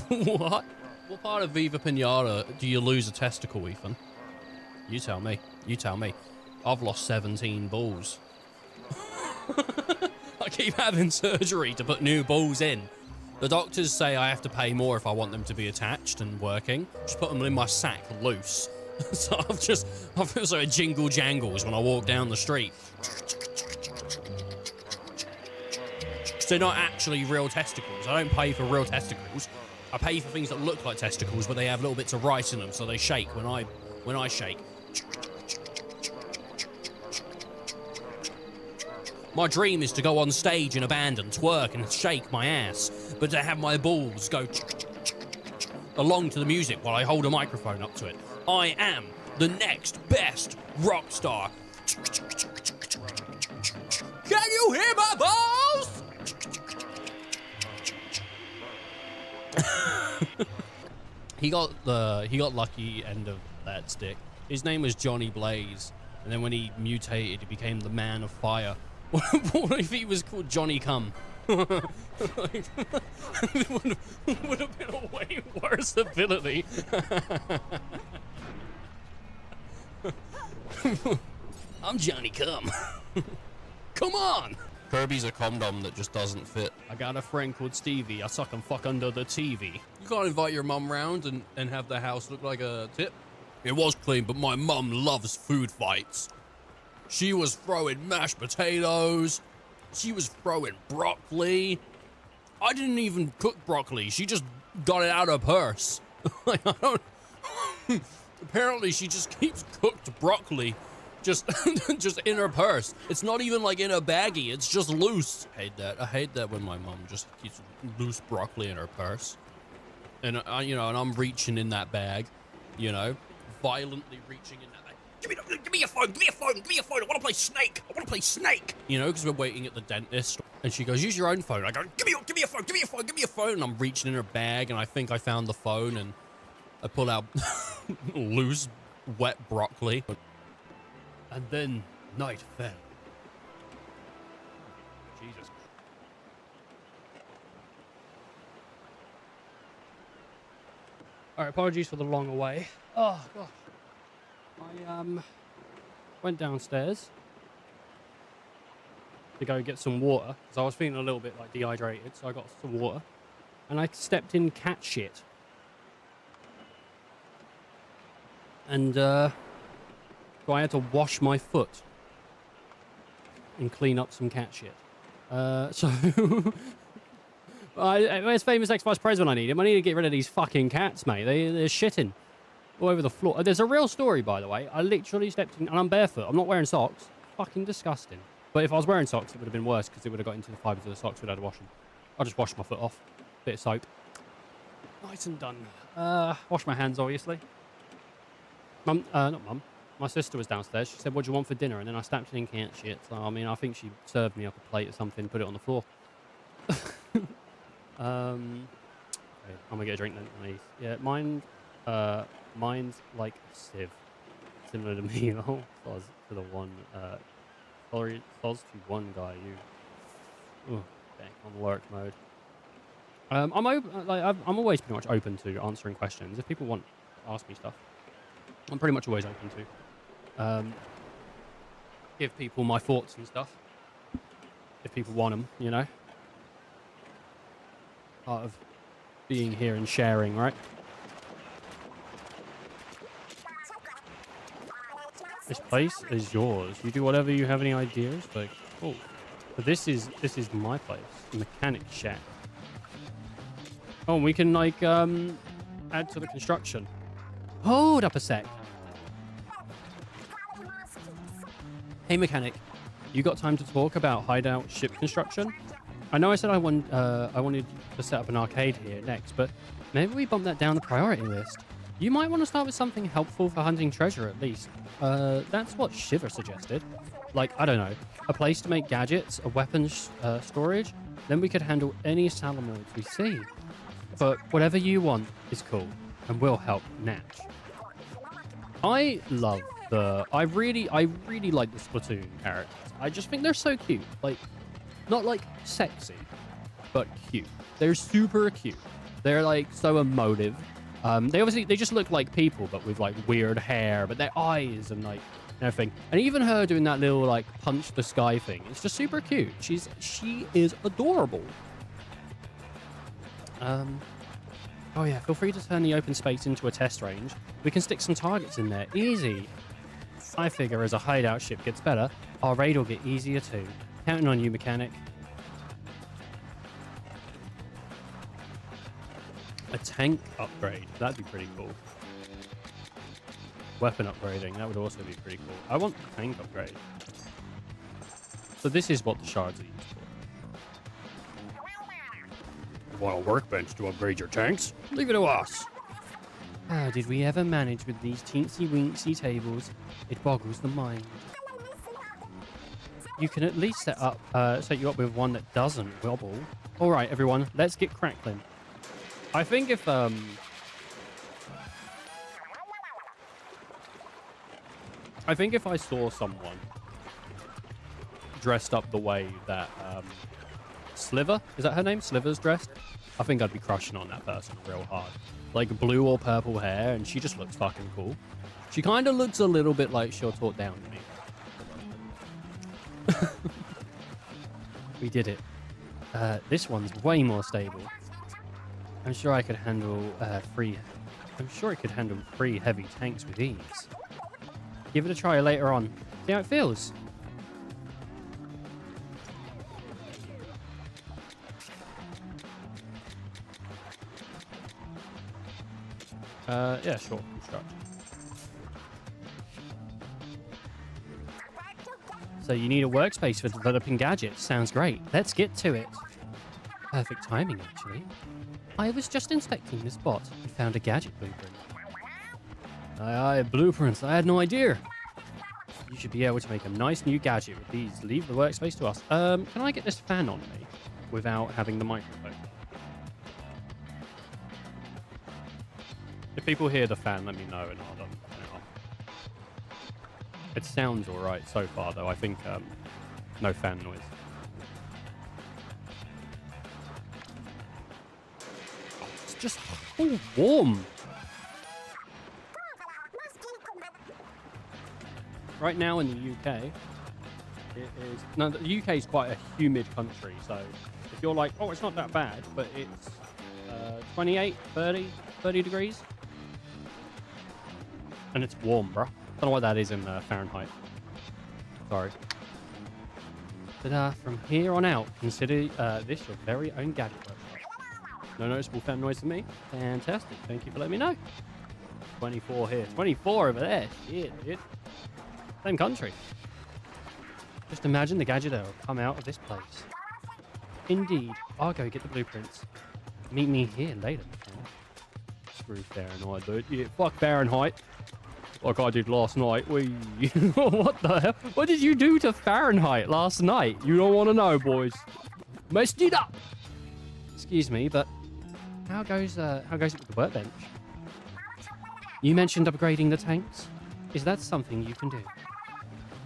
What? What part of Viva Pinata do you lose a testicle, Ethan? You tell me. You tell me. I've lost 17 balls. I keep having surgery to put new balls in. The doctors say I have to pay more if I want them to be attached and working. Just put them in my sack loose. So I feel so it jingle jangles when I walk down the street. They're not actually real testicles. I don't pay for real testicles. I pay for things that look like testicles, but they have little bits of rice in them, so they shake when I shake. My dream is to go on stage in a band and twerk and shake my ass, but to have my balls go along to the music while I hold a microphone up to it. I am the next best rock star. Can you hear my balls? He got lucky end of that stick. His name was Johnny Blaze, and then when he mutated, he became the Man of Fire. What if he was called Johnny Cum? It would have been a way worse ability. I'm Johnny Cum. Come on! Kirby's a condom that just doesn't fit. I got a friend called Stevie. I suck and fuck under the TV. You can't invite your mum round and have the house look like a tip. It was clean, but my mum loves food fights. She was throwing mashed potatoes. She was throwing broccoli. I didn't even cook broccoli. She just got it out of her purse. Like, I don't... Apparently, she just keeps cooked broccoli just in her purse. It's not even like in a baggie. It's just loose. I hate that. I hate that when my mom just keeps loose broccoli in her purse. And and I'm reaching in that bag, violently reaching in that bag. Give me your phone. Give me your phone. Give me your phone. I want to play Snake. I want to play Snake. Because we're waiting at the dentist. And she goes, use your own phone. I go, give me your phone. Give me your phone. Give me your phone. And I'm reaching in her bag, and I think I found the phone, and I pull out loose, wet broccoli. And then night fell. Jesus. All right, apologies for the long away. Oh, gosh. I went downstairs to go get some water, because I was feeling a little bit like dehydrated, so I got some water. And I stepped in cat shit. And, so I had to wash my foot and clean up some cat shit. Where's famous ex-vice president when I need him? I need to get rid of these fucking cats, mate. They're shitting all over the floor. There's a real story, by the way. I literally stepped in, and I'm barefoot. I'm not wearing socks. Fucking disgusting. But if I was wearing socks, it would have been worse, because it would have got into the fibers of the socks. We'd have to wash them. I'll just wash my foot off. Bit of soap. Nice and done. Wash my hands, obviously. Not mum. My sister was downstairs. She said, what do you want for dinner? And then I snapped in cat shit. So, I think she served me up a plate or something, put it on the floor. Okay, I'm going to get a drink then, please. Yeah, mine's like Civ. Similar to me. Oh, Foz to the one. Sorry, Foz to one guy. Ooh, back on work mode. I'm always pretty much open to answering questions. If people want to ask me stuff, I'm pretty much always open to give people my thoughts and stuff. If people want them, you know. Part of being here and sharing, right? This place is yours. You do whatever you have any ideas. Like, oh, but this is my place, the mechanic shack. Oh, and we can like add to the construction. Hold up a sec. Hey, mechanic, you got time to talk about hideout ship construction? I know I said I wanted to set up an arcade here next, but maybe we bump that down the priority list. You might want to start with something helpful for hunting treasure at least. That's what Shiver suggested. Like, I don't know, a place to make gadgets, a weapons storage, then we could handle any Salamoids we see. But whatever you want is cool, and we'll help Natch. I really like the Splatoon characters. I just think they're so cute. Like, not like sexy, but cute. They're super cute. They're like so emotive. They just look like people, but with like weird hair, but their eyes and like everything. And even her doing that little like punch the sky thing. It's just super cute. She is adorable. Oh yeah, feel free to turn the open space into a test range. We can stick some targets in there. Easy. I figure as a hideout ship gets better, our raid will get easier too. Counting on you, mechanic. A tank upgrade. That'd be pretty cool. Weapon upgrading. That would also be pretty cool. I want the tank upgrade. So this is what the shards are used for. Want a workbench to upgrade your tanks? Leave it to us. How did we ever manage with these teensy-winksy tables? It boggles the mind. You can at least set you up with one that doesn't wobble. All right, everyone, let's get crackling. I think if I saw someone dressed up the way that Sliver, is that her name? Sliver's dressed? I think I'd be crushing on that person real hard. Like blue or purple hair, and she just looks fucking cool. She kind of looks a little bit like she'll talk down to me. We did it. This one's way more stable. I'm sure I could handle three heavy tanks with ease. Give it a try later on. See how it feels. Yeah, sure. Construct. So you need a workspace for developing gadgets. Sounds great. Let's get to it. Perfect timing, actually. I was just inspecting this spot and found a gadget blueprint. Aye, blueprints. I had no idea. You should be able to make a nice new gadget with these. Leave the workspace to us. Can I get this fan on me without having the microphone? If people hear the fan, let me know and I'll turn it off. It sounds alright so far, though. I think no fan noise. Oh, it's just so warm. Right now in the UK, it is... No, the UK is quite a humid country, so if you're like, oh, it's not that bad, but it's 28, 30 degrees. And it's warm, bruh. Don't know what that is in Fahrenheit. Sorry. But from here on out, consider this your very own gadget workshop. No noticeable fan noise to me? Fantastic. Thank you for letting me know. 24 here. 24 over there. Shit, dude. Same country. Just imagine the gadget that will come out of this place. Indeed. I'll go get the blueprints. Meet me here later. Screw Fahrenheit, dude. Yeah, fuck Fahrenheit. Like I did last night. What the hell? What did you do to Fahrenheit last night? You don't want to know, boys. Messed it up. Excuse me, but how goes it with the workbench? You mentioned upgrading the tanks. Is that something you can do?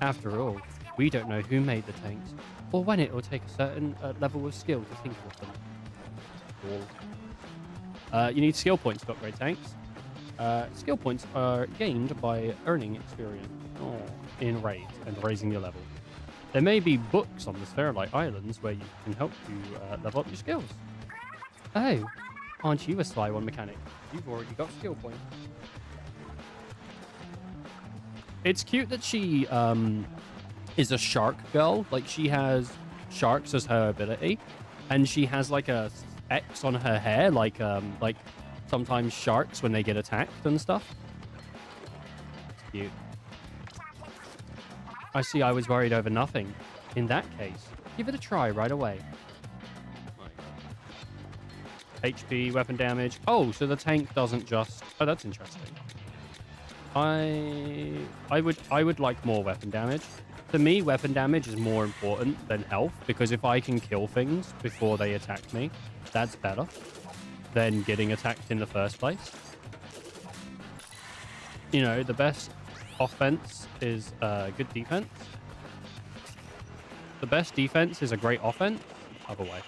After all, we don't know who made the tanks or when it will take a certain level of skill to think of them. Cool. You need skill points to upgrade tanks. Skill points are gained by earning experience in raids and raising your level. There may be books on the Sphere-like Islands where you can help you level up your skills. Oh, aren't you a sly one, mechanic? You've already got skill points. It's cute that she is a shark girl. Like, she has sharks as her ability, and she has like a X on her hair, like sometimes sharks when they get attacked and stuff. It's cute. I see. I was worried over nothing. In that case, give it a try right away. HP, weapon damage. Oh, so the tank doesn't just... Oh, that's interesting. I would like more weapon damage. To me, weapon damage is more important than health, because if I can kill things before they attack me, that's better than getting attacked in the first place. You know, the best offense is good defense. The best defense is a great offense. Other way.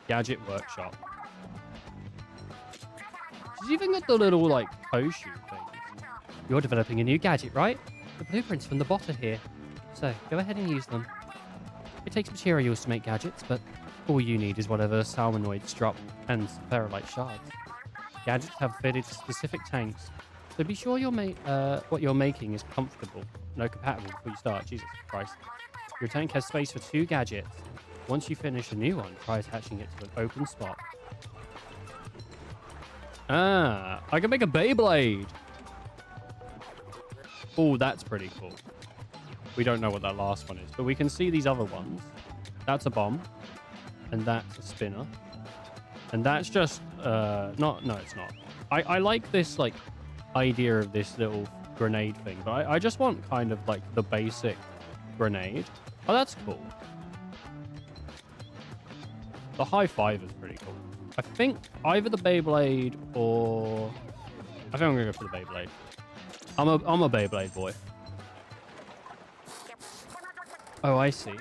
Gadget Workshop. She's even got the little, like, toe shoe thing. You're developing a new gadget, right? The blueprints from the bot are here. So, go ahead and use them. It takes materials to make gadgets, but all you need is whatever salmonoids drop and ferrolite shards. Gadgets have fitted to specific tanks, so be sure what you're making is comfortable. No, compatible before you start. Jesus Christ. Your tank has space for 2 gadgets. Once you finish a new one, try attaching it to an open spot. Ah, I can make a Beyblade. Oh, that's pretty cool. We don't know what that last one is, but we can see these other ones. That's a bomb. And that's a spinner. And that's just, no, it's not. I like this, like, idea of this little grenade thing, but I just want kind of, like, the basic grenade. Oh, that's cool. The high five is pretty cool. I think either the Beyblade or... I think I'm going to go for the Beyblade. I'm a Beyblade boy. Oh, I see.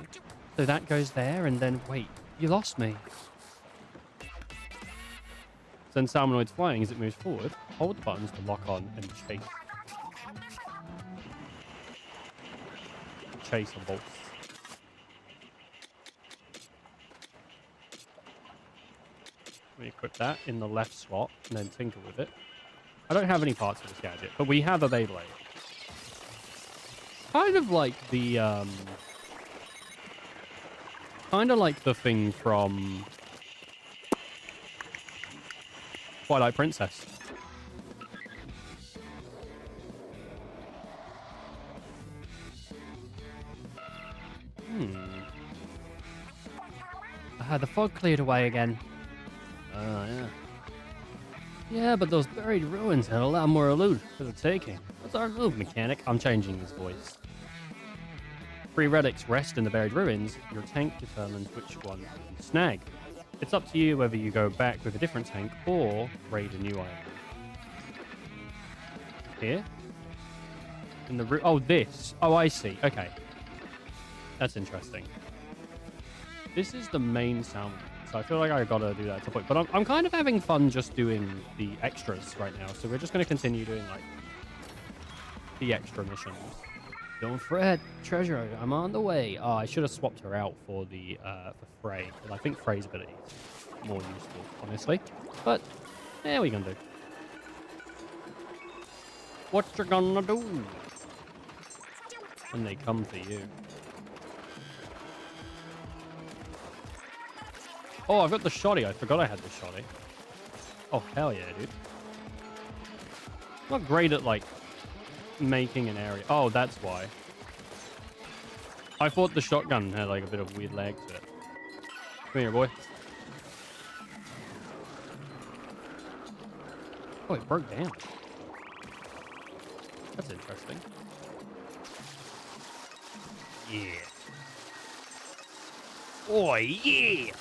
So that goes there, and then... Wait, you lost me. Send salmonoids flying as it moves forward. Hold the buttons to lock on and chase. Chase the bolts. We equip that in the left slot and then tinker with it. I don't have any parts of this gadget, but we have a Beyblade. Kind of like the thing from Twilight Princess. The fog cleared away again. Yeah. Yeah, but those buried ruins had a lot more loot for the taking. What's our move, mechanic? I'm changing his voice. 3 relics rest in the buried ruins. Your tank determines which one you snag. It's up to you whether you go back with a different tank or raid a new island. Here? In the oh, this. Oh, I see. Okay. That's interesting. This is the main sound. So I feel like I gotta do that at some point. But I'm kind of having fun just doing the extras right now. So we're just gonna continue doing like the extra missions. Don't fret, treasure. I'm on the way. Oh, I should have swapped her out for the for Frey. But I think Frey's ability is more useful, honestly. But yeah, we gonna do. What you gonna do when they come for you? Oh, I've got the shotty. I forgot I had the shotty. Oh, hell yeah, dude. I'm not great at, like, making an area. Oh, that's why. I thought the shotgun had, like, a bit of weird lag to it. Come here, boy. Oh, it broke down. That's interesting. Yeah. Oh, yeah!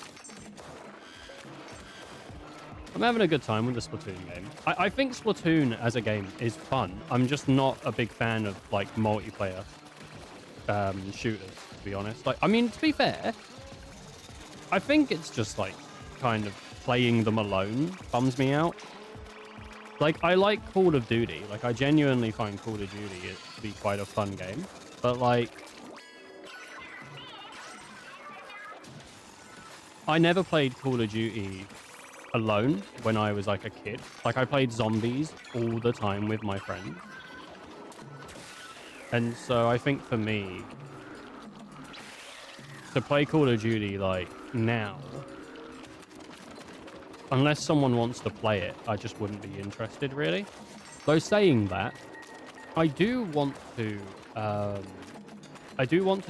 I'm having a good time with the Splatoon game. I think Splatoon as a game is fun. I'm just not a big fan of like multiplayer shooters. be honest. Like, I mean, to be fair, I think it's just like kind of playing them alone bums me out. Like, I like Call of Duty. Like, I genuinely find Call of Duty to be quite a fun game. But, like, I never played Call of Duty alone when I was, like, a kid. Like, I played zombies all the time with my friends. And so I think for me, to play Call of Duty, like, now, unless someone wants to play it, I just wouldn't be interested, really. Though saying that, I do want to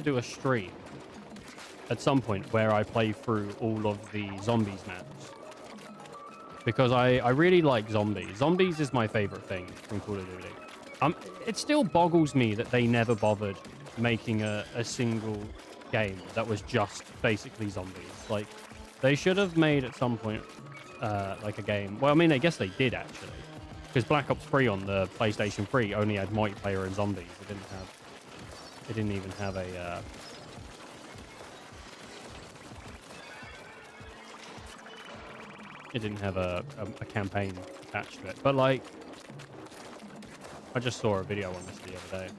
do a stream at some point where I play through all of the zombies maps. Because I really like zombies. Zombies is my favorite thing from Call of Duty. It still boggles me that they never bothered making a single game that was just basically zombies. Like, they should have made at some point like a game. Well, I mean, I guess they did actually, because Black Ops 3 on the PlayStation 3 only had multiplayer and zombies. It didn't even have a it didn't have a campaign attached to it. But like, I just saw a video on this the other day.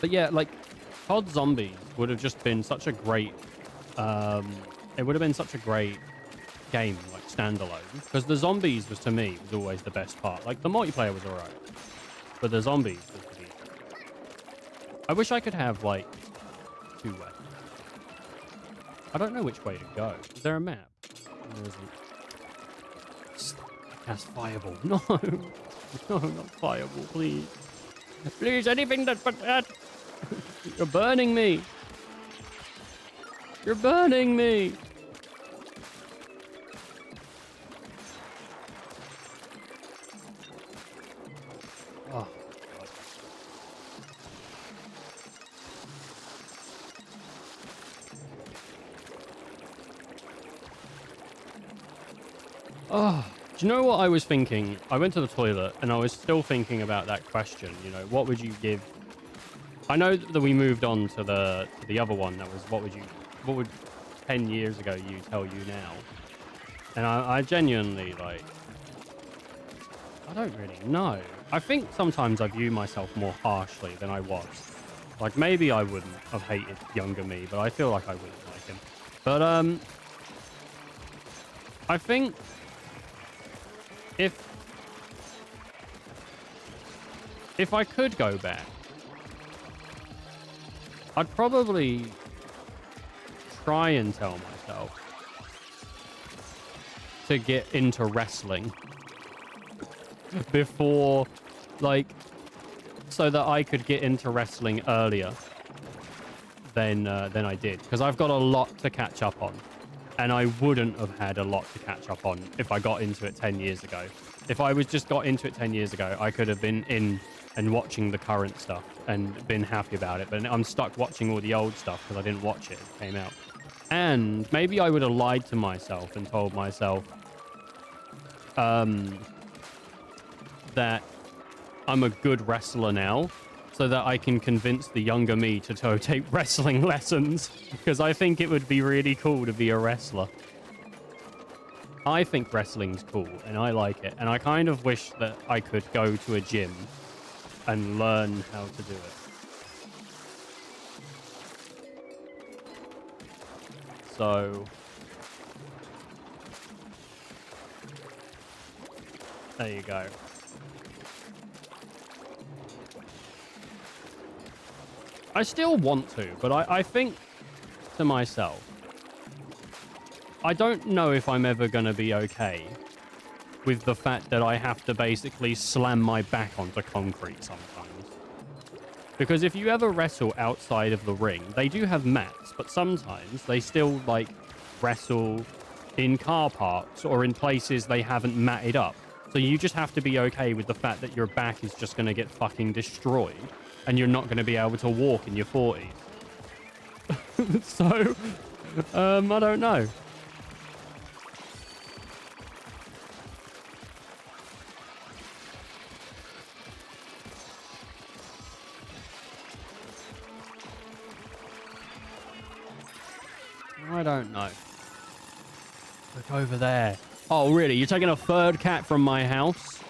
But yeah, like, COD Zombies would have just been such a great it would have been such a great game, like standalone, because the zombies was, to me, was always the best part. Like, the multiplayer was alright, but the zombies was the... I wish I could have like 2 ways. I don't know which way to go. Is there a map? There isn't. That's fireball. No, no, not fireball, please. Please, anything but that. You're burning me. You're burning me. Oh, God. Oh, do you know what I was thinking? I went to the toilet and I was still thinking about that question. You know, what would you give? I know that we moved on to the other one. That was, what would 10 years ago you tell you now? And I genuinely, like, I don't really know. I think sometimes I view myself more harshly than I was. Like, maybe I wouldn't have hated younger me, but I feel like I wouldn't like him. But I think if I could go back, I'd probably try and tell myself to get into wrestling before, like, so that I could get into wrestling earlier than I did, because I've got a lot to catch up on, and I wouldn't have had a lot to catch up on if I got into it 10 years ago. If I was just got into it 10 years ago, I could have been in and watching the current stuff and been happy about it. But I'm stuck watching all the old stuff because I didn't watch it. It came out. And maybe I would have lied to myself and told myself that I'm a good wrestler now, so that I can convince the younger me to take wrestling lessons, because I think it would be really cool to be a wrestler. I think wrestling's cool, and I like it. And I kind of wish that I could go to a gym and learn how to do it. So there you go. I still want to, but I think to myself, I don't know if I'm ever going to be okay with the fact that I have to basically slam my back onto concrete sometimes. Because if you ever wrestle outside of the ring, they do have mats, but sometimes they still, like, wrestle in car parks or in places they haven't matted up. So you just have to be okay with the fact that your back is just going to get fucking destroyed and you're not going to be able to walk in your 40s. So, I don't know. I don't know. Look over there. Oh, really? You're taking a third cat from my house?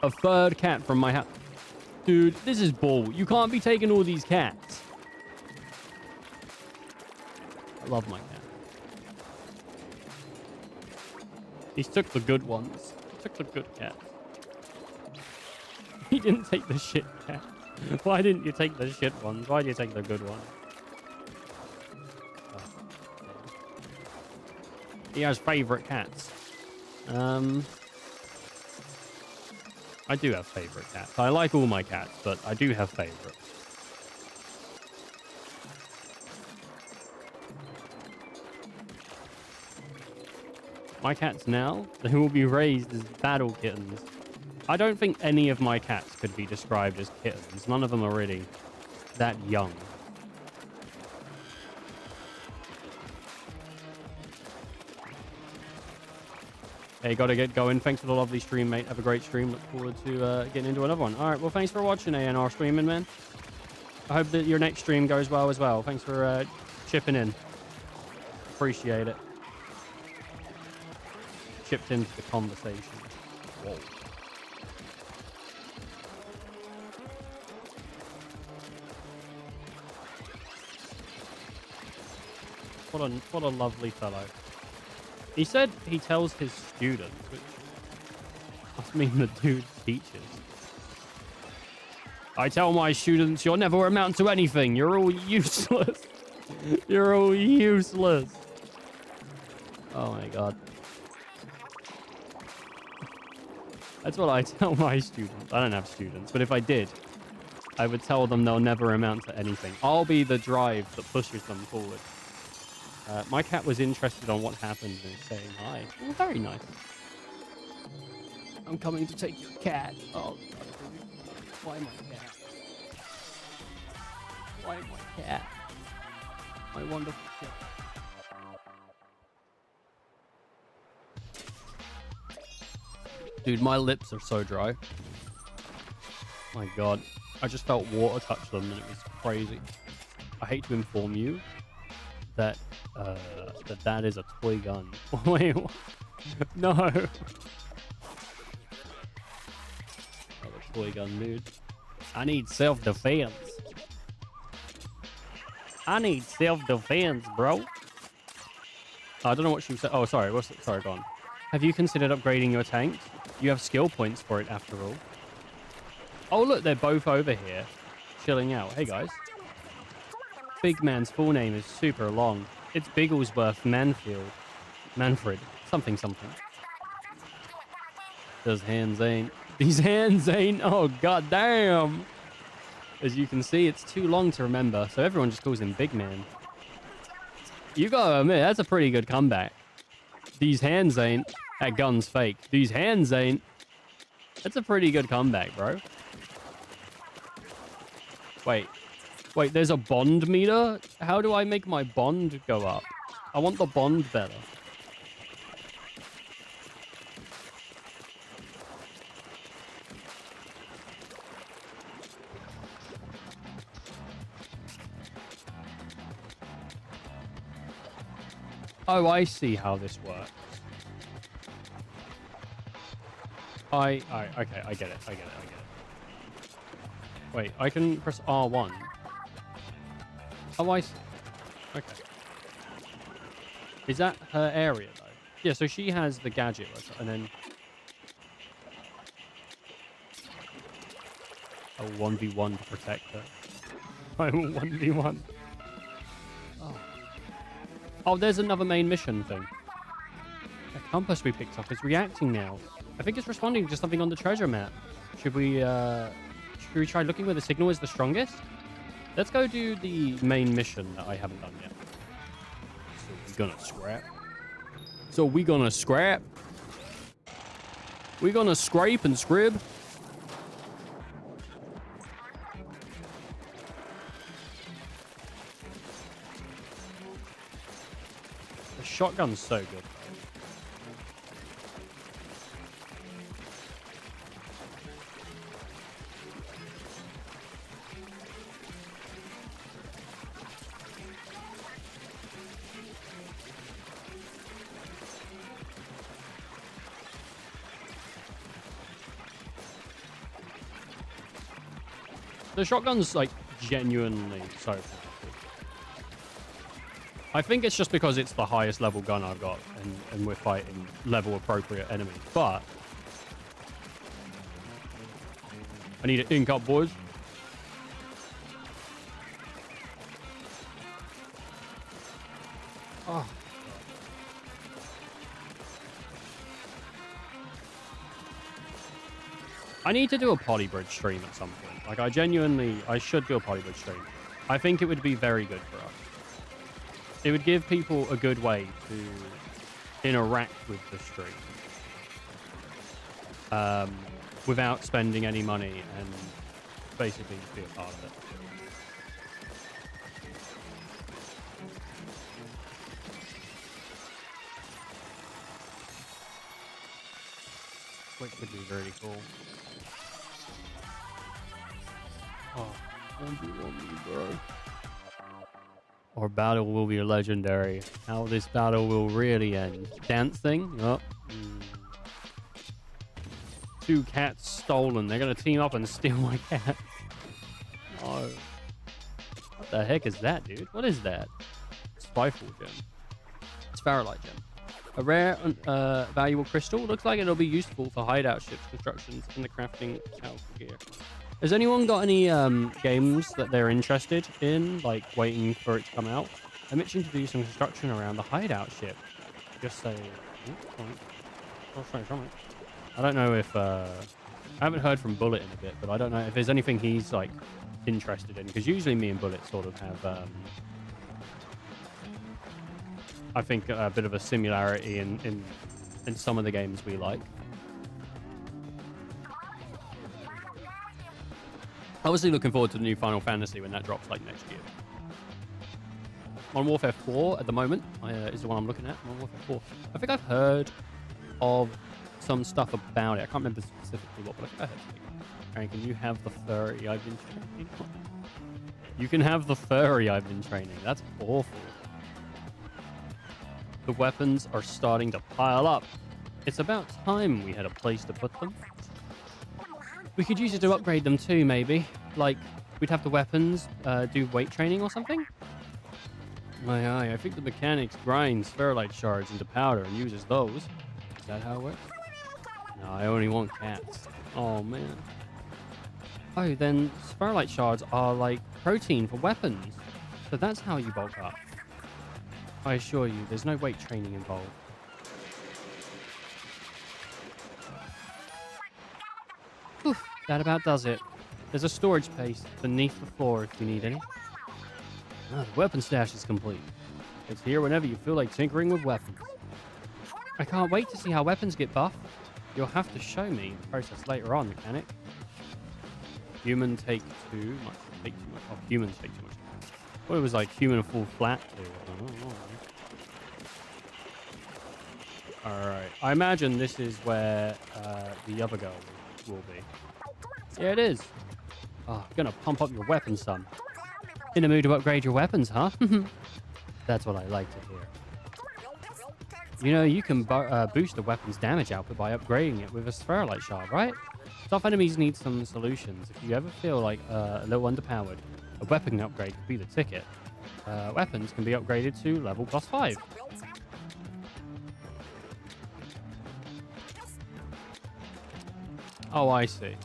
A third cat from my house? Dude, this is bull. You can't be taking all these cats. I love my cat. He took the good ones. He took the good cats. He didn't take the shit cat. Why didn't you take the shit ones? Why did you take the good ones? Oh, he has favorite cats. I do have favorite cats. I like all my cats, but I do have favorites. My cats now, they will be raised as battle kittens. I don't think any of my cats could be described as kittens. None of them are really that young. Hey, gotta get going. Thanks for the lovely stream, mate. Have a great stream. Look forward to getting into another one. All right, well, thanks for watching ANR streaming, man. I hope that your next stream goes well as well. Thanks for chipping in. Appreciate it. Chipped into the conversation. Whoa. What a lovely fellow. He said he tells his students, which must mean the dude teaches. I tell my students, you'll never amount to anything. You're all useless. You're all useless. Oh my god. That's what I tell my students. I don't have students, but if I did, I would tell them they'll never amount to anything. I'll be the drive that pushes them forward. My cat was interested on what happened and saying hi. Oh, very nice. I'm coming to take your cat. Oh, God. Why my cat? Why my cat? My wonderful cat. Dude, my lips are so dry. My God. I just felt water touch them and it was crazy. I hate to inform you that that is a toy gun. Wait, what? No. Oh, a toy gun, dude. I need self-defense. I need self-defense, bro. I don't know what she said. Oh, sorry. Sorry, go on. Have you considered upgrading your tank? You have skill points for it, after all. Oh, look, they're both over here, chilling out. Hey, guys. Big man's full name is super long. It's Bigglesworth Manfred. Something. Those hands ain't. These hands ain't. Oh, god damn. As you can see, it's too long to remember, so everyone just calls him Big Man. You gotta admit, that's a pretty good comeback. These hands ain't. That gun's fake. These hands ain't. That's a pretty good comeback, bro. Wait, there's a bond meter? How do I make my bond go up? I want the bond better. Oh, I see how this works. Okay, I get it. Wait, I can press R1. Oh, I see. Okay. Is that her area, though? Yeah, so she has the gadget, and then... a 1v1 to protect her. I will 1v1. Oh. Oh, there's another main mission thing. The compass we picked up is reacting now. I think it's responding to something on the treasure map. Should we try looking where the signal is the strongest? Let's go do the main mission that I haven't done yet. So we gonna scrap. We gonna scrape and scrib. The shotgun's so good. The shotgun's like genuinely so fun. I think it's just because it's the highest level gun I've got, and we're fighting level appropriate enemies. But I need an ink up, boys. Oh. I need to do a polybridge stream at some point. Like, I should do a polybridge stream. I think it would be very good for us. It would give people a good way to interact with the stream. Without spending any money and basically be a part of it. Which would be really cool. Oh, won't be, bro. Our battle will be legendary. How this battle will really end. Dancing? Oh. 2 cats stolen. They're gonna team up and steal my cat. No. What the heck is that, dude? What is that? Spyful gem. It's Faralight gem. A rare, valuable crystal. Looks like it'll be useful for hideout ships, constructions, and the crafting alpha gear. Has anyone got any games that they're interested in, like waiting for it to come out? I'm itching to do some construction around the hideout ship. Just say, I don't know if I haven't heard from Bullet in a bit, but I don't know if there's anything he's like interested in, because usually me and Bullet sort of have I think a bit of a similarity in some of the games we like. Obviously looking forward to the new Final Fantasy when that drops like next year. Modern Warfare 4 at the moment is the one I'm looking at. Modern Warfare 4. I think I've heard of some stuff about it. I can't remember specifically what, but I think I heard something. Aaron, can you have the furry I've been training? You can have the furry I've been training. That's awful. The weapons are starting to pile up. It's about time we had a place to put them. We could use it to upgrade them too, maybe. Like, we'd have the weapons do weight training or something? Aye, I think the mechanics grinds Spherolite shards into powder and uses those. Is that how it works? No, I only want cats. Oh, man. Oh, then Spherolite shards are like protein for weapons. So that's how you bulk up. I assure you, there's no weight training involved. Whew, that about does it. There's a storage space beneath the floor if you need any. Ah, the weapon stash is complete. It's here whenever you feel like tinkering with weapons. I can't wait to see how weapons get buffed. You'll have to show me the process later on, mechanic. Human take too much. Oh, humans take too much. Well, it was like human full flat too. Alright. I imagine this is where the other girl will be. Yeah, it is. Oh, gonna pump up your weapons, son. In a mood to upgrade your weapons, huh? That's what I like to hear. You know, you can boost a weapon's damage output by upgrading it with a Spherolite shard, right? Tough enemies need some solutions. If you ever feel like a little underpowered, a weapon upgrade could be the ticket. Weapons can be upgraded to level +5. Oh, I see.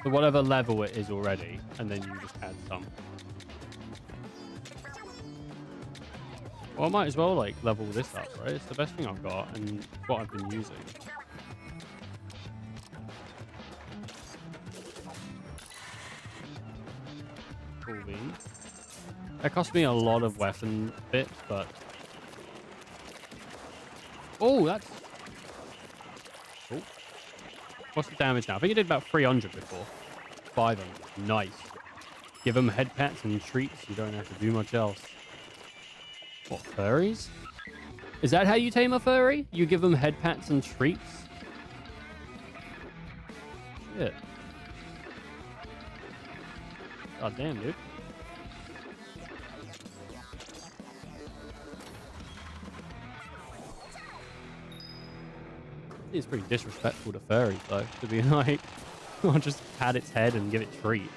So whatever level it is already, and then you just add some. Well, I might as well, like, level this up, right? It's the best thing I've got, and what I've been using. Cool beans. That cost me a lot of weapon bits, but... Oh, that's... Cool. What's the damage now? I think it did about 300 before. 500. Nice. Give them head pats and treats. You don't have to do much else. What, furries? Is that how you tame a furry? You give them head pats and treats? Shit. God damn, dude. It's pretty disrespectful to furries, though, to be like, I'll just pat its head and give it treats.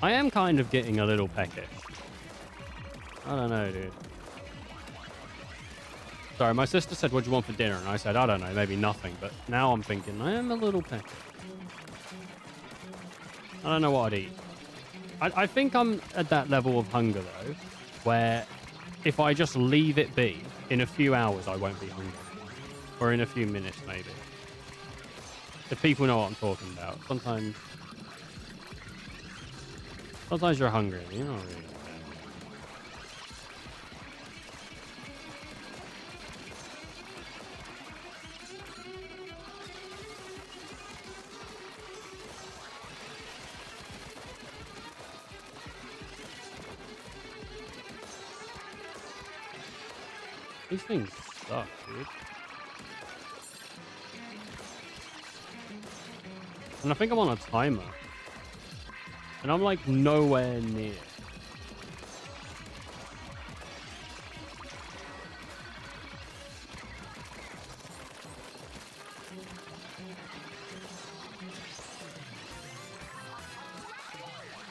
I am kind of getting a little peckish. I don't know, dude. Sorry, my sister said, what do you want for dinner? And I said, I don't know, maybe nothing. But now I'm thinking, I am a little peckish. I don't know what I'd eat. I think I'm at that level of hunger, though, where if I just leave it be, in a few hours I won't be hungry. Or in a few minutes, maybe. If people know what I'm talking about. Sometimes you're hungry, you know, really. These things suck, dude. And I think I'm on a timer. And I'm like nowhere near.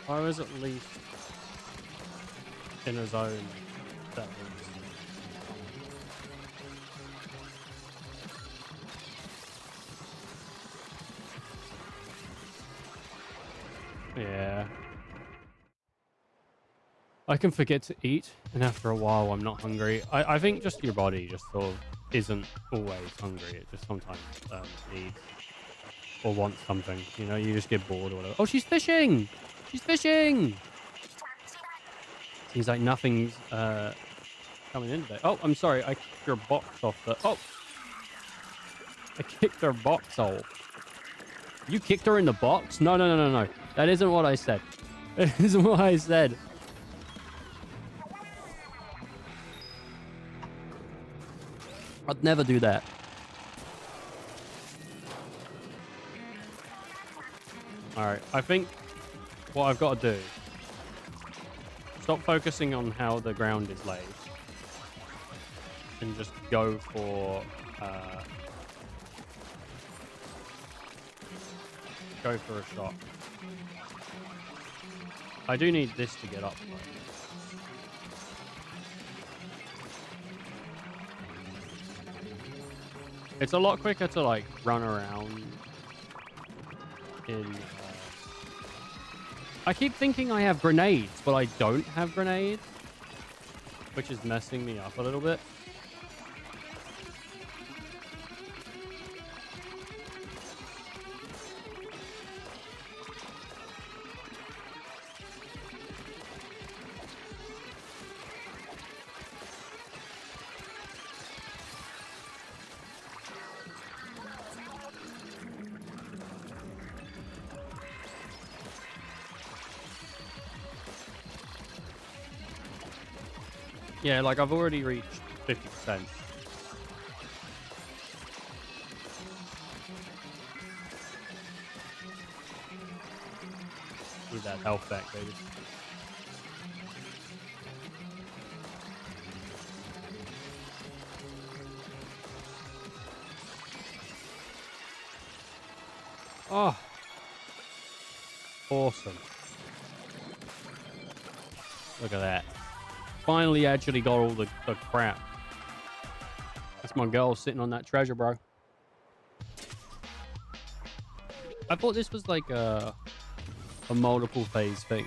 I was at least in a zone that was... Yeah. I can forget to eat, and after a while I'm not hungry. I think just your body just sort of isn't always hungry. It just sometimes needs or wants something. You know, you just get bored or whatever. Oh, she's fishing! She's fishing! Seems like nothing's coming in today. Oh, I'm sorry. I kicked your box off the... Oh! I kicked her box off. You kicked her in the box? No, no, no, no, no. That isn't what I said. That isn't what I said. I'd never do that. Alright, I think what I've got to do... Stop focusing on how the ground is laid. And just go for... go for a shot. I do need this to get up, though. It's a lot quicker to, like, run around in... I keep thinking I have grenades, but I don't have grenades. Which is messing me up a little bit. Yeah, like I've already reached 50%. Need that health back, baby. Oh. Awesome. Look at that. Finally actually got all the crap. That's my girl sitting on that treasure, bro. I thought this was like a multiple phase thing.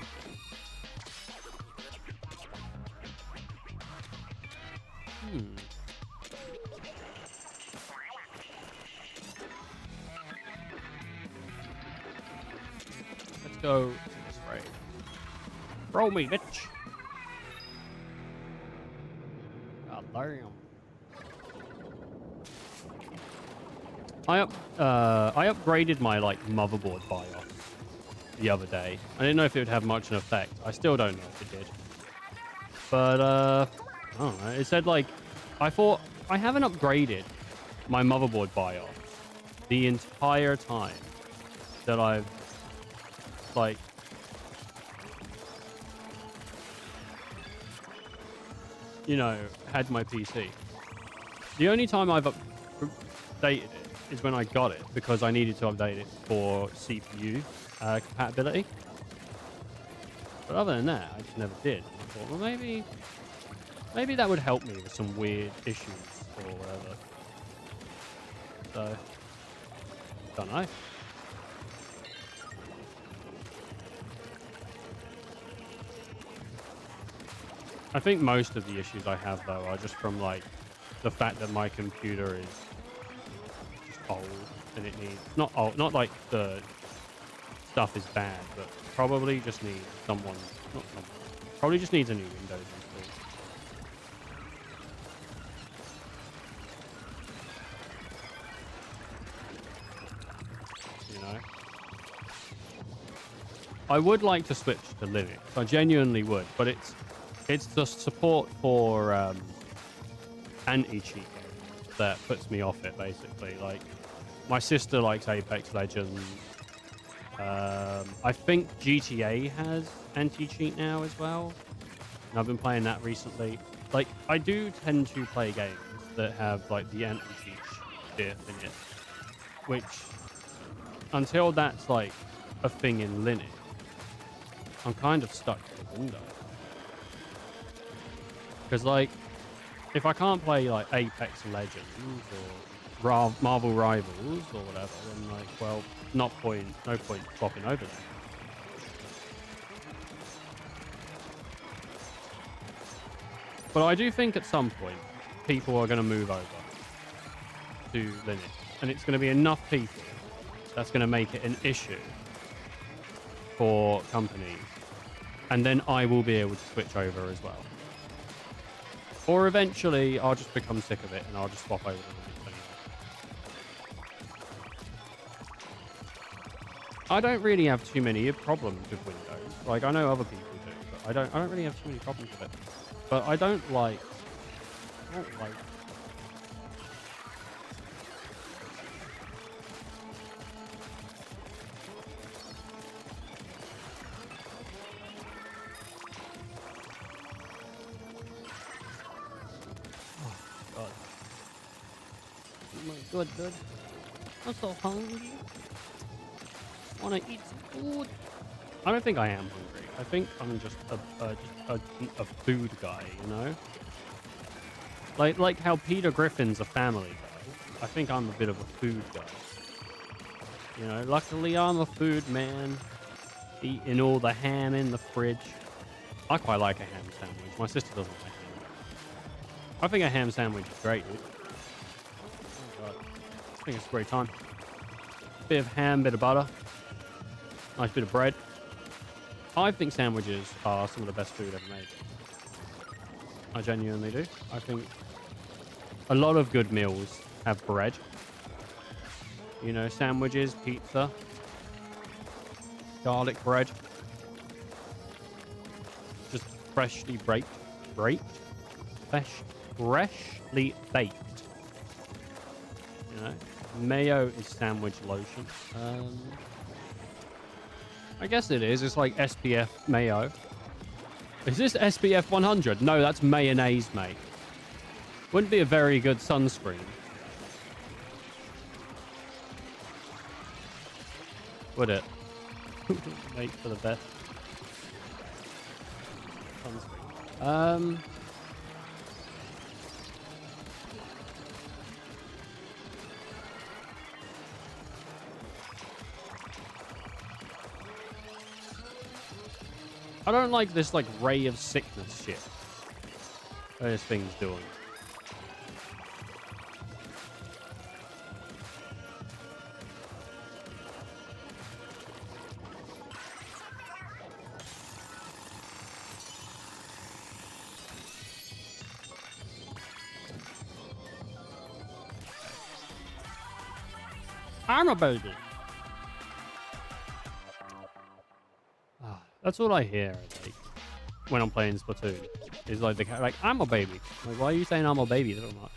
Let's go this way. Roll me, bitch. Damn. I upgraded my like motherboard BIOS the other day. I didn't know if it would have much an effect. I still don't know if it did. But I don't know. It said like I thought I haven't upgraded my motherboard BIOS the entire time that I've like you know, had my PC. The only time I've updated it is when I got it, because I needed to update it for CPU compatibility. But other than that, I just never did. I thought, well, maybe that would help me with some weird issues or whatever. So, don't know. I think most of the issues I have, though, are just from, like, the fact that my computer is just old and it needs... Not old, not like the stuff is bad, but probably just needs someone... Not someone. Probably just needs a new Windows installed. You know? I would like to switch to Linux. I genuinely would, but it's the support for anti-cheat games that puts me off it, basically. Like, my sister likes Apex Legends. I think GTA has anti-cheat now as well, and I've been playing that recently. Like, I do tend to play games that have, like, the anti-cheat bit in it, which, until that's, like, a thing in Linux, I'm kind of stuck with Windows. Because, like, if I can't play, like, Apex Legends or Marvel Rivals or whatever, then, like, well, no point swapping over there. But I do think at some point, people are going to move over to Linux. And it's going to be enough people that's going to make it an issue for companies. And then I will be able to switch over as well. Or eventually, I'll just become sick of it and I'll just swap over to Linux anyway. I don't really have too many problems with Windows. Like, I know other people do, but I don't really have too many problems with it. But I don't like... Good. I'm so hungry. Wanna eat some food? I don't think I am hungry. I think I'm just a food guy, you know? Like how Peter Griffin's a family guy. I think I'm a bit of a food guy. You know, luckily I'm a food man. Eating all the ham in the fridge. I quite like a ham sandwich. My sister doesn't like ham. I think a ham sandwich is great, dude. I think it's a great time. Bit of ham, bit of butter. Nice bit of bread. I think sandwiches are some of the best food ever made. I genuinely do. I think a lot of good meals have bread. You know, sandwiches, pizza, garlic bread. Just freshly freshly baked. You know? Mayo is sandwich lotion. I guess it is. It's like SPF mayo. Is this SPF 100? No, that's mayonnaise, mate. Wouldn't be a very good sunscreen. Would it? Make for the best sunscreen. I don't like this, like, ray of sickness shit that this thing's doing. I'm a baby. That's all I hear, like, when I'm playing Splatoon. Is like the cat, like, I'm a baby. Like, why are you saying I'm a baby so much?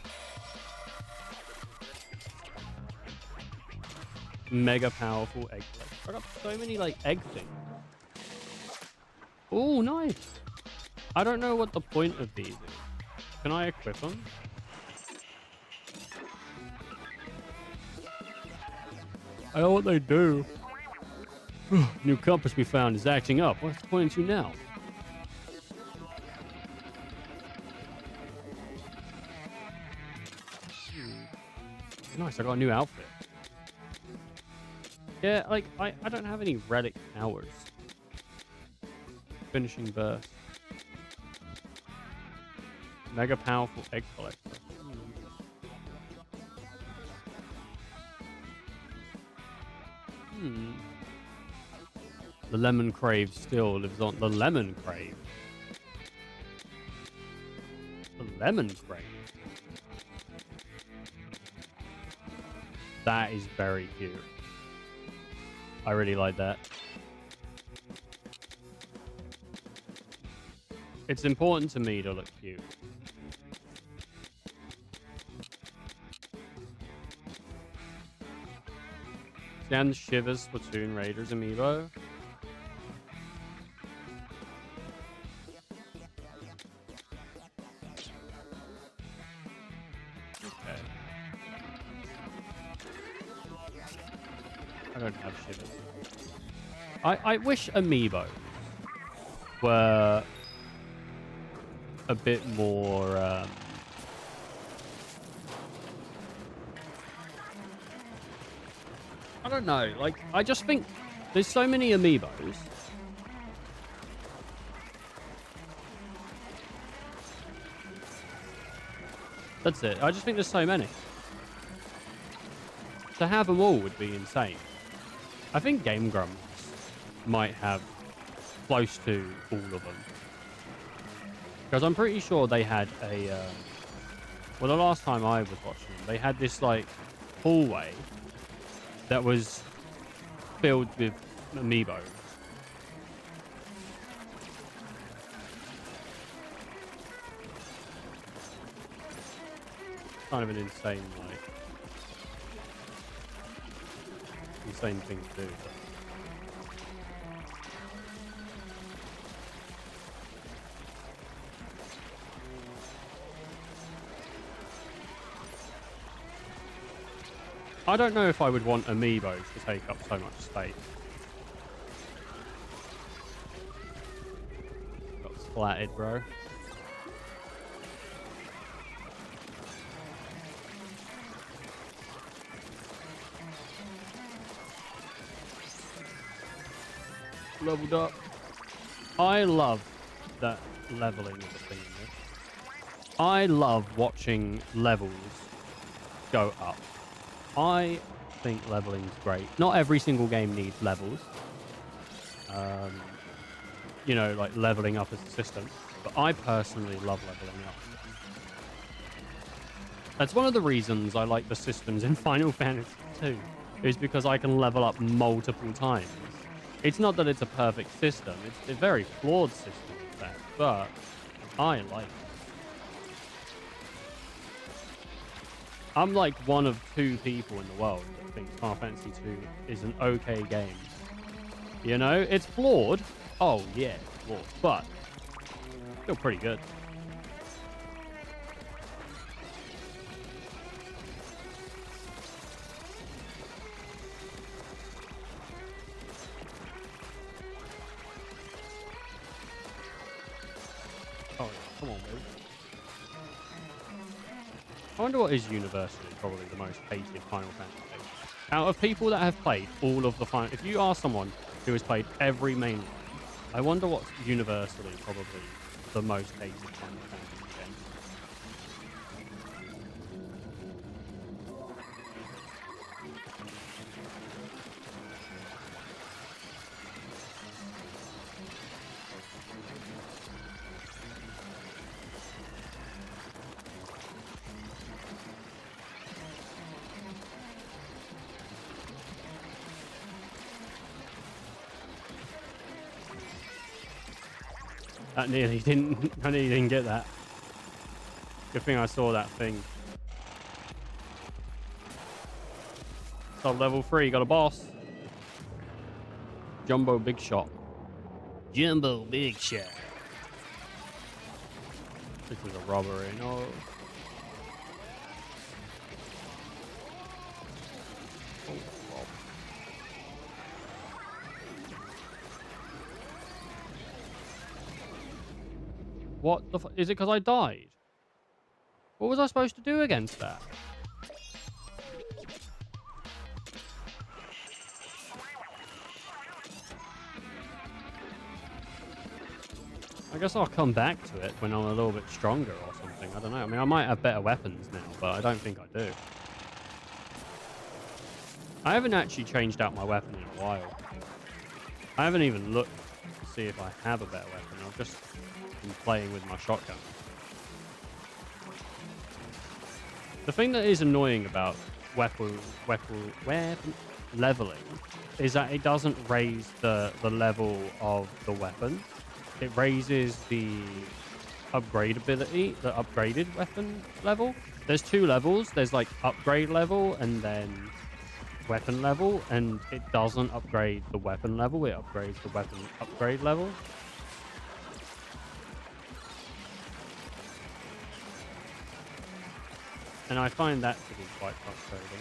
Mega powerful egg flex. I got so many, like, egg things. Oh, nice. I don't know what the point of these is. Can I equip them? I know what they do. New compass we found is acting up. What's it pointing to now? Nice, I got a new outfit. Yeah, like, I don't have any relic powers. Finishing burst. Mega powerful egg collector. The lemon crave still lives on. The lemon crave. The lemon crave. That is very cute. I really like that. It's important to me to look cute. Scan Shivers Splatoon Raiders amiibo. Okay. I don't have Shivers. I wish amiibo were a bit more I don't know, like, I just think there's so many amiibos. That's it. I just think there's so many. To have them all would be insane. I think Game Grumps might have close to all of them. Because I'm pretty sure they had a... well, the last time I was watching them, they had this, like, hallway that was filled with amiibos. Kind of an insane, like, insane thing to do. I don't know if I would want amiibos to take up so much space. Got splatted, bro. Leveled up. I love that leveling of the thing in this. I love watching levels go up. I think leveling's great. Not every single game needs levels. You know, like leveling up as a system. But I personally love leveling up. That's one of the reasons I like the systems in Final Fantasy II, is because I can level up multiple times. It's not that it's a perfect system. It's a very flawed system, in fact, but I like it. I'm like one of 2 people in the world that thinks Final Fantasy II is an okay game. You know, it's flawed. Oh, yeah, it's flawed, but still pretty good. Oh, come on, baby. I wonder what is universally probably the most hated Final Fantasy. Out of people that have played all of the Final... If you ask someone who has played every main one, I wonder what's universally probably the most hated Final Fantasy game. That nearly didn't... I nearly didn't get that. Good thing I saw that thing. Sub level 3, got a boss. Jumbo Big Shot. Jumbo Big Shot. This is a robbery, no. Oh, Rob. What the is it because I died? What was I supposed to do against that? I guess I'll come back to it when I'm a little bit stronger or something. I don't know. I mean, I might have better weapons now, but I don't think I do. I haven't actually changed out my weapon in a while. I haven't even looked to see if I have a better weapon. I've just been playing with my shotgun. The thing that is annoying about weapon leveling is that it doesn't raise the level of the weapon. It raises the upgradability, the upgraded weapon level. There's two levels. There's like upgrade level and then weapon level, and it doesn't upgrade the weapon level. It upgrades the weapon upgrade level. And I find that to be quite frustrating.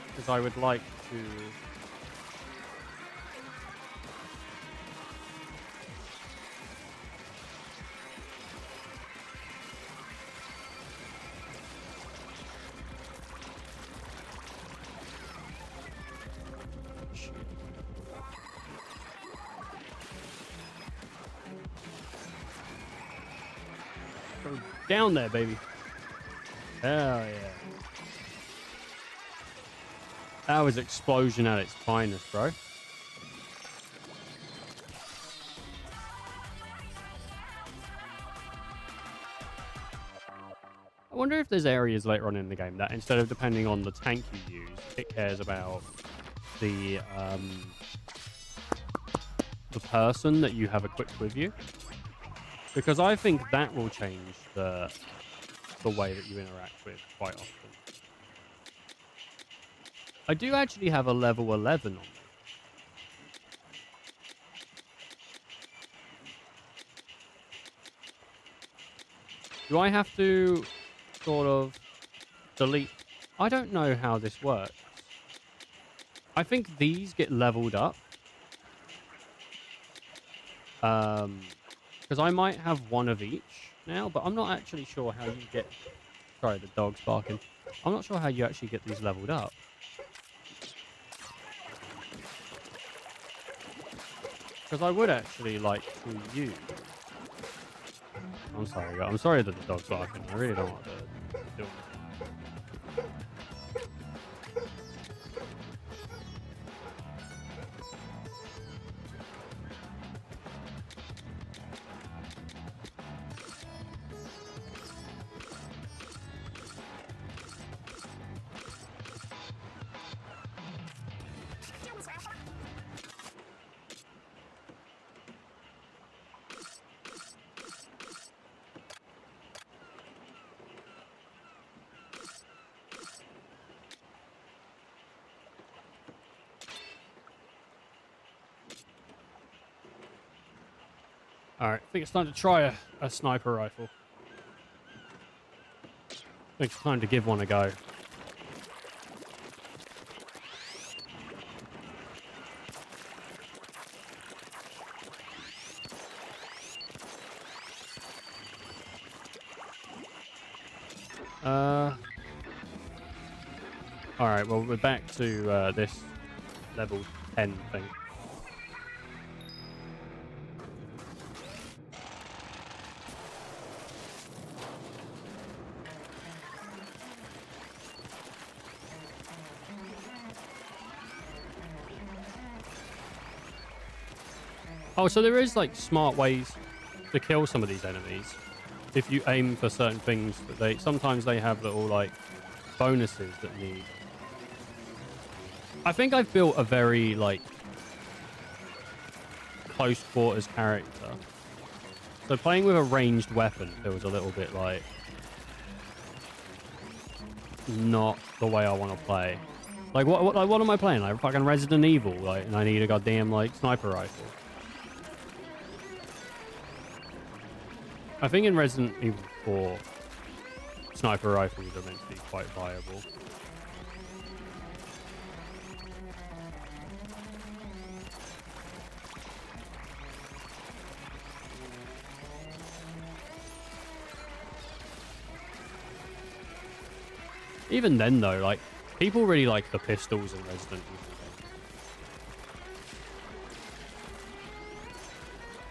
Because I would like to... Go down there, baby. Hell yeah. That was explosion at its finest, bro. I wonder if there's areas later on in the game that instead of depending on the tank you use, it cares about the person that you have equipped with you. Because I think that will change the way that you interact with quite often. I do actually have a level 11 on me. Do I have to sort of delete? I don't know how this works. I think these get leveled up. Because I might have one of each now, but I'm not actually sure how you get... Sorry, the dog's barking. I'm not sure how you actually get these leveled up. Because I would actually like to use... I'm sorry that the dog's barking. I really don't want to do it. Alright, I think it's time to try a sniper rifle. I think it's time to give one a go. Alright, well, we're back to this level 10 thing. Oh, so there is like smart ways to kill some of these enemies if you aim for certain things. That sometimes they have little like bonuses that need. I think I've built a very like close quarters character, so playing with a ranged weapon feels a little bit like not the way I want to play. Like what am I playing? Like fucking Resident Evil, like, and I need a goddamn like sniper rifle. I think in Resident Evil 4, sniper rifles are meant to be quite viable. Even then, though, like, people really like the pistols in Resident Evil games.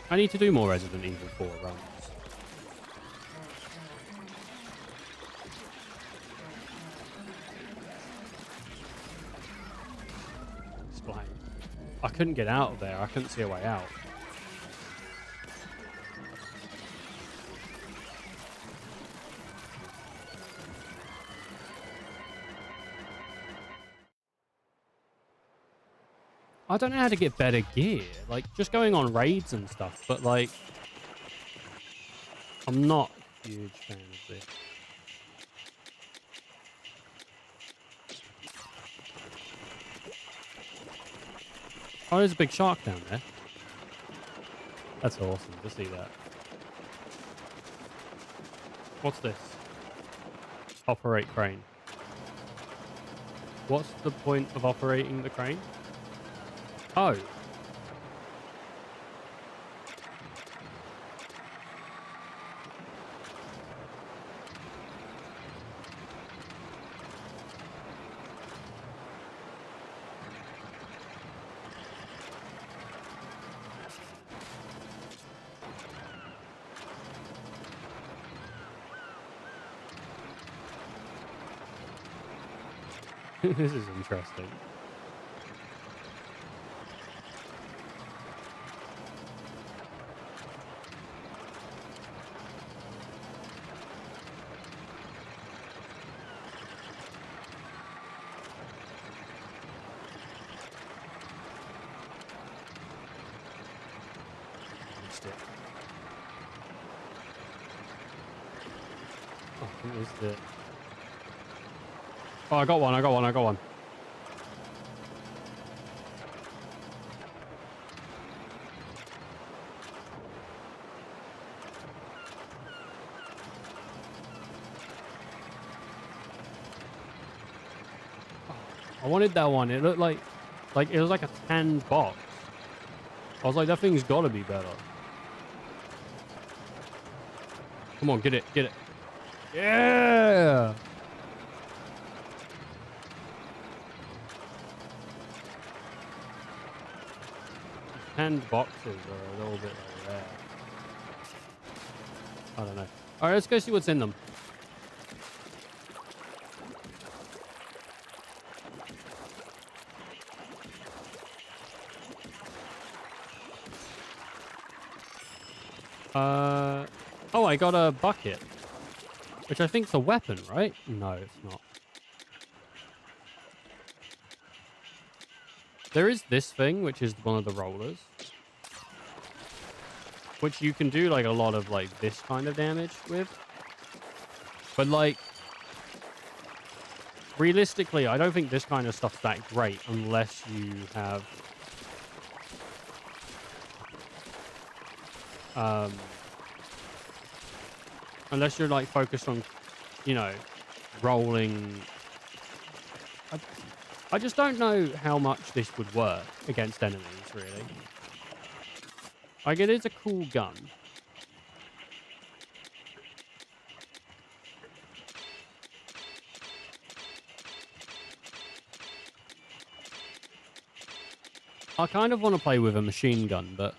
I need to do more Resident Evil 4 runs. Explain. I couldn't get out of there. I couldn't see a way out. I don't know how to get better gear. Like, just going on raids and stuff, but, like, I'm not a huge fan of this. Oh, there's a big shark down there. That's awesome to see that. What's this? Operate crane. What's the point of operating the crane? Oh. This is interesting. Is the... Oh, I got one. I got one. I wanted that one. It looked like it was like a tan box. I was like, that thing's got to be better. Come on, get it. Yeah! Hand boxes are a little bit rare. I don't know. Alright, let's go see what's in them. Oh, I got a bucket. Which I think's a weapon, right? No, it's not. There is this thing, which is one of the rollers. Which you can do, like, a lot of, like, this kind of damage with. But, like... realistically, I don't think this kind of stuff's that great unless you have... unless you're, like, focused on, you know, rolling... I just don't know how much this would work against enemies, really. Like, it is a cool gun. I kind of want to play with a machine gun, but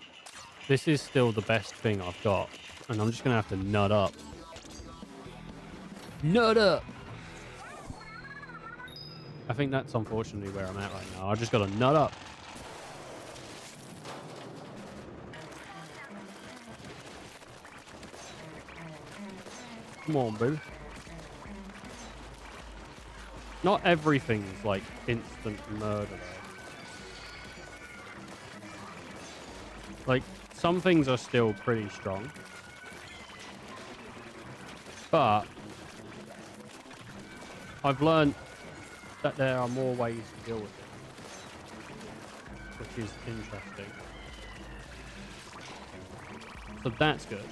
this is still the best thing I've got. And I'm just going to have to nut up. Nut up! I think that's unfortunately where I'm at right now. I just got to nut up. Come on, boo. Not everything's like instant murder, though. Like, some things are still pretty strong. But I've learned that there are more ways to deal with it, which is interesting. So that's good.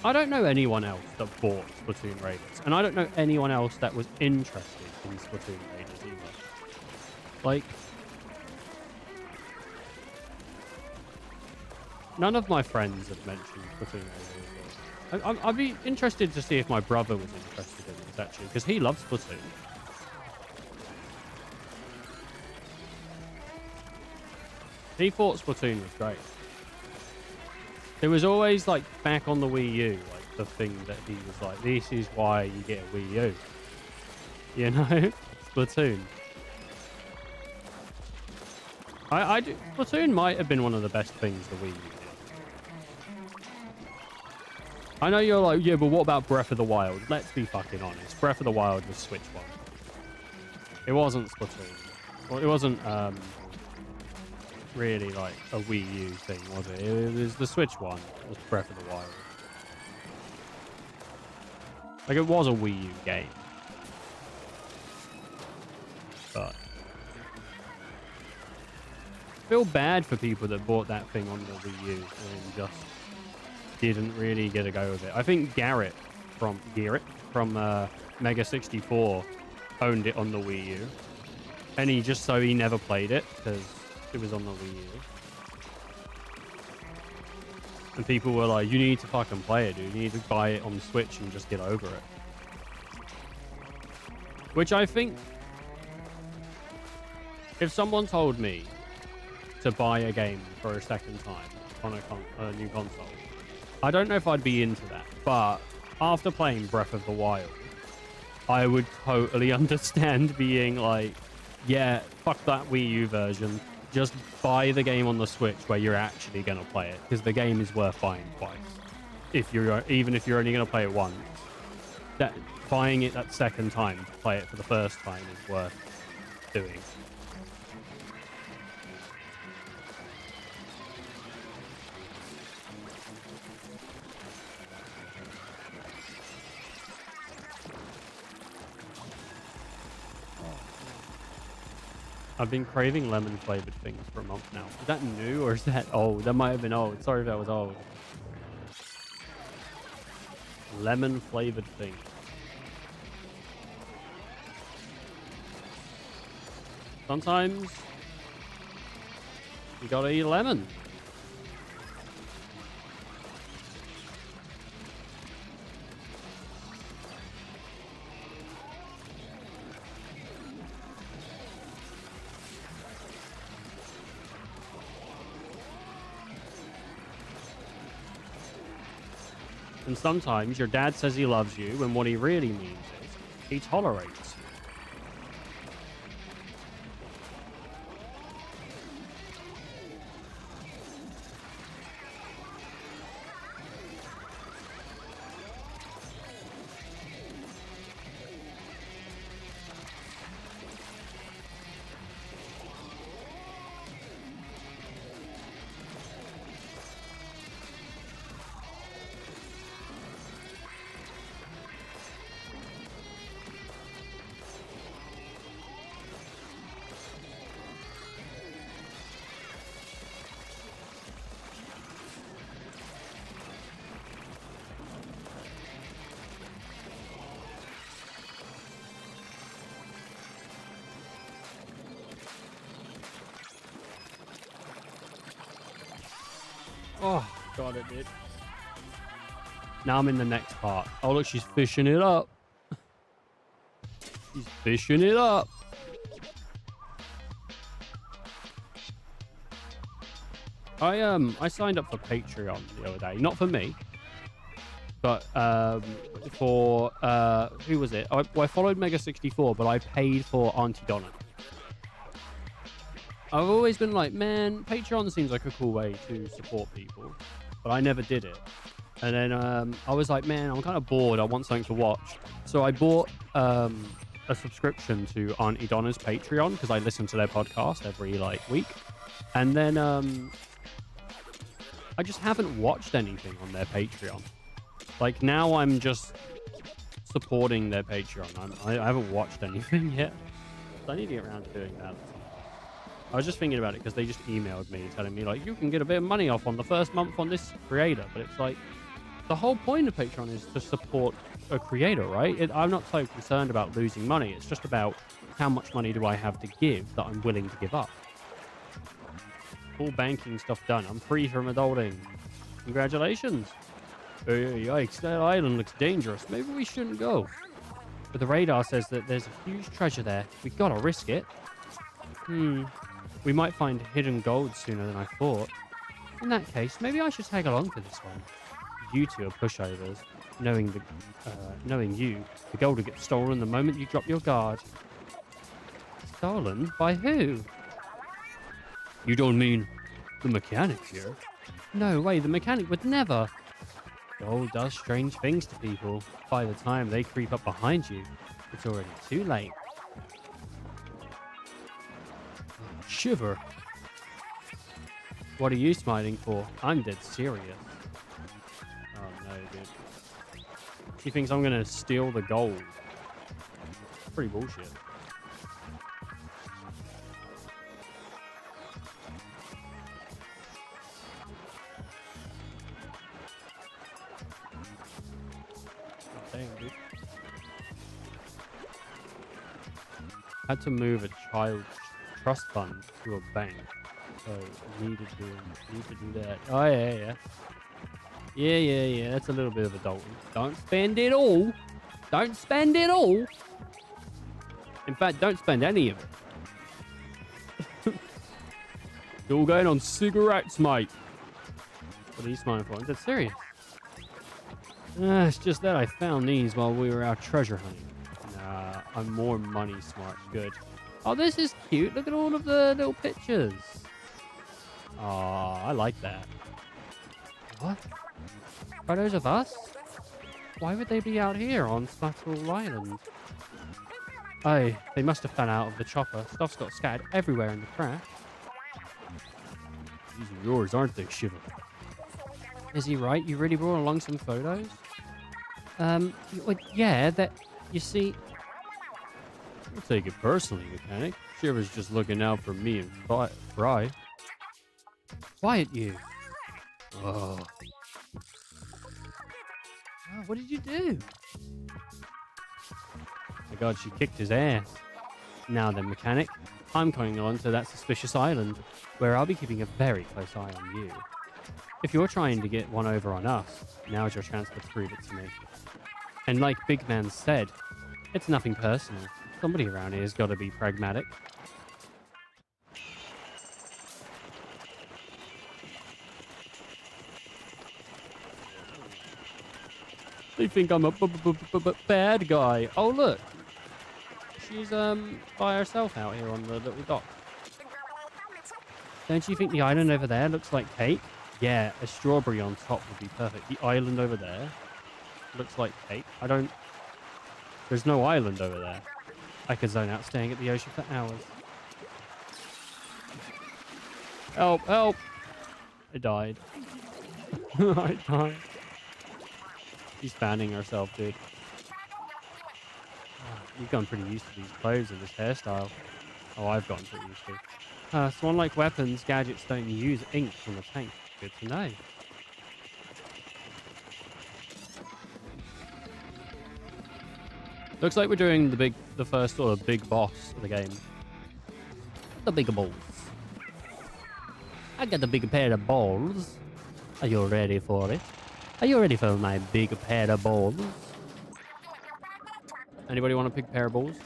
I don't know anyone else that bought Splatoon Raiders, and I don't know anyone else that was interested in Splatoon Raiders either. Like, none of my friends have mentioned Splatoon Raiders. I'd be interested to see if my brother was interested in it. afterwards, actually, because he loves Splatoon. He thought Splatoon was great. It was always, like, back on the Wii U, like, the thing that he was like, this is why you get a Wii U. You know? Splatoon. Splatoon might have been one of the best things the Wii U did. I know you're like, yeah, but what about Breath of the Wild? Let's be fucking honest. Breath of the Wild was Switch 1. It wasn't Splatoon. Well, it wasn't, really like a Wii U thing, was it? It was the Switch one. It was Breath of the Wild. Like, it was a Wii U game. But I feel bad for people that bought that thing on the Wii U and just didn't really get a go with it. I think Garrett from Mega 64 owned it on the Wii U. And he never played it because it was on the Wii U. And people were like, you need to fucking play it, dude. You need to buy it on Switch and just get over it. Which I think, if someone told me to buy a game for a second time on a new console, I don't know if I'd be into that. But after playing Breath of the Wild, I would totally understand being like, yeah, fuck that Wii U version. Just buy the game on the Switch where you're actually going to play it, because the game is worth buying twice. Even if you're only going to play it once, buying it that second time to play it for the first time is worth doing. I've been craving lemon flavored things for a month now. Is that new or is that old? That might have been old. Sorry if that was old. Lemon flavored things. Sometimes you gotta eat lemon. And sometimes your dad says he loves you when what he really means is he tolerates you. Oh, God, it did. Now I'm in the next part. Oh, look, she's fishing it up. She's fishing it up. I signed up for Patreon the other day. Not for me, but for who was it? I followed Mega 64, but I paid for Auntie Donna. I've always been like, man, Patreon seems like a cool way to support people, but I never did it. And then I was like, man, I'm kind of bored. I want something to watch. So I bought a subscription to Auntie Donna's Patreon because I listen to their podcast every week. And then I just haven't watched anything on their Patreon. Like, now I'm just supporting their Patreon. I haven't watched anything yet. So I need to get around to doing that. I was just thinking about it because they just emailed me telling me, like, you can get a bit of money off on the first month on this creator. But it's like, the whole point of Patreon is to support a creator, right? I'm not so concerned about losing money. It's just about how much money do I have to give that I'm willing to give up. All banking stuff done. I'm free from adulting. Congratulations. Yikes, that island looks dangerous. Maybe we shouldn't go. But the radar says that there's a huge treasure there. We've got to risk it. We might find hidden gold sooner than I thought. In that case, maybe I should tag along for this one. You two are pushovers. Knowing you, the gold will get stolen the moment you drop your guard. Stolen? By who? You don't mean the mechanic here? No way, the mechanic would never. Gold does strange things to people. By the time they creep up behind you, it's already too late. Shiver. What are you smiling for? I'm dead serious. Oh no, dude. She thinks I'm gonna steal the gold. Pretty bullshit. Dang, dude. Had to move a child trust fund to a bank. So need to do that. Oh yeah. Yeah. That's a little bit of adulting. Don't spend it all. Don't spend it all. In fact, don't spend any of it. It's all going on cigarettes, mate. What are you smiling for? I'm dead serious. It's just that I found these while we were out treasure hunting. Nah, I'm more money smart. Good. Oh, this is cute. Look at all of the little pictures. Oh, I like that. What? Photos of us? Why would they be out here on Splatoon Island? Oh, they must have fell out of the chopper. Stuff's got scattered everywhere in the crash. These are yours, aren't they, Shiver? Is he right? You really brought along some photos? Yeah, that... You see... Don't take it personally, mechanic. Shiver's just looking out for me and Fry. Quiet, you. Oh. Oh, what did you do? My god, she kicked his ass. Now then, mechanic. I'm coming along to that suspicious island, where I'll be keeping a very close eye on you. If you're trying to get one over on us, now's your chance to prove it to me. And like Big Man said, it's nothing personal. Somebody around here has got to be pragmatic. They think I'm a bad guy. Oh, look. She's by herself out here on the little dock. Don't you think the island over there looks like cake? Yeah, a strawberry on top would be perfect. The island over there looks like cake. There's no island over there. I could zone out staring at the ocean for hours. Help, help! I died. I died. She's fanning herself, dude. Oh, you've gotten pretty used to these clothes and this hairstyle. Oh, I've gotten pretty used to. So unlike weapons, gadgets don't use ink from the tank. Good to know. Looks like we're doing the first sort of big boss of the game. The bigger balls. I got the big pair of balls. Are you ready for it? Are you ready for my big pair of balls? Anybody want a big pair of balls?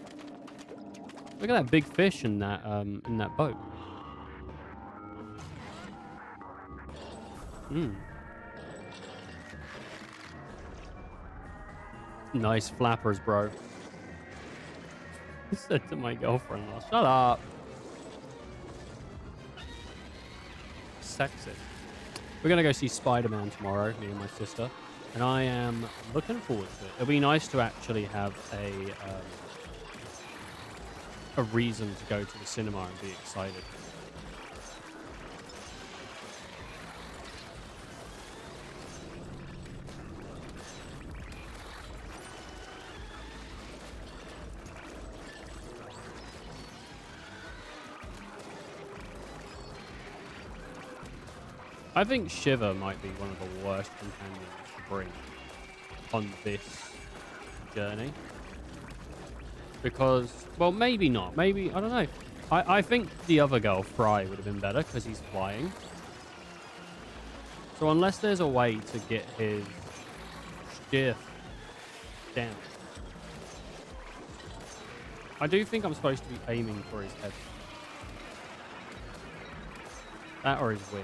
Look at that big fish in that boat. Nice flappers, bro. I said to my girlfriend, shut up. Sexy. We're going to go see Spider-Man tomorrow, me and my sister. And I am looking forward to it. It'll be nice to actually have a reason to go to the cinema and be excited. I think Shiver might be one of the worst companions to bring on this journey. Because, well, maybe not. Maybe, I don't know. I think the other girl, Fry, would have been better because he's flying. So unless there's a way to get his stiff down, I do think I'm supposed to be aiming for his head. That or his wing.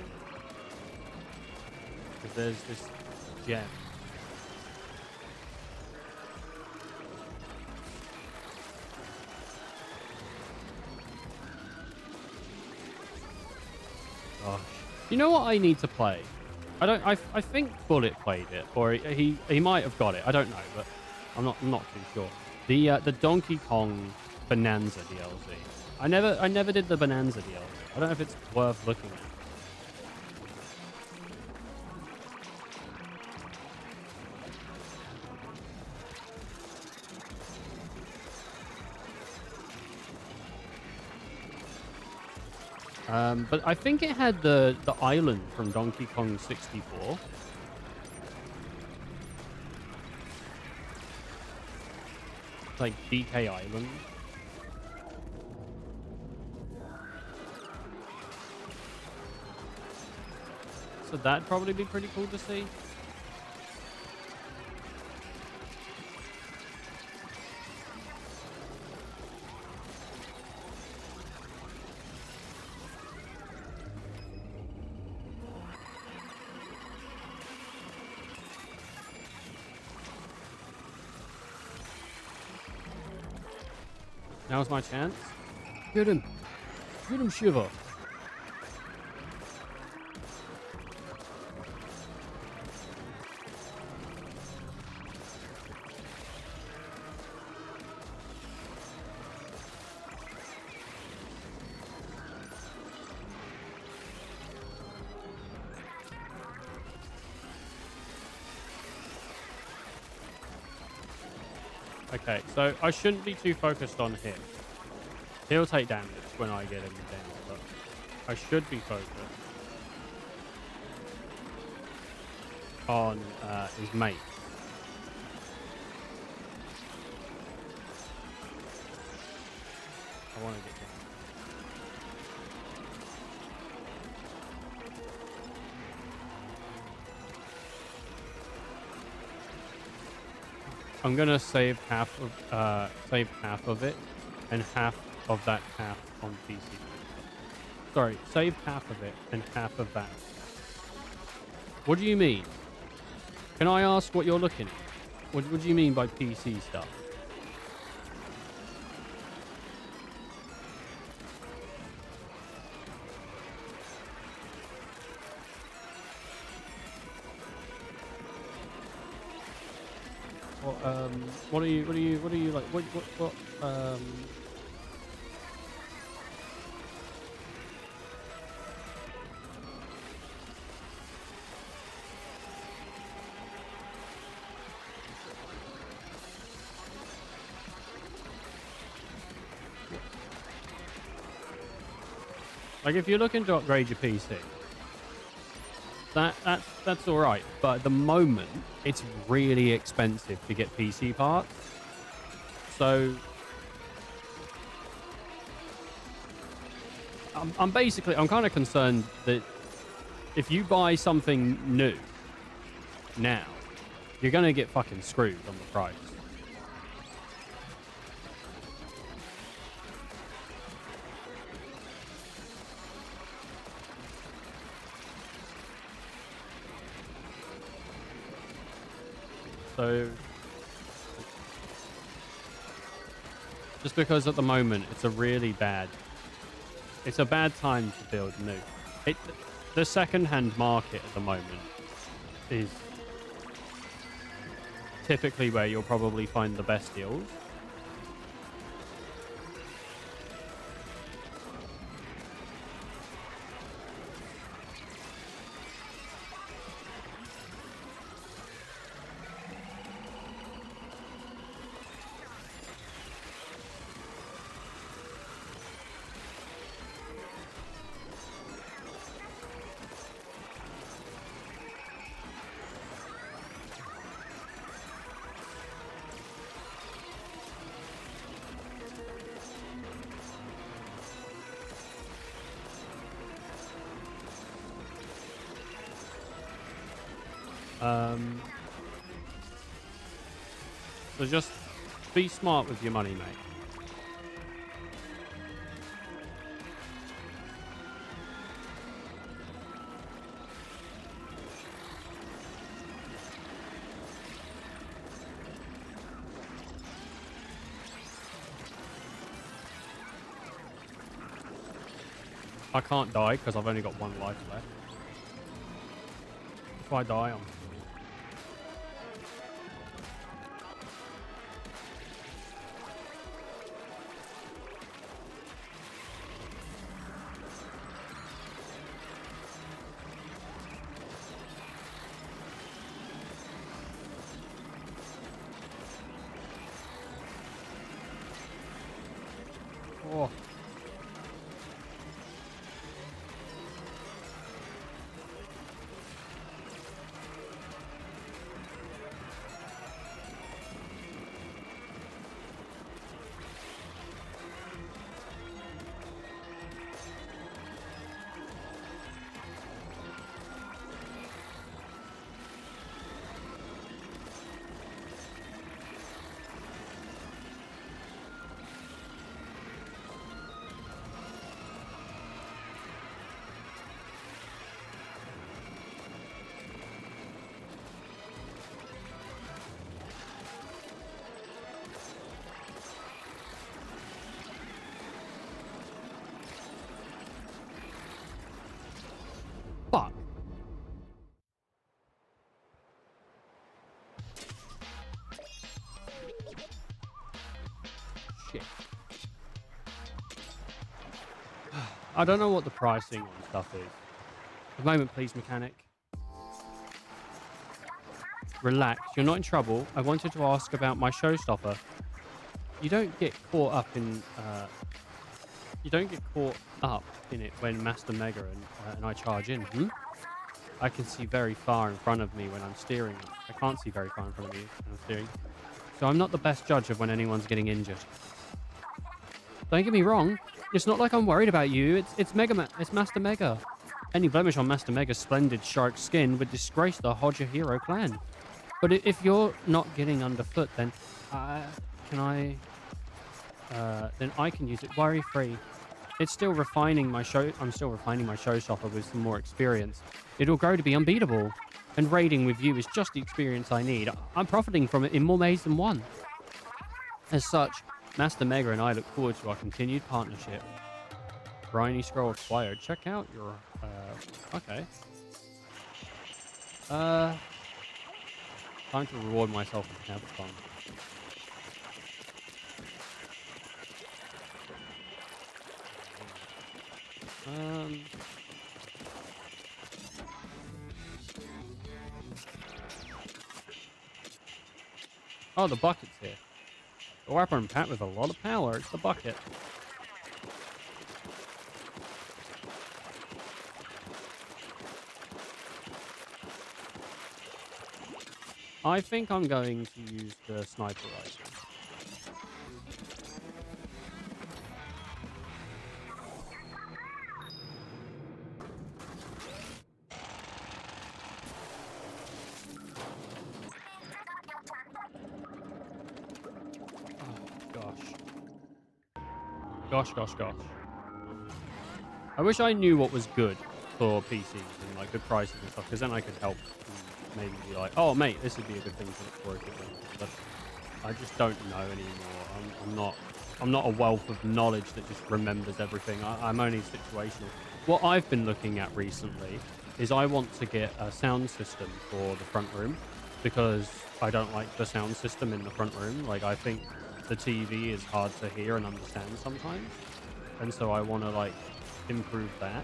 Because there's this gem. Gosh. You know what I need to play? I think Bullet played it, or he might have got it. I don't know, but I'm not too sure. The Donkey Kong Bonanza DLC. I never did the Bonanza DLC. I don't know if it's worth looking at. But I think it had the island from Donkey Kong 64. Like DK Island. So that'd probably be pretty cool to see. Now's my chance. Get him. Get him, Shiva. Okay, so I shouldn't be too focused on him. He'll take damage when I get him down, but I should be focused on his mate. I want to get down. I'm gonna save half of it, and half of that half on PC. Sorry, save half of it and half of that. What do you mean? Can I ask what you're looking at? What do you mean by PC stuff? What are you like? What, like if you're looking to upgrade your PC, that's all right. But at the moment, it's really expensive to get PC parts. So I'm kind of concerned that if you buy something new now, you're gonna get fucking screwed on the price. So, just because at the moment it's a bad time to build new. The second-hand market at the moment is typically where you'll probably find the best deals. So just be smart with your money, mate. I can't die because I've only got 1 life left. If I die, I'm... Oh. Fuck. Shit. I don't know what the pricing on stuff is. At the moment, please, mechanic. Relax. You're not in trouble. I wanted to ask about my showstopper. You don't get caught up in... you don't get caught up in it when Master Mega and I charge in. I can see very far in front of me when I'm steering. I can't see very far in front of me when I'm steering. So I'm not the best judge of when anyone's getting injured. Don't get me wrong. It's not like I'm worried about you. It's Master Mega. Any blemish on Master Mega's splendid shark skin would disgrace the Hodger Hero clan. But if you're not getting underfoot, then then I can use it worry free. It's still refining my show. I'm still refining my showstopper with some more experience. It'll grow to be unbeatable. And raiding with you is just the experience I need. I'm profiting from it in more ways than one. As such, Master Mega and I look forward to our continued partnership. Briny Scroll acquired. Check out your... okay. Time to reward myself and have fun. Oh, the bucket's here. The weapon packed with a lot of power. It's the bucket. I think I'm going to use the sniper rifle. Gosh. I wish I knew what was good for PCs and like good prices and stuff, because then I could help and maybe be like, oh mate, this would be a good thing to work with. But I just don't know anymore. I'm not a wealth of knowledge that just remembers everything. I'm only situational. What I've been looking at recently is I want to get a sound system for the front room, because I don't like the sound system in the front room. Like, I think the TV is hard to hear and understand sometimes, and so I want to like improve that.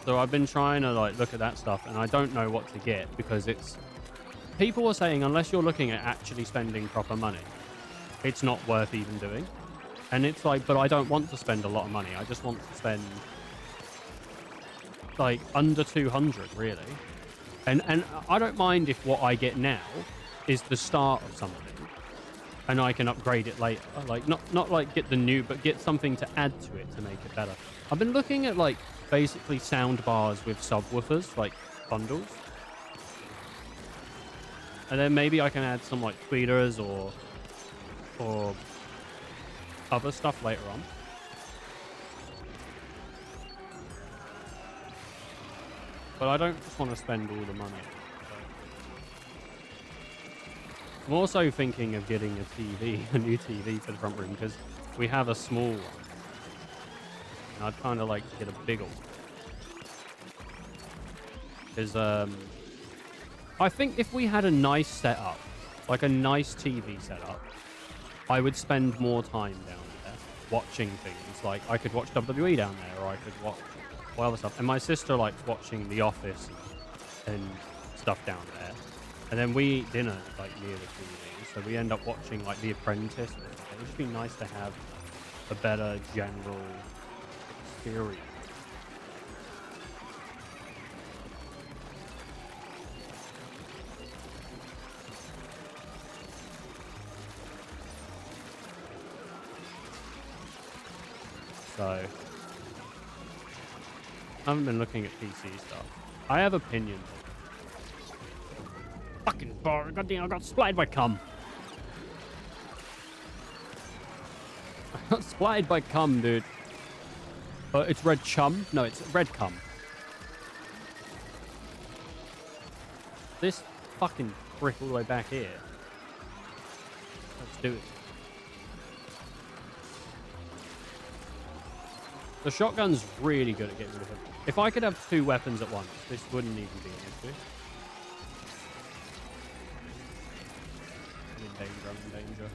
So I've been trying to like look at that stuff, and I don't know what to get, because it's, people are saying unless you're looking at actually spending proper money, it's not worth even doing. And it's like, but I don't want to spend a lot of money. I just want to spend like under 200 really. And I don't mind if what I get now is the start of something and I can upgrade it later. Like, not like get the new, but get something to add to it to make it better. I've been looking at like basically sound bars with subwoofers, like bundles. And then maybe I can add some like tweeters or other stuff later on. But I don't just want to spend all the money. I'm also thinking of getting a TV, a new TV for the front room, because we have a small one. And I'd kind of like to get a bigger one. Because I think if we had a nice setup, like a nice TV setup, I would spend more time down there watching things. Like I could watch WWE down there, or I could watch other stuff. And my sister likes watching The Office and stuff down there. And then we eat dinner like near the TV, so we end up watching like The Apprentice. It would just be nice to have a better general experience. So, I haven't been looking at PC stuff. I have opinions. Fucking bar, goddamn, I got splattered by cum. I got splattered by cum, dude. It's red chum? No, it's red cum. This fucking brick all the way back here. Let's do it. The shotgun's really good at getting rid of him. If I could have 2 weapons at once, this wouldn't even be an issue. I'm in danger, I'm in danger.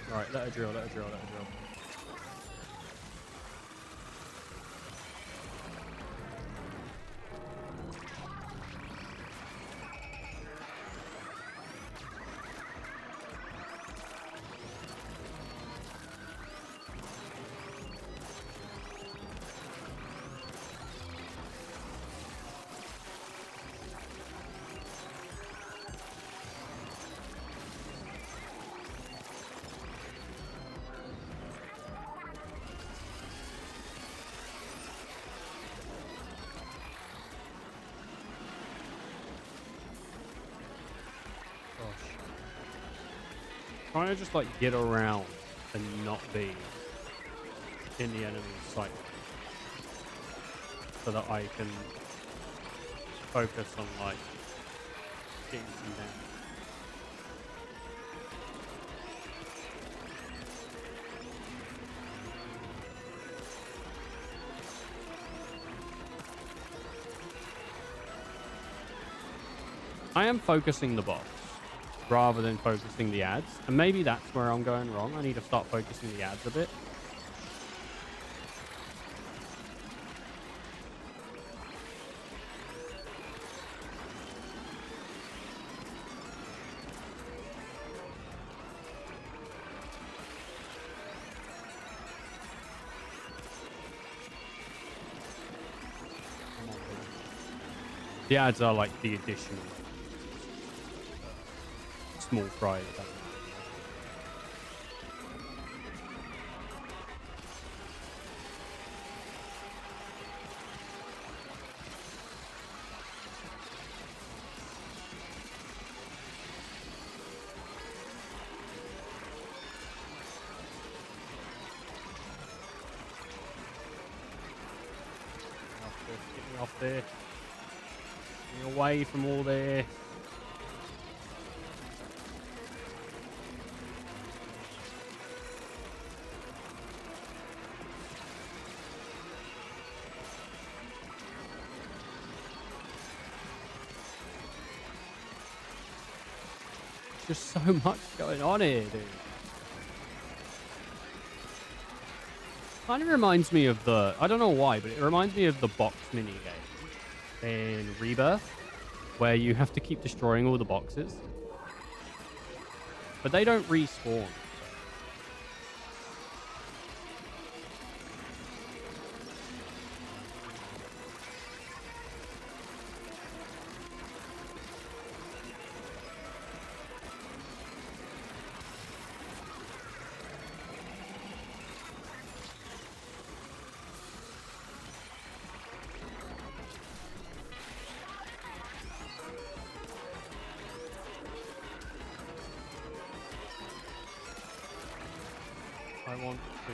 Alright, let her drill, let her drill, let her drill. Trying to just like get around and not be in the enemy's sight so that I can focus on like getting some damage. I am focusing the boss rather than focusing the ads. And maybe that's where I'm going wrong. I need to start focusing the ads a bit. The ads are like the additional small fry that doesn't get me off there. Get me away from all there. Just so much going on here, dude. Kind of reminds me of the... I don't know why, but it reminds me of the box minigame in Rebirth, where you have to keep destroying all the boxes. But they don't respawn. I want to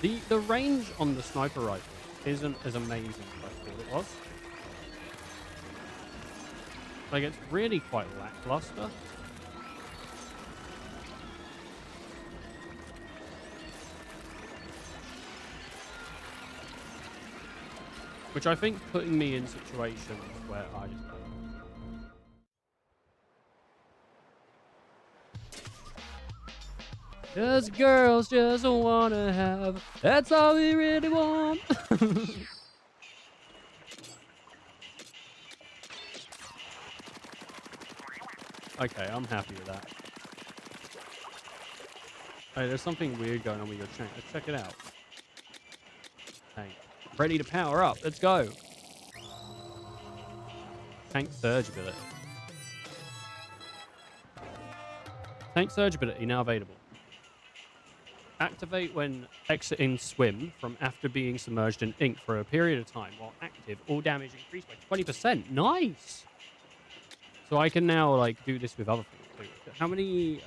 The range on the sniper rifle isn't as amazing as I thought it was. Like, it's really quite lackluster. Which I think putting me in situations where I just don't. Cause girls just wanna have, that's all we really want. Okay, I'm happy with that. Hey, there's something weird going on with your tank. Let's check it out. Tank. Ready to power up. Let's go. Tank surge ability. Tank surge ability now available. Activate when exiting swim from after being submerged in ink for a period of time. While active, all damage increased by 20%. Nice! So I can now, like, do this with other things too. How many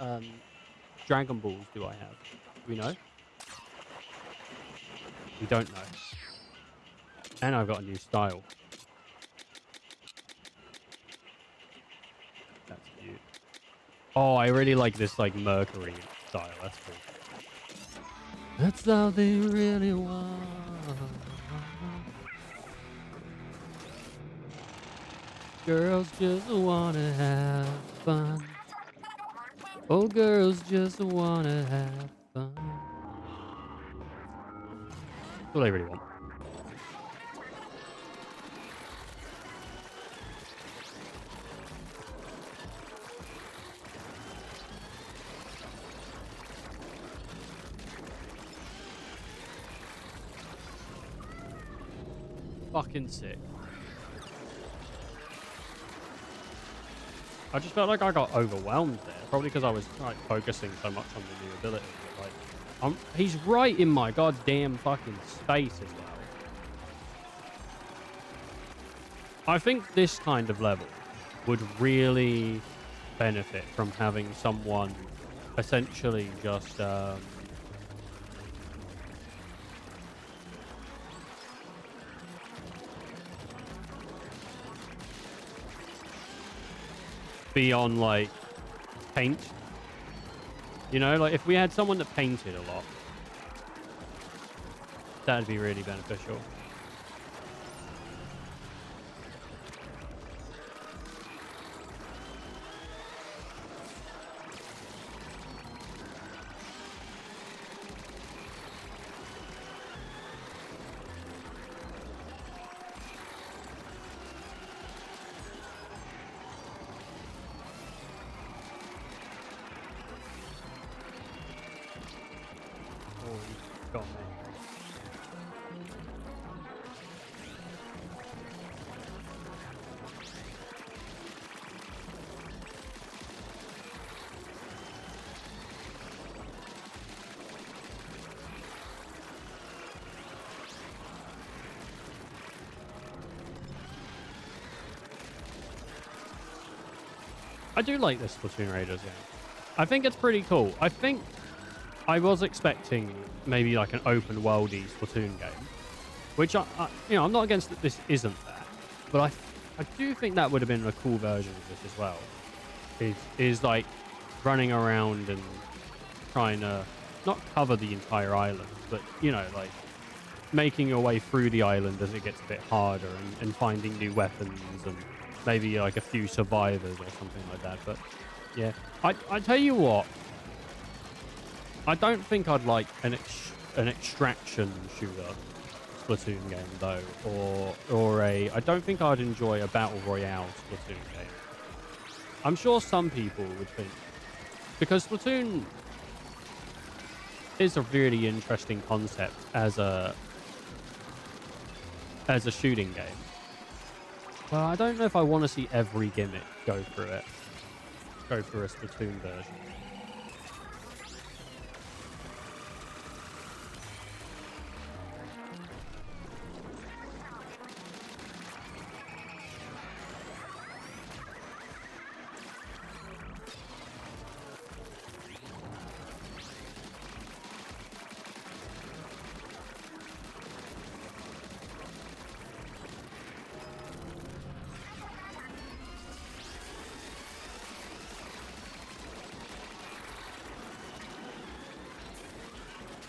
Dragon Balls do I have? Do we know? We don't know. And I've got a new style. That's cute. Oh, I really like this, like, Mercury style. That's cool. That's all they really want. Girls just wanna have fun. Oh, girls just wanna have fun. That's what I really want. Fucking sick. I just felt like I got overwhelmed there, probably because I was like focusing so much on the new ability. Like, he's right in my goddamn fucking space as well. I think this kind of level would really benefit from having someone essentially just be on, like, paint. You know, like, if we had someone that painted a lot, that'd be really beneficial. Got me. I do like this Splatoon Raiders game. I think it's pretty cool. I think I was expecting maybe like an open worldy Splatoon game, which I you know, I'm not against that this isn't that, but I do think that would have been a cool version of this as well. Is like running around and trying to not cover the entire island, but, you know, like making your way through the island as it gets a bit harder and finding new weapons and maybe like a few survivors or something like that. But yeah, I tell you what, I don't think I'd like an extraction shooter Splatoon game though, or I don't think I'd enjoy a battle royale Splatoon game. I'm sure some people would think, because Splatoon is a really interesting concept as a shooting game. Well, I don't know if I want to see every gimmick go through a Splatoon version.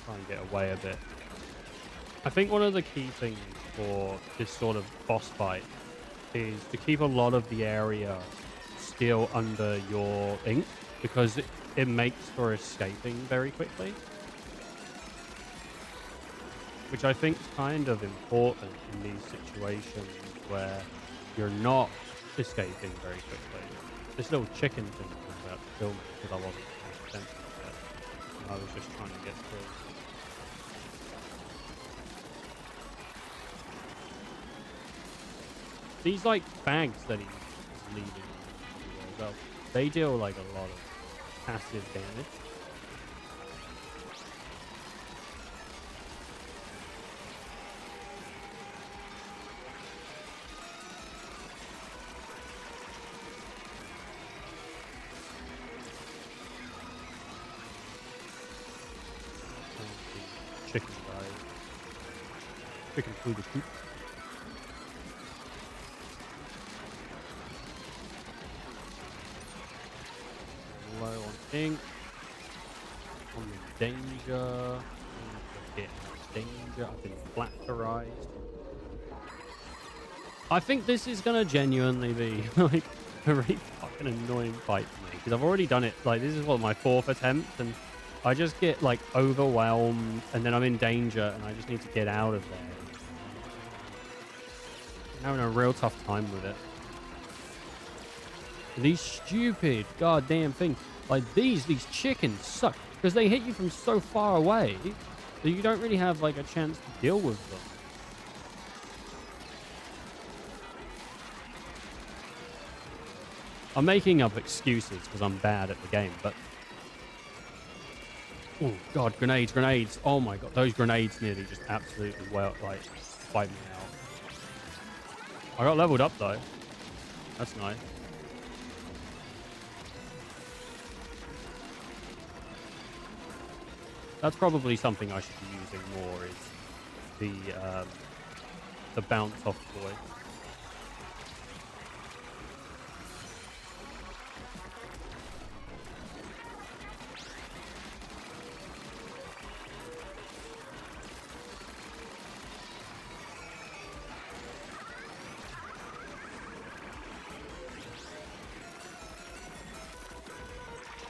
try and get away a bit. I think one of the key things for this sort of boss fight is to keep a lot of the area still under your ink, because it makes for escaping very quickly. Which I think is kind of important in these situations where you're not escaping very quickly. This little chicken thing was about to kill me because I wasn't paying attention to it. I was just trying to get through. These like bags that he's leaving as well, they deal like a lot of passive damage. Chicken guy. Chicken through the coop. Low on ink. On the danger. Getting danger. I've been flatterized. I think this is gonna genuinely be like a really fucking annoying fight for me, because I've already done it. Like, this is what, my 4th attempt, and I just get like overwhelmed, and then I'm in danger, and I just need to get out of there. I'm having a real tough time with it. These stupid goddamn things, like these chickens suck, because they hit you from so far away that you don't really have like a chance to deal with them. I'm making up excuses because I'm bad at the game, but oh god, grenades! Oh my god, those grenades nearly just absolutely like wiped me out. I got leveled up though. That's nice. That's probably something I should be using more, is the bounce off boy.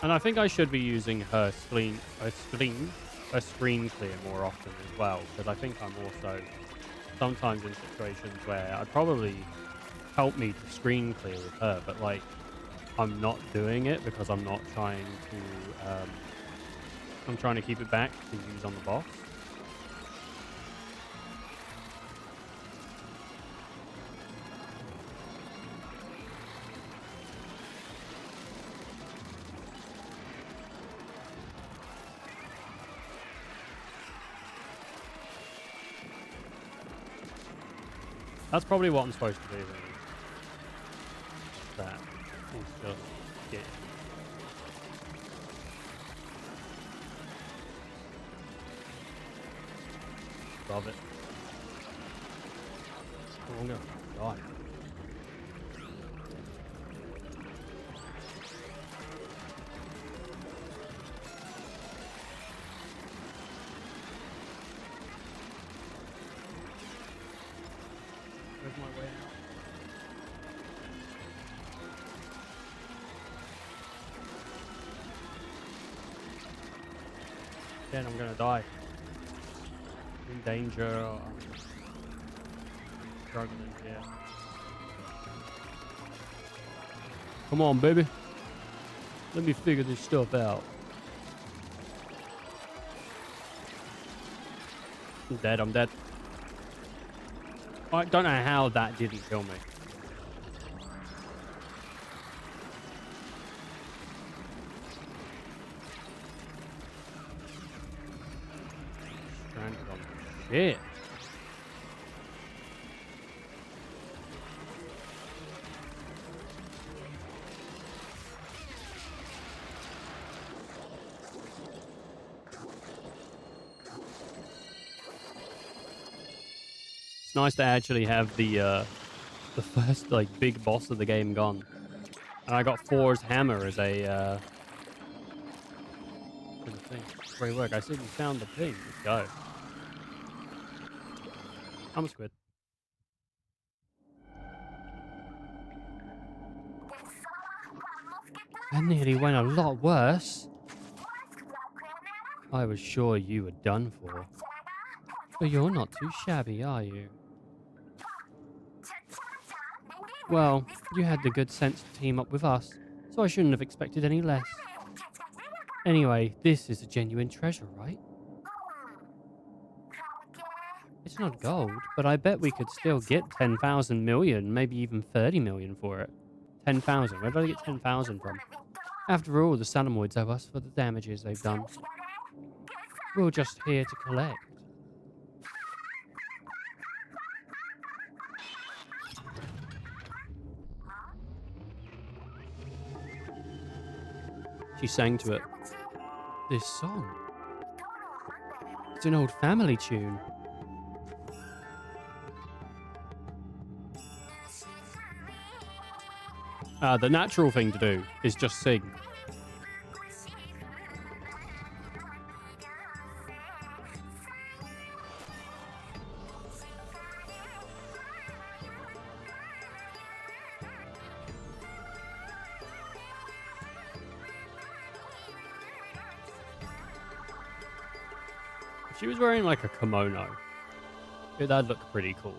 And I think I should be using her screen clear more often as well, because I think I'm also sometimes in situations where I'd probably help me to screen clear with her, but like I'm not doing it because I'm not trying to I'm trying to keep it back to use on the boss. That's probably what I'm supposed to do then. That is just get. Love it. Oh, I'm gonna die. Where's my way out? Then I'm gonna die. In danger. I'm struggling here. Come on, baby. Let me figure this stuff out. I'm dead. I'm dead. I don't know how that didn't kill me. Stranded on shit. It's nice to actually have the first like big boss of the game gone, and I got Thor's hammer as a to the thing. Great work. I see we found the thing. Let's go. I'm a squid. That nearly went a lot worse. I was sure you were done for. But you're not too shabby, are you? Well, you had the good sense to team up with us, so I shouldn't have expected any less. Anyway, this is a genuine treasure, right? It's not gold, but I bet we could still get 10,000 million, maybe even 30 million for it. 10,000. Where did I get 10,000 from? After all, the Salamoids owe us for the damages they've done. We're just here to collect. She sang to it. This song. It's an old family tune. The natural thing to do is just sing. If she was wearing like a kimono, that'd look pretty cool.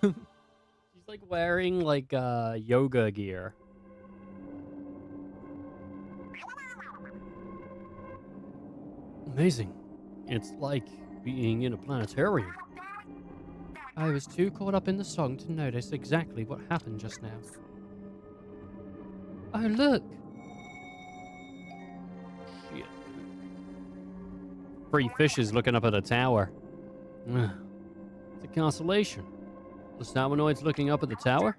She's like wearing like yoga gear. Amazing. It's like being in a planetarium. I was too caught up in the song to notice exactly what happened just now. Oh, look! Shit. 3 fishes looking up at a tower. It's a constellation. The Salmonoids looking up at the tower?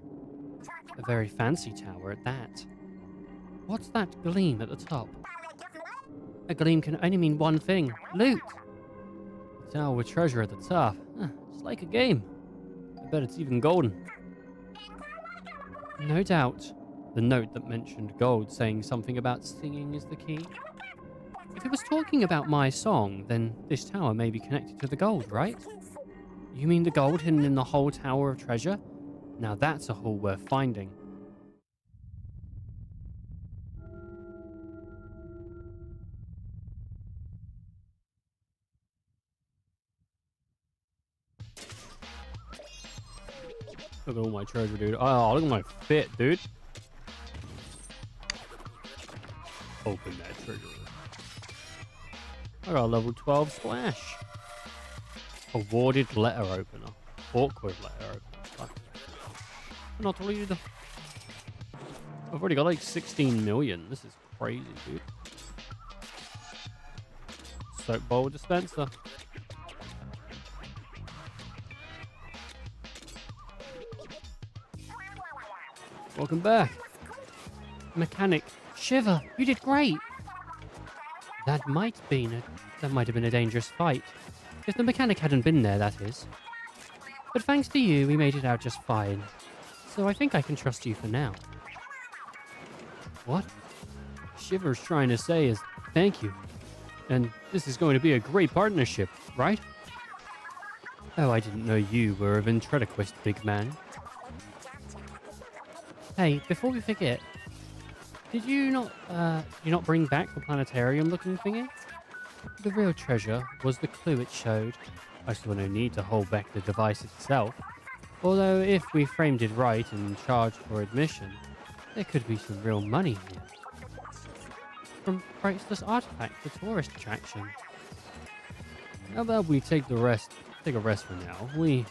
A very fancy tower at that. What's that gleam at the top? A gleam can only mean one thing. Loot! The tower with treasure at the top. It's like a game. I bet it's even golden. No doubt. The note that mentioned gold saying something about singing is the key. If it was talking about my song, then this tower may be connected to the gold, right? You mean the gold hidden in the whole tower of treasure? Now that's a haul worth finding. Look at all my treasure, dude. Oh, look at my fit, dude. Open that treasure. I got a level 12 splash. Awarded letter opener. Awkward letter opener. Fuck. Not read. I've already got like 16 million. This is crazy, dude. Soap bowl dispenser. Welcome back. Mechanic. Shiver, you did great. That might have been a dangerous fight. If the mechanic hadn't been there, that is. But thanks to you, we made it out just fine. So I think I can trust you for now. What? Shiver's trying to say is thank you. And this is going to be a great partnership, right? Oh, I didn't know you were a ventriloquist, big man. Hey, before we forget, did you not bring back the planetarium-looking thingy? The real treasure was the clue it showed. I saw no need to hold back the device itself. Although, if we framed it right and charged for admission, there could be some real money here. From priceless artifact to tourist attraction. How about we take a rest for now? We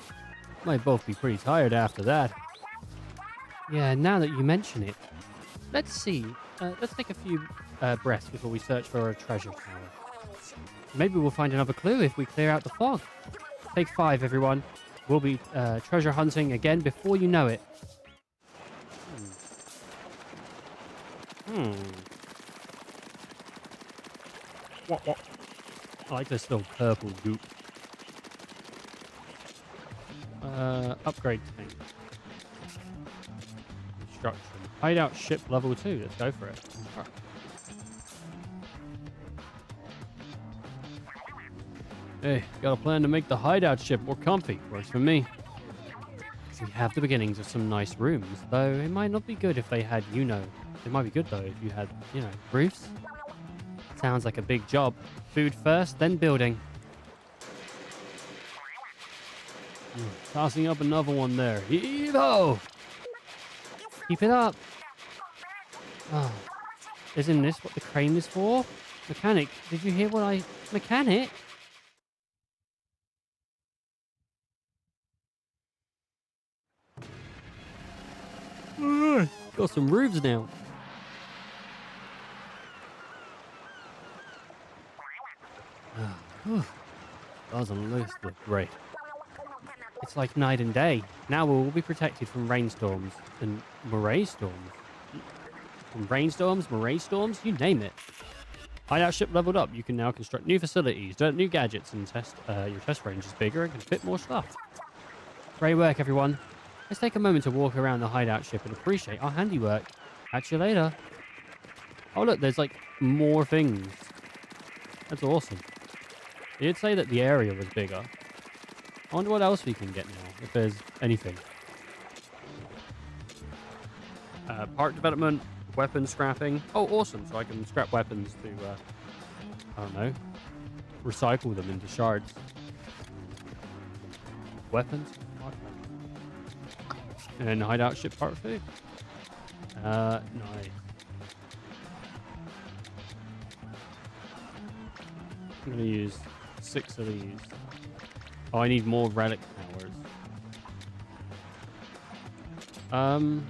might both be pretty tired after that. Yeah, now that you mention it. Let's see. Let's take a few breaths before we search for a treasure tower. Maybe we'll find another clue if we clear out the fog. Take 5, everyone. We'll be treasure hunting again before you know it. What? I like this little purple goop. Upgrade thing. Construction. Hideout ship level 2. Let's go for it. Right. Hey, got a plan to make the hideout ship more comfy. Works for me. We have the beginnings of some nice rooms, though it might not be good if they had, it might be good though if you had, roofs. Sounds like a big job. Food first, then building. Tossing up another one there. Heave-ho! Keep it up. Oh, isn't this what the crane is for? Mechanic, did you hear what I... Mechanic? Got some roofs now. Stars on the list look great. It's like night and day. Now we'll all be protected from rainstorms and moray storms. From rainstorms, moray storms, you name it. Hideout ship leveled up. You can now construct new facilities, develop new gadgets, and test. Your test range is bigger and can fit more stuff. Great work, everyone. Let's take a moment to walk around the hideout ship and appreciate our handiwork. Catch you later. Oh, look, there's like more things. That's awesome. They did say that the area was bigger. I wonder what else we can get now, if there's anything. Part development, weapon scrapping. Oh, awesome. So I can scrap weapons to, I don't know, recycle them into shards. Weapons? And hideout ship part 2. Nice. I'm going to use 6 of these. Oh, I need more relic powers.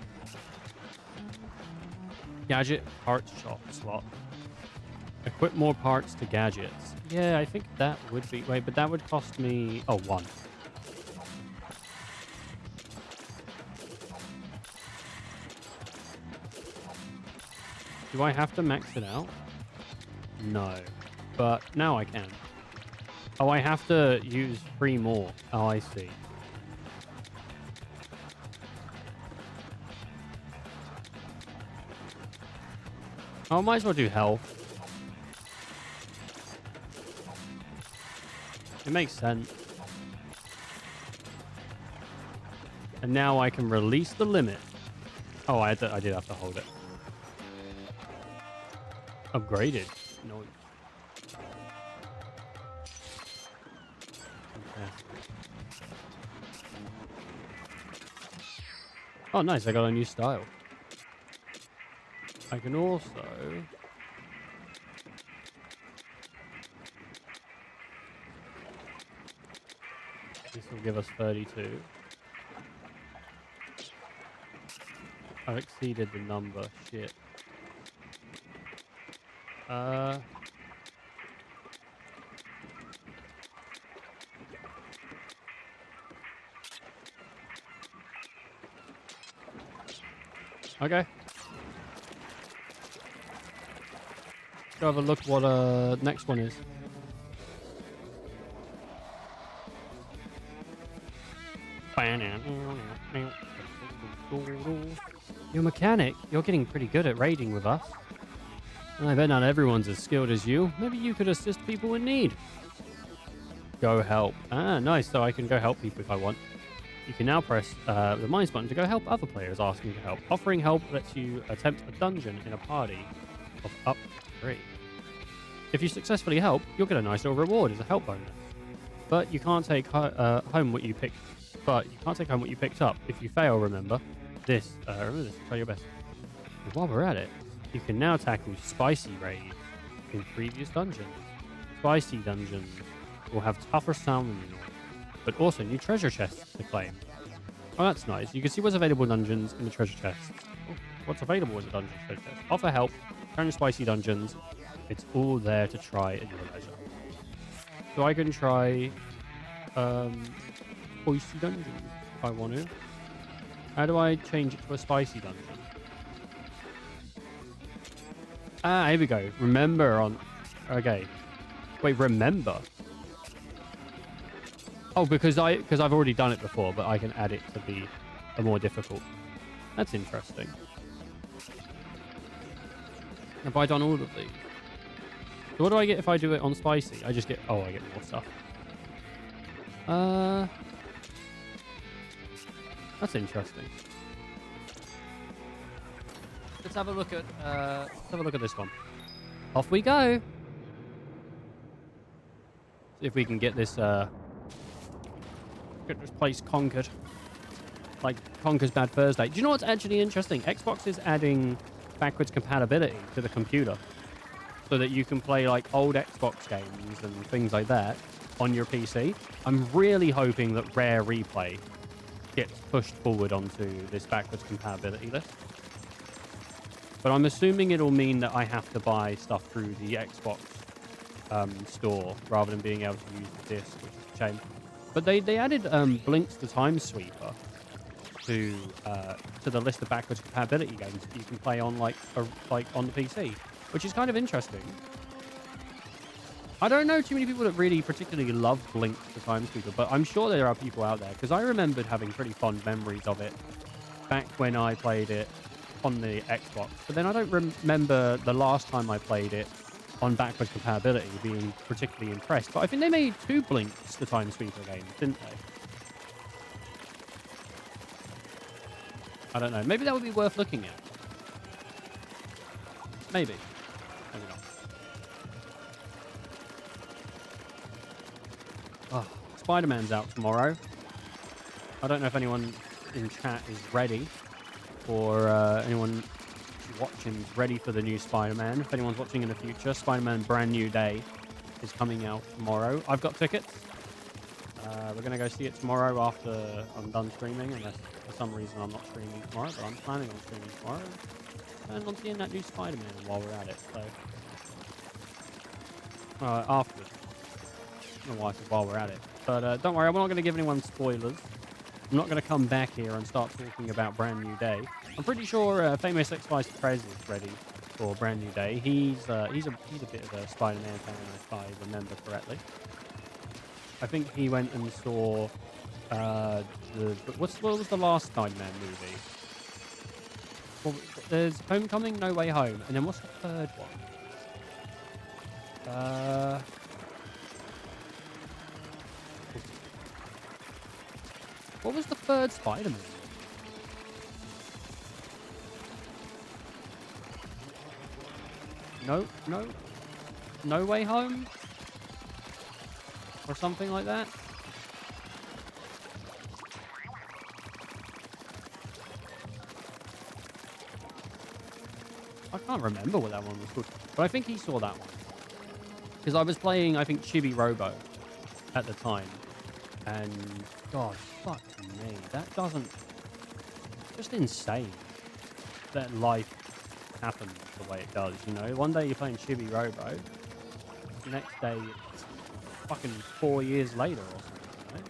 Gadget parts shop slot. Equip more parts to gadgets. Yeah, I think that would be... Wait, but that would cost me... Oh, 1. Do I have to max it out? No. But now I can. Oh, I have to use 3 more. Oh, I see. Oh, I might as well do health. It makes sense. And now I can release the limit. Oh, I did have to hold it. Upgraded. No. Okay. Oh, nice. I got a new style. I can also... This will give us 32. I've exceeded the number. Shit. Okay. Go have a look what next one is. You're a mechanic. You're getting pretty good at raiding with us. I bet not everyone's as skilled as you. Maybe you could assist people in need. Go help. Ah, nice. So I can go help people if I want. You can now press the minus button to go help other players asking for help. Offering help lets you attempt a dungeon in a party of up to 3. If you successfully help, you'll get a nice little reward as a help bonus. But you can't take home what you picked. But you can't take home what you picked up. If you fail, remember this. Try your best. And while we're at it, you can now tackle spicy raids in previous dungeons. Spicy dungeons will have tougher summoning, but also new treasure chests to claim. Oh, that's nice. You can see what's available in dungeons in the treasure chests. Oh, what's available in the dungeon treasure chest. Offer help, turn spicy dungeons. It's all there to try at your leisure. So I can try spicy dungeons if I want to. How do I change it to a spicy dungeon? Ah, here we go. Remember on... Okay. Wait, remember? Oh, because I've already done it before, but I can add it to be a more difficult. That's interesting. Have I done all of these? So what do I get if I do it on spicy? I just get... Oh, I get more stuff. That's interesting. Let's have a look at this one. Off we go. See if we can get this place conquered. Like Conker's Bad Thursday. Do you know what's actually interesting? Xbox is adding backwards compatibility to the computer so that you can play like old Xbox games and things like that on your PC. I'm really hoping that Rare Replay gets pushed forward onto this backwards compatibility list. But I'm assuming it'll mean that I have to buy stuff through the Xbox store rather than being able to use the disc, which is a shame. But they added Blinks the Time Sweeper to the list of backwards compatibility games that you can play on like on the PC, which is kind of interesting. I don't know too many people that really particularly love Blinks the Time Sweeper, but I'm sure there are people out there because I remembered having pretty fond memories of it back when I played it on the Xbox. But then I don't remember the last time I played it on backwards compatibility being particularly impressed. But I think they made 2 Blinks the Time Sweeper games, didn't they? I don't know. Maybe that would be worth looking at. Maybe. Maybe not. Oh, Spider-Man's out tomorrow. I don't know if anyone in chat is ready, or anyone watching is ready for the new Spider-Man. If anyone's watching in the future, Spider-Man Brand New Day is coming out tomorrow. I've got tickets. We're going to go see it tomorrow after I'm done streaming, unless for some reason I'm not streaming tomorrow, but I'm planning on streaming tomorrow. And on seeing that new Spider-Man while we're at it, so... afterwards. I don't know why I said while we're at it. But don't worry, we're not going to give anyone spoilers. I'm not going to come back here and start talking about Brand New Day. I'm pretty sure Famous X Vice Prez is ready for Brand New Day. He's a bit of a Spider-Man fan, if I remember correctly. I think he went and saw what was the last Spider-Man movie? Well, there's Homecoming, No Way Home, and then what's the third one? What was the third Spider-Man? No Way Home? Or something like that? I can't remember what that one was called. But I think he saw that one. Because I was playing, I think, Chibi Robo at the time. And, God, fuck me. That doesn't... Just insane that life happens the way it does, you know? One day you're playing Chibi Robo. The next day it's fucking 4 years later or something, right?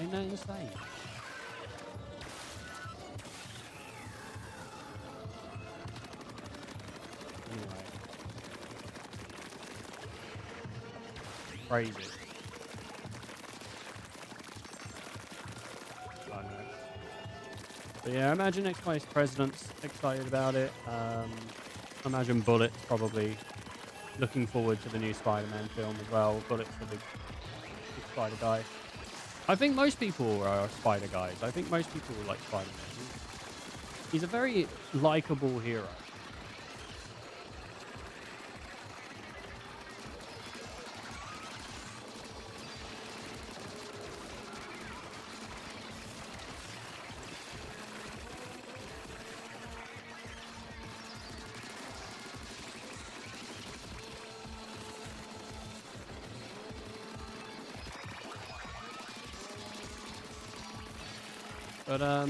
Ain't that insane? Anyway. Crazy. I know. But yeah, I imagine next Vice President's excited about it. I imagine Bullet's probably looking forward to the new Spider-Man film as well. Bullet's the big Spider guy. I think most people are Spider guys. I think most people like Spider-Man. He's a very likable hero. But,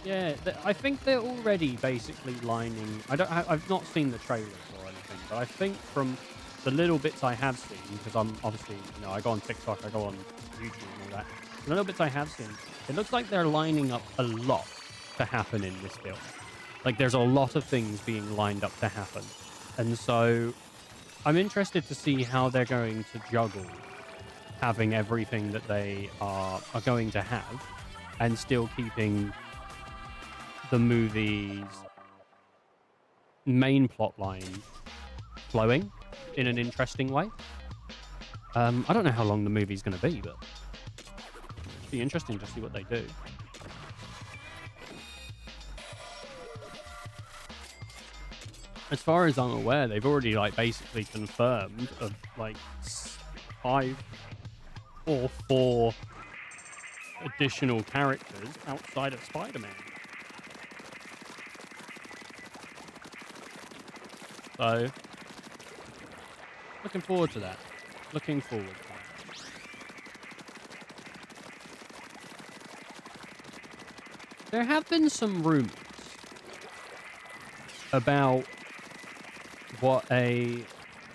yeah, I think they're already basically lining... I've not seen the trailers or anything, but I think from the little bits I have seen, because I'm obviously, you know, I go on TikTok, I go on YouTube and all that, the little bits I have seen, it looks like they're lining up a lot to happen in this film. Like, there's a lot of things being lined up to happen. And so, I'm interested to see how they're going to juggle having everything that they are going to have and still keeping the movie's main plot line flowing in an interesting way. I don't know how long the movie's going to be, but it'll be interesting to see what they do. As far as I'm aware, they've already like basically confirmed of like 5 or 4 additional characters outside of Spider-Man. So, looking forward to that. Looking forward to that. There have been some rumors about what a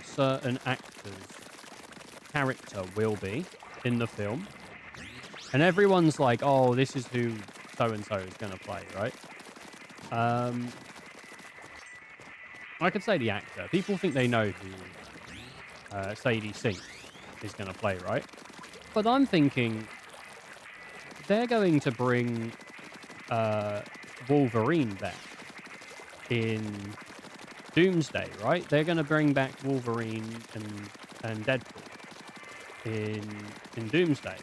certain actor's character will be in the film. And everyone's like, oh, this is who so-and-so is going to play, right? I could say the actor. People think they know who Sadie Sink is going to play, right? But I'm thinking they're going to bring Wolverine back in Doomsday, right? They're going to bring back Wolverine and Deadpool in Doomsday.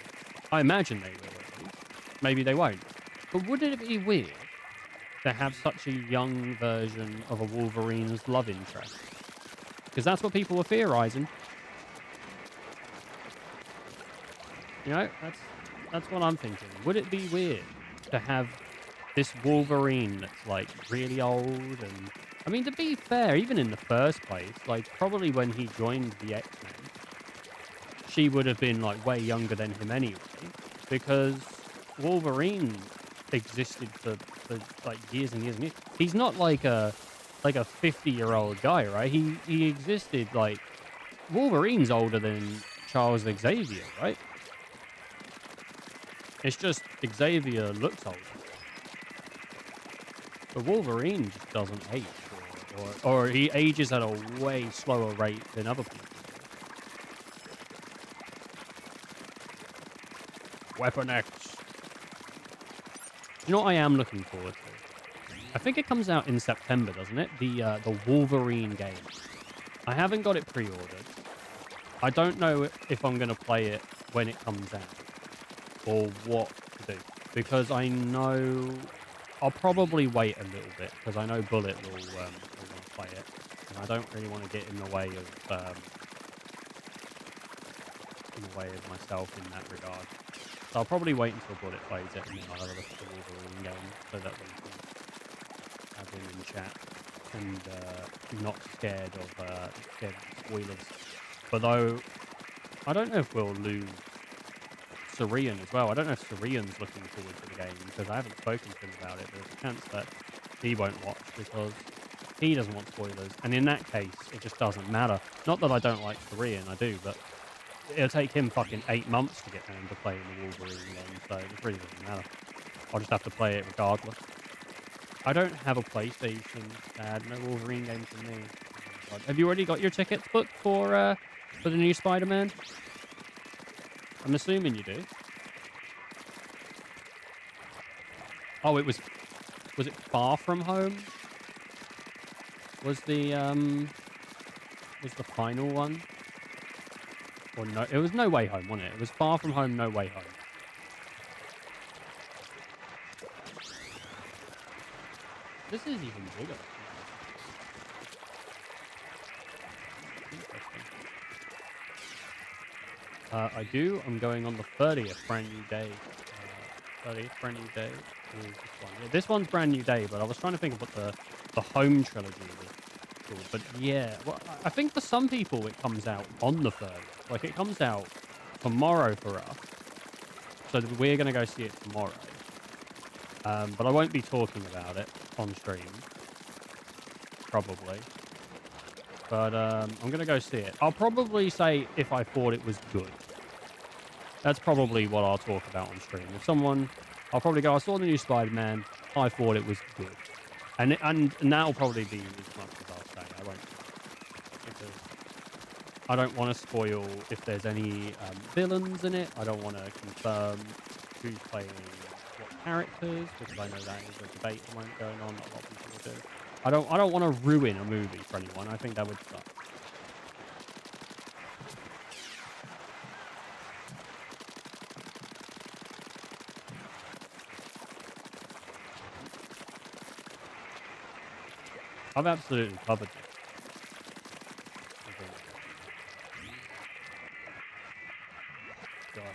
I imagine they will, at least. Maybe they won't. But wouldn't it be weird to have such a young version of a Wolverine's love interest? Because that's what people were theorizing. You know, that's what I'm thinking. Would it be weird to have this Wolverine that's like really old? And I mean, to be fair, even in the first place, like probably when he joined the X-Men, she would have been like way younger than him anyway, because Wolverine existed for like years and years and years. He's not like a 50-year-old guy, right? He existed like Wolverine's older than Charles Xavier, right? It's just Xavier looks older. But Wolverine just doesn't age, or he ages at a way slower rate than other people. Weapon X. You know what I am looking forward to? I think it comes out in September, doesn't it? The Wolverine game. I haven't got it pre-ordered. I don't know if I'm going to play it when it comes out or what to do, because I know I'll probably wait a little bit, because I know Bullet will want to play it, and I don't really want to get in the way of myself in that regard. So I'll probably wait until Bullet plays it, and then I'll have a look at the Wolverine game, so that we can have him in chat and not scared of spoilers. But though, I don't know if we'll lose Syrian as well. I don't know if Syrian's looking forward to the game, because I haven't spoken to him about it. There's a chance that he won't watch because he doesn't want spoilers. And in that case, it just doesn't matter. Not that I don't like Syrian, I do, but it'll take him fucking 8 months to get down to playing the Wolverine game, so it really doesn't matter. I'll just have to play it regardless. I don't have a PlayStation, Dad. No Wolverine game for me. Oh, have you already got your tickets booked for the new Spider-Man? I'm assuming you do. Oh, was it Far From Home? Was the final one? Or no, it was No Way Home, wasn't it? It was Far From Home, No Way Home. This is even bigger. I do. I'm going on the 30th, brand new day. 30th, brand new day. Is this one. Yeah, this one's brand new day, but I was trying to think of what the home trilogy was called. But yeah, well, I think for some people it comes out on the 30th. Like, it comes out tomorrow for us. So we're going to go see it tomorrow. But I won't be talking about it on stream. Probably. But I'm going to go see it. I'll probably say if I thought it was good. That's probably what I'll talk about on stream. If someone... I'll probably go, I saw the new Spider-Man. I thought it was good. And that'll probably be as much as I'll say. I won't... Because I don't want to spoil if there's any villains in it. I don't want to confirm who's playing what characters, because I know that is a debate going on. A lot of people do. I don't want to ruin a movie for anyone. I think that would suck. I've absolutely covered this. I think. God.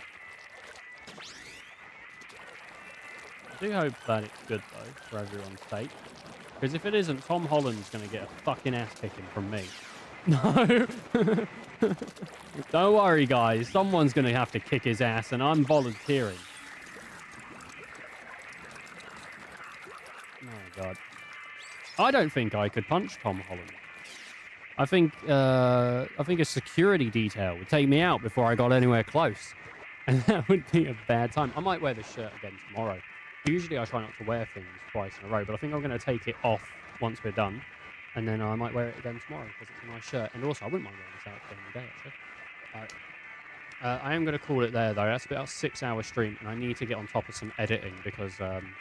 I do hope that it's good, though, for everyone's sake. Because if it isn't, Tom Holland's going to get a fucking ass kicking from me. No. Don't worry, guys. Someone's going to have to kick his ass, and I'm volunteering. Oh, God. I don't think I could punch Tom Holland. I think a security detail would take me out before I got anywhere close. And that would be a bad time. I might wear this shirt again tomorrow. Usually I try not to wear things twice in a row, but I think I'm going to take it off once we're done. And then I might wear it again tomorrow because it's a nice shirt. And also, I wouldn't mind wearing this out during the day, actually. I am going to call it there, though. That's about a 6-hour stream, and I need to get on top of some editing because I'm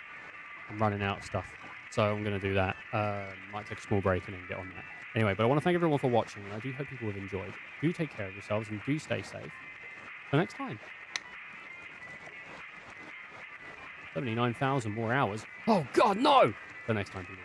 running out of stuff. So I'm going to do that. Might take a small break and then get on that. Anyway, but I want to thank everyone for watching, and I do hope people have enjoyed. Do take care of yourselves, and do stay safe. Till next time. 79,000 more hours. Oh, God, no! Till next time, people.